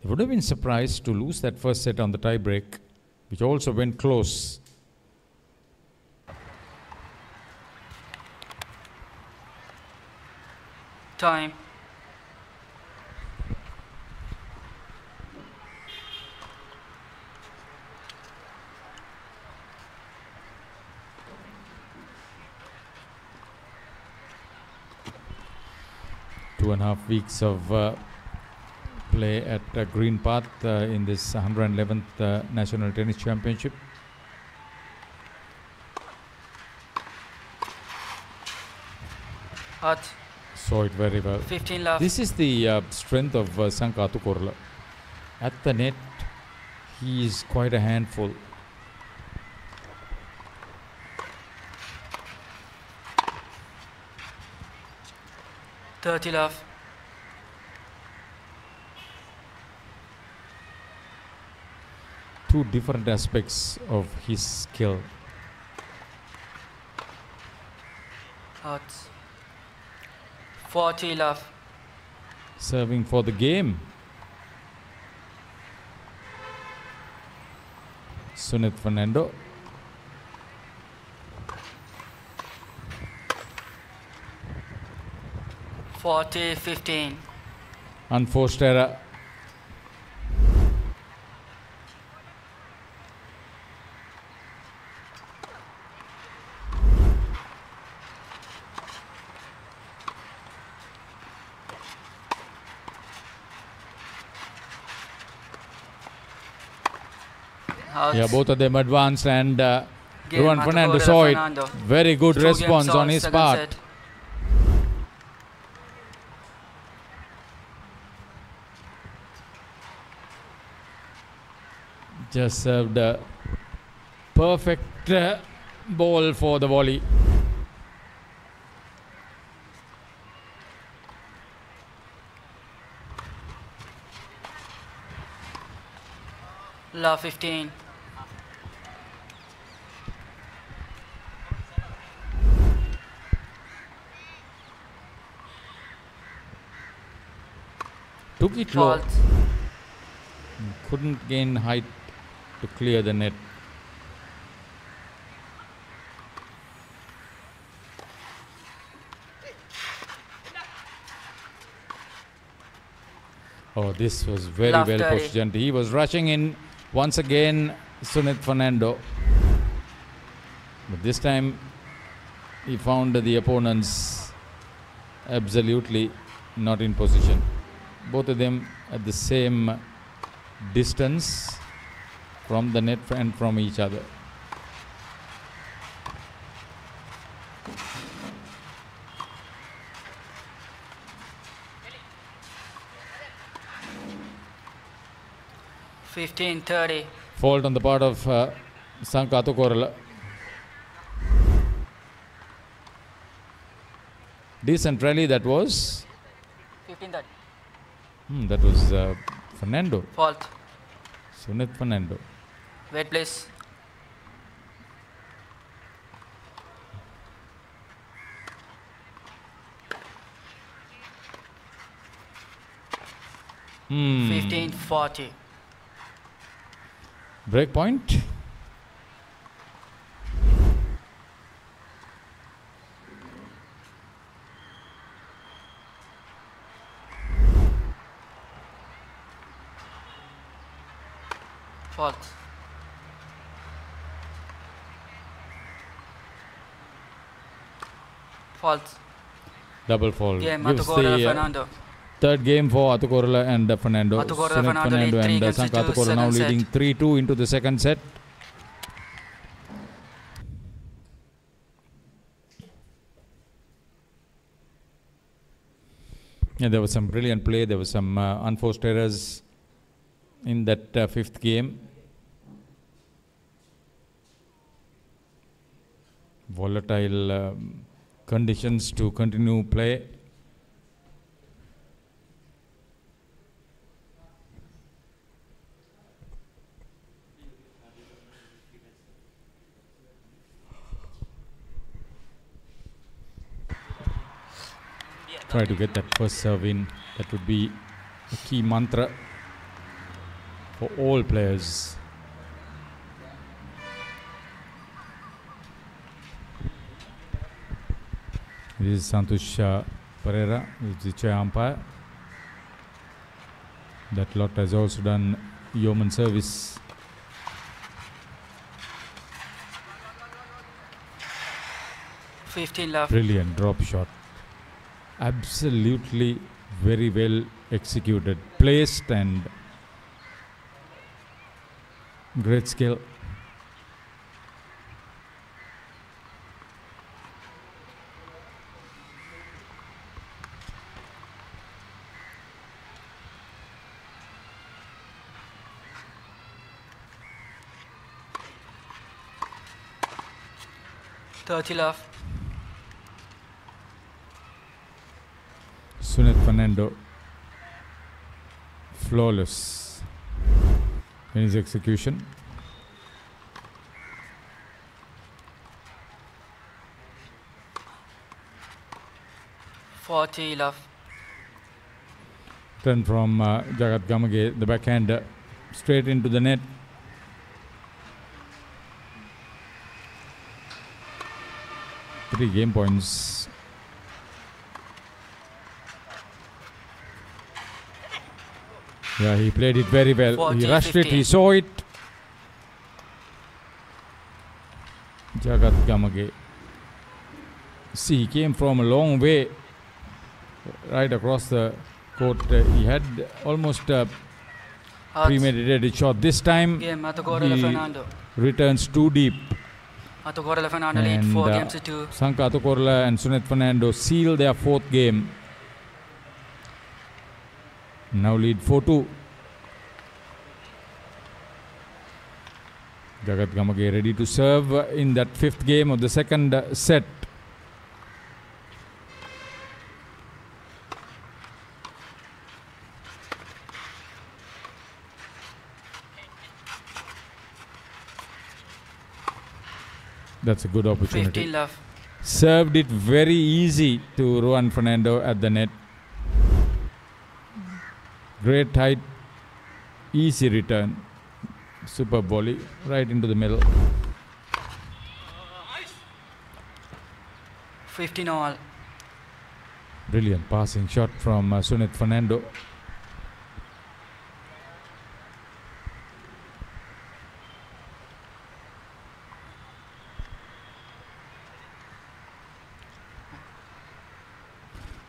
They would have been surprised to lose that first set on the tie break, which also went close. Time. Two and a half weeks of play at Green Path in this 111th National Tennis Championship. Hot. Saw it very well. 15 love. This is the strength of Sanka Atukorla. At the net, he is quite a handful. Love. Two different aspects of his skill. Hot. 40 love. Serving for the game. Sunith Fernando. $40-15. Unforced error. Yeah, both of them advanced, and Ruan Fernando saw it. Very good response on his part. Set. Just served a perfect ball for the volley. Love 15. Took it low. Couldn't gain height to clear the net. Oh, this was very well positioned. He was rushing in once again, Sunith Fernando. But this time he found the opponents absolutely not in position. Both of them at the same distance from the net and from each other. $15-30. Fault on the part of Sanka Atukorla. Decent rally that was. 15-30. That was Fernando. Fault. Sunith Fernando. Wait, please. Hmm. 15-40. Break point. Fault. Fault. Double fault. Game Gives Atukorla the Fernando. third game for Atukorla and Fernando. Atukorla Sunith Fernando Fernando lead 3 and games Sanka into Atukorla now second set. leading 3-2 into the second set. Yeah, there was some brilliant play. There was some unforced errors in that fifth game. Volatile conditions to continue play. Try to get that first serve in. That would be a key mantra for all players. This is Santosh Pereira, who is the chair umpire. That lot has also done yeoman service. Brilliant drop shot. Absolutely very well executed, placed, and great skill. love. Sunit Fernando, flawless in his execution. Love. Turn from Jagat Gamage, the backhand straight into the net. Three game points. Yeah, he played it very well. He rushed it, he saw it. Jagat Gamage. See, he came from a long way, right across the court. He had almost premeditated shot. This time, he returns too deep. And Sanka Atukorla and Sunit Fernando seal their fourth game. Now lead 4-2. Jagat Gamage ready to serve in that fifth game of the second set. That's a good opportunity. Served it very easy to Juan Fernando at the net. Great height, easy return. Super volley right into the middle. 15 all. Brilliant passing shot from Sunit Fernando.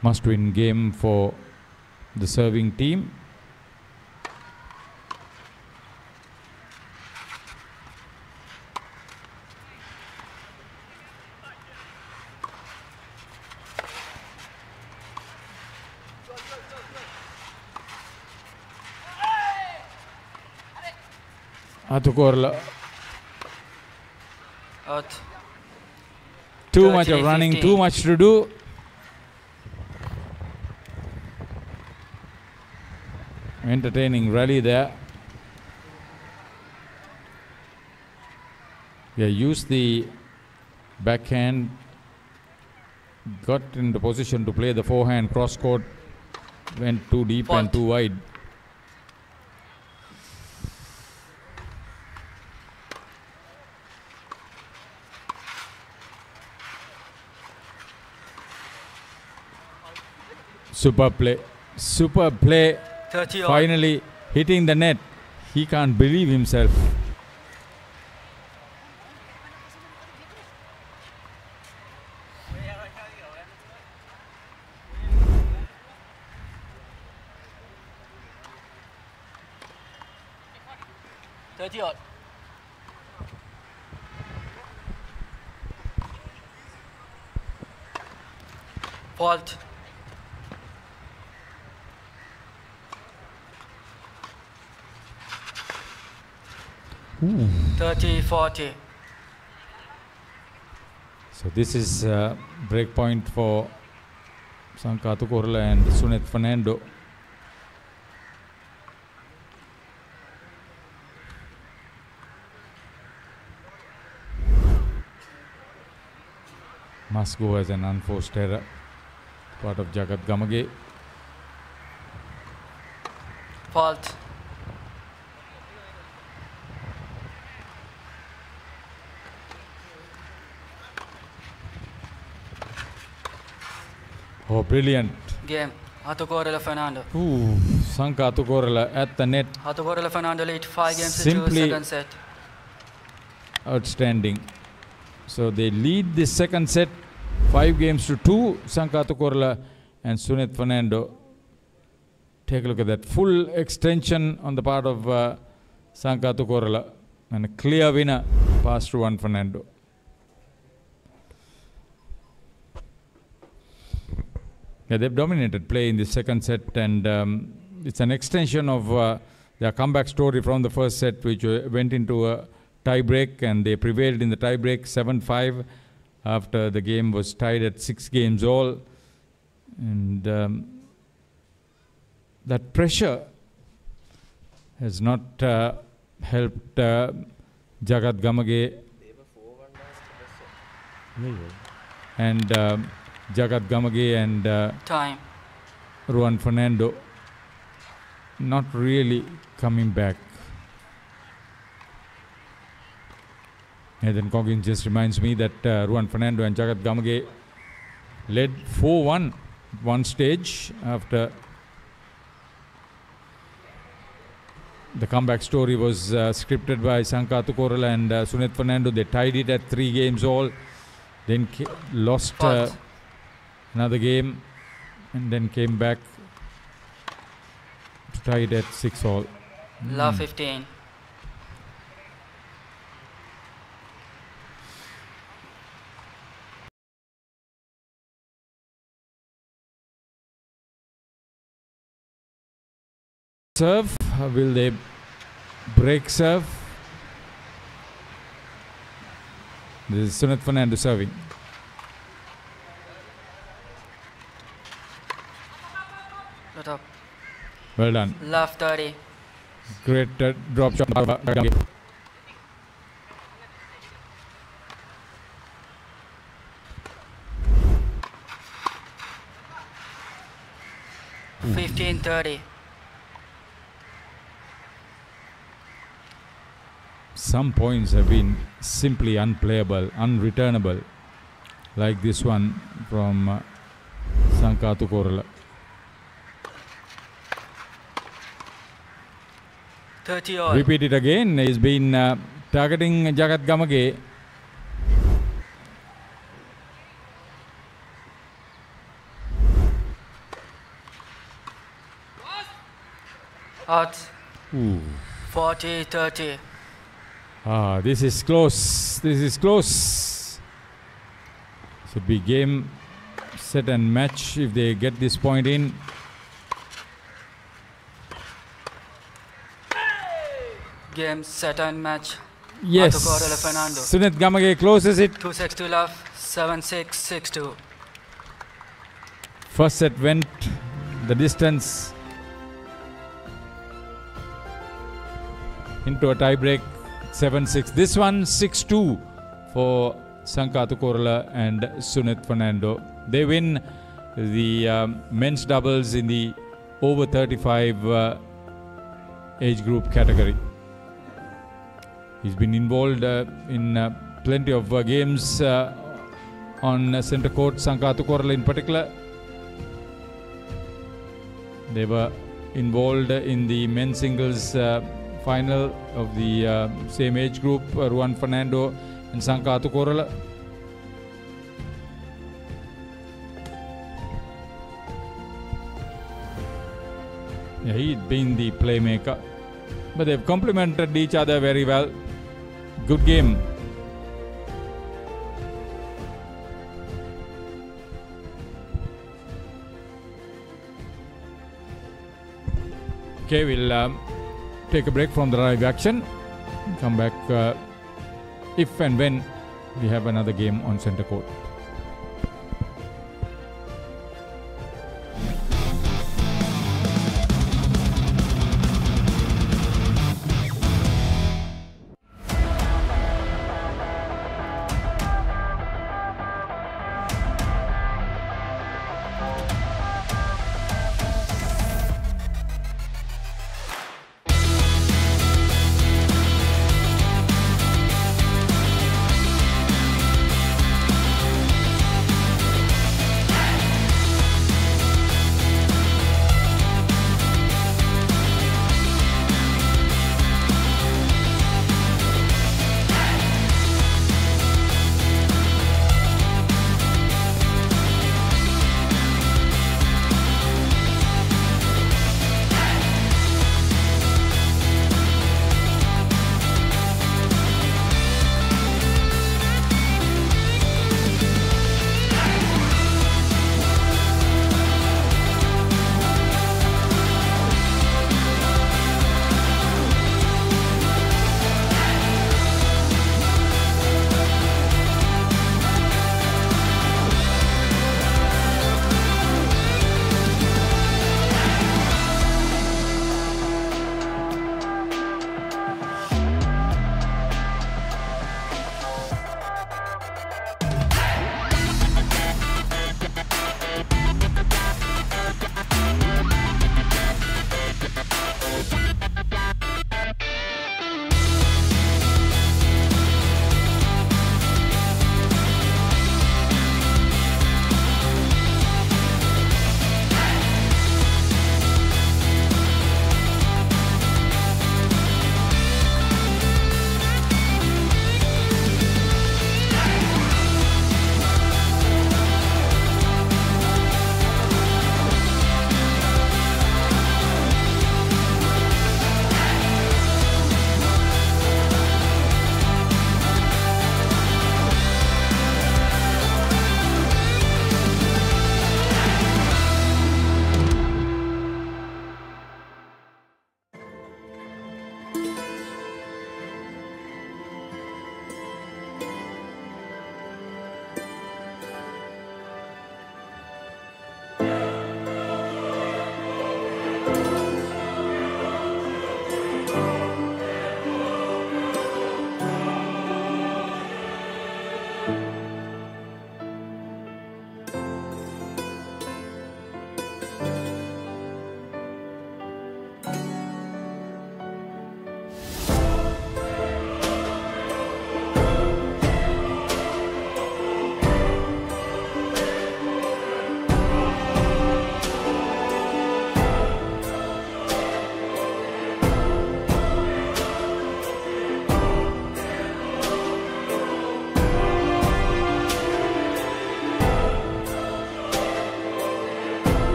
Must-win game for the serving team. Atukorla. Too much of running, 15. Too much to do. Entertaining rally there. Yeah, used the backhand, got into position to play the forehand cross court, went too deep and too wide. Super play, super play. 30 Finally hitting the net. He can't believe himself. Fault. Ooh. 30-40. So this is break point for Sanka Atukorla and Sunit Fernando. Must go as an unforced error. Part of Jagat Gamage. Fault. Oh, brilliant. Game. Hatukorela Fernando. Ooh, Sanka Hatukorela at the net. Hatukorela Fernando lead 5 games to Simply 2, second set. Outstanding. So they lead the second set 5 games to 2. Sanka Hatukorela and Sunith Fernando. Take a look at that. Full extension on the part of Sanka Hatukorela. And a clear winner past Ruan Fernando. Yeah, they've dominated play in the second set, and it's an extension of their comeback story from the first set, which went into a tie break, and they prevailed in the tie break 7-5 after the game was tied at 6 games all. And that pressure has not helped Jagat Gamage and Jagat Gamage and Time. Ruan Fernando not really coming back. And then Coggins just reminds me that Ruan Fernando and Jagat Gamage led 4-1 at one stage after the comeback story was scripted by Sanka Hatukorela and Sunith Fernando. They tied it at 3 games all, then lost another game, and then came back to tie it at 6 all. Love 15. Serve, will they break serve? This is Sunith Fernando serving. Put up. Well done. Love 30. Great drop shot. 15-30. Some points have been simply unplayable, unreturnable, like this one from Sanka Hatukorela. 30 all. Repeat it again. He's been targeting Jagat Gamage. Out. 40-30. 40-30. This is close. This is close. Should be game, set and match if they get this point in. Game, set and match. Yes. Hatukorela Fernando. Sunith Gamage closes it. 2-6 to love. 7-6, 6-2. First set went the distance into a tie break, 7-6. This one 6-2 for Sanka Hatukorela and Sunith Fernando. They win the men's doubles in the over 35 age group category. He's been involved in plenty of games on centre court, Sanka Hatukorela in particular. They were involved in the men's singles final of the same age group, Ruan Fernando and Sanka Hatukorela. Yeah, he'd been the playmaker, but they've complemented each other very well. Good game. Okay, we'll take a break from the live action. Come back if and when we have another game on centre court.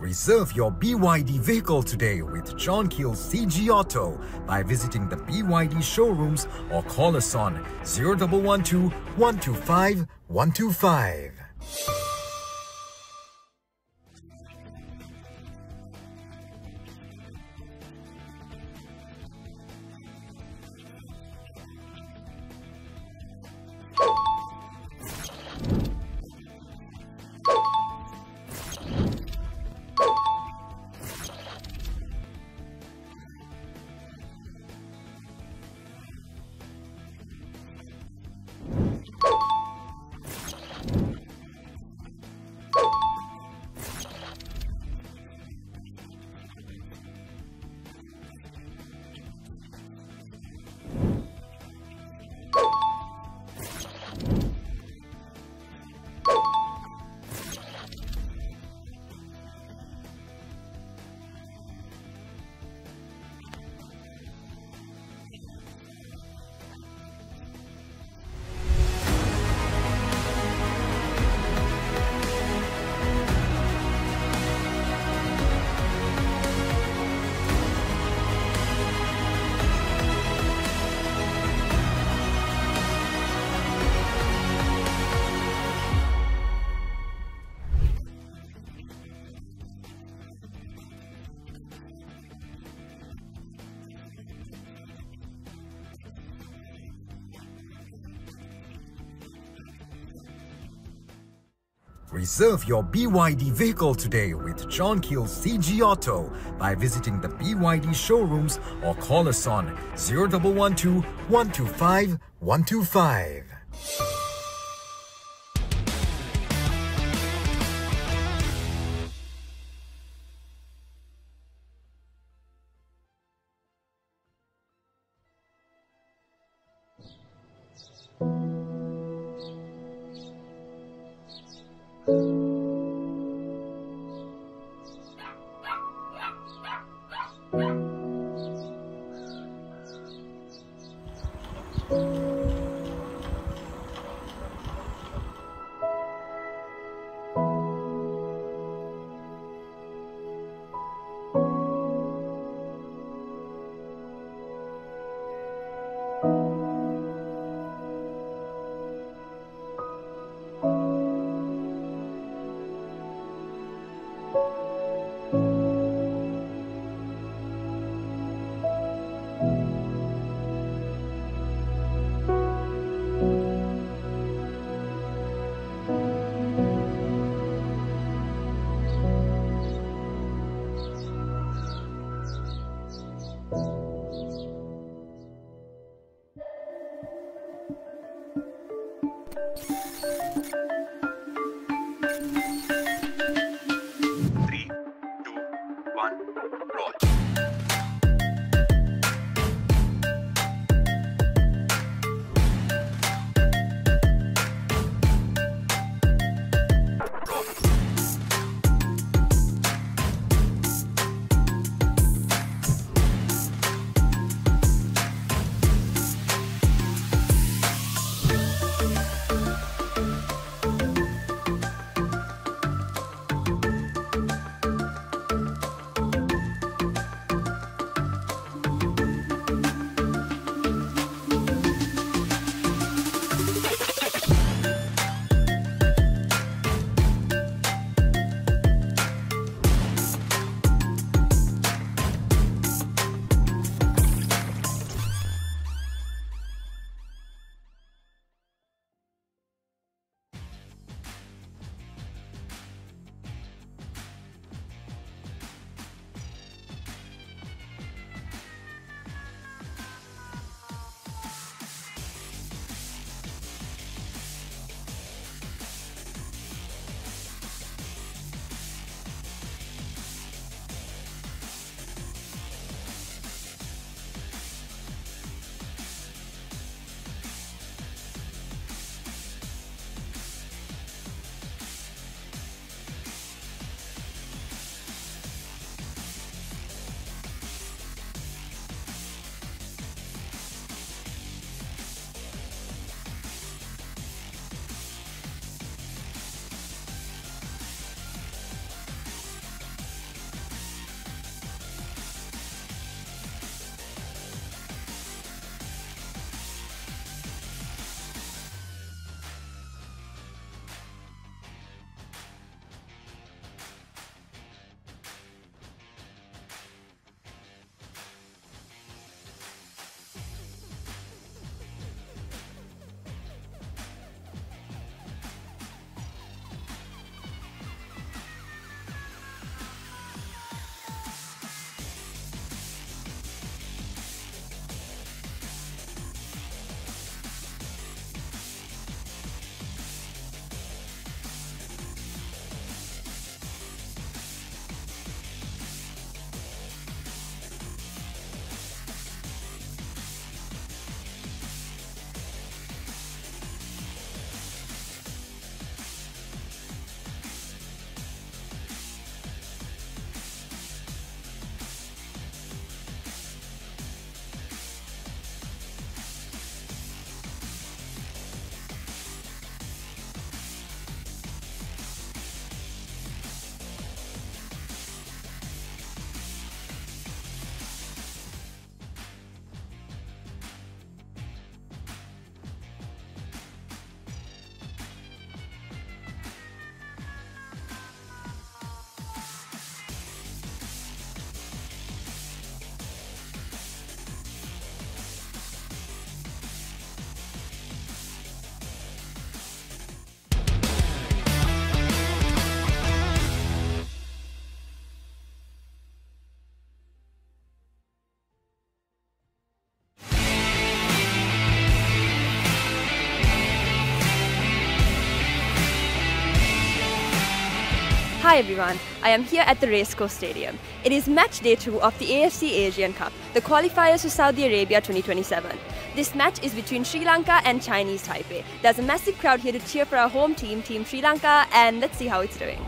Reserve your BYD vehicle today with John Keel's CG Auto by visiting the BYD showrooms or call us on 0112 125 125. Reserve your BYD vehicle today with John Keel's CG Auto by visiting the BYD showrooms or call us on 0112 125 125. Hi everyone, I am here at the Racecourse Stadium. It is match day 2 of the AFC Asian Cup, the qualifiers for Saudi Arabia 2027. This match is between Sri Lanka and Chinese Taipei. There's a massive crowd here to cheer for our home team, Team Sri Lanka, and let's see how it's doing.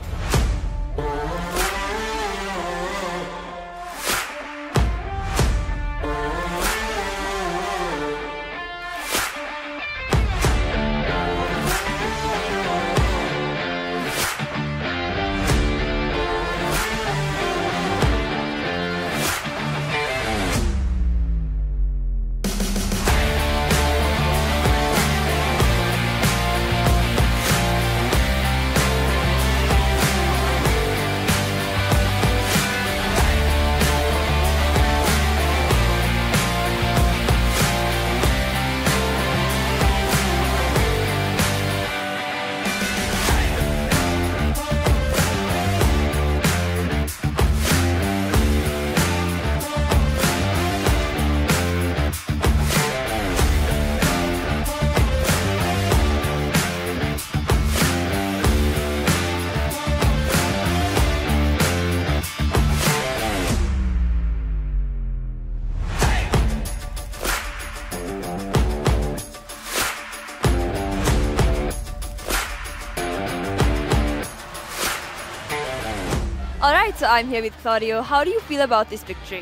Alright, so I'm here with Claudio. How do you feel about this victory?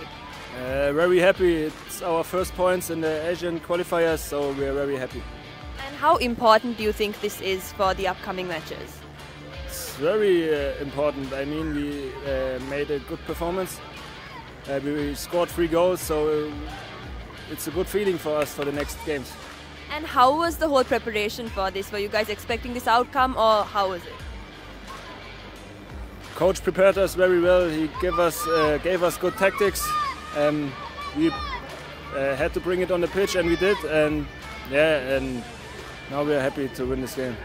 Very happy. It's our first points in the Asian qualifiers, so we're very happy. And how important do you think this is for the upcoming matches? It's very important. I mean, we made a good performance. We scored 3 goals, so it's a good feeling for us for the next games. And how was the whole preparation for this? Were you guys expecting this outcome, or how was it? Coach prepared us very well. He gave us good tactics. We had to bring it on the pitch, and we did. And yeah, and now we are happy to win this game.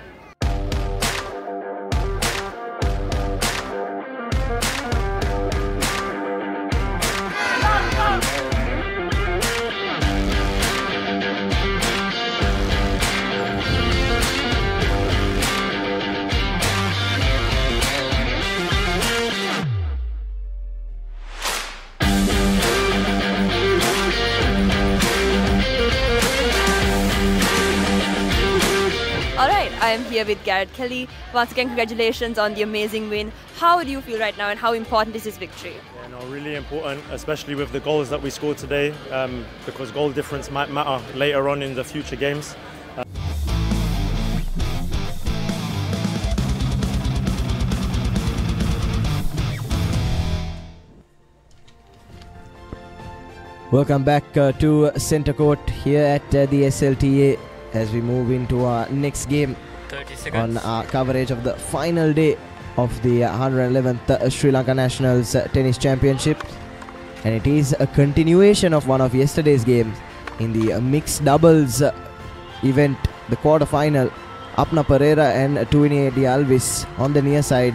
Alright, I am here with Garrett Kelly. Once again, congratulations on the amazing win. How do you feel right now, and how important is this victory? Yeah, no, really important, especially with the goals that we scored today, because goal difference might matter later on in the future games. Welcome back to Centre Court here at the SLTA as we move into our next game 30 seconds. on our coverage of the final day of the 111th Sri Lanka Nationals Tennis Championship. And it is a continuation of one of yesterday's games in the mixed doubles event, the quarter-final. Apna Pereira and Tuini Dialvis on the near side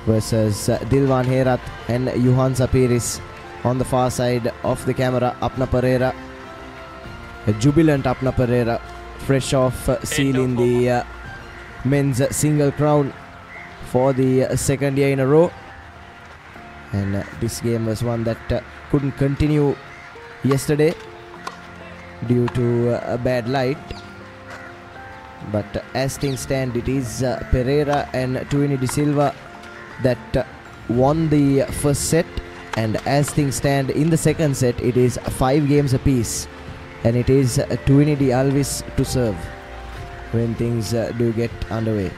versus Dilwan Herat and Johan Sapiris on the far side of the camera. Apna Pereira, a jubilant Apna Pereira, fresh off sealing the men's single crown for the second year in a row. And this game was one that couldn't continue yesterday due to a bad light. But as things stand, it is Pereira and Tuini de Silva that won the first set. And as things stand in the second set, it is 5 games apiece. And it is Tuini de Alvis to serve when things do get underway.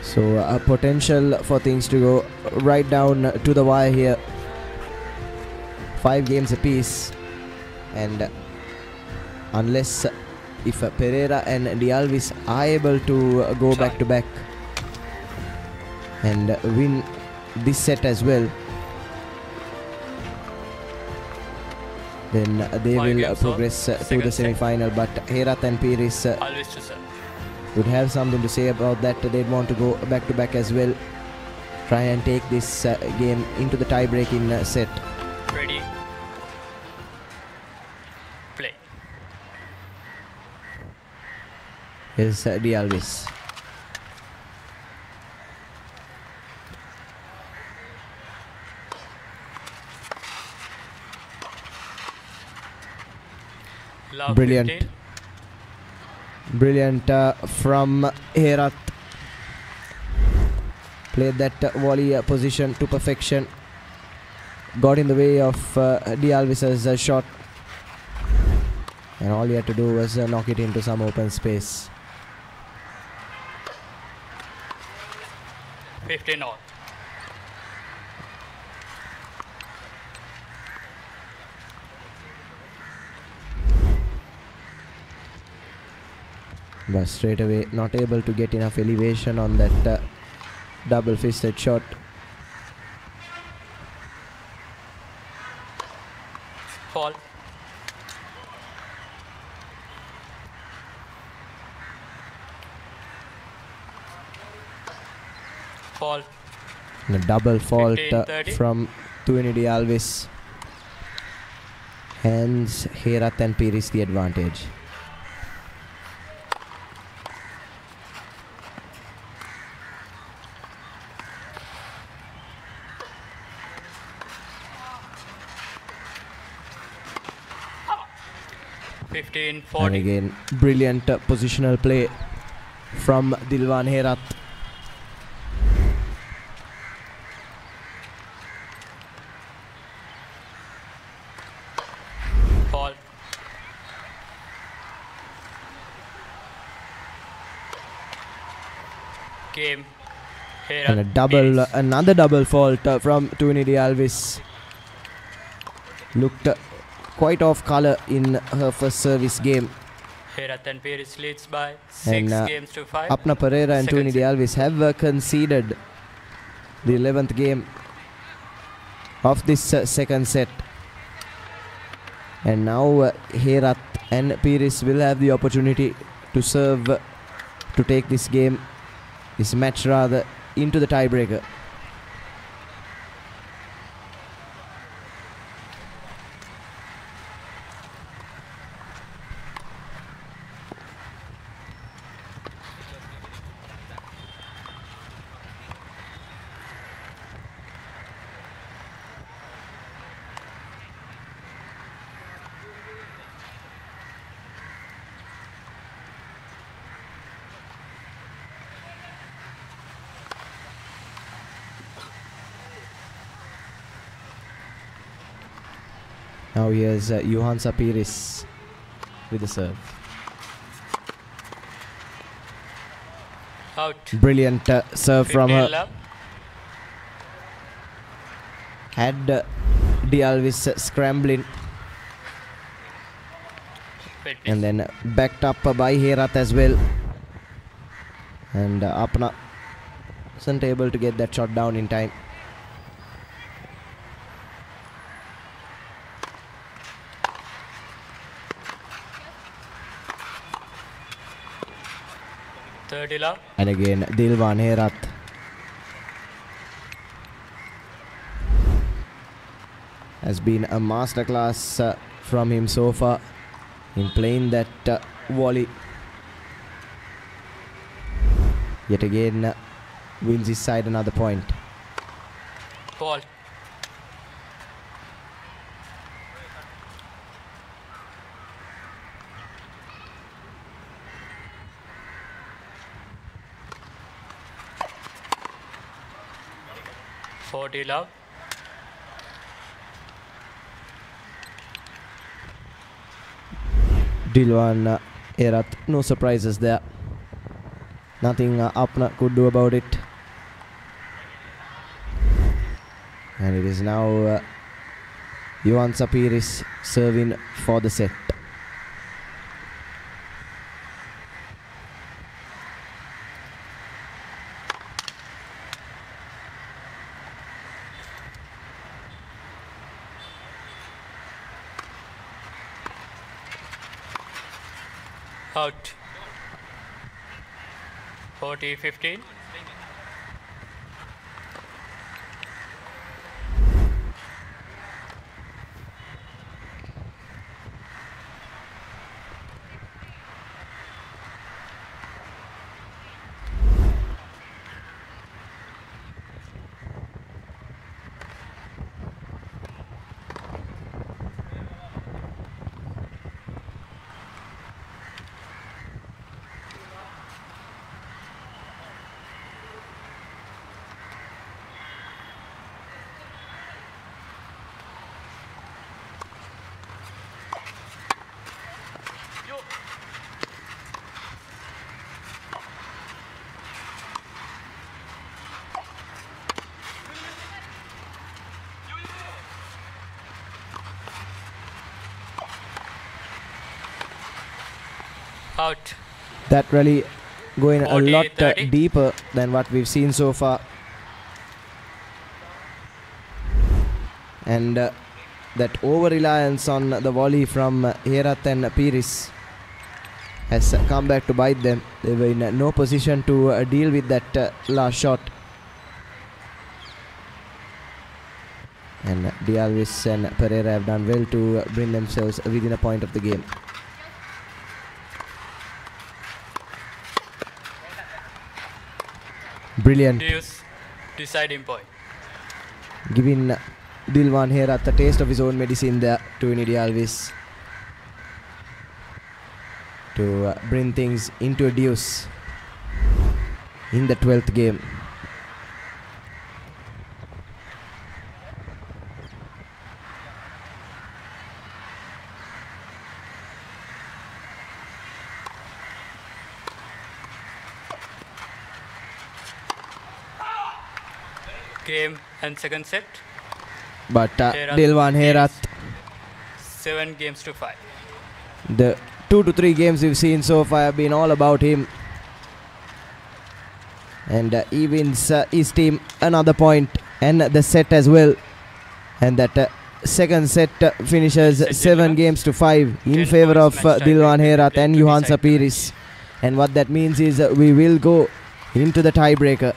So a potential for things to go right down to the wire here. 5 games apiece, and unless if Pereira and Dialvis are able to go back to back and win this set as well, then they will progress to the semi-final. But Herat and Piris would have something to say about that. They'd want to go back to back as well, try and take this game into the tie-breaking set. Ready. is Dialvis. Brilliant. Brilliant from Herat. Played that volley position to perfection. Got in the way of Dialvis's shot. And all he had to do was knock it into some open space. 15 all. But straight away not able to get enough elevation on that double fisted shot. Fall. Fall. And a double fault 15-30. from Tuini Dialvis. Hence Herat and Piris the advantage. And again, brilliant positional play from Dilwan Herat. Fall. Game. And a double, another double fault from Tuini Dialvis. Looked quite off color in her first service game. Herat and Paris leads by 6 And games to 5. Apna Pereira and Second Tuini Dialvis have conceded the 11th game of this second set. And now Herat and Piris will have the opportunity to serve, to take this game, this match rather, into the tiebreaker. Now here's Johan Sapiris with the serve. Out. Brilliant serve from her. love. Had Dialvis scrambling. And then backed up by Herat as well. And Apna wasn't able to get that shot down in time. And again Dilwan Herat. Has been a masterclass from him so far in playing that volley. Yet again wins his side another point. Ball. Love. Dilwan Herat, no surprises there. Nothing Apna could do about it. And it is now Johan Sapiris serving for the set. Out. 40-15. Out. That rally going a lot 40-30. deeper than what we've seen so far. And that over-reliance on the volley from Herat and Piris has come back to bite them. They were in no position to deal with that last shot. And Dialvis and Papare have done well to bring themselves within a point of the game. Brilliant. Deciding point. Giving Dilwan Herat a taste of his own medicine there to Dialvis to bring things into a deuce in the 12th game. Game and second set. But Dilwan Herat, 7 games to 5. the 2 to 3 games we've seen so far have been all about him. And he wins his team another point and the set as well. And that second set finishes 7 games to 5 in favor of Dilwan Herat and Johan Sapiris. And what that means is we will go into the tiebreaker.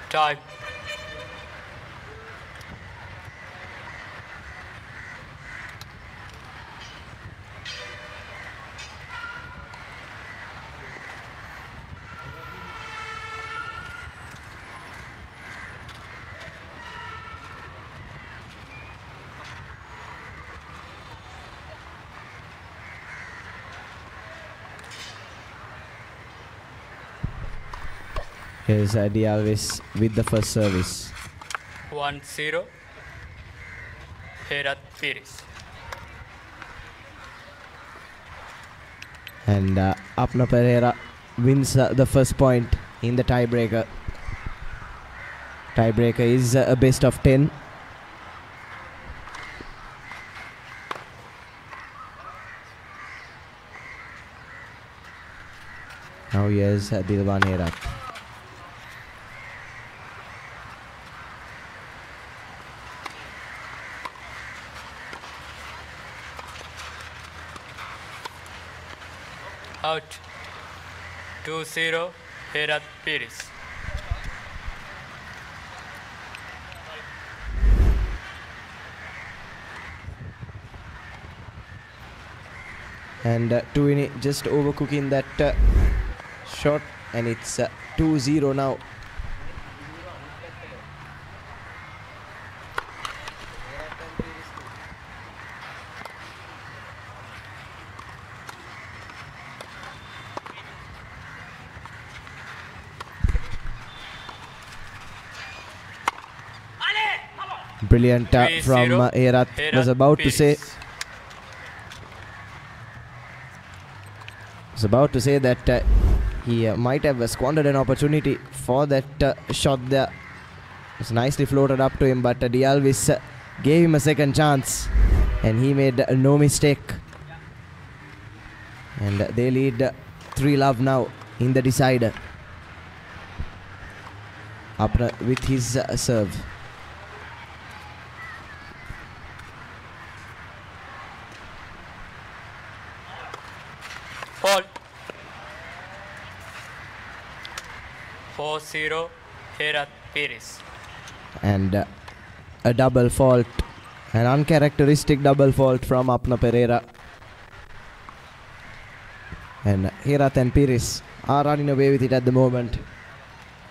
Time. Here's Dialvis with the first service. 1-0. Herat Piris. And Apna Pereira wins the first point in the tiebreaker. Tiebreaker is a best of 10. Now here's Dilwan Herat. Out. 2-0. Herat Piris. And Tuini just overcooking that shot, and it's 2-0 now. Brilliant from Herat. Was about to say that he might have squandered an opportunity for that shot there. It was nicely floated up to him, but Dialvis gave him a second chance and he made no mistake. And they lead 3-love now in the decider. Apna with his serve. Fault. 4-0. Herat Piris. And a double fault, an uncharacteristic double fault from Apna Pereira. And Herat and Piris are running away with it at the moment.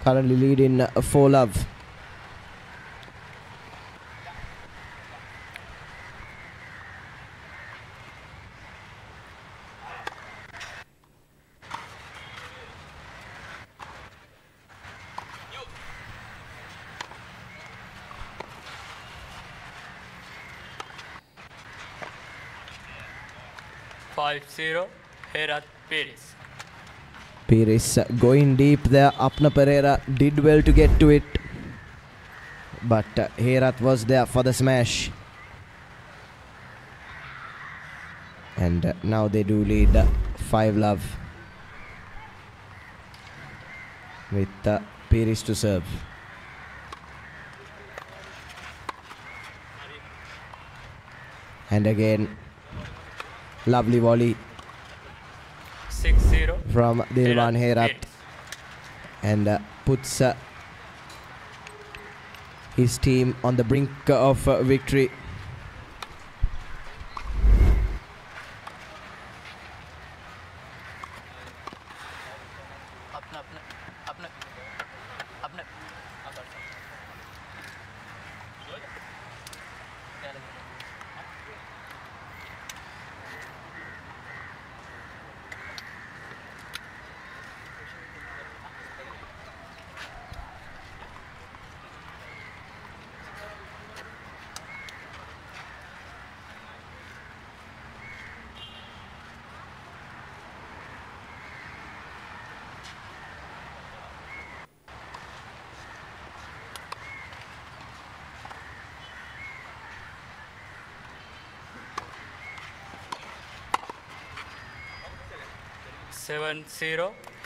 currently leading 4-love. Pires going deep there. Apna Pereira did well to get to it, but Herat was there for the smash. And now they do lead 5-love with Pires to serve. And again, lovely volley 6-0 from Dilwan Herat, and puts his team on the brink of victory.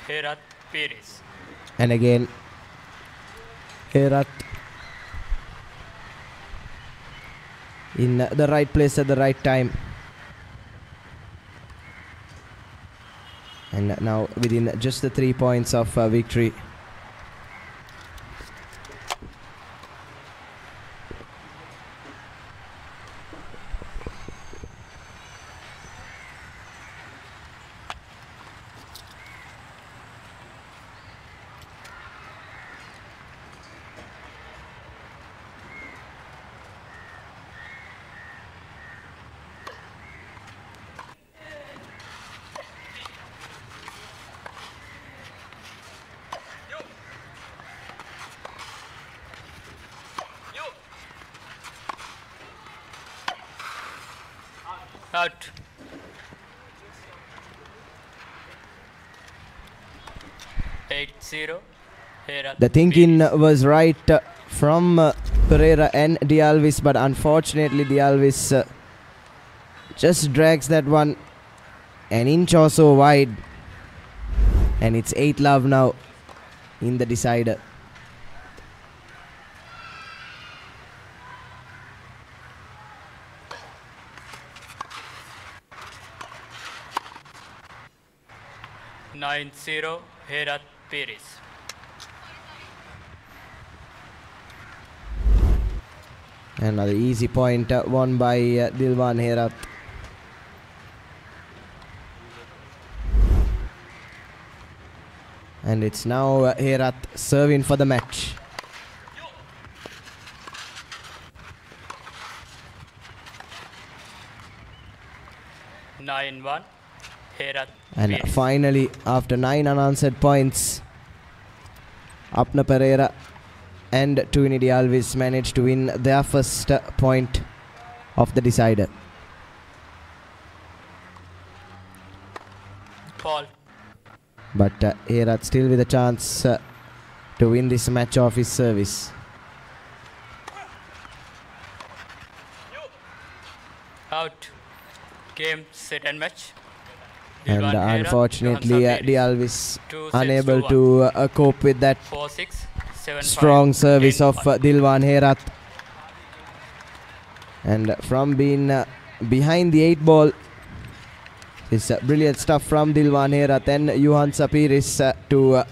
Herat Pires. And again, Herat in the right place at the right time. And now within just the 3 points of victory. Out. The thinking was right from Pereira and Dialvis, but unfortunately Dialvis just drags that one an inch or so wide, and it's 8-love now in the decider. Herat Pires. Another easy point won by Dilwan Herat. And it's now Herat serving for the match. Herat And Pires. finally, after 9 unanswered points, Apna Pereira and Tuini Dialvis managed to win their first point of the decider. Paul. But Herat still with a chance to win this match off his service. Out. Game, set and match. And Dilwan Herat, unfortunately, Johansa Dialvis 2 sets unable to to cope with that 4-6, 7-5, strong service of 10-1. Dilwan Herat. And from being behind the 8 ball, it's brilliant stuff from Dilwan Herat and Johansa Pires to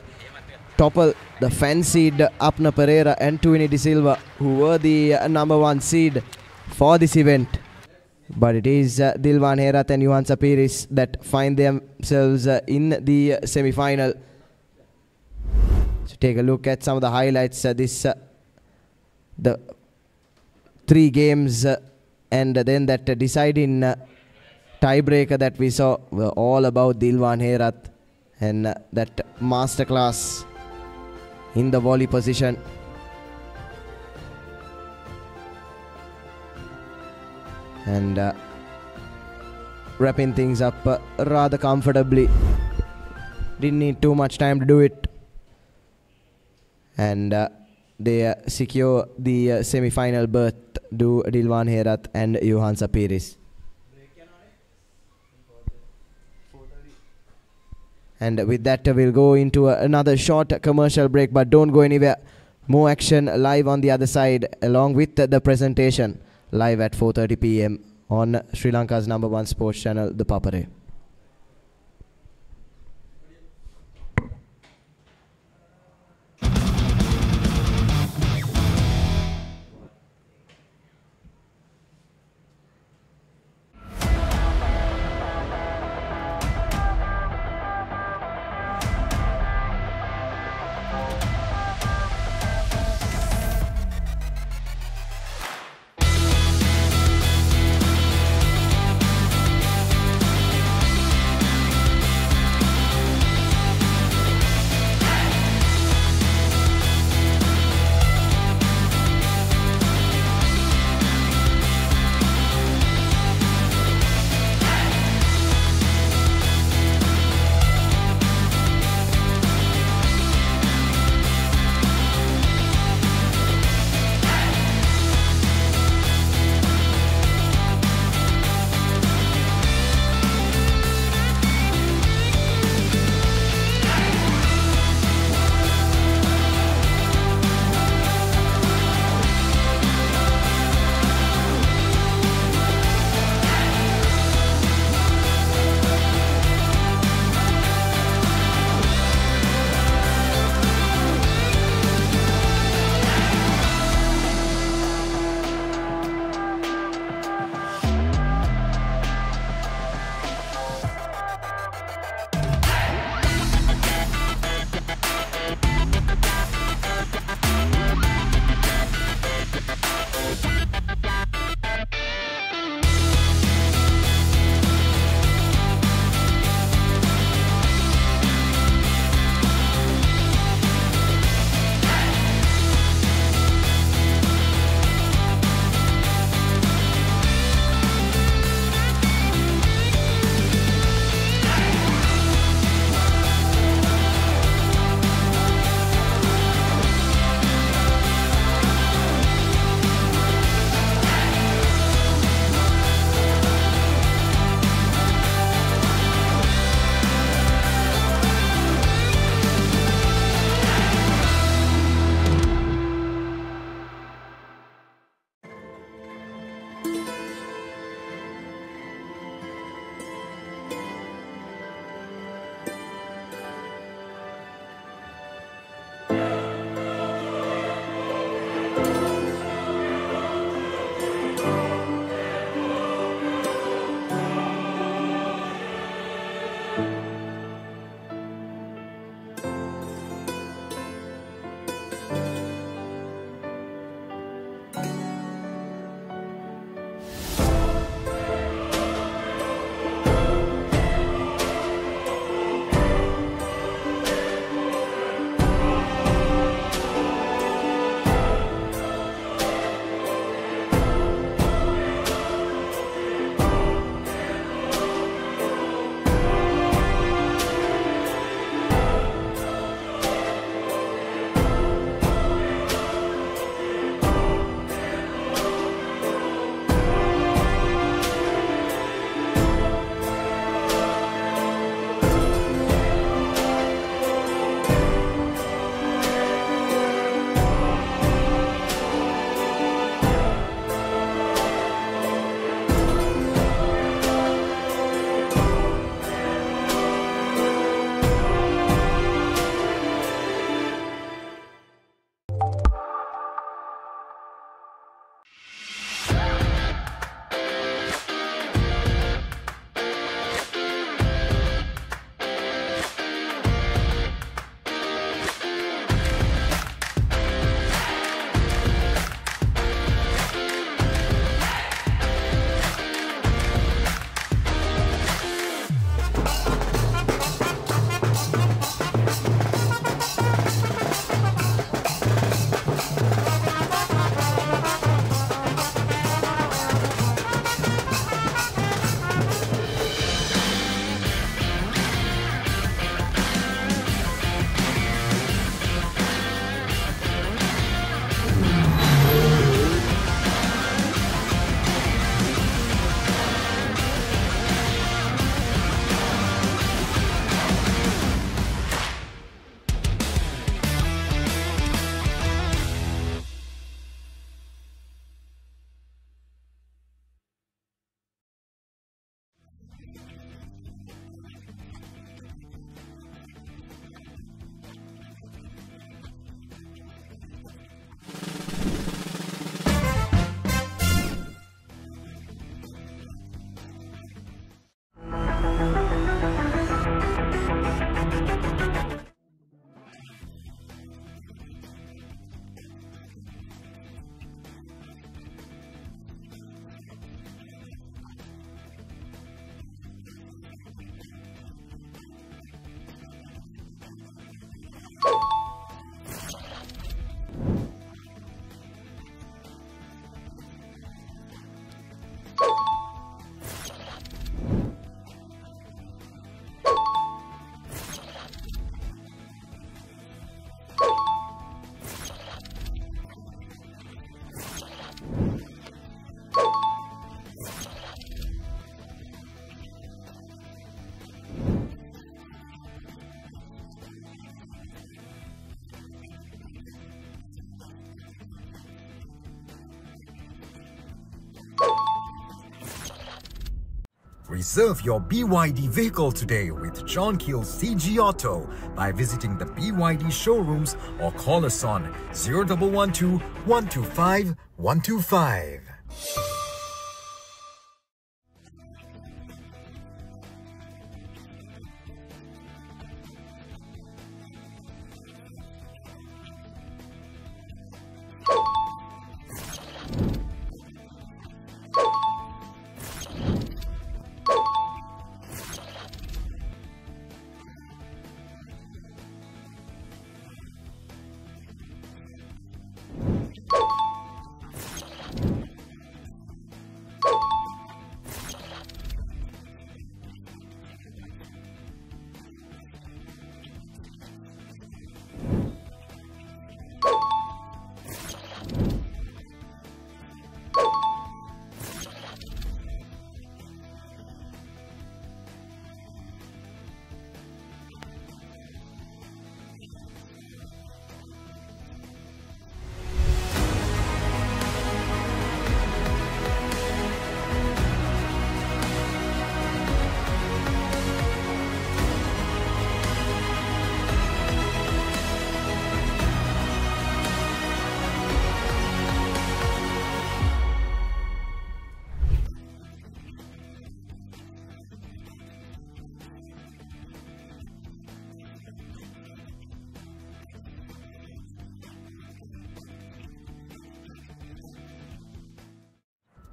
topple the fancied Apna Pereira and Tuini De Silva, who were the number 1 seed for this event. But it is Dilwan Herat and Johansa Pires that find themselves in the semi-final. So take a look at some of the highlights. The 3 games and then that deciding tiebreaker that we saw were all about Dilwan Herath and that masterclass in the volley position. And wrapping things up rather comfortably. Didn't need too much time to do it. And they secure the semi-final berth, do Dilwan Herath and Johan Sapiris. And with that, we'll go into another short commercial break, but don't go anywhere. More action live on the other side, along with the presentation, live at 4:30 p.m. on Sri Lanka's #1 sports channel, The Papare. Reserve your BYD vehicle today with John Keel's CG Auto by visiting the BYD showrooms or call us on 0112 125 125.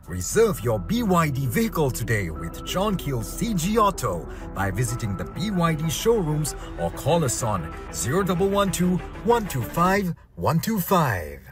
Reserve your BYD vehicle today with John Keel's CG Auto by visiting the BYD showrooms or call us on 0112 125 125.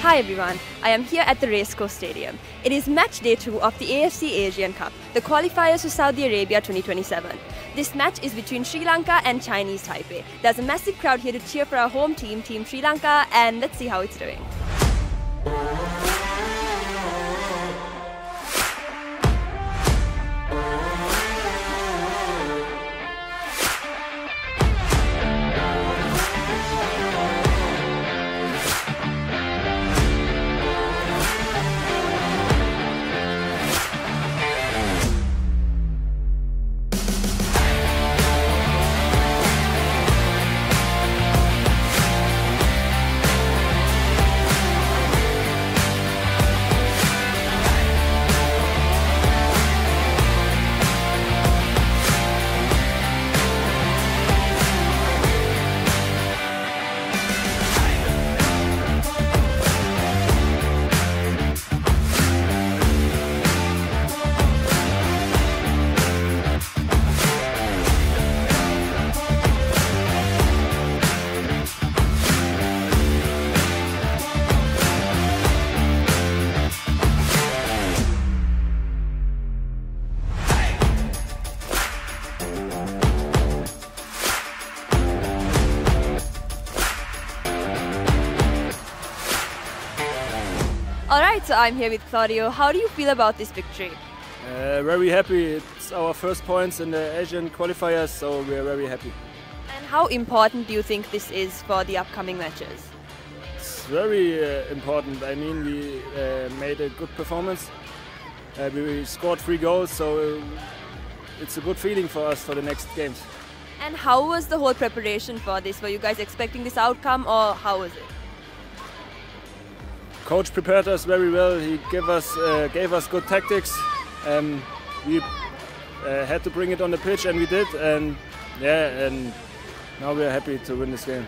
Hi everyone, I am here at the Racecourse Stadium. It is match day 2 of the AFC Asian Cup, the qualifiers for Saudi Arabia 2027. This match is between Sri Lanka and Chinese Taipei. There's a massive crowd here to cheer for our home team, Team Sri Lanka, and let's see how it's doing. Alright, so I'm here with Claudio. How do you feel about this victory? Very happy. It's our first points in the Asian qualifiers, so we're very happy. And how important do you think this is for the upcoming matches? It's very important. I mean, we made a good performance. We scored 3 goals, so it's a good feeling for us for the next games. And how was the whole preparation for this? Were you guys expecting this outcome, or how was it? Coach prepared us very well. He gave us good tactics. We had to bring it on the pitch, and we did. And yeah, and now we are happy to win this game.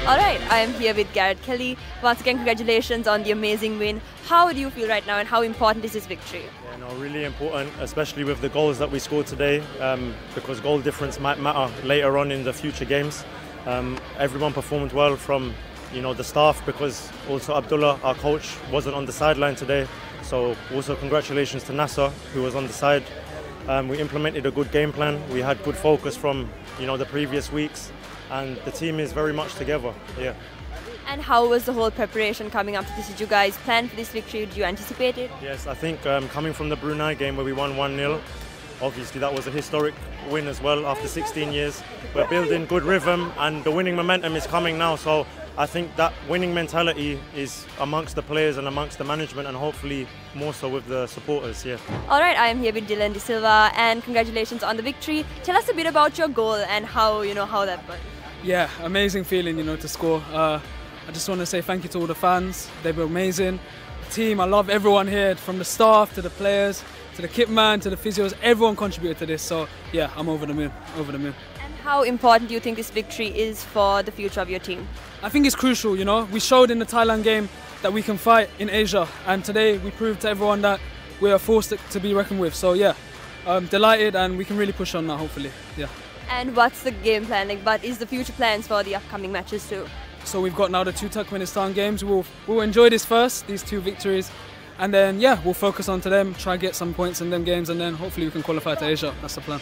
Alright, I am here with Garrett Kelly. Once again, congratulations on the amazing win. How do you feel right now, and how important is this victory? Yeah, no, really important, especially with the goals that we scored today, because goal difference might matter later on in the future games. Everyone performed well from the staff, because also Abdullah, our coach, wasn't on the sideline today. So also congratulations to Nasser, who was on the side. We implemented a good game plan. We had good focus from the previous weeks. And the team is very much together, yeah. And how was the whole preparation coming up to this? Did you guys plan for this victory? Did you anticipate it? Yes, I think coming from the Brunei game where we won 1-0, obviously that was a historic win as well after 16 years. We're building good rhythm and the winning momentum is coming now, so I think that winning mentality is amongst the players and amongst the management, and hopefully more so with the supporters, yeah. Alright, I am here with Dylan De Silva, and congratulations on the victory. Tell us a bit about your goal and how that went. Yeah, amazing feeling, to score. I just want to say thank you to all the fans. They were amazing. The team, I love everyone here, from the staff to the players, to the kit man, to the physios. Everyone contributed to this, so yeah, I'm over the moon, over the moon. And how important do you think this victory is for the future of your team? I think it's crucial, We showed in the Thailand game that we can fight in Asia, and today we proved to everyone that we are forced to be reckoned with. So yeah, I'm delighted, and we can really push on now, hopefully, yeah. And what's the game plan like? What is the future plans for the upcoming matches too? So we've got now the 2 Turkmenistan games. We'll enjoy this first, these 2 victories, and then yeah, we'll focus on to them, try get some points in them games, and then hopefully we can qualify to Asia. That's the plan.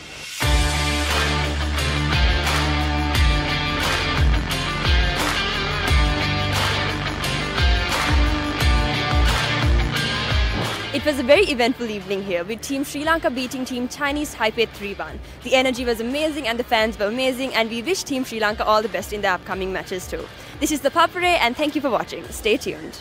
It was a very eventful evening here, with Team Sri Lanka beating Team Chinese Taipei 3-1. The energy was amazing and the fans were amazing, and we wish Team Sri Lanka all the best in the upcoming matches too. This is the Papare, and thank you for watching. Stay tuned.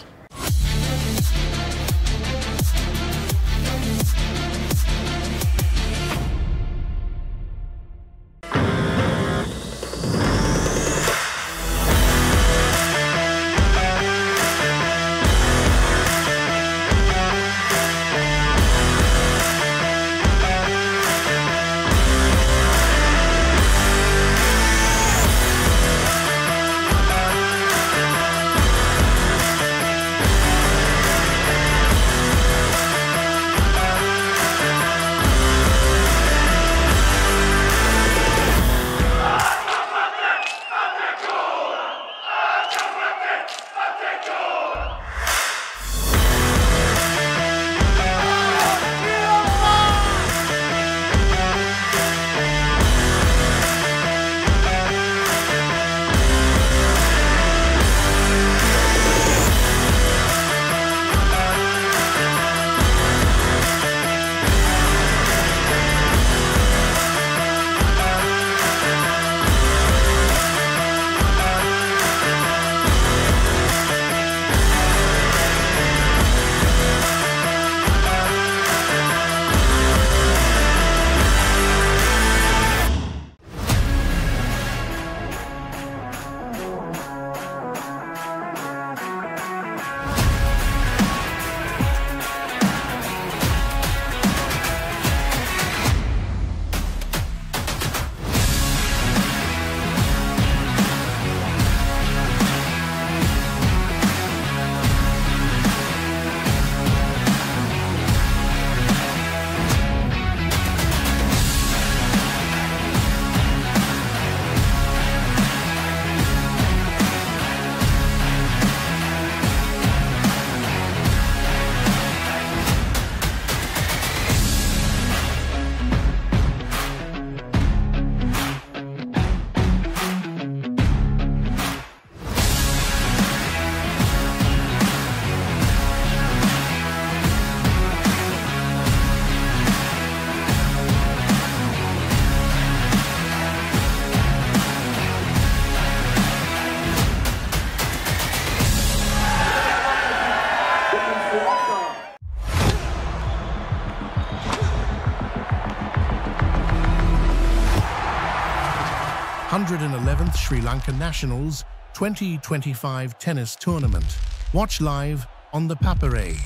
111th Sri Lanka Nationals 2025 tennis tournament. Watch live on the Papare.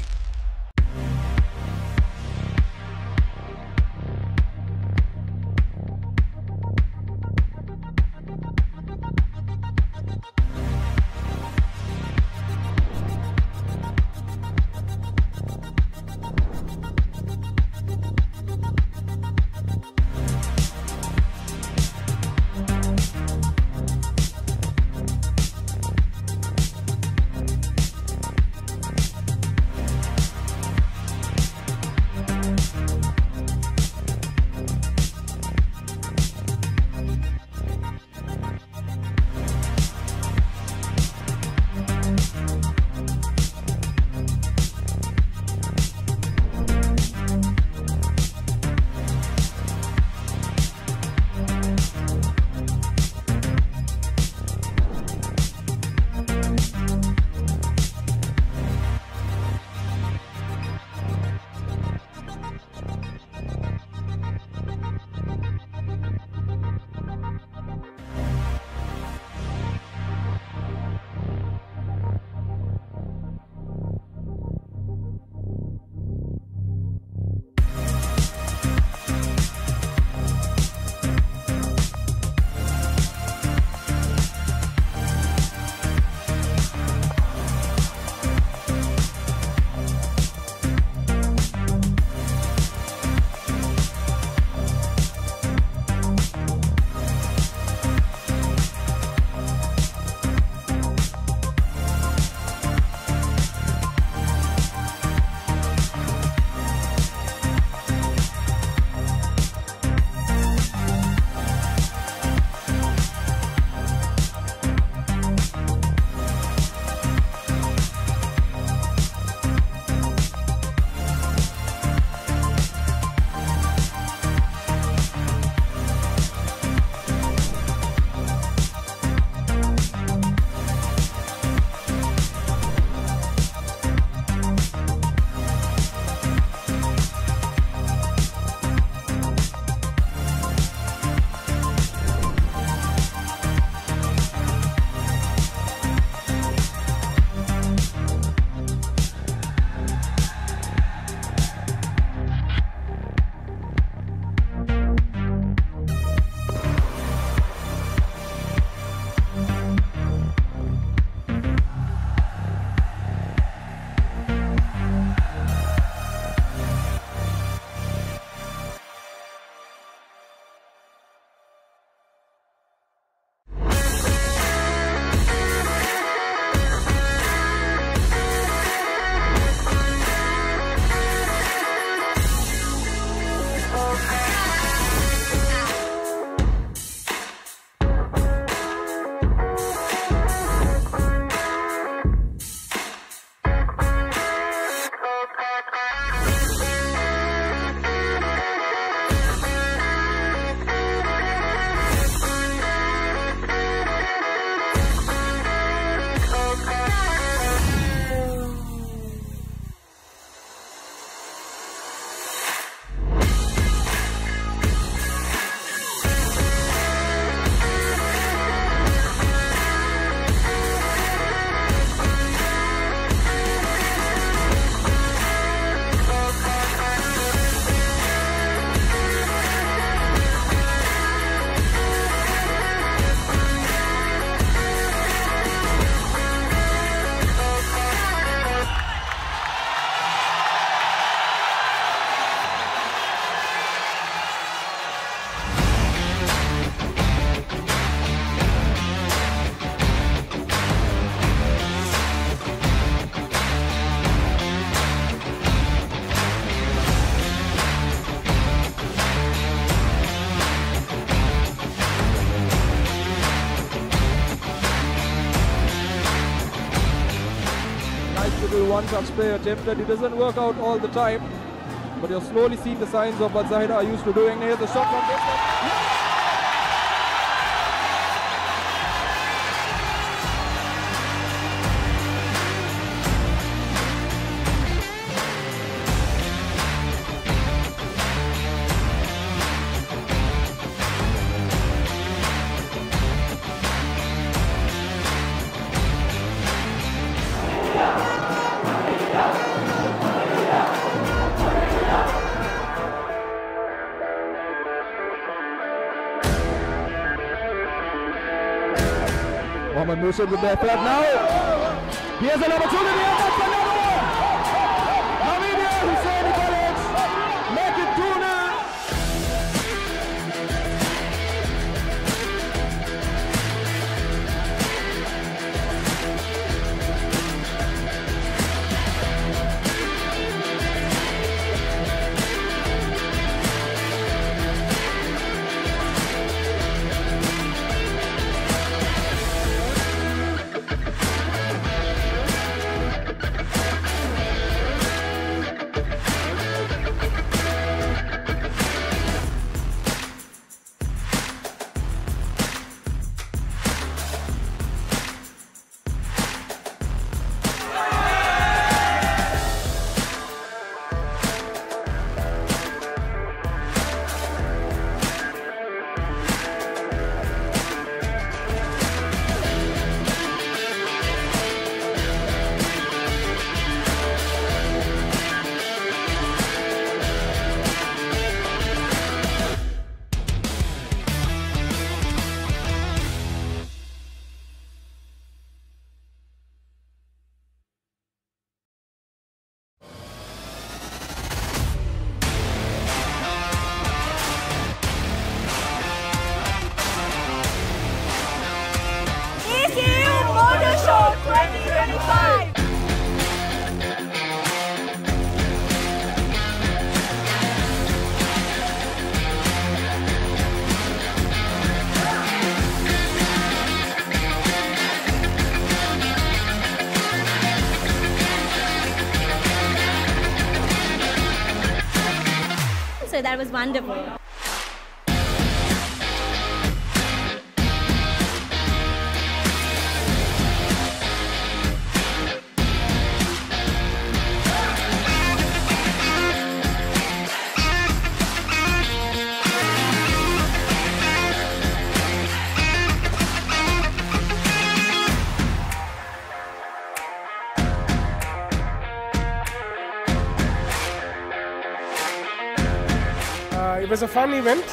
one-touch play attempted. It doesn't work out all the time, but you're slowly seeing the signs of what Zahida are used to doing. Here's the shot from distance. Mohammad Musa with their third now. Here's an opportunity, and that's another one. Namibia Hussein College make it 2-0. So that was wonderful. It was a fun event.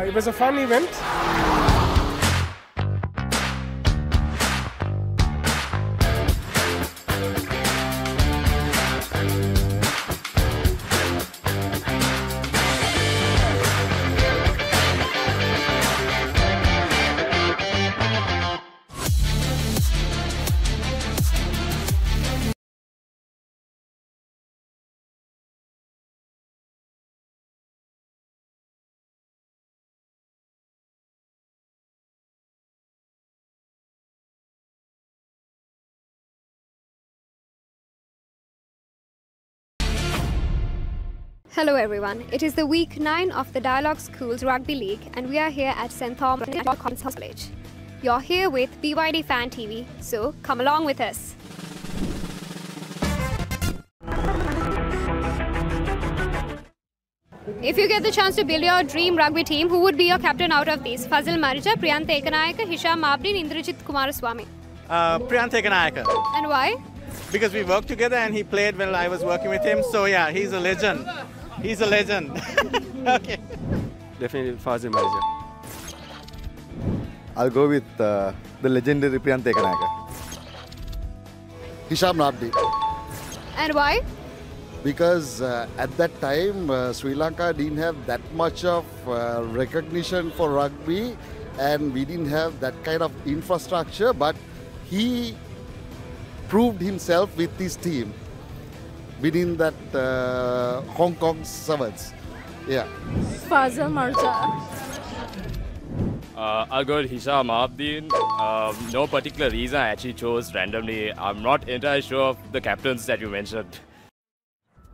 It was a fun event. Hello everyone, it is the week 9 of the Dialog Schools Rugby League and we are here at St. Thomas's College. You're here with BYD Fan TV, so come along with us. If you get the chance to build your dream rugby team, who would be your captain out of these? Fazil Marija, Priyant Ekanayaka, Hisham Abdin, Indrajit Kumaraswamy. Priyant Ekanayaka. And why? Because we worked together and he played while I was working with him. So yeah, he's a legend. He's a legend. Okay. Definitely Fazil Marija. I'll go with the legendary Priyant Ekanayaka. Hisham Abdi. And why? Because at that time, Sri Lanka didn't have that much of recognition for rugby and we didn't have that kind of infrastructure, but he proved himself with his team within that Hong Kong Sevens. Yeah. Fazil Marja. I'll go with Hisham Abdin. No particular reason, I actually chose randomly. I'm not entirely sure of the captains that you mentioned.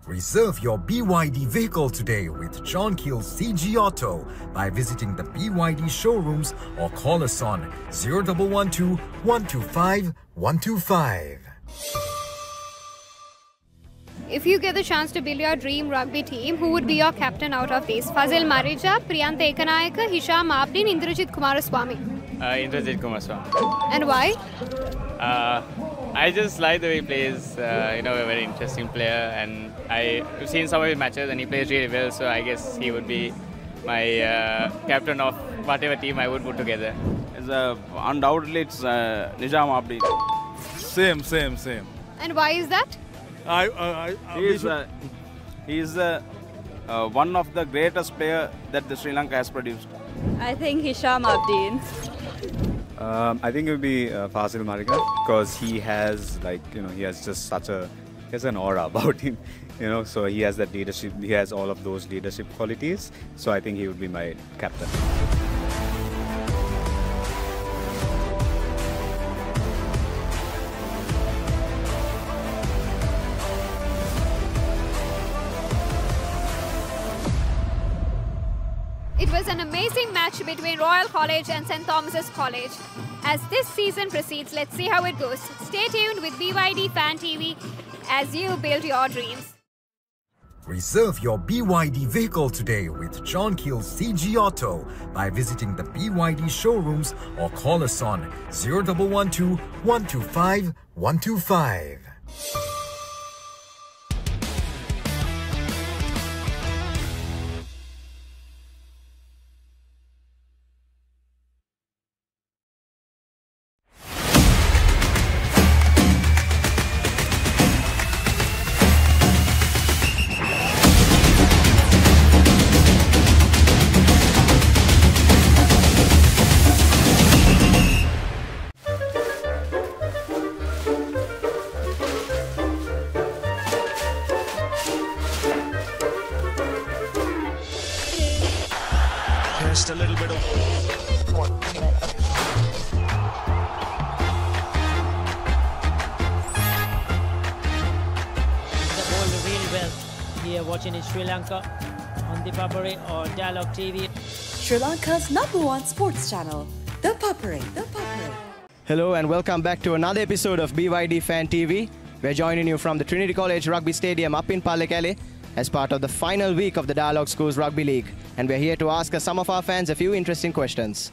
Reserve your BYD vehicle today with John Keel's CG Auto by visiting the BYD showrooms or call us on 0112 125 125. If you get the chance to build your dream rugby team, who would be your captain out of these? Fazil Marija, Priyant Ekanayaka, Hisham Abdin, Indrajit Kumaraswamy. Indrajit Kumaraswamy. And why? I just like the way he plays. A very interesting player, and I've seen some of his matches, and he plays really well. So I guess he would be my captain of whatever team I would put together. Undoubtedly, it's Nizam Abdi. Same. And why is that? He's one of the greatest players that the Sri Lanka has produced. I think Hisham Abdin. I think it would be Fazil Marija because he has he has just he has an aura about him, so he has that leadership, he has all of those leadership qualities, so I think he would be my captain. It was an amazing match between Royal College and St. Thomas's College. As this season proceeds, let's see how it goes. Stay tuned with BYD Fan TV as you build your dreams. Reserve your BYD vehicle today with John Keel's CG Auto by visiting the BYD showrooms or call us on 0112 125 125. Just a little bit of the ball really well here watching in Sri Lanka on ThePapare or Dialog TV. Sri Lanka's #1 sports channel, ThePapare. Hello and welcome back to another episode of BYD Fan TV. We're joining you from the Trinity College Rugby Stadium up in Pallekele as part of the final week of the Dialog Schools Rugby League. And we're here to ask some of our fans a few interesting questions.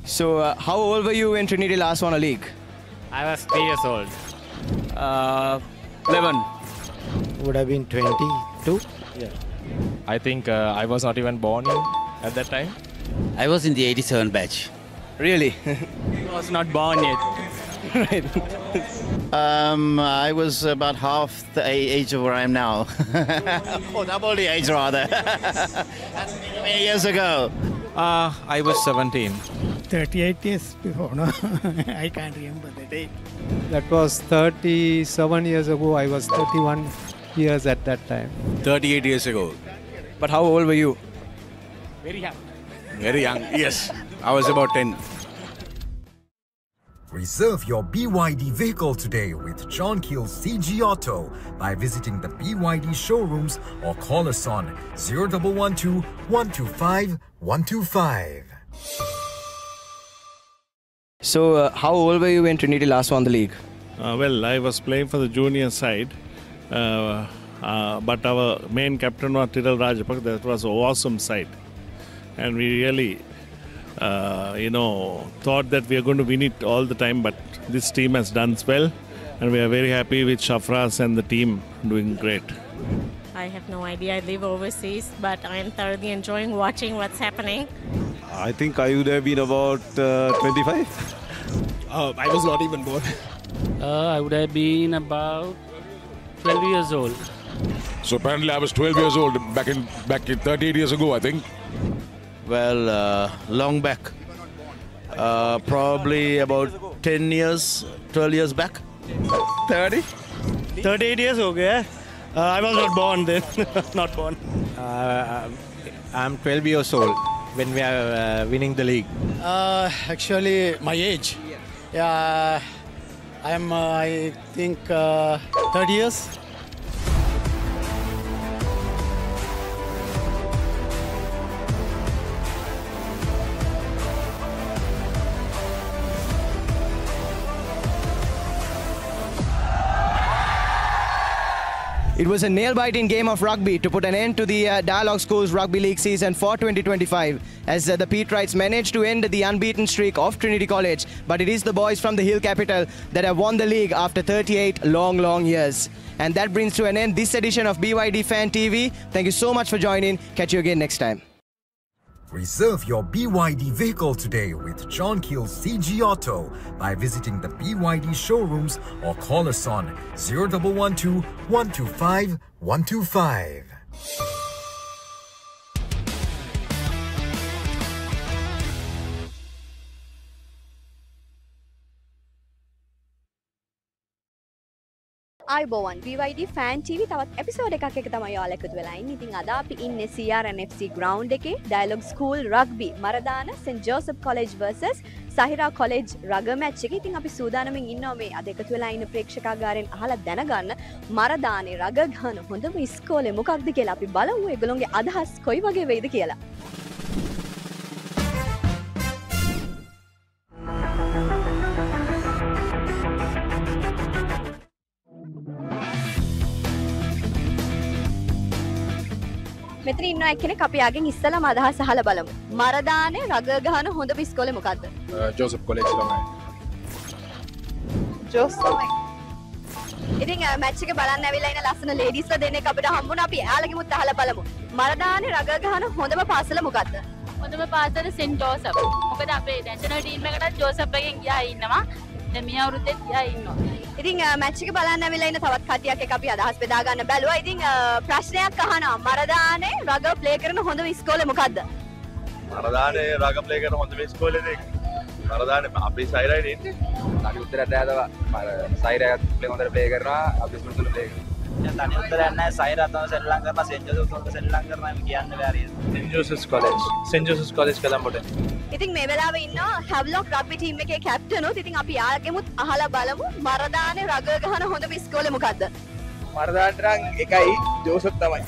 So, how old were you when Trinity last won a league? I was 3 years old. 11. Would have been 22. Yeah. I think I was not even born at that time. I was in the 87 batch. Really? I was not born yet. Right. I was about half the age of where I am now. Oh, double the age rather. That's many years ago. I was 17. 38 years before, no? I can't remember the date. That was 37 years ago. I was 31 years at that time. 38 years ago. But how old were you? Very young. Very young, yes. I was about 10. Reserve your BYD vehicle today with John Keel CG Auto by visiting the BYD showrooms or call us on 0112 125 125. So, how old were you when Trinity last won the league? Well, I was playing for the junior side, but our main captain was Tiral Rajapak. That was an awesome side, and we really, thought that we are going to win it all the time. But this team has done well, and we are very happy with Shafras and the team doing great. I have no idea. I live overseas, but I am thoroughly enjoying watching what's happening. I think I would have been about 25. I was not even born. I would have been about 12 years old. So apparently I was 12 years old back in 38 years ago, I think. Well, long back. Probably about 10 years, 12 years back. 30? 38 years ago. I was not born then. Not born. I'm 12 years old when we are winning the league. Actually, my age. Yeah, I think 30 years. It was a nail-biting game of rugby to put an end to the Dialog Schools Rugby League season for 2025 as the Peterites managed to end the unbeaten streak of Trinity College. But it is the boys from the Hill Capital that have won the league after 38 long years. And that brings to an end this edition of BYD Fan TV. Thank you so much for joining. Catch you again next time. Reserve your BYD vehicle today with John Keel CG Auto by visiting the BYD showrooms or call us on 0112 125 125. අයිබෝවන් BYD Fan TV තවත් episode එකක් එක තමයි ඔයාලා එකතු වෙලා ඉන්නේ. ඉතින් අද අපි ඉන්නේ CRNFC ground එකේ Dialog School Rugby Maradana St Joseph College versus Sahira College rugger match එකේ. ඉතින් අපි සූදානම්ෙන් ඉන්නවා මේ අද එකතු වෙලා ඉන්න ප්‍රේක්ෂකාගාරයෙන් අහලා දැනගන්න මරදානේ රග ගහන හොඳම ඉස්කෝලේ මොකක්ද කියලා. අපි බලමු ඒගොල්ලෝගේ අදහස් කොයි වගේ වෙයිද කියලා. මෙතන ඉන්න එක්කෙනෙක් අපි ආගෙන් ඉස්සලම අදහස් අහලා බලමු. මරදානේ රග ගහන හොඳම ඉස්කෝලේ මොකද්ද? Joseph College ළමයි. ජෝසප්. ඉතින් මැච් එක බලන්න ඇවිල්ලා ඉන්න ලස්සන ලේඩීස්ලා දෙන්නෙක් අපිට හම්බුණා. අපි එයාලගෙමුත් අහලා බලමු. මරදානේ රග ගහන හොඳම පාසල මොකද්ද? හොඳම පාසල සෙන්ට් ජෝසප්. මොකද අපේ නැෂනල් ටීම් එකටත් ජෝසප් එකෙන් ගියා ඉන්නවා. දැන් මේ අවුරුද්දෙත් ගියා ඉන්නවා. ඉතින් මැච් එක බලන්න ඇවිල්ලා ඉන්න තවත් කට්ටියක් එක්ක අපි අදහස් බෙදා ගන්න බැලුවා. ඉතින් ප්‍රශ්නයක් අහනවා. මරදානේ රග ප්ලේ කරන හොඳම ඉස්කෝලේ මොකද්ද? මරදානේ රග ප්ලේ කරන හොඳම ඉස්කෝලේ දෙක. මරදානේ අපි සයිරයිනේ ඉන්නේ. තනි උත්තරයක් දැදවා. සයිරයත් ප්ලේ හොඳට ප්ලේ කරනවා. අපි ස්මුතුල ප්ලේ කරනවා. දැන් තනි උත්තරයක් නැහැ. සයිරත් තමයි සෙල්ලම් කරනවා. සෙන්ට් ජෝසප් උන්ට සෙල්ලම් කරනවා. එහෙම කියන්න බෑ හරියට. Saint Joseph's College. Saint Joseph's College කලම්බොට. ඉතින් මේ වෙලාවේ ඉන්නවා හැව්ලොක් රග්බි ටීම් එකේ කැප්ටන් උත්. ඉතින් අපි යාගෙමුත් අහලා බලමු මරදානේ රග ගහන හොඳම ඉස්කෝලේ මොකද්ද? මරදානට නම් එකයි ජෝසප් තමයි.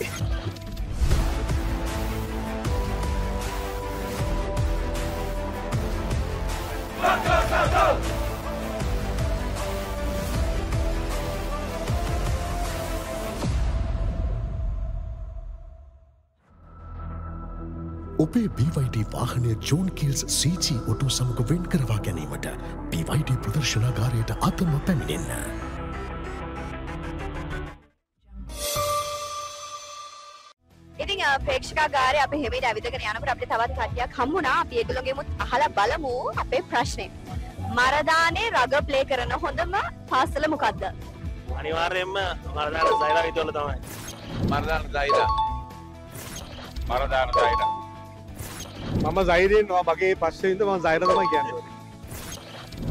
ඔබේ BYD වාහනය ජෝන් කීල්ස් CG ඔටෝ සමග වෙන් කරවා ගැනීමට BYD ප්‍රදර්ශනාගාරයට අතම පැමිණෙන්න. ප්‍රේක්ෂකාගාරයේ අපි හැමෙට ඇවිදගෙන යනකොට අපිට තවත් කට්ටියක් හම්බුණා. අපි ඒගොල්ලෝගෙමුත් අහලා බලමු අපේ ප්‍රශ්නේ. මරදානේ රග ප්ලේ කරන හොඳම පාසල මොකද්ද? අනිවාර්යයෙන්ම මරදාන සයිරා විදුවල තමයි. මරදාන සයිරා. මරදාන සයිරා. මම සයිරෙන් මගේ පස්සේ ඉඳ මම සයිරා තමයි කියන්නේ.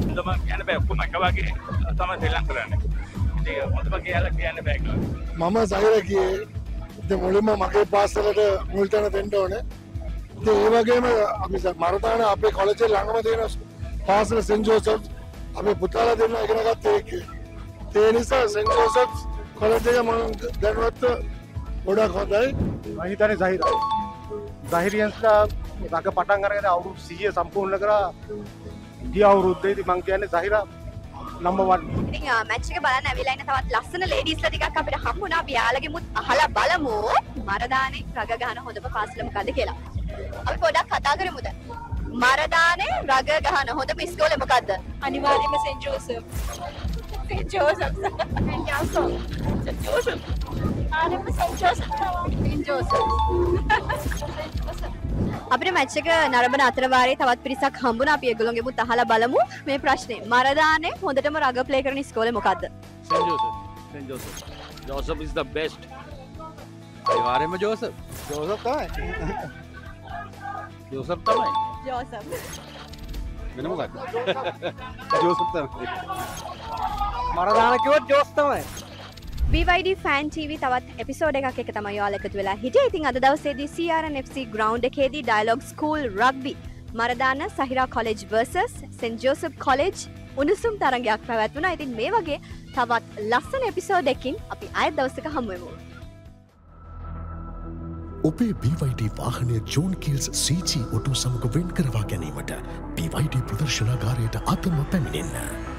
හොඳම කියන්න බෑ ඔක්කොම එක වගේ තමයි ශ්‍රී ලංකාවේ. ඒක හොඳම කියලා කියන්න බෑ කියලා. මම සයිරා කියේ ඉතින් මුලින්ම මගේ පාසලට මුල් තැන දෙන්න ඕනේ. ඉතින් ඒ වගේම අපි මරදාන අපේ කොලෙජ් එකේ ළඟම තියෙන පාසල සෙන්ට් ජෝසප්ස් අපේ පුතාලා දෙන්න ඉගෙන ගත්ත එකේ. ඒ නිසා සෙන්ට් ජෝසප්ස් කොලෙජ් එක මම දැනුවත් ගොඩක් හොඳයි. මම හිතන්නේ සහිරා. සහිරියන්ස්ලා රග පටන් අරගෙන අවුරුදු 100 සම්පූර්ණ කරා. ගිය අවුරුද්දේදී මම කියන්නේ සහිරා නම්බර් 1. ඉතින් මැච් එක බලන්න ඇවිල්ලා ඉන්න තවත් ලස්සන ලේඩීස්ලා ටිකක් අපිට හම්බුණා. අපි යාළගෙමුත් අහලා බලමු මරදානේ රග ගහන හොඳම පාසල මොකද්ද කියලා. අපි පොඩ්ඩක් කතා කරමුද? මරදානේ රග ගහන හොඳම ඉස්කෝලේ මොකද්ද? අනිවාර්යයෙන්ම Saint Joseph. Saint Joseph. Saint Joseph. Saint Joseph. ආනෙම සෙන්ට් ජෝසප්. Saint Joseph. අපිට මැච් එක නරඹන අතර වාරේ තවත් පිරිසක් හම්බුණා. අපි ඒගොල්ලෝගෙමුත් අහලා බලමු මේ ප්‍රශ්නේ. මරදානේ හොඳටම රග ප්ලේ කරන ඉස්කෝලේ මොකද්ද? Scent Joseph. Saint Joseph. Joseph is the best. අනිවාර්යයෙන්ම ජෝසප්. ජෝසප් තමයි. ජෝසප් තමයි. ජෝසප්. වෙන මොකක්ද? ජෝසප් තමයි. මරදාන කිව්වොත් ජෝස් තමයි. BYD Fan TV තවත් එපිසෝඩ් එකක් එක තමයි ඔයාලා එකතු වෙලා හිටියේ. ඉතින් අද දවසේදී CRN FC ground එකේදී Dialog School Rugby Maradana Zahira College versus St Joseph College උණුසුම් තරගයක් පැවැත්වුණා. ඉතින් මේ වගේ තවත් ලස්සන එපිසෝඩ් එකකින් අපි ආයෙත් දවසක හමු වෙමු. ඔබේ BYD වාහනය ජෝන් කිල්ස් CG ඔටෝ සමග වෙන් කරවා ගැනීමට BYD ප්‍රදර්ශනාගාරයට අතම පැමිණෙන්න.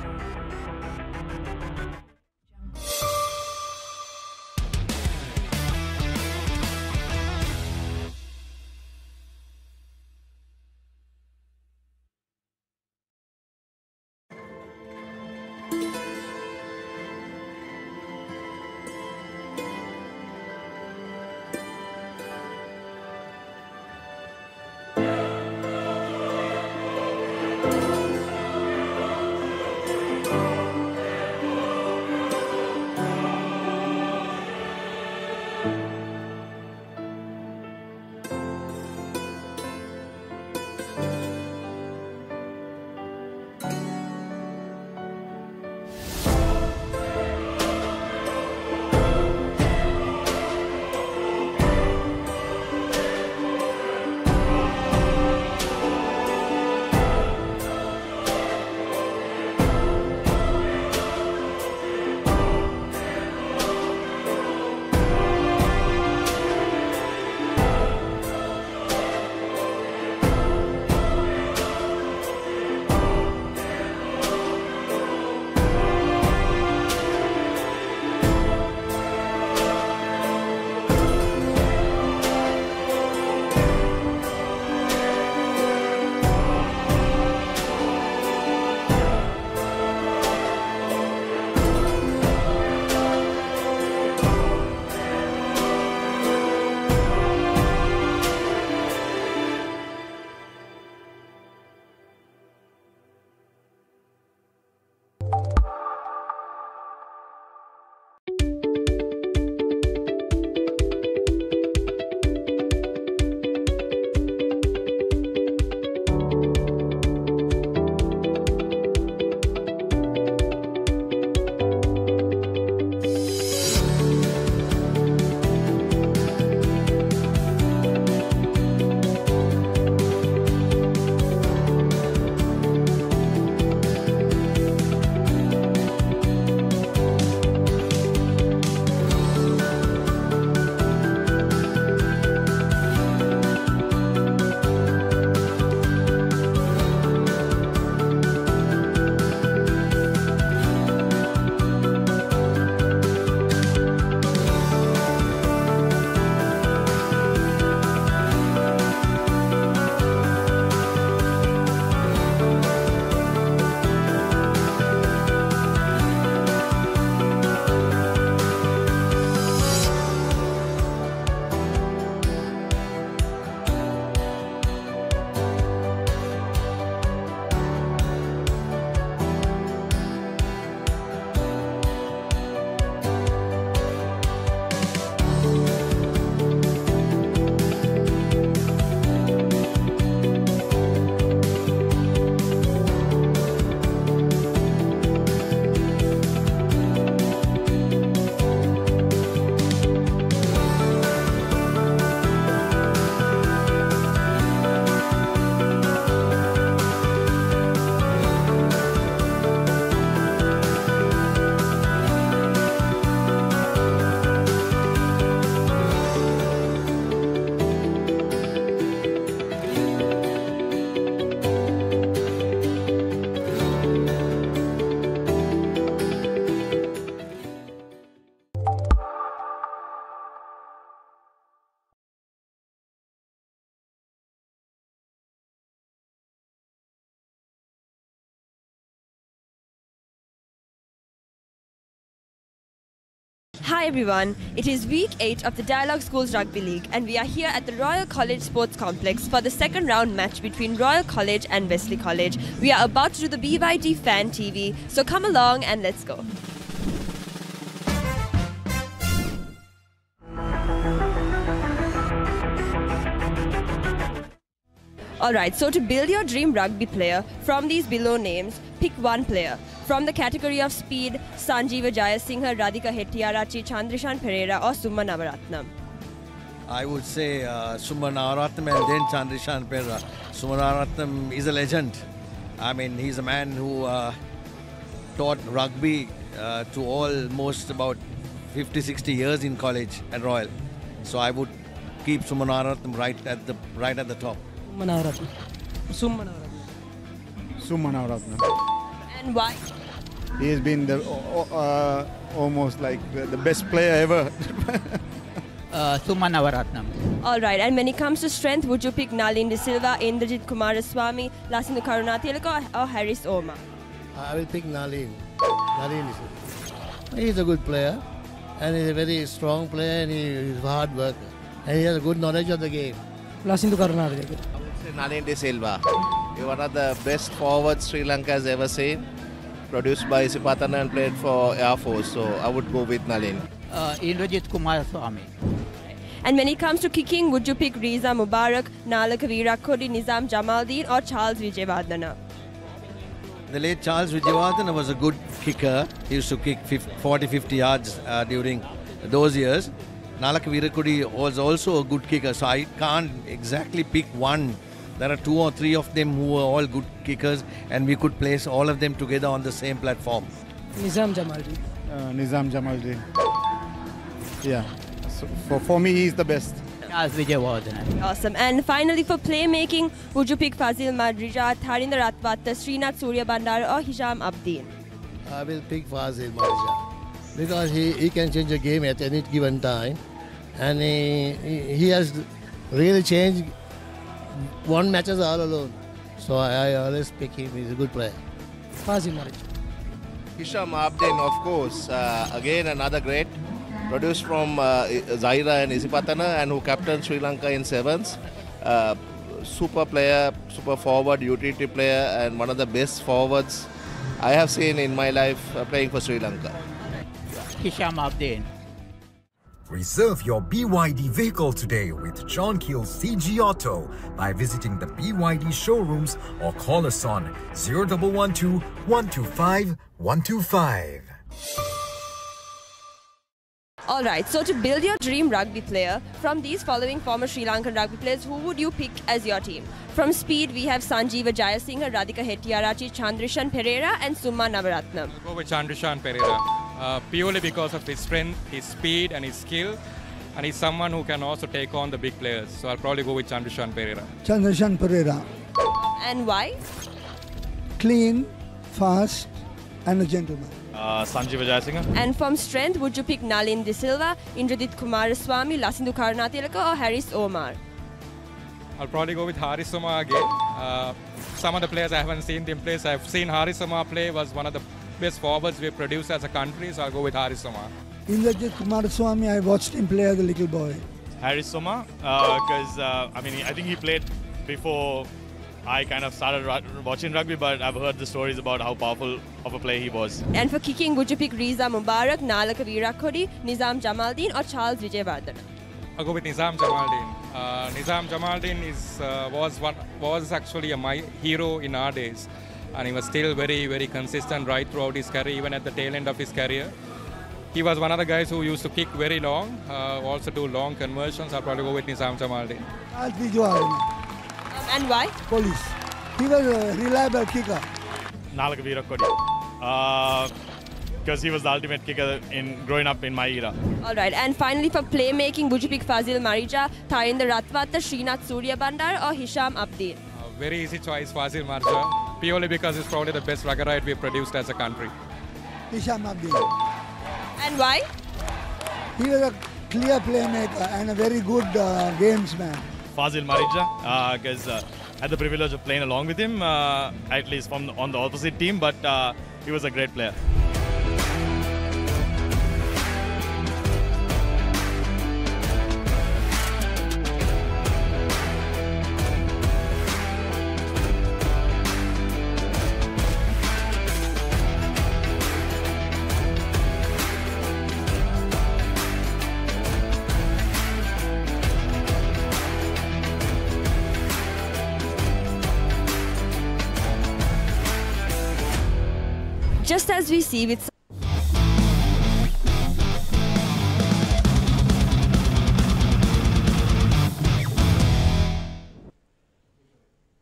Hi everyone, it is week 8 of the Dialog Schools Rugby League and we are here at the Royal College Sports Complex for the second round match between Royal College and Wesley College. We are about to do the BYD Fan TV, so come along and let's go. Alright, so to build your dream rugby player, from these below names, pick one player. From the category of speed, Sanjeeva Jayasinghe, Radhika Hettiarachchi, Chandrishan Pereira or Summa Navaratnam? I would say Summa Navaratnam and then Chandrishan Pereira. Summa Navaratnam is a legend. I mean, he's a man who taught rugby to almost about 50-60 years in college at Royal. So I would keep Summa Navaratnam right at the top. Summa Navaratnam. And why? He has been the, almost like the best player ever. Summa Navaratnam. Alright, and when it comes to strength, would you pick Nalin De Silva, Indrajit Kumaraswamy, Lasindu Karunatilaka or Harris Omar? I will pick Nalin. Nalin he's a good player and he's a very strong player and he is hard worker and he has a good knowledge of the game. Lasindu Karunatilaka. Nalin De Silva. He's one of the best forwards Sri Lanka has ever seen. Produced by Isipatana and played for Air Force, so I would go with Nalin. Indrajit Kumaraswamy. And when it comes to kicking, would you pick Riza Mubarak, Nalaka Veerakkodi, Nizam Jamaldeen or Charles Vijayawardena? The late Charles Vijayawardena was a good kicker. He used to kick 40-50 yards during those years. Nalaka Veerakkodi was also a good kicker, so I can't exactly pick one. There are 2 or 3 of them who were all good kickers and we could place all of them together on the same platform. Nizam Jamaldeen. Nizam Jamaldeen. Yeah, so for me he's the best. Awesome. And finally for playmaking, would you pick Fazil Madrija, Tharinder Ratwatta, Srinath Surya Bandara or Hisham Abdeen? I will pick Fazil Madrija because he can change a game at any given time and he has really changed one matches all alone. So I always pick him. He's a good player. Fazil Madrija. Hisham Abdeen, of course, again another great. Produced from Zaira and Isipatana and who captained Sri Lanka in sevens. Super player, super forward, utility player and one of the best forwards I have seen in my life playing for Sri Lanka. Hisham Abdeen. Reserve your BYD vehicle today with John Keel's CG Auto by visiting the BYD showrooms or call us on 0112 125 125. Alright, so to build your dream rugby player, from these following former Sri Lankan rugby players, who would you pick as your team? From speed, we have Sanjeeva Jayasinghe, Radhika Hettiarachchi, Chandrishan Pereira and Summa Navaratnam. I'll go with Chandrishan Pereira, purely because of his strength, his speed and his skill. And he's someone who can also take on the big players. So I'll probably go with Chandrishan Pereira. Chandrishan Pereira. And why? Clean, fast and a gentleman. Sanjeeva Jayasinghe. And from strength, would you pick Nalin De Silva, Indrajit Kumaraswamy, Lasindu Karunatilaka or Harris Omar? I'll probably go with Harris Omar again. Some of the players I haven't seen them play. So I've seen Harris Omar play, was one of the best forwards we've produced as a country, so I'll go with Harris Omar. Indrajit Kumaraswamy, I watched him play as a little boy. Harris Omar, because I think he played before I kind of started watching rugby, but I've heard the stories about how powerful of a player he was. And for kicking, would you pick Riza Mubarak, Nalaka Veerakkodi, Nizam Jamaldeen or Charles Vijayawardena? I'll go with Nizam Jamaldeen. Nizam Jamaldeen was actually a hero in our days, and he was still very, very consistent right throughout his career, even at the tail end of his career. He was one of the guys who used to kick very long, also do long conversions. I'll probably go with Nizam Jamaldeen. And why? Police. He was a reliable kicker. Nalaka Veerakkodi. Because he was the ultimate kicker in growing up in my era. Alright, and finally for playmaking, would you pick Fazil Madrija, Tharinder Ratwatta, Srinath Surya Bandara or Hisham Abdeen? Very easy choice, Fazil Madrija, purely because he's probably the best ruggerite we've produced as a country. Hisham Abdeen. And why? He was a clear playmaker and a very good gamesman. Fazil Madrija, because I had the privilege of playing along with him, at least on the opposite team, but he was a great player. as we see with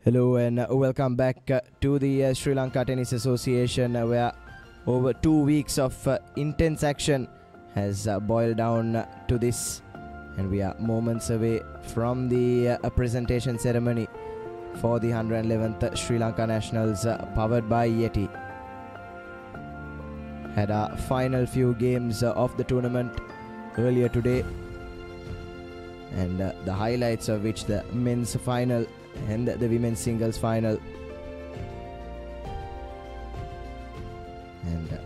Hello and welcome back to the Sri Lanka Tennis Association, where over 2 weeks of intense action has boiled down to this, and we are moments away from the presentation ceremony for the 111th Sri Lanka Nationals, powered by Yeti. Had our final few games of the tournament earlier today, and the highlights of which the men's final and the women's singles final. And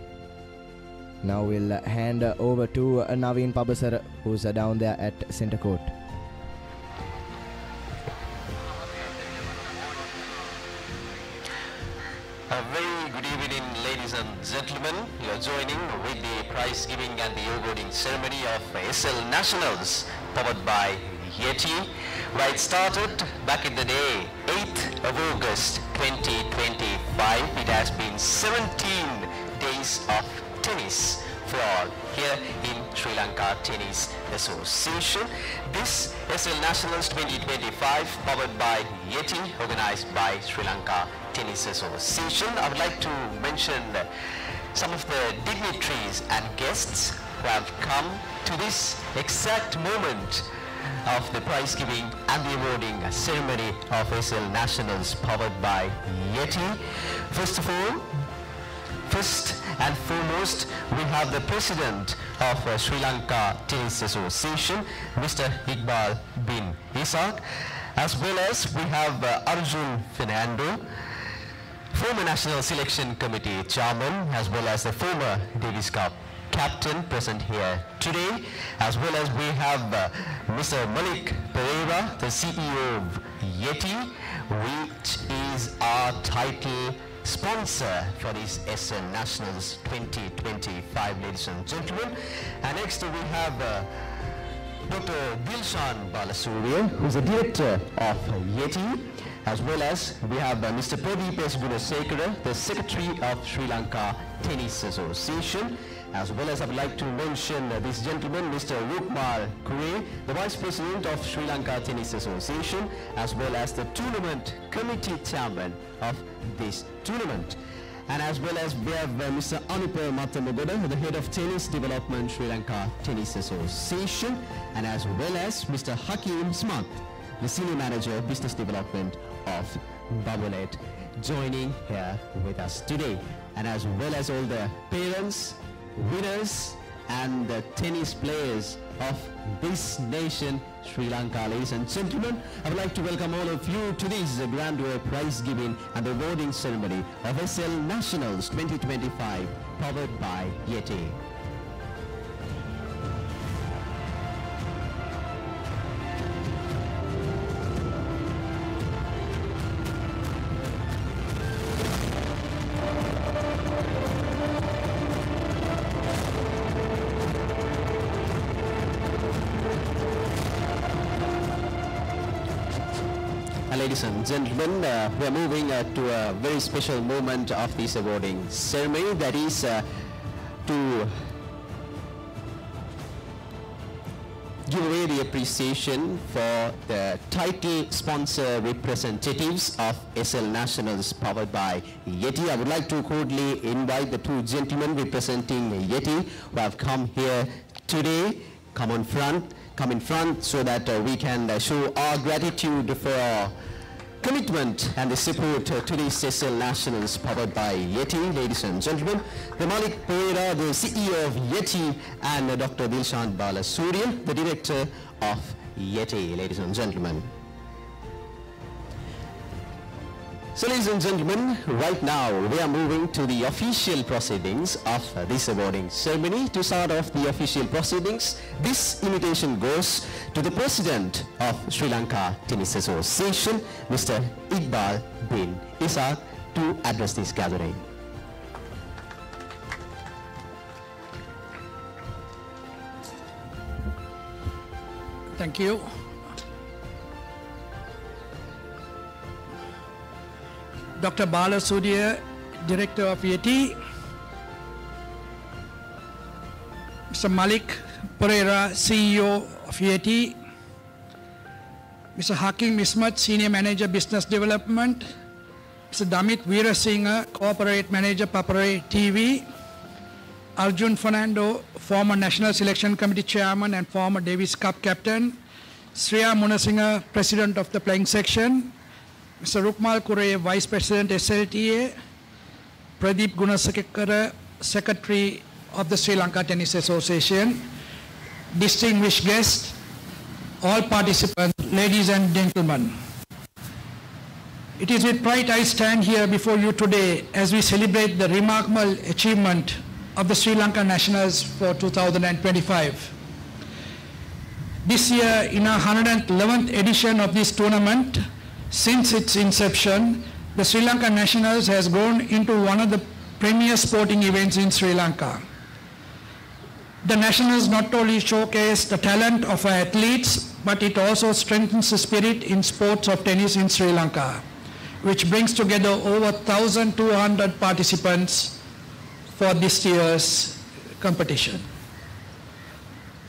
now we'll hand over to Naveen Pabasara, who's down there at centre court. A very good evening, ladies and gentlemen. You are joining with the prize giving and the awarding ceremony of SL Nationals, powered by Yeti, where it started back in the day, 8th of August 2025. It has been 17 days of tennis for all here in Sri Lanka Tennis Association. This SL Nationals 2025, powered by Yeti, organized by Sri Lanka Tennis Association. I would like to mention some of the dignitaries and guests who have come to this exact moment of the prize giving and the awarding ceremony of SL Nationals, powered by Yeti. First and foremost, we have the president of Sri Lanka Tennis Association, Mr. Iqbal bin Isaac, as well as we have Arjun Fernando, former National Selection Committee chairman, as well as the former Davis Cup captain, present here today, as well as we have Mr. Malik Pereira, the CEO of Yeti, which is our title sponsor for this SL Nationals 2025, ladies and gentlemen. And next we have Dr. Dilshan Balasuria, who is the director of Yeti, as well as we have Mr. Pradeep S. Gunasekara, the secretary of Sri Lanka Tennis Association, as well as I would like to mention this gentleman, Mr. Rukmar Kure, the vice president of Sri Lanka Tennis Association, as well as the tournament committee chairman of this tournament. And as well as we have Mr. Anupa Matamagoda, the head of tennis development, Sri Lanka Tennis Association, and as well as Mr. Hakim Smart, the senior manager of business development of Babolet, joining here with us today. And as well as all the parents, winners and the tennis players of this nation, Sri Lanka, ladies and gentlemen, I would like to welcome all of you to this grandeur prize giving and awarding ceremony of SL Nationals 2025, powered by Yeti. Ladies and gentlemen, we are moving to a very special moment of this awarding ceremony, that is to give away the appreciation for the title sponsor representatives of SL Nationals, powered by Yeti. I would like to cordially invite the two gentlemen representing Yeti who have come here today. Come in front so that we can show our gratitude for our commitment and the support to the SL Nationals, powered by Yeti. Ladies and gentlemen, the Malik Pereira, the CEO of Yeti, and Dr. Dilshan Balasuria, the director of Yeti, ladies and gentlemen. So ladies and gentlemen, right now we are moving to the official proceedings of this awarding ceremony. To start off the official proceedings, this invitation goes to the President of Sri Lanka Tennis Association, Mr. Iqbal bin Isaac, to address this gathering. Thank you. Dr. Balasuria, Director of Yeti, Mr. Malik Pereira, CEO of EAT, Mr. Hakim Ismat, Senior Manager Business Development, Mr. Damit Veerasinghe, Corporate Manager Papare TV, Arjun Fernando, former National Selection Committee Chairman and former Davis Cup Captain, Sriya Munasinghe, President of the Playing Section, Mr. Rukmal Kure, Vice President SLTA, Pradeep Gunasekara, Secretary of the Sri Lanka Tennis Association, distinguished guests, all participants, ladies and gentlemen. It is with pride I stand here before you today as we celebrate the remarkable achievement of the Sri Lanka Nationals for 2025. This year, in our 111th edition of this tournament, since its inception, the Sri Lanka Nationals has grown into one of the premier sporting events in Sri Lanka. The Nationals not only showcase the talent of our athletes, but it also strengthens the spirit in sports of tennis in Sri Lanka, which brings together over 1,200 participants for this year's competition.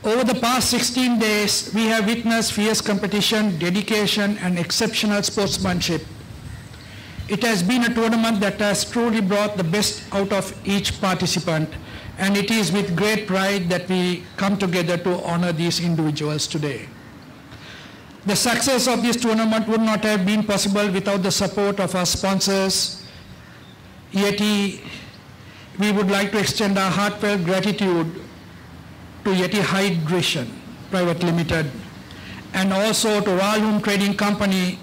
Over the past 16 days, we have witnessed fierce competition, dedication, and exceptional sportsmanship. It has been a tournament that has truly brought the best out of each participant, and it is with great pride that we come together to honor these individuals today. The success of this tournament would not have been possible without the support of our sponsors. Yet, we would like to extend our heartfelt gratitude to Yeti Hydration Private Limited and also to Ralum Trading Company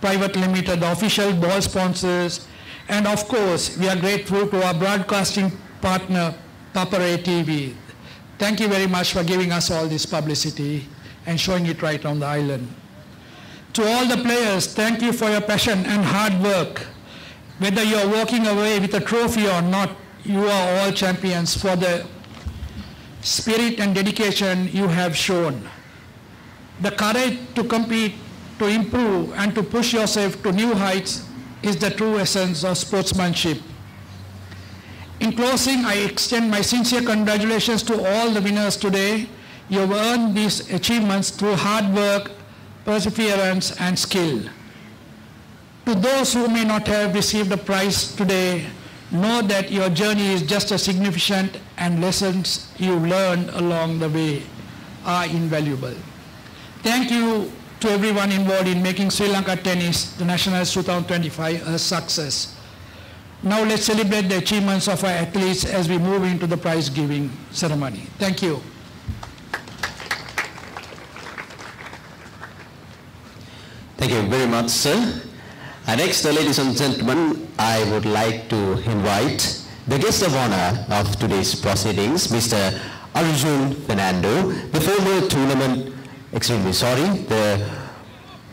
Private Limited, the official ball sponsors, and of course we are grateful to our broadcasting partner Papare TV. Thank you very much for giving us all this publicity and showing it right on the island. To all the players, thank you for your passion and hard work. Whether you are walking away with a trophy or not, you are all champions for the spirit and dedication you have shown. The courage to compete, to improve, and to push yourself to new heights is the true essence of sportsmanship. In closing, I extend my sincere congratulations to all the winners today. You have earned these achievements through hard work, perseverance, and skill. To those who may not have received a prize today, know that your journey is just as significant and lessons you learned along the way are invaluable. Thank you to everyone involved in making Sri Lanka Tennis, the Nationals 2025, a success. Now let's celebrate the achievements of our athletes as we move into the prize giving ceremony. Thank you. Thank you very much, sir. Next, ladies and gentlemen, I would like to invite the guest of honor of today's proceedings, Mr. Arjun Fernando, the former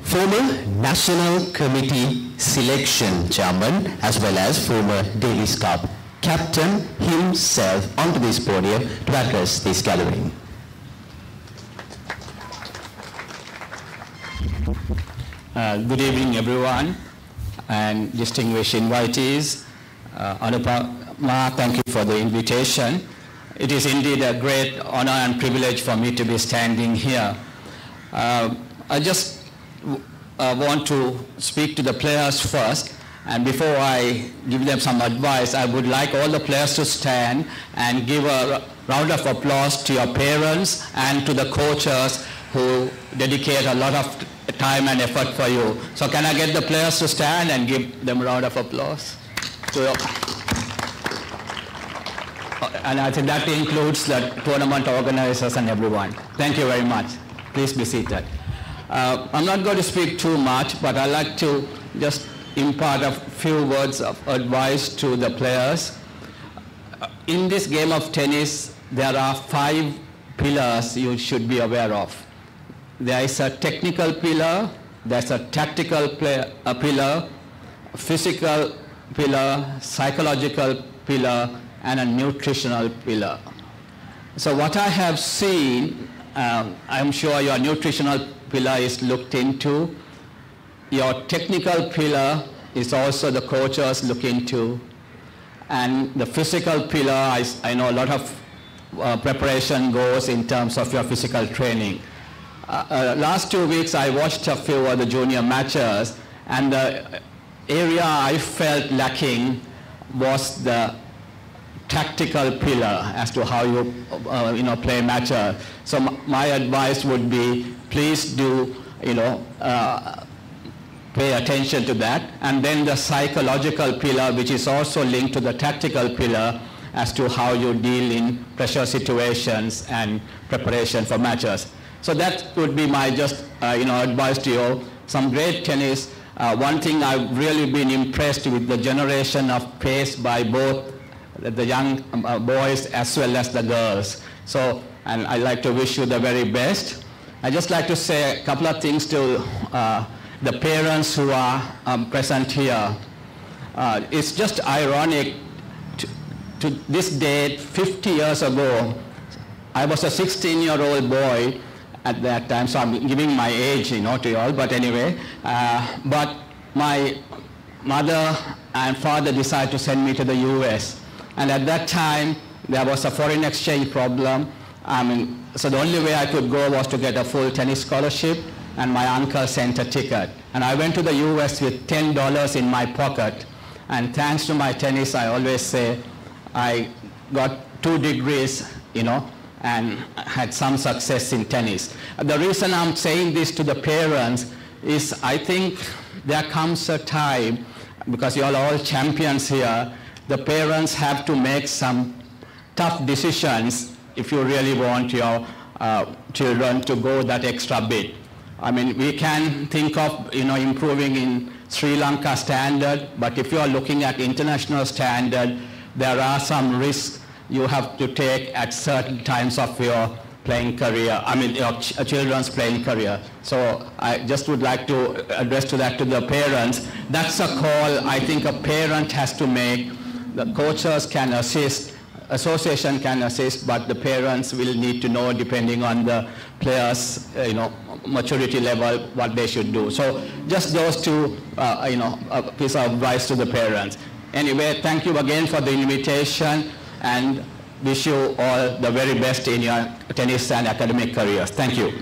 former National Committee Selection Chairman, as well as former Davis Cup Captain himself, onto this podium to address this gathering. Good evening, everyone, and distinguished invitees. Anupama, thank you for the invitation. It is indeed a great honor and privilege for me to be standing here. I just want to speak to the players first, and before I give them some advice, I would like all the players to stand and give a round of applause to your parents and to the coaches who dedicate a lot of time and effort for you. So can I get the players to stand and give them a round of applause? And I think that includes the tournament organizers and everyone. Thank you very much. Please be seated. I'm not going to speak too much, but I'd like to just impart a few words of advice to the players. In this game of tennis, there are 5 pillars you should be aware of. There is a technical pillar, there's a tactical pillar, physical pillar, psychological pillar, and a nutritional pillar. So what I have seen, I'm sure your nutritional pillar is looked into. Your technical pillar is also the coaches look into. And the physical pillar, I know a lot of preparation goes in terms of your physical training. Last 2 weeks I watched a few of the junior matches, and the area I felt lacking was the tactical pillar as to how you play matches. So my advice would be, please do pay attention to that, and then the psychological pillar, which is also linked to the tactical pillar, as to how you deal in pressure situations and preparation for matches. So that would be my advice to you. Some great tennis. One thing I've really been impressed with the generation of pace by both the young boys as well as the girls. So, and I'd like to wish you the very best. I'd just like to say a couple of things to the parents who are present here. It's just ironic to this date, 50 years ago, I was a 16-year-old boy at that time, so I'm giving my age, to you all, but anyway. But my mother and father decided to send me to the US. And at that time, there was a foreign exchange problem. So the only way I could go was to get a full tennis scholarship, and my uncle sent a ticket. And I went to the US with $10 in my pocket. And thanks to my tennis, I always say, I got 2 degrees, and had some success in tennis. The reason I'm saying this to the parents is I think there comes a time, because you all are all champions here, the parents have to make some tough decisions if you really want your children to go that extra bit. We can think of improving in Sri Lanka standard, but if you are looking at international standard, there are some risks you have to take at certain times of your playing career, your children's playing career. So I just would like to address to the parents. That's a call I think a parent has to make. The coaches can assist, association can assist, but the parents will need to know, depending on the players' maturity level, what they should do. So just those 2 a piece of advice to the parents. Anyway, thank you again for the invitation, and wish you all the very best in your tennis and academic careers. Thank you.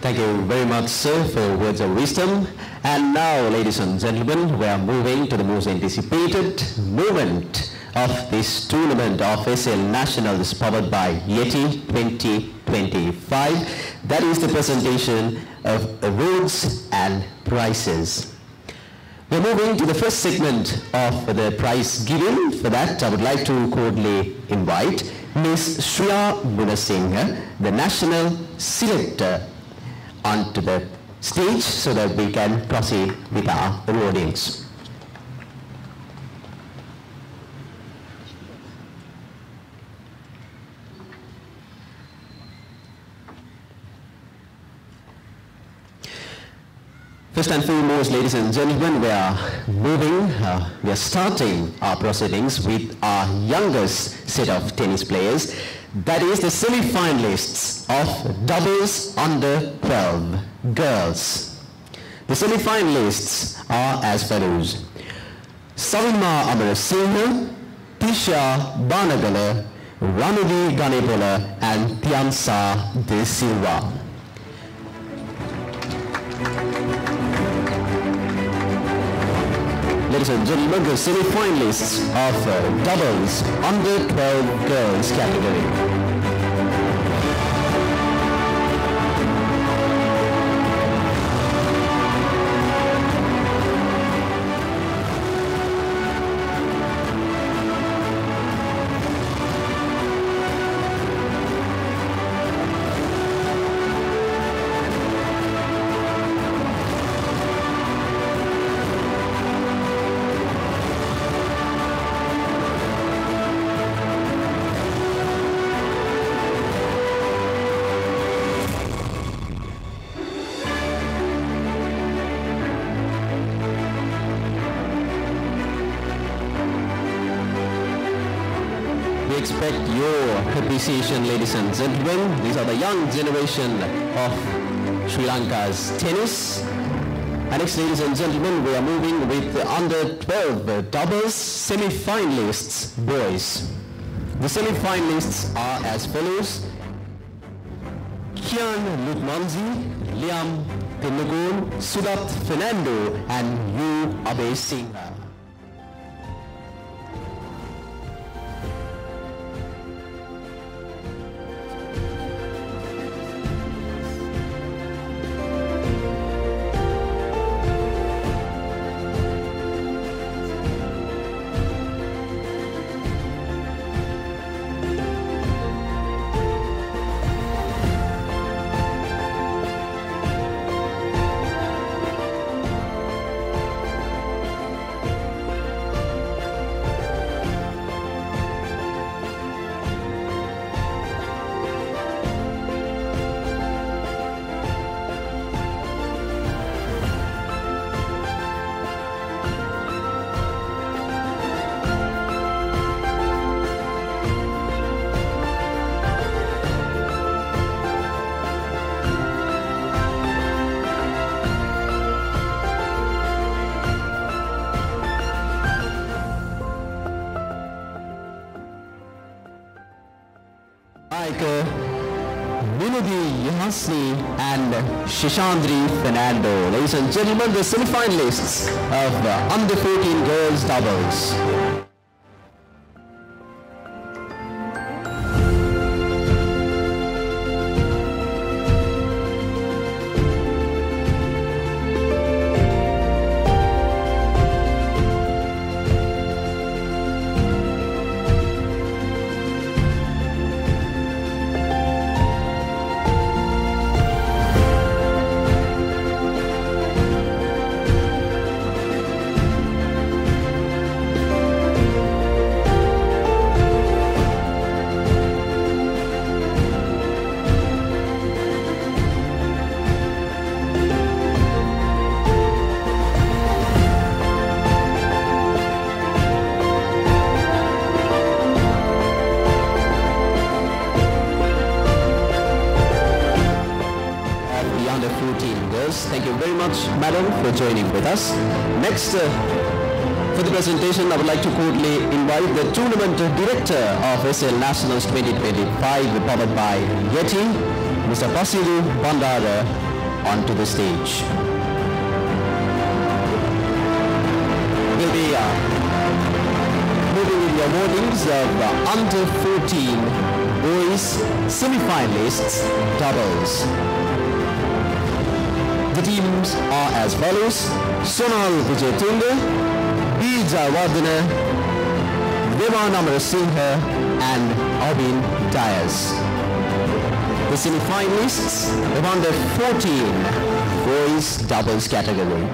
Thank you very much, sir, for words of wisdom. And now, ladies and gentlemen, we are moving to the most anticipated moment of this tournament of SL Nationals powered by Yeti 2025. That is the presentation of awards and prizes. We're moving to the first segment of the prize giving. For that, I would like to cordially invite Ms. Shreya Gunasinghe, the National Selector, onto the stage so that we can proceed with our awardings. First and foremost, ladies and gentlemen, we are starting our proceedings with our youngest set of tennis players. That is the semi-finalists of doubles under 12 girls. The semi-finalists are as follows: Savima Amarasinghe, Tisha Banagala, Ramidi Ganepola, and Tiamsa De Silva. Ladies and gentlemen, the semi-finalists of doubles under 12 girls category. Expect your appreciation, ladies and gentlemen. These are the young generation of Sri Lanka's tennis. And next, ladies and gentlemen, we are moving with the under 12 doubles semi-finalists, boys. The semi-finalists are as follows: Kian Lutmanzi, Liam Pinnagon, Sudat Fernando, and Yu Abe Singh. And Shishandri Fernando. Ladies and gentlemen, the semi-finalists of under 14 girls doubles. Madam, for joining with us. Next, for the presentation, I would like to cordially invite the Tournament Director of SL Nationals 2025, powered by Yeti, Mr. Basiru Bandara, onto the stage. We'll be moving with the awardings of under 14 boys semi-finalists doubles. The teams are as follows: Sonal Vijayatunga, B. Jayawardena, Devan Amarasinghe, and Abin Dias. The semi-finalists of under 14 boys doubles category.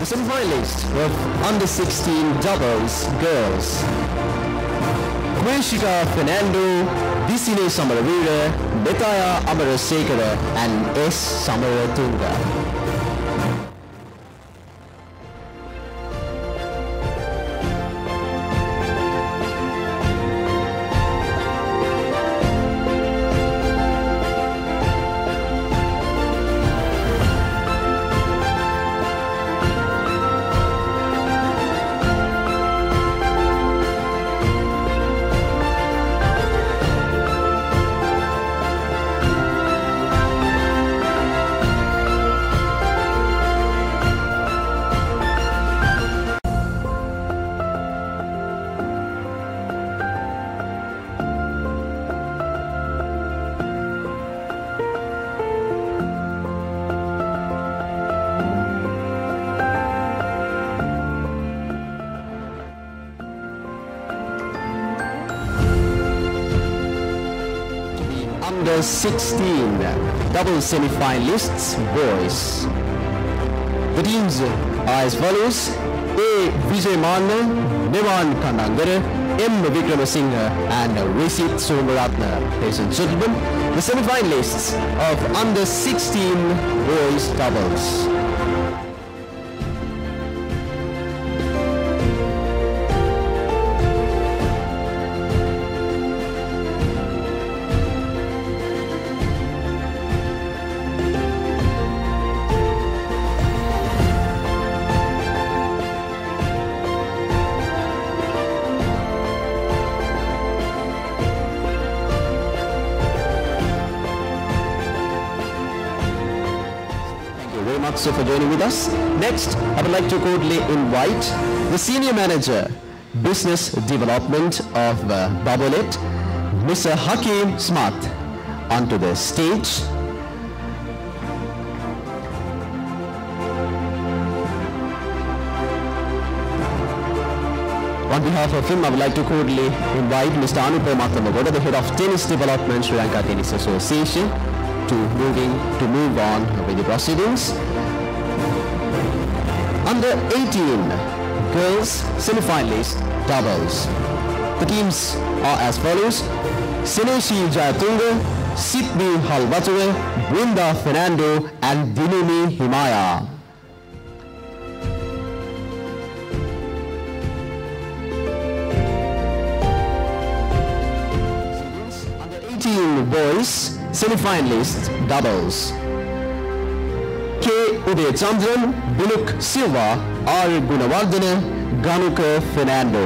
Semi-finalists of under 16 doubles girls: Queshika Fernando, Disine Samaravira, Betaya Amarasekara, and S. Samaratunga. Under 16 double semi-finalists boys. The teams are as follows: A. Vijay Manna, Nevan Kanangara, M. Vikramasinghe, and Risit Somaratna. Ladies and gentlemen, the semi-finalists of under 16 boys doubles. So for joining with us. Next, I would like to cordially invite the Senior Manager, Business Development of Babolet, Mr. Hakim Smart, onto the stage. On behalf of him, I would like to cordially invite Mr. Anupa Matamagoda, the Head of Tennis Development, Sri Lanka Tennis Association, to move on with the proceedings. Under 18 girls semi-finalists doubles. The teams are as follows: Sineshi Jayatunga, Sidney Halvature, Brinda Fernando, and Dinumi Himaya. Under 18 boys semi-finalists doubles. K. Uday Chandran, Buluk Silva, R. Gunawardana, Ganuka Fernando.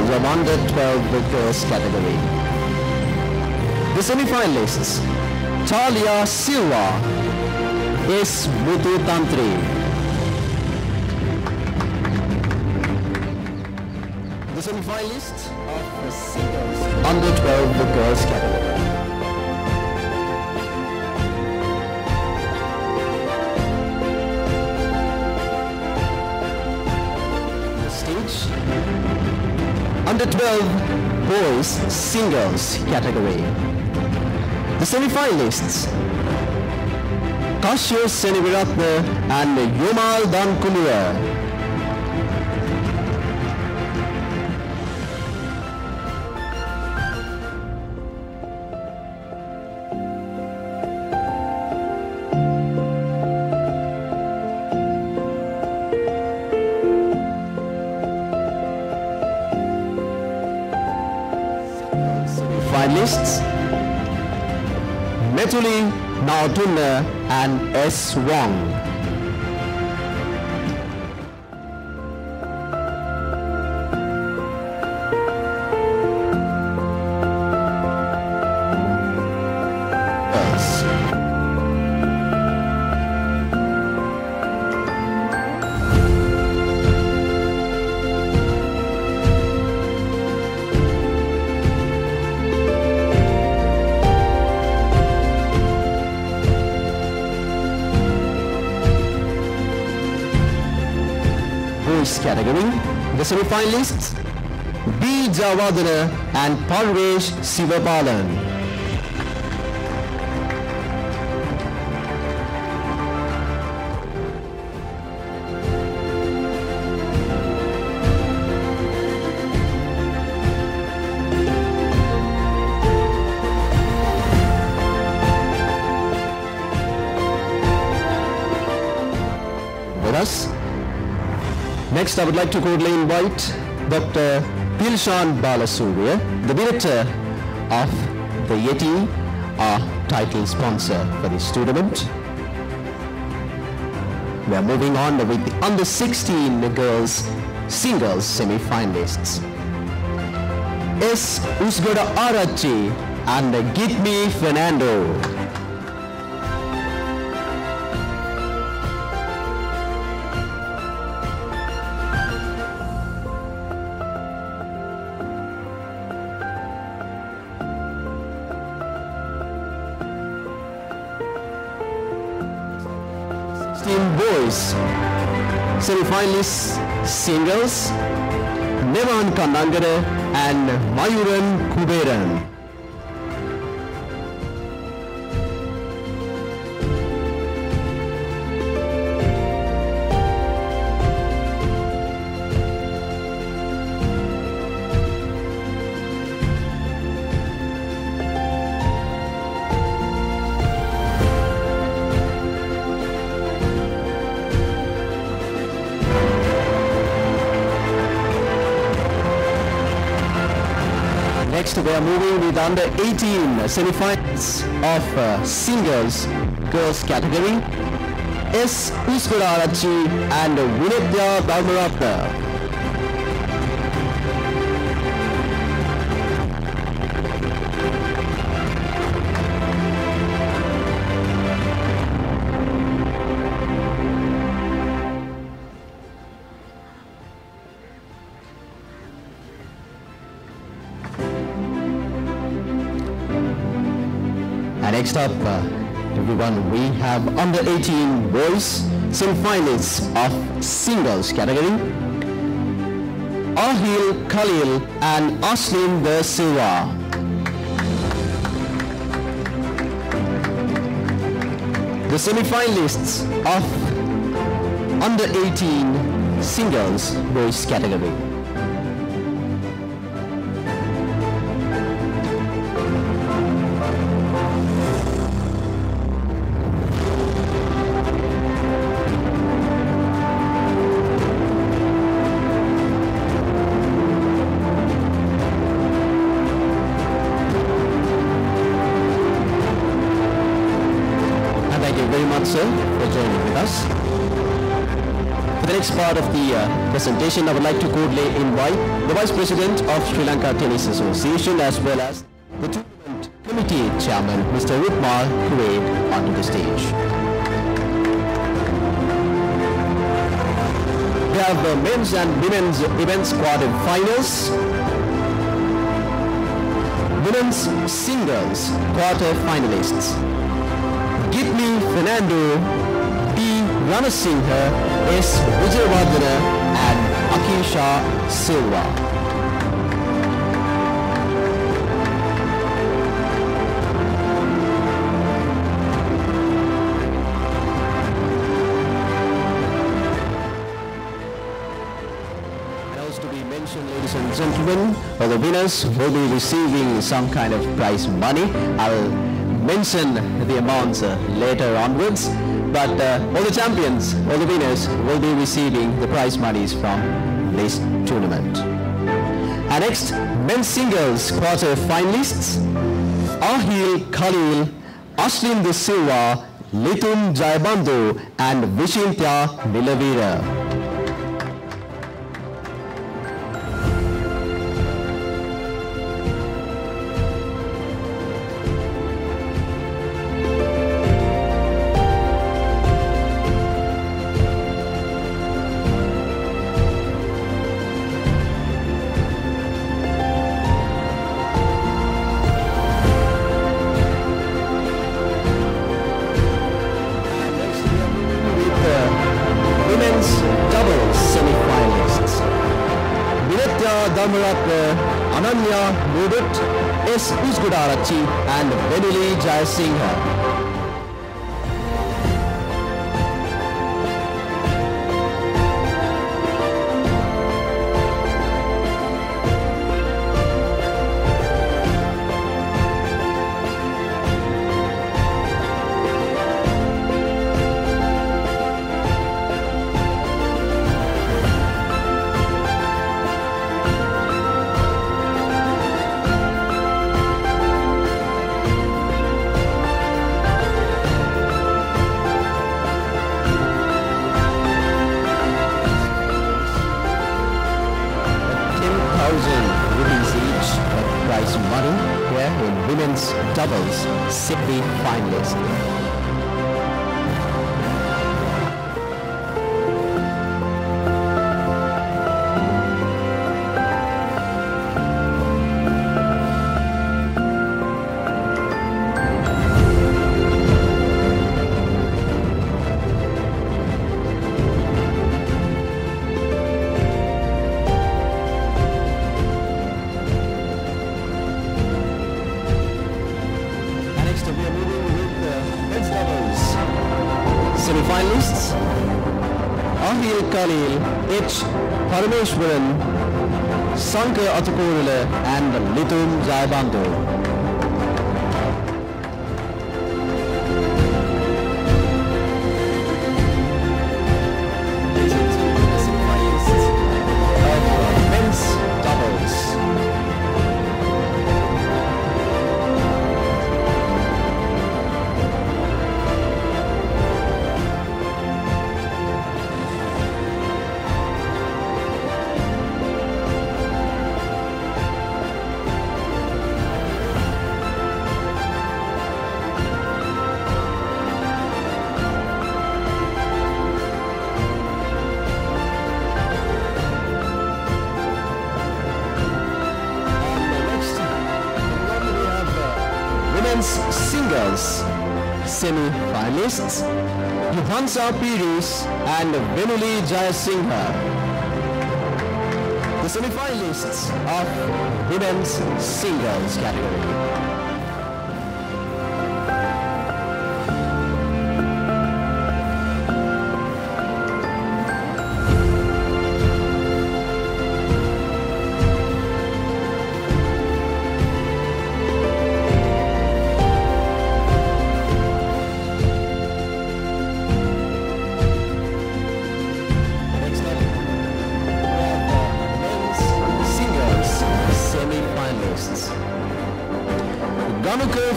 From under 12 girls category. The semi-finalists: Talia Silva, S. Muthu Tantri. The semi-finalists of the singles under 12 girls category. The stage: under 12 boys singles category. The semi-finalists: Kashya Seniviratna and Yomal Dankumura. Finalists: Metuli Nautuna and S. Wong. Category, the semi-finalists: B. Jawadana and Parvesh Sivapalan. With us. Next, I would like to cordially invite Dr. Pilshan Balasurya, the director of the Yeti, our title sponsor for this tournament. We are moving on with the under 16 girls singles semi-finalists. S. Usgoda Arachi and Gitmi Fernando. Boys semi-finalists singles: Nevan Kanangara and Mayuran Kuberan. Next, we are moving with under 18 semi-finals of singles girls category. S. Uskurarachi and Vinitya Dharmaratna. Next up, everyone, we have under 18 boys semi-finalists of singles category. Ahil Khalil and Aslin De Silva. The semi-finalists of under 18 singles boys category. Sir, for joining with us. For the next part of the presentation, I would like to cordially invite the Vice President of Sri Lanka Tennis Association as well as the Tournament Committee Chairman, Mr. Rupmal Kuwait, onto the stage. We have men's and women's events quarter-finals. Women's singles quarter-finalists. Gitmi Fernando, B. Ranasinghe, S. Vijayawardena and Akisha Silva. And also to be mentioned, ladies and gentlemen, the winners will be receiving some kind of prize money. I'll mention the amounts later onwards, but all the champions, all the winners will be receiving the prize monies from this tournament. And next, men's singles quarter finalists, Ahil Khalil, Aslin De Silva, Litun Jayabandhu and Vishintya Nilavira. Ananya Mudut, S. Usgudarachi and Benili Jayasinghe. Doubles semi-finalist. Semi-finalists, Ahil Khalil, H. Parameshwaran, Sankar Ataporula and Litun Jayabandhu. Men's doubles. singles semi-finalists, Johansa Piris and Venuli Jayasinghe. The semi-finalists of women's singles category.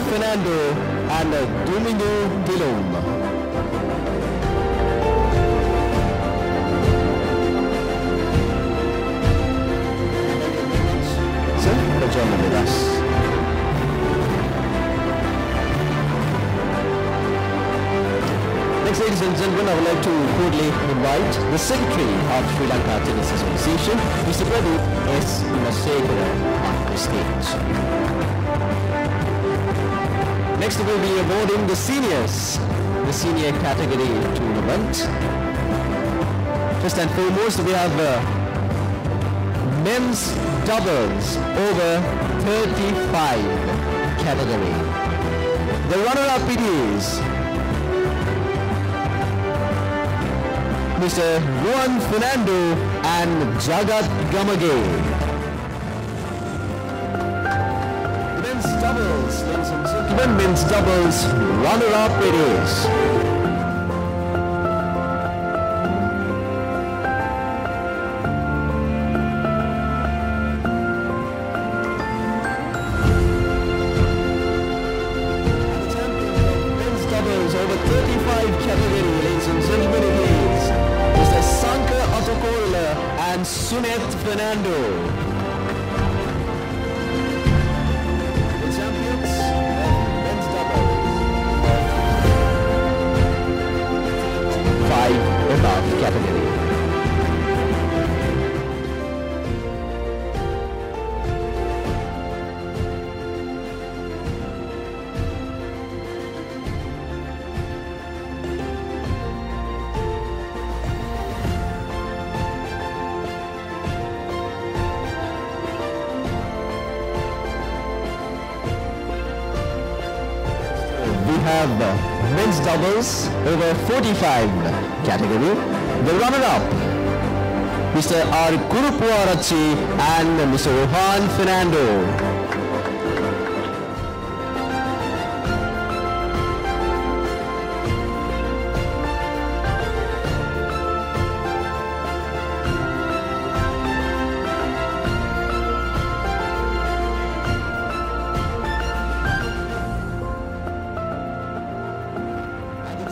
Fernando and Domingo Dilom. So, for joining with us. Next, ladies and gentlemen, I would like to cordially invite the Secretary of Sri Lanka Tennis Association, Mr. Pradeep S. Nasekara, on the stage. Next, we'll be awarding the seniors, the senior category tournament. First and foremost, we have men's doubles over 35 category. The runner-up it is Mr. Juan Fernando and Jagat Gamage. Men's doubles, ladies and gentlemen, men's doubles runner-up it is. Men's doubles over 35 category, ladies and gentlemen, it is Mr. Sanka Atokola and Sunet Fernando. Above category. We have men's doubles over 45 category. The runner-up, Mr. R. Kurupuarachi and Mr. Rohan Fernando.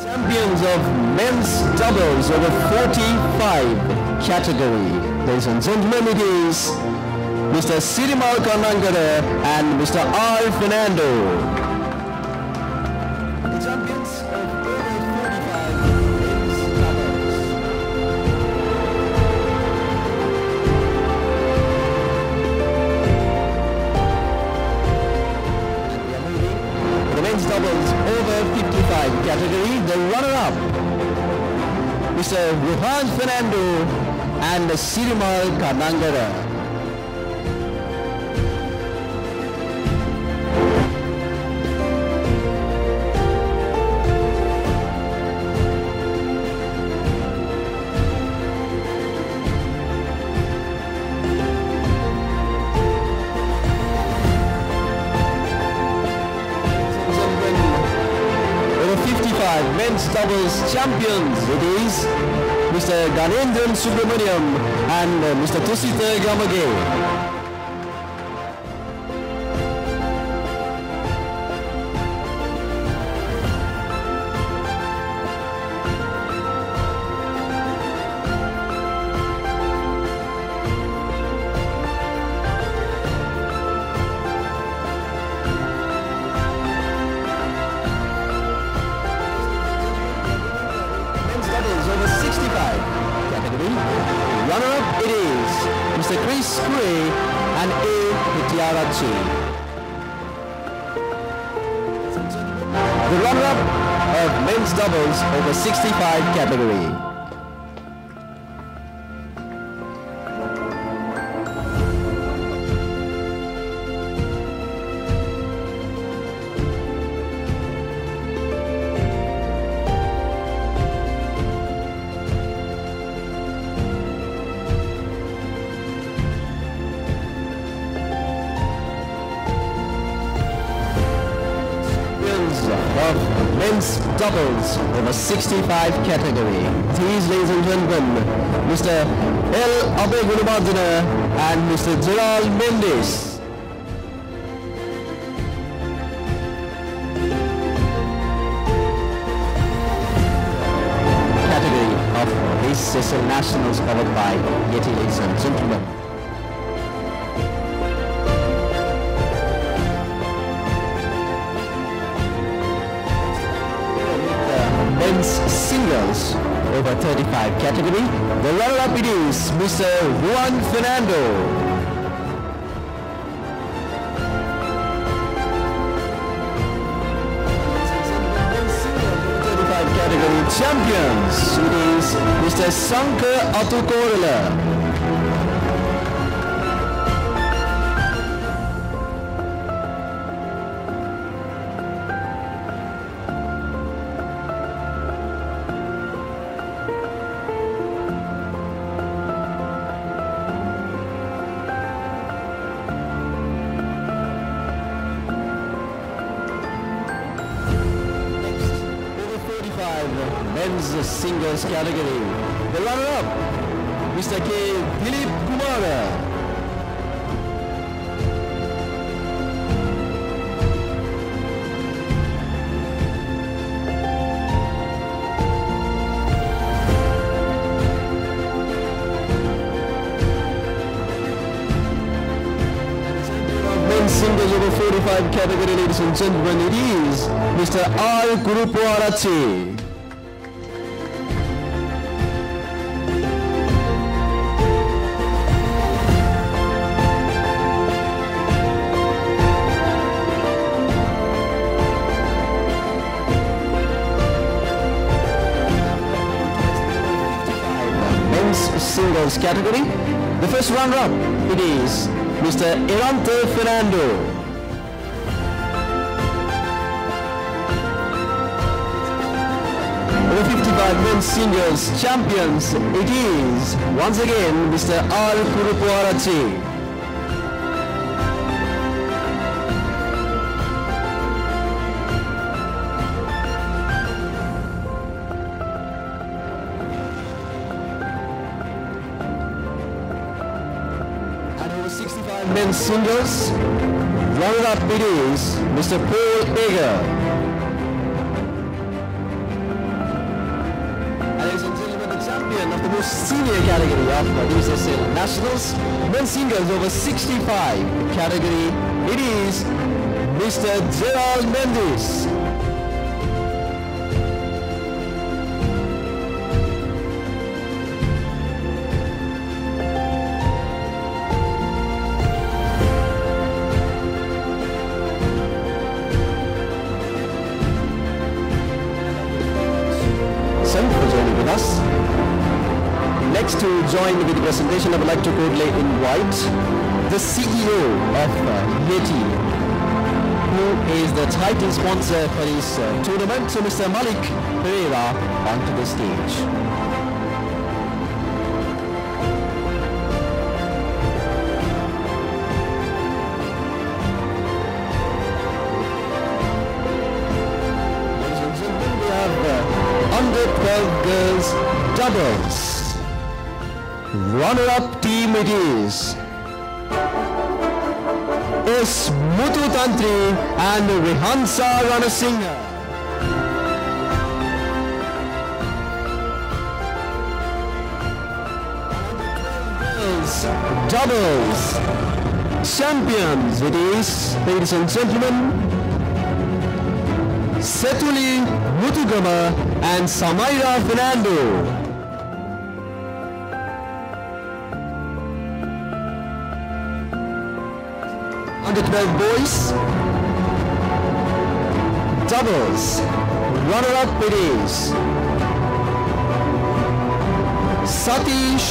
Champions of men's doubles over 45 category. Ladies and gentlemen, it is Mr. Sirimal Kanangara and Mr. R. Fernando. The champions of over 45 men's doubles. And we are moving the men's doubles over 55 category. The runner-up, Mr. Rohan Fernando and Sirimal Kanangara. Men's doubles champions, it is Mr. Ganendran Subramaniam and Mr. Tusita Gamage. Runner-up it is Mr. Chris Gray and A. Hitiarachi. the runner-up of men's doubles over 65 category. Of men's doubles over 65 category. These, ladies and gentlemen, Mr. L. Abe Gunabardana and Mr. Gerald Mendes. Category of ACSL Nationals covered by Yeti, ladies and gentlemen. Men's singles over 35 category. The runner-up it is Mr. Juan Fernando. Category champions it is Mr. Sankar Atukorala. Men's singles category. The runner-up, Mr. K. Dilip Kumara. Men's singles over 45 category, ladies and gentlemen, it is Mr. R. Kurupwarachi. Singles category. The first runner-up it is Mr. Erante Fernando. Over 55 men's singles champions it is once again Mr. R. Kurupwarachi. Men's singles, runner-up it is Mr. Paul Eger. Ladies and gentlemen, the champion of the most senior category of USSL Nationals, men's singles over 65 category, it is Mr. Gerald Mendes. Next to join with the presentation, I would like to cordially invite the CEO of Yeti, who is the title sponsor for this tournament, so Mr. Malik Pereira, onto the stage. Ladies and gentlemen, we have under 12 girls doubles. Runner-up team it is S. Muthu Tantri and Rehansa Ranasinghe. Doubles champions it is, ladies and gentlemen, Setuli Muthugama and Samaira Fernando. Under 12 boys doubles. Runner-up it is Satish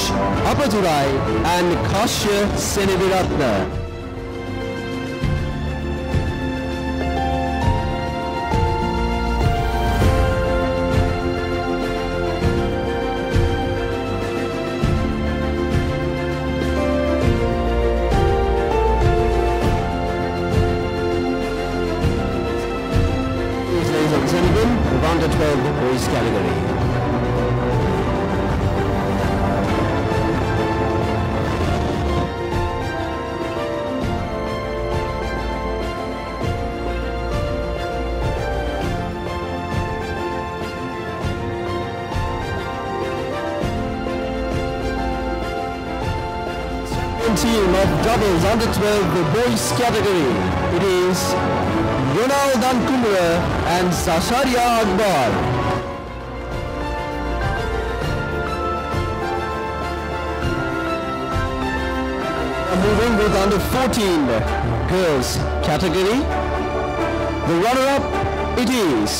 Apadurai and Kashya Seneviratna. Round of 12 boys category. Team of doubles under 12 the boys category. It is Ronald Kumra and Sasharia Akbar. Moving with under 14 girls category. The runner-up it is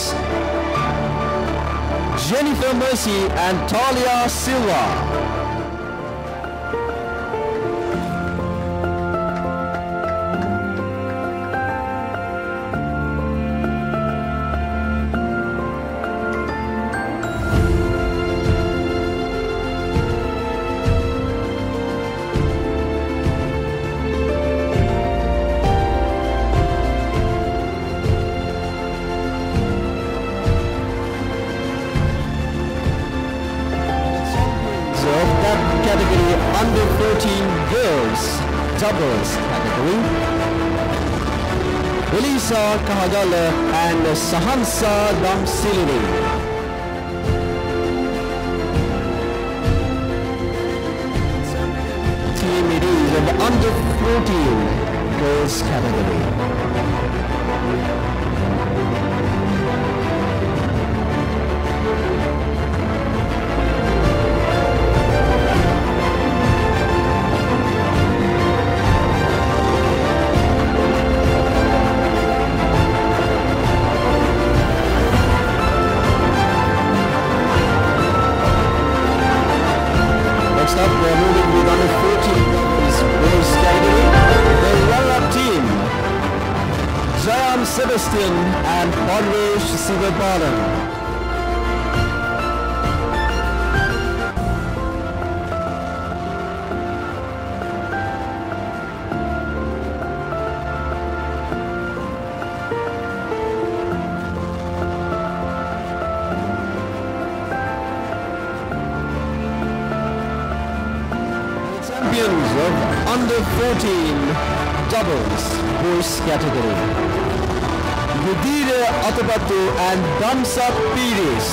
Jennifer Mercy and Talia Silva. Category under 14 girls doubles category. Elisa Kahagala and Sahansa Damsilini. Team it is of under 14 girls category. Next up, we're moving with under 14 boys category. The runner-up team, Jayan Sebastian and Parvesh Sivabalan. Champions of under 14 doubles boys category. Yudhira Atabatu and Damsa Piris.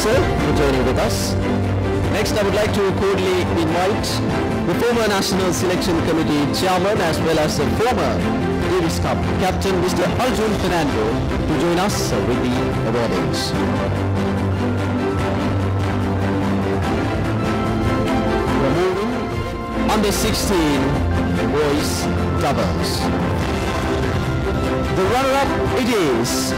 Sir, for joining with us. Next, I would like to cordially invite the former National Selection Committee Chairman as well as the former Davis Cup Captain Mr. Arjun Fernando to join us with the awardings. We're moving under 16 boys doubles. The runner-up it is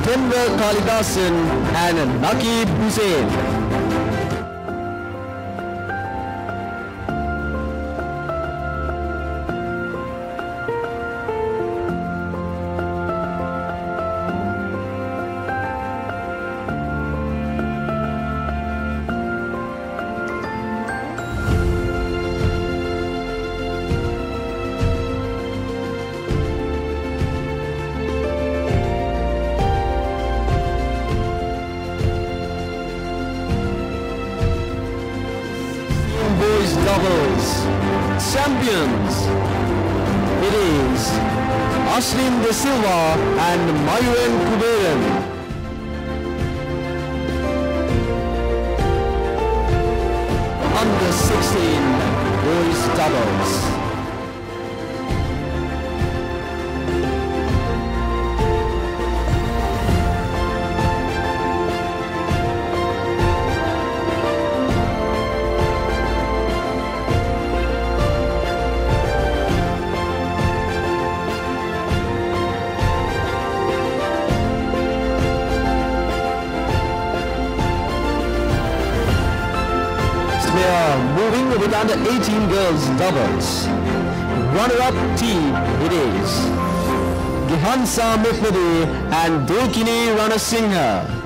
Denver Kalidasan and Naqib Hussain. champions, it is Ashlin De Silva and Mayuren Kuberan. Under 16 boys doubles. Moving with under 18 girls doubles. Runner-up team it is Gihansa Mithmadi and Dulkini Ranasinghe.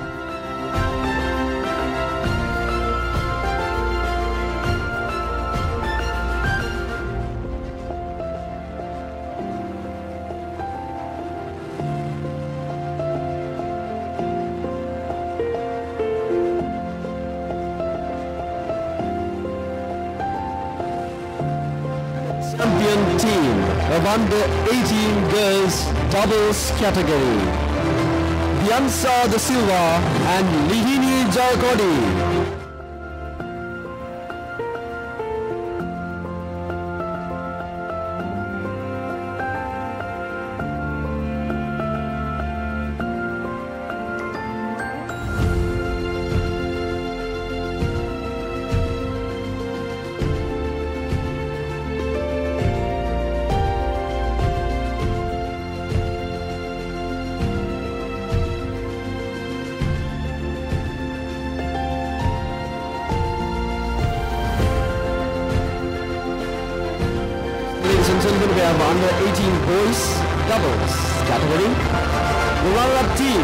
Champion team of under 18 girls doubles category. Bianca De Silva and Lihini Jayakodi. We have under 18 boys doubles category. The runner-up team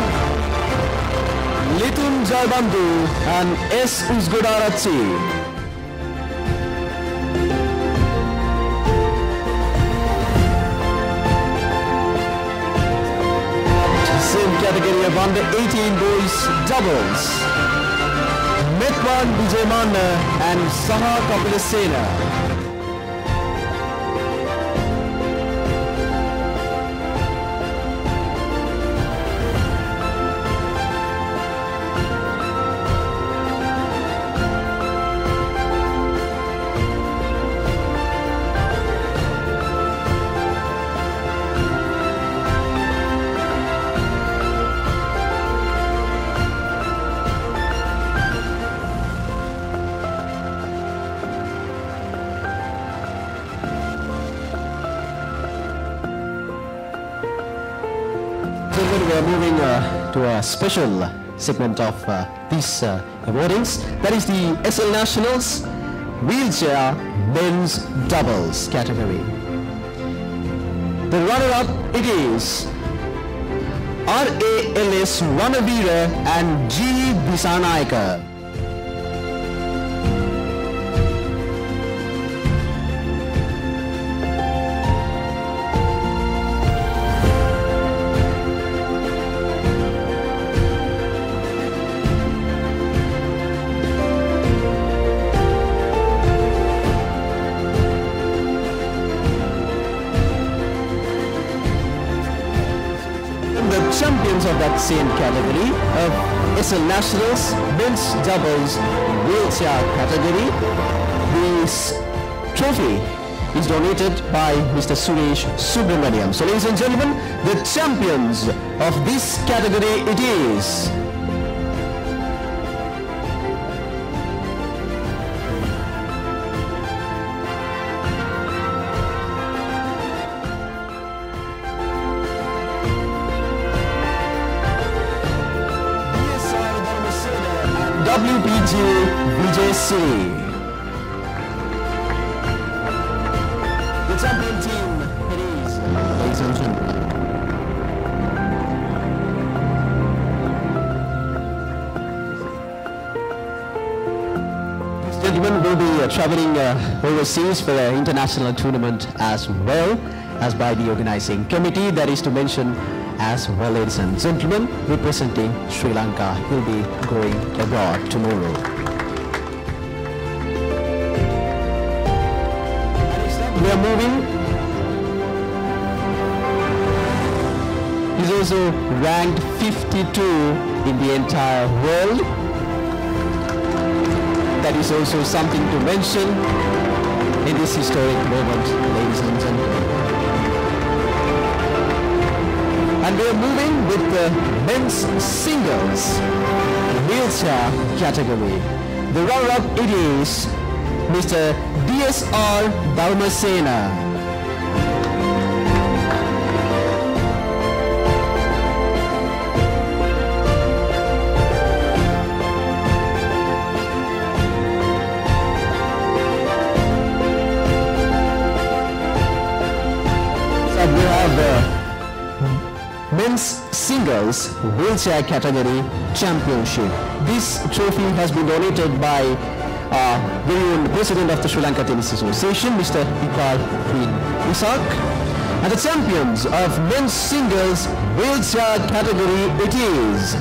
Litun Jaibandu and S. Uzgodarachi. Same category of under 18 boys doubles. Metwan Vijaymanna and Saha Kapilasena. We are moving to a special segment of these awardings. That is the SL Nationals Wheelchair Men's Doubles category. The runner-up it is RALS Ranavira and G. Bisanaika. Champions of that same category of SL Nationals Men's Doubles Wheelchair category. This trophy is donated by Mr. Suresh Subramaniam. So ladies and gentlemen, the champions of this category it is WPG Vijay Siri. The champion team it is, ladies and gentlemen. These gentlemen will be traveling overseas for an international tournament as well as by the organizing committee. That is to mention as well, ladies and gentlemen, representing Sri Lanka, he'll be going abroad tomorrow. are moving. He's also ranked 52 in the entire world. That is also something to mention in this historic moment, ladies and gentlemen. And we are moving with the men's singles wheelchair category. The runner-up it is Mr. DSR Dalmasena. Men's singles wheelchair category championship. This trophy has been donated by very own president of the Sri Lanka Tennis Association, Mr. Dialog ViU App. And the champions of men's singles wheelchair category it is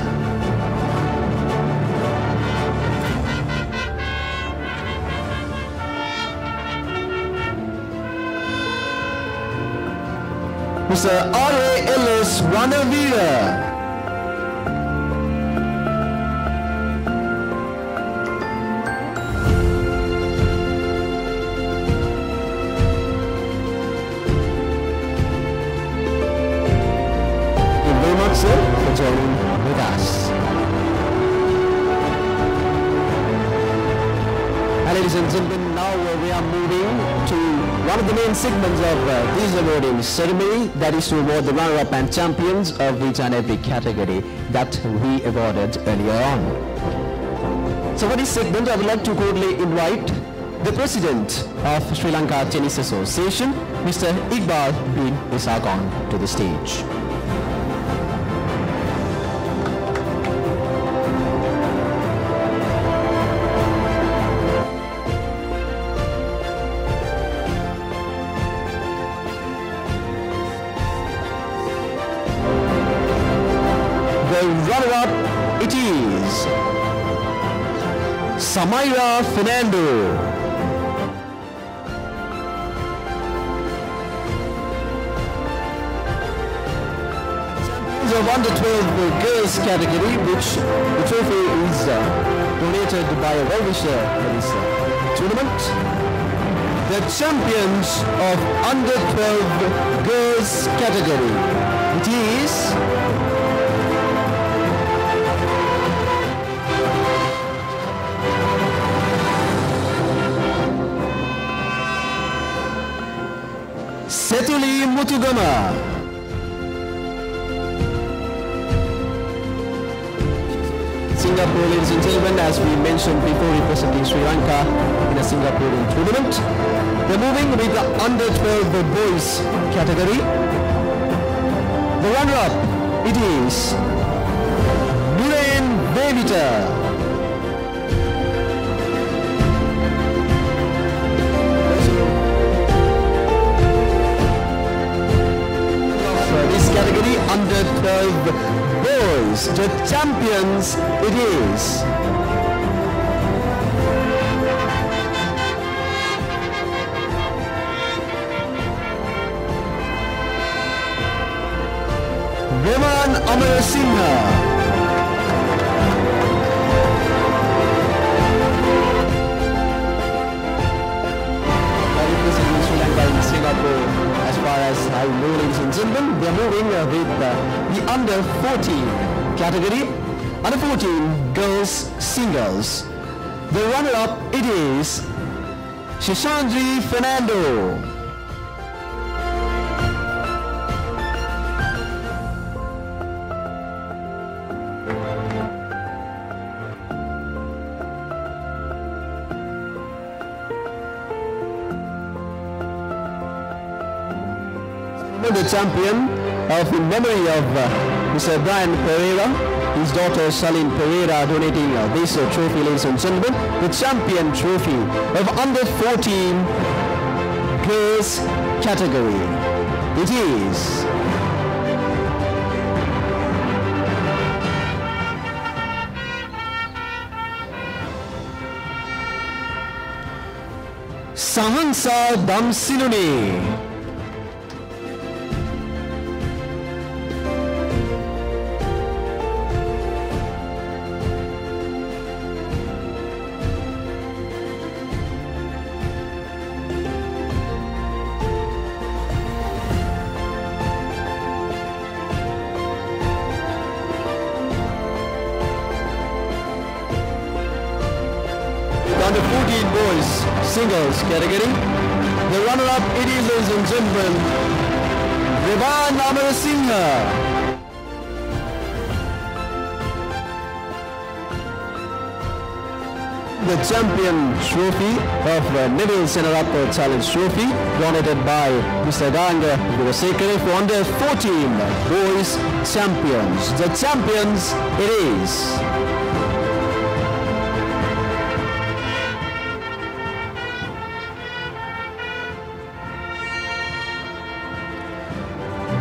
Mr. R.A. Ellis Ranavira. Thank you very much, sir, for joining with us. And ladies and gentlemen, now we are moving to one of the main segments of this awarding ceremony, that is to award the runner-up and champions of each and every category that we awarded earlier on. So for this segment, I would like to cordially invite the President of Sri Lanka Tennis Association, Mr. Iqbal bin Ishaq, on to the stage. Runner-up it is Samaira Fernando. Champions of under 12 girls category, which the trophy is donated by a well-wisher for this tournament. The champions of under 12 girls category it is Setuli Mutugama. Singapore, ladies and gentlemen, as we mentioned before, representing Sri Lanka in a Singaporean tournament. They're moving with the under 12 boys category. The runner-up it is Nuren Bevita. Category under 12 boys. The champions it is Viman Amarasinghe. Representing Sri Lanka in Singapore. As far as I know, ladies and gentlemen, they are moving with the under 14 category. Under 14 girls singles. The runner-up it is Shishandri Fernando. The champion of in memory of Mr. Brian Pereira, his daughter Salin Pereira donating this trophy, ladies and gentlemen, the champion trophy of under 14 girls category. It is Sahansa Damsiluni. Under 14 boys singles category. The runner-up it is, ladies and gentlemen, Revan Amarasinghe. The champion trophy of Neville Senarappa Challenge Trophy, donated by Mr. Ganga Vivasekare for under 14 boys champions. The champions it is.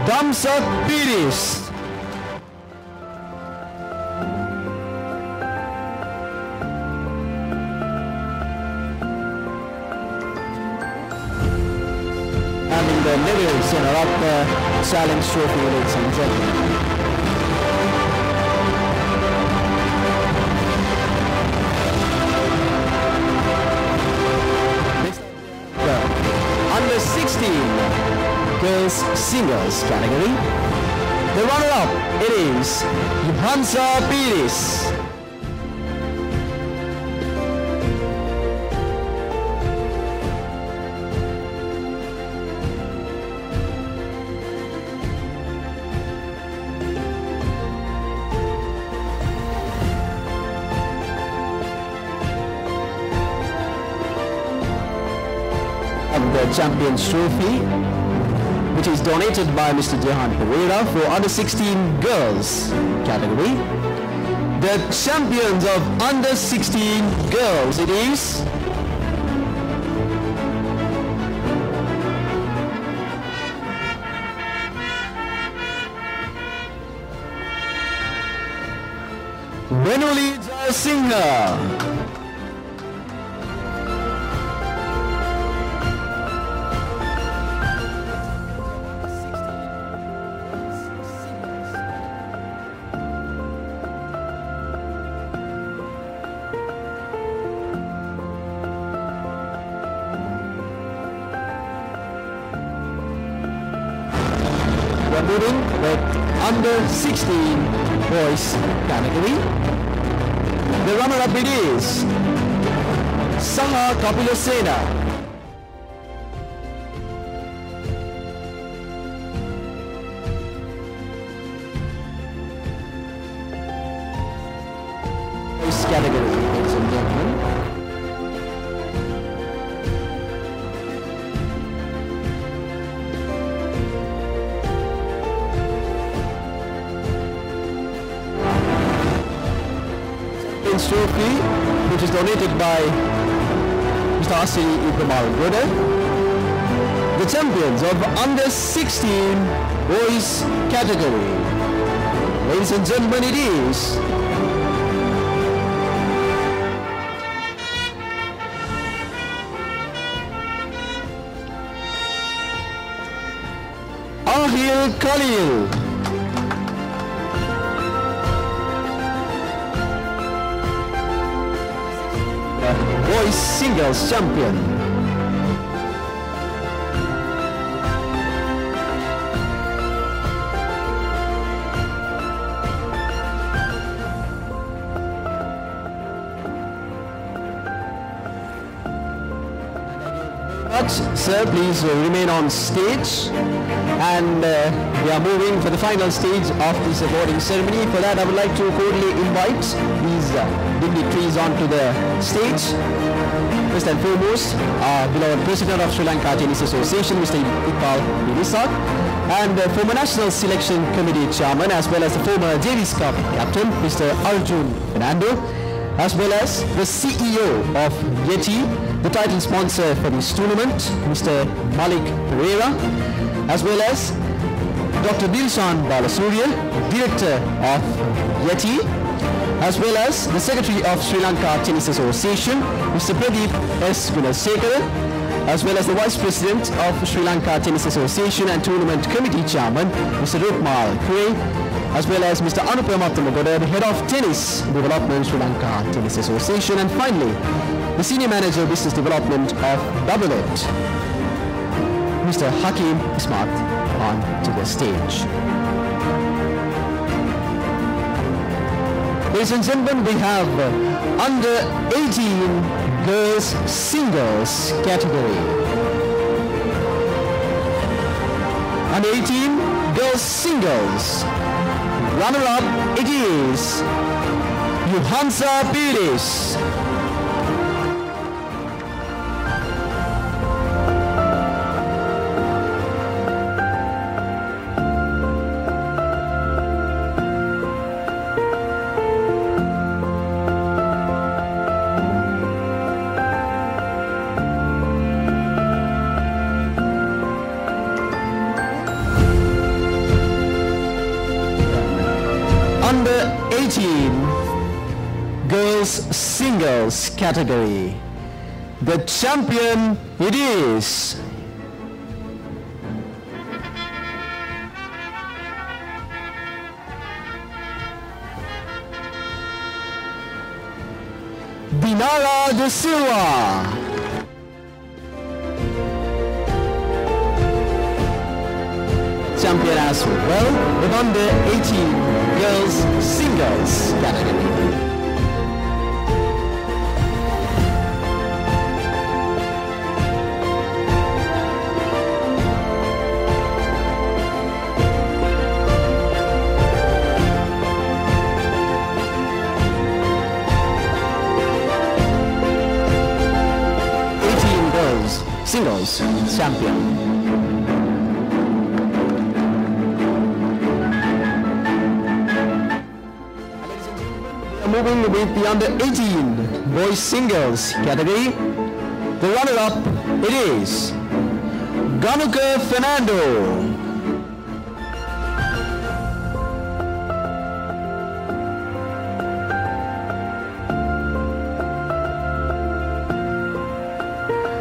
Damsa Piris. Having the Neville Senarappa Challenge Trophy, ladies and gentlemen. Under 16 girls singles category. The runner-up it is Yuhansa Piris. The Champions Trophy, which is donated by Mr. Jahan Pereira for under 16 girls category. The champions of under 16 girls it is Venuli Jayasinghe. Moving with under 16 boys category. The runner-up it is Saha Kapilasena. Boys category, ladies and gentlemen. Trophy, which is donated by Mr. Asiri Ibramal Goda. The champions of under 16 boys category. Ladies and gentlemen, it is Ahil Khalil. Boys singles champion. Sir, please remain on stage, and we are moving for the final stage of this awarding ceremony. For that, I would like to cordially invite these dignitaries onto the stage. First and foremost, our beloved President of Sri Lanka Tennis Association, Mr. Iqbal bin Ishaq, and the former National Selection Committee Chairman, as well as the former Davis Cup Captain, Mr. Arjun Fernando, as well as the CEO of Yeti, the title sponsor for this tournament, Mr. Malik Pereira, as well as Dr. Dilshan Balasurya, Director of Yeti, as well as the Secretary of Sri Lanka Tennis Association, Mr. Pradeep S. Gunasekara, as well as the Vice President of Sri Lanka Tennis Association and Tournament Committee Chairman, Mr. Rukmal Kure, as well as Mr. Anupamattamagoda, the Head of Tennis Development, Sri Lanka Tennis Association, and finally, the Senior Manager of Business Development of Babylon, Mr. Hakim Ismat, on to the stage. Ladies and gentlemen, we have under 18 girls singles category. Under 18 girls singles. Runner-up it is Johansa Pires. Under 18 girls singles category. The champion it is Dinara de Silva. Champion as well, with under 18 girls singles category. Singles champion. Moving with the under 18 boys singles category, the runner-up it is Ganuka Fernando.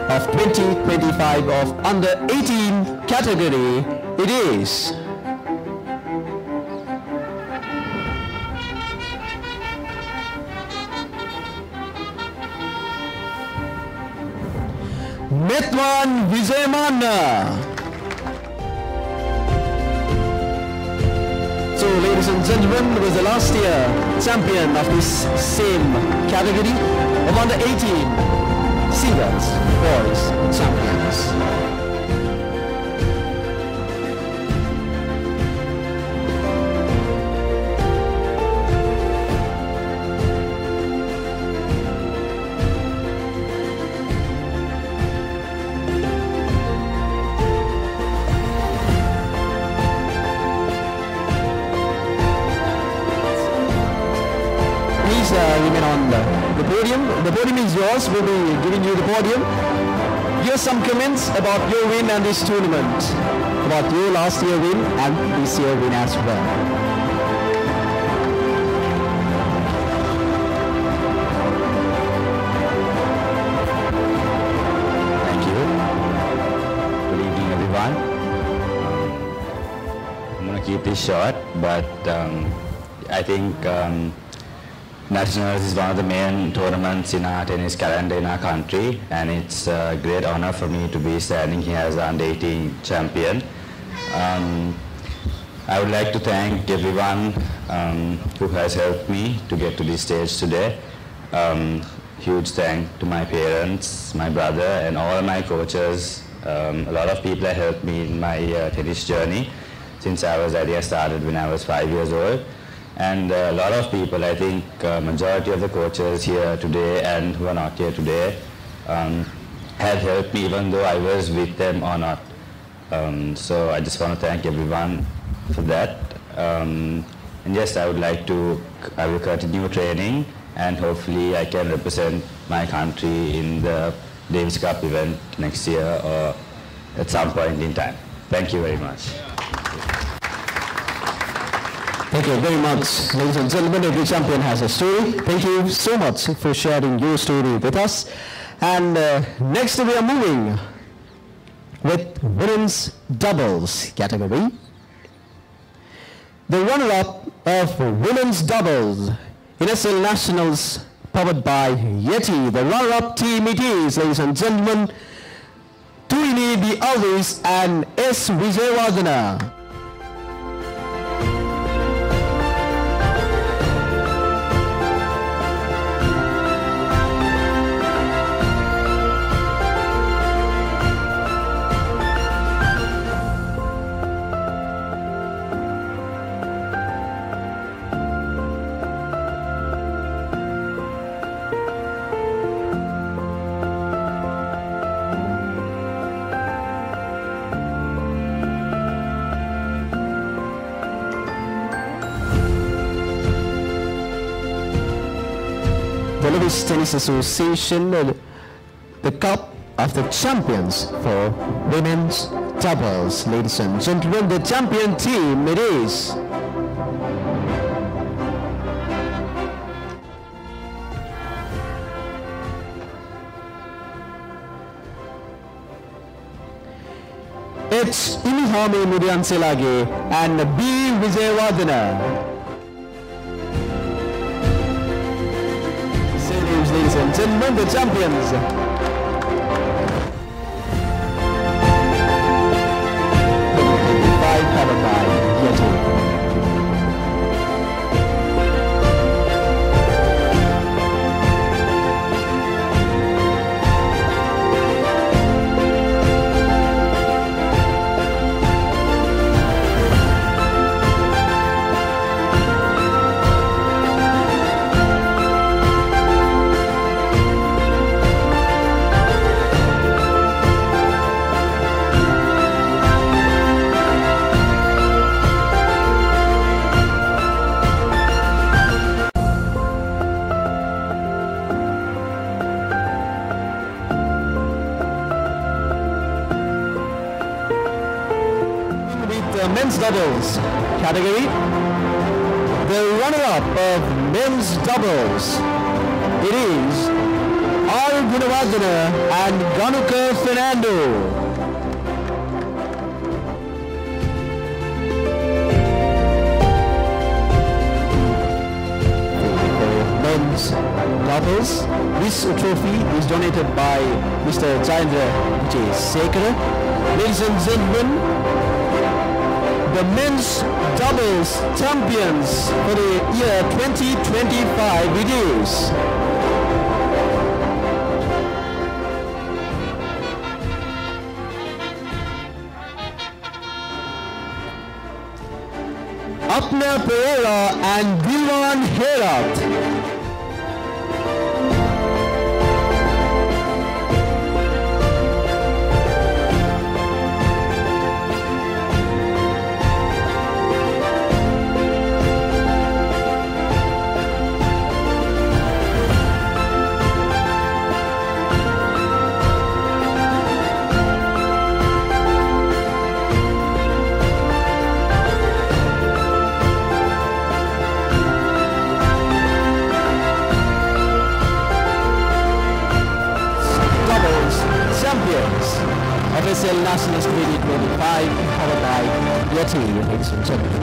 Of 2025 of under 18 category, it is Metwan Vijayamana. So, ladies and gentlemen, was the last year champion of this same category of under 18 singles boys champions. Please remain on the podium. The podium is yours. We'll be giving you the podium. Here's some comments about your win and this tournament, about your last year win and this year win as well. Thank you. Good evening, everyone. I'm going to keep this short, but I think Nationals is one of the main tournaments in our tennis calendar in our country, and it's a great honor for me to be standing here as the under-18 champion. I would like to thank everyone who has helped me to get to this stage today. Huge thank to my parents, my brother, and all my coaches. A lot of people have helped me in my tennis journey since I started when I was 5 years old. And a lot of people, I think majority of the coaches here today and who are not here today have helped me even though I was with them or not. So I just want to thank everyone for that. And yes, I will continue training, and hopefully I can represent my country in the Davis Cup event next year or at some point in time. Thank you very much. Thank you very much, ladies and gentlemen. Every champion has a story. Thank you so much for sharing your story with us. And next we are moving with women's doubles category. The runner-up of women's doubles in SL Nationals powered by Yeti. The runner-up team it is, ladies and gentlemen, Tuini B. Alvis and S. Vijayawardena. The Lewis Tennis Association, the Cup of the Champions for women's doubles. Ladies and gentlemen, the champion team it is. It's Imihame Murianselage and B. Vijayawardena. Ladies and gentlemen, the champions. Powered by Yeti. Men's doubles category, the runner-up of men's doubles, it is R. Gunawardena and Ganuka Fernando. Men's doubles, this trophy is donated by Mr. Jayendra J. Sekara. Ladies and gentlemen, the men's doubles champions for the year 2025 it is. Apna Pereira and Dilwan Herat. FSL Nationals 2025 powered by Yeti, ladies and gentlemen.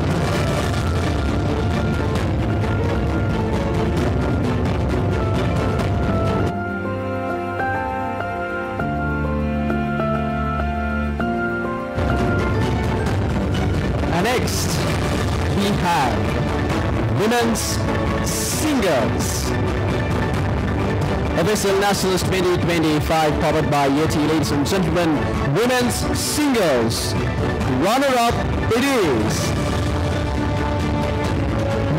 And next we have women's singles. FSL Nationals 2025 powered by Yeti, ladies and gentlemen, women's singles. Runner-up it is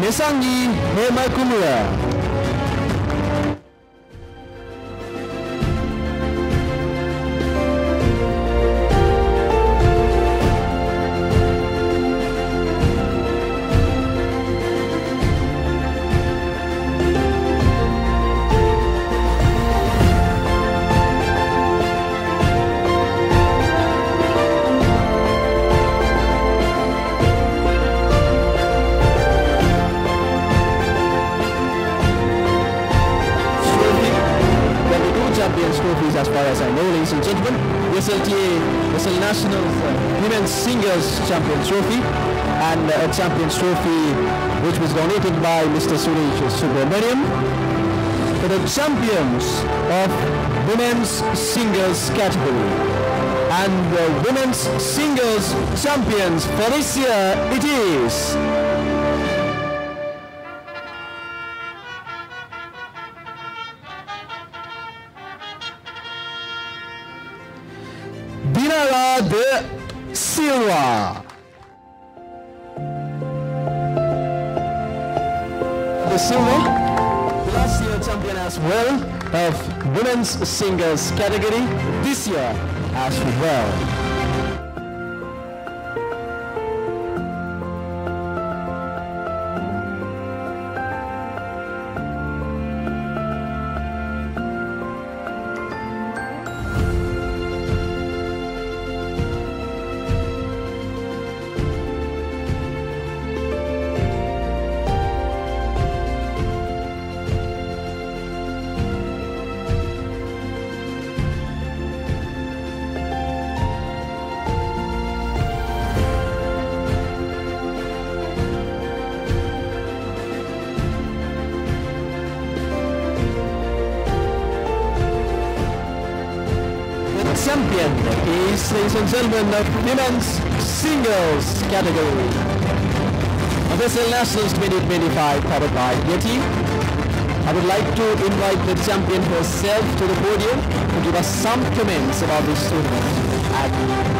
Nisangi Hemakumura. As far as I know, ladies and gentlemen, SLTA SL Nationals Women's Singles Champion Trophy and a Champions Trophy which was donated by Mr. Suresh Subramaniam for the champions of Women's Singles category. And the Women's Singles champions for this year it is Dinara de Silva. De Silva, last year champion as well of Women's Singles category, this year as well. Champion is, ladies and gentlemen, of Women's Singles category of SL Nationals 2025 powered by Yeti. I would like to invite the champion herself to the podium to give us some comments about this tournament at the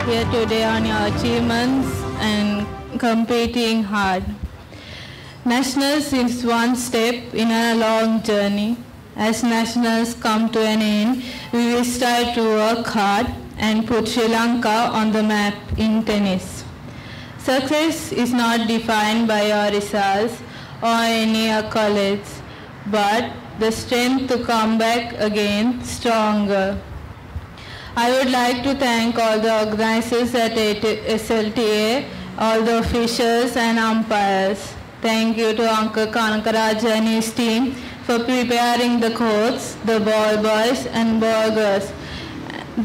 here today on your achievements and competing hard. Nationals is one step in a long journey. As nationals come to an end, we will start to work hard and put Sri Lanka on the map in tennis. Success is not defined by your results or any accolades, but the strength to come back again stronger. I would like to thank all the organizers at SLTA, all the officials and umpires. Thank you to Uncle Kanakaraj and his team for preparing the courts, the ball boys and ball girls,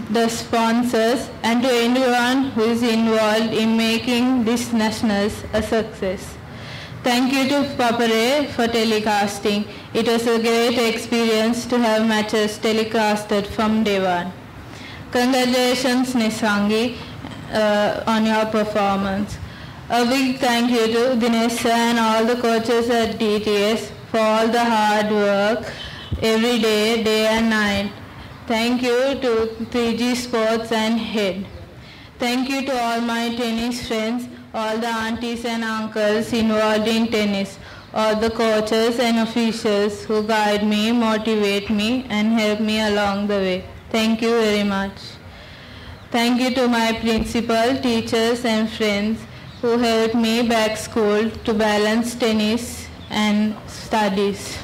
the sponsors, and to anyone who is involved in making this nationals a success. Thank you to Papare for telecasting. It was a great experience to have matches telecasted from day one. Congratulations, Nisangi, on your performance. A big thank you to Dinesh and all the coaches at DTS for all the hard work every day, day and night. Thank you to 3G Sports and Head. Thank you to all my tennis friends, all the aunties and uncles involved in tennis, all the coaches and officials who guide me, motivate me and help me along the way. Thank you very much. Thank you to my principal, teachers and friends who helped me back school to balance tennis and studies.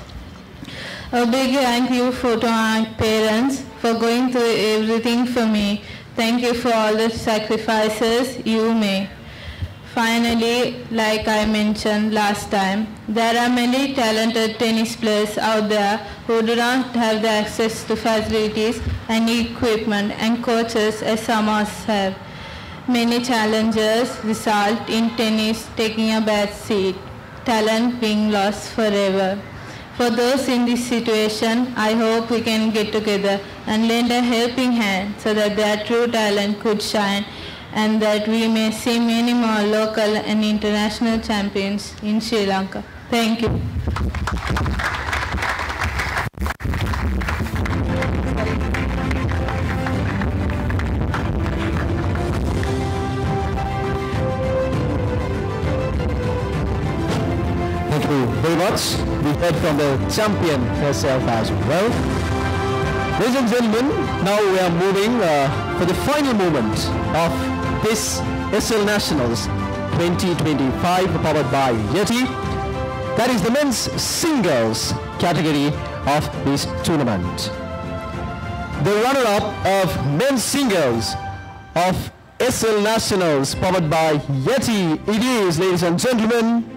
A big thank you to my parents for going through everything for me. Thank you for all the sacrifices you made. Finally, like I mentioned last time, there are many talented tennis players out there who do not have the access to facilities and equipment and coaches as some of us have. Many challenges result in tennis taking a bad seat, talent being lost forever. For those in this situation, I hope we can get together and lend a helping hand so that their true talent could shine and that we may see many more local and international champions in Sri Lanka. Thank you. Thank you very much. We heard from the champion herself as well. Ladies and gentlemen, now we are moving for the final moment of this SL Nationals 2025 powered by Yeti. That is the men's singles category of this tournament. The runner-up of men's singles of SL Nationals powered by Yeti, it is, ladies and gentlemen,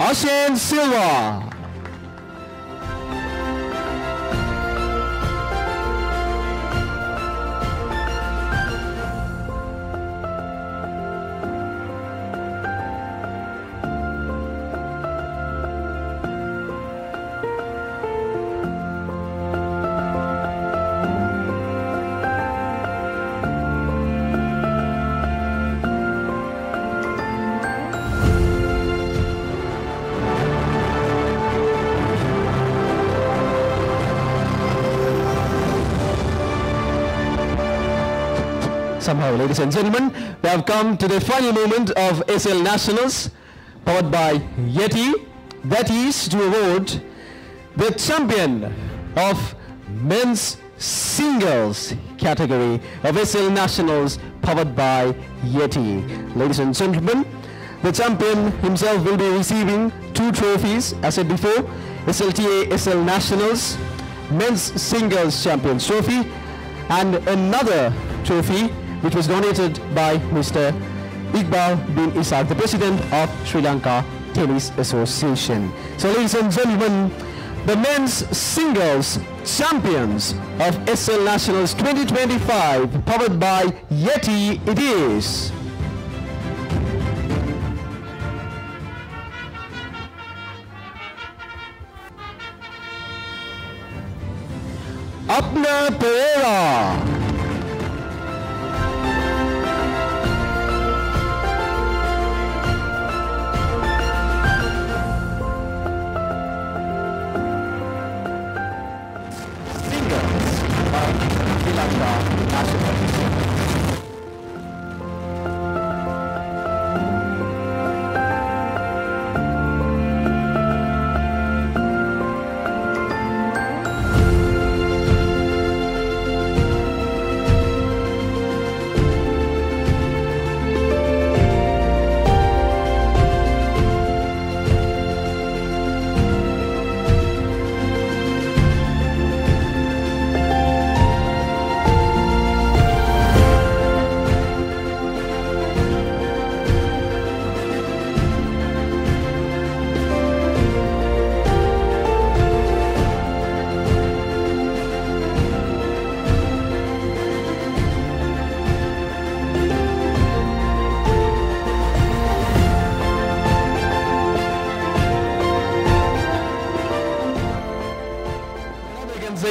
Ashen Silva. Somehow, ladies and gentlemen, we have come to the final moment of SL Nationals, powered by Yeti. That is to award the champion of men's singles category of SL Nationals, powered by Yeti. Ladies and gentlemen, the champion himself will be receiving 2 trophies, as said before, SLTA SL Nationals Men's Singles Champions Trophy, and another trophy which was donated by Mr. Iqbal bin Ishaq, the President of Sri Lanka Tennis Association. So ladies and gentlemen, the men's singles champions of SL Nationals 2025, powered by Yeti, it is Apna Pereira.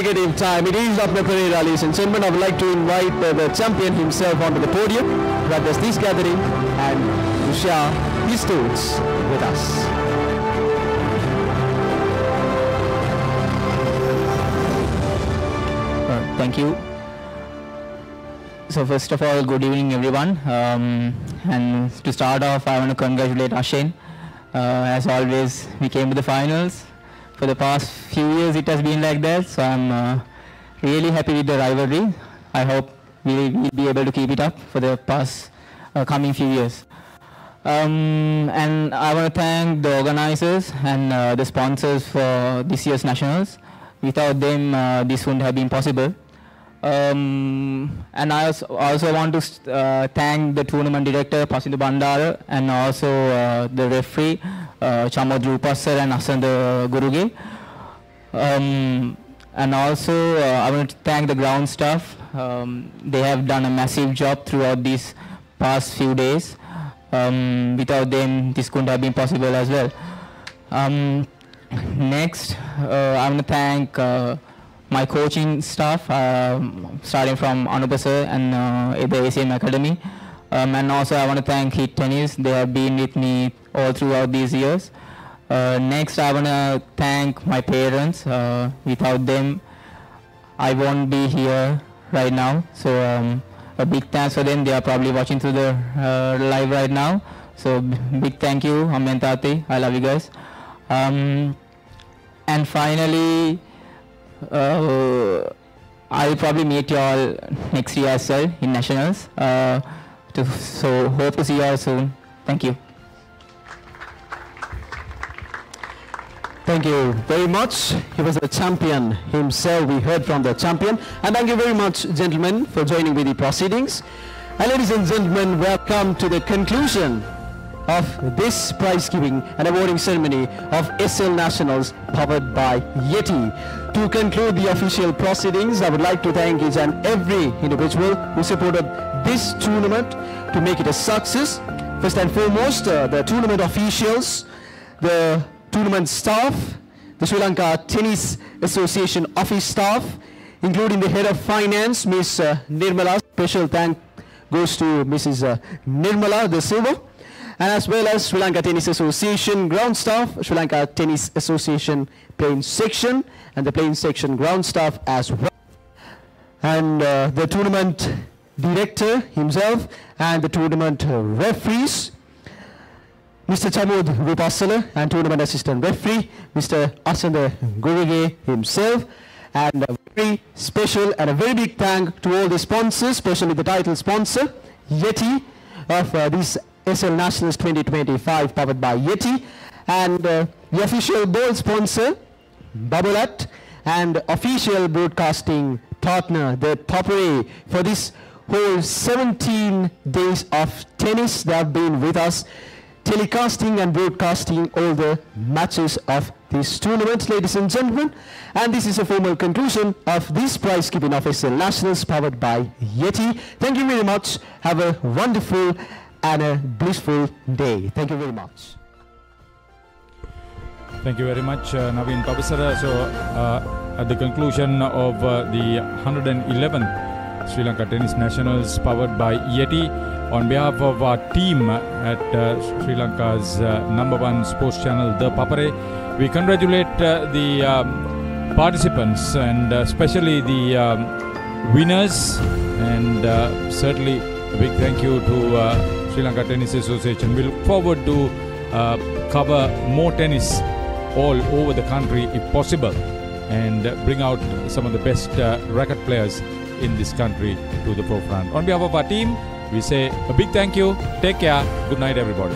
Consecutive time. It is Apna Pereira, ladies and gentlemen. I would like to invite the champion himself onto the podium to address this gathering and to share his thoughts with us. Thank you. So first of all, good evening everyone. And to start off, I want to congratulate Ashen. As always, we came to the finals. For the past few years it has been like that, so I'm really happy with the rivalry. I hope we'll be able to keep it up for the past coming few years. And I want to thank the organizers and the sponsors for this year's Nationals. Without them, this wouldn't have been possible. And I also want to thank the tournament director, Pasindu Bandara, and also the referee, Chamod Rupasar and Asanda Guruge. And also I want to thank the ground staff. They have done a massive job throughout these past few days. Without them, this couldn't have been possible as well. Next, I want to thank my coaching staff, starting from Anupasa and the ACM Academy. And also I want to thank Hit Tennis. They have been with me all throughout these years. Next, I want to thank my parents. Without them, I won't be here right now. So a big thanks for them. They are probably watching through the live right now. So big thank you, Amma and Tati. I love you guys. And finally, I'll probably meet you all next year as well in Nationals. So hope to see you all soon. Thank you. Thank you very much. He was a champion himself. We heard from the champion. And thank you very much, gentlemen, for joining with the proceedings. And ladies and gentlemen, welcome to the conclusion of this prize giving and awarding ceremony of SL Nationals powered by Yeti. To conclude the official proceedings, I would like to thank each and every individual who supported this tournament to make it a success. First and foremost, the tournament officials, the tournament staff, the Sri Lanka Tennis Association office staff, including the head of finance, Ms. Nirmala. Special thank goes to Mrs. Nirmala De Silva, and as well as Sri Lanka Tennis Association ground staff, Sri Lanka Tennis Association playing section, and the playing section ground staff as well, and the tournament director himself and the tournament referees, Mr. Chamud Rupasala, and tournament assistant referee, Mr. Asanda Gurige himself, and a very special and a very big thank to all the sponsors, especially the title sponsor, Yeti, of this SL Nationals 2025 powered by Yeti, and the official board sponsor, Babolat, and official broadcasting partner, ThePapare, for this whole 17 days of tennis. They have been with us, telecasting and broadcasting all the matches of this tournament, ladies and gentlemen. And this is a formal conclusion of this prize giving of SL Nationals powered by Yeti. Thank you very much. Have a wonderful and a blissful day. Thank you very much. Thank you very much, Naveen Pabasara. So, at the conclusion of the 111th Sri Lanka Tennis Nationals powered by Yeti, on behalf of our team at Sri Lanka's #1 sports channel, ThePapare, we congratulate the participants and especially the winners, and certainly a big thank you to Sri Lanka Tennis Association. We look forward to cover more tennis all over the country if possible, and bring out some of the best racket players in this country to the forefront. On behalf of our team, we say a big thank you. Take care. Good night, everybody.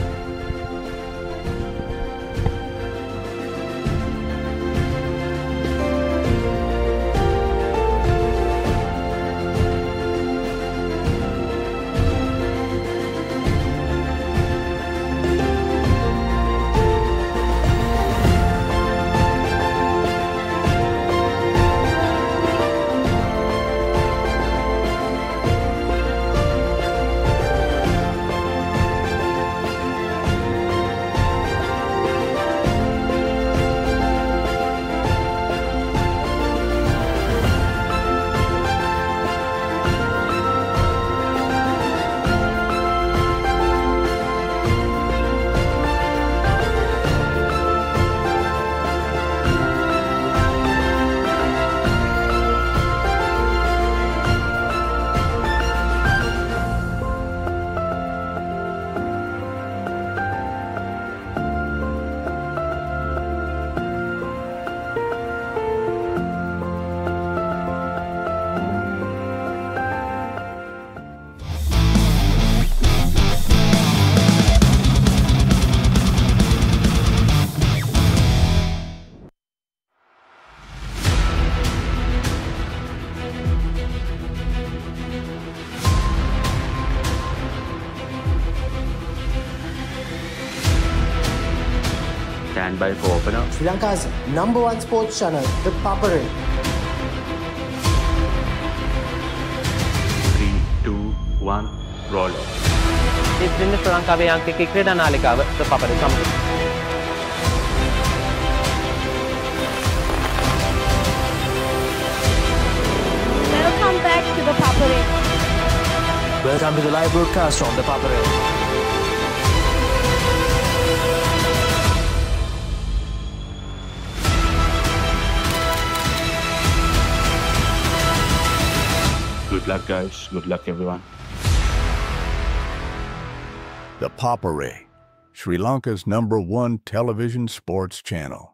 Stand by for opener. Sri Lanka's #1 sports channel, ThePapare. 3, 2, 1, roll. ඉතින් ශ්‍රී ලංකාවේ යාන්ත්‍රික ක්‍රීඩා නාලිකාව ThePapare සමග. Welcome back to ThePapare. Welcome to the live broadcast from ThePapare. Good luck, guys. Good luck, everyone. ThePapare, Sri Lanka's #1 television sports channel.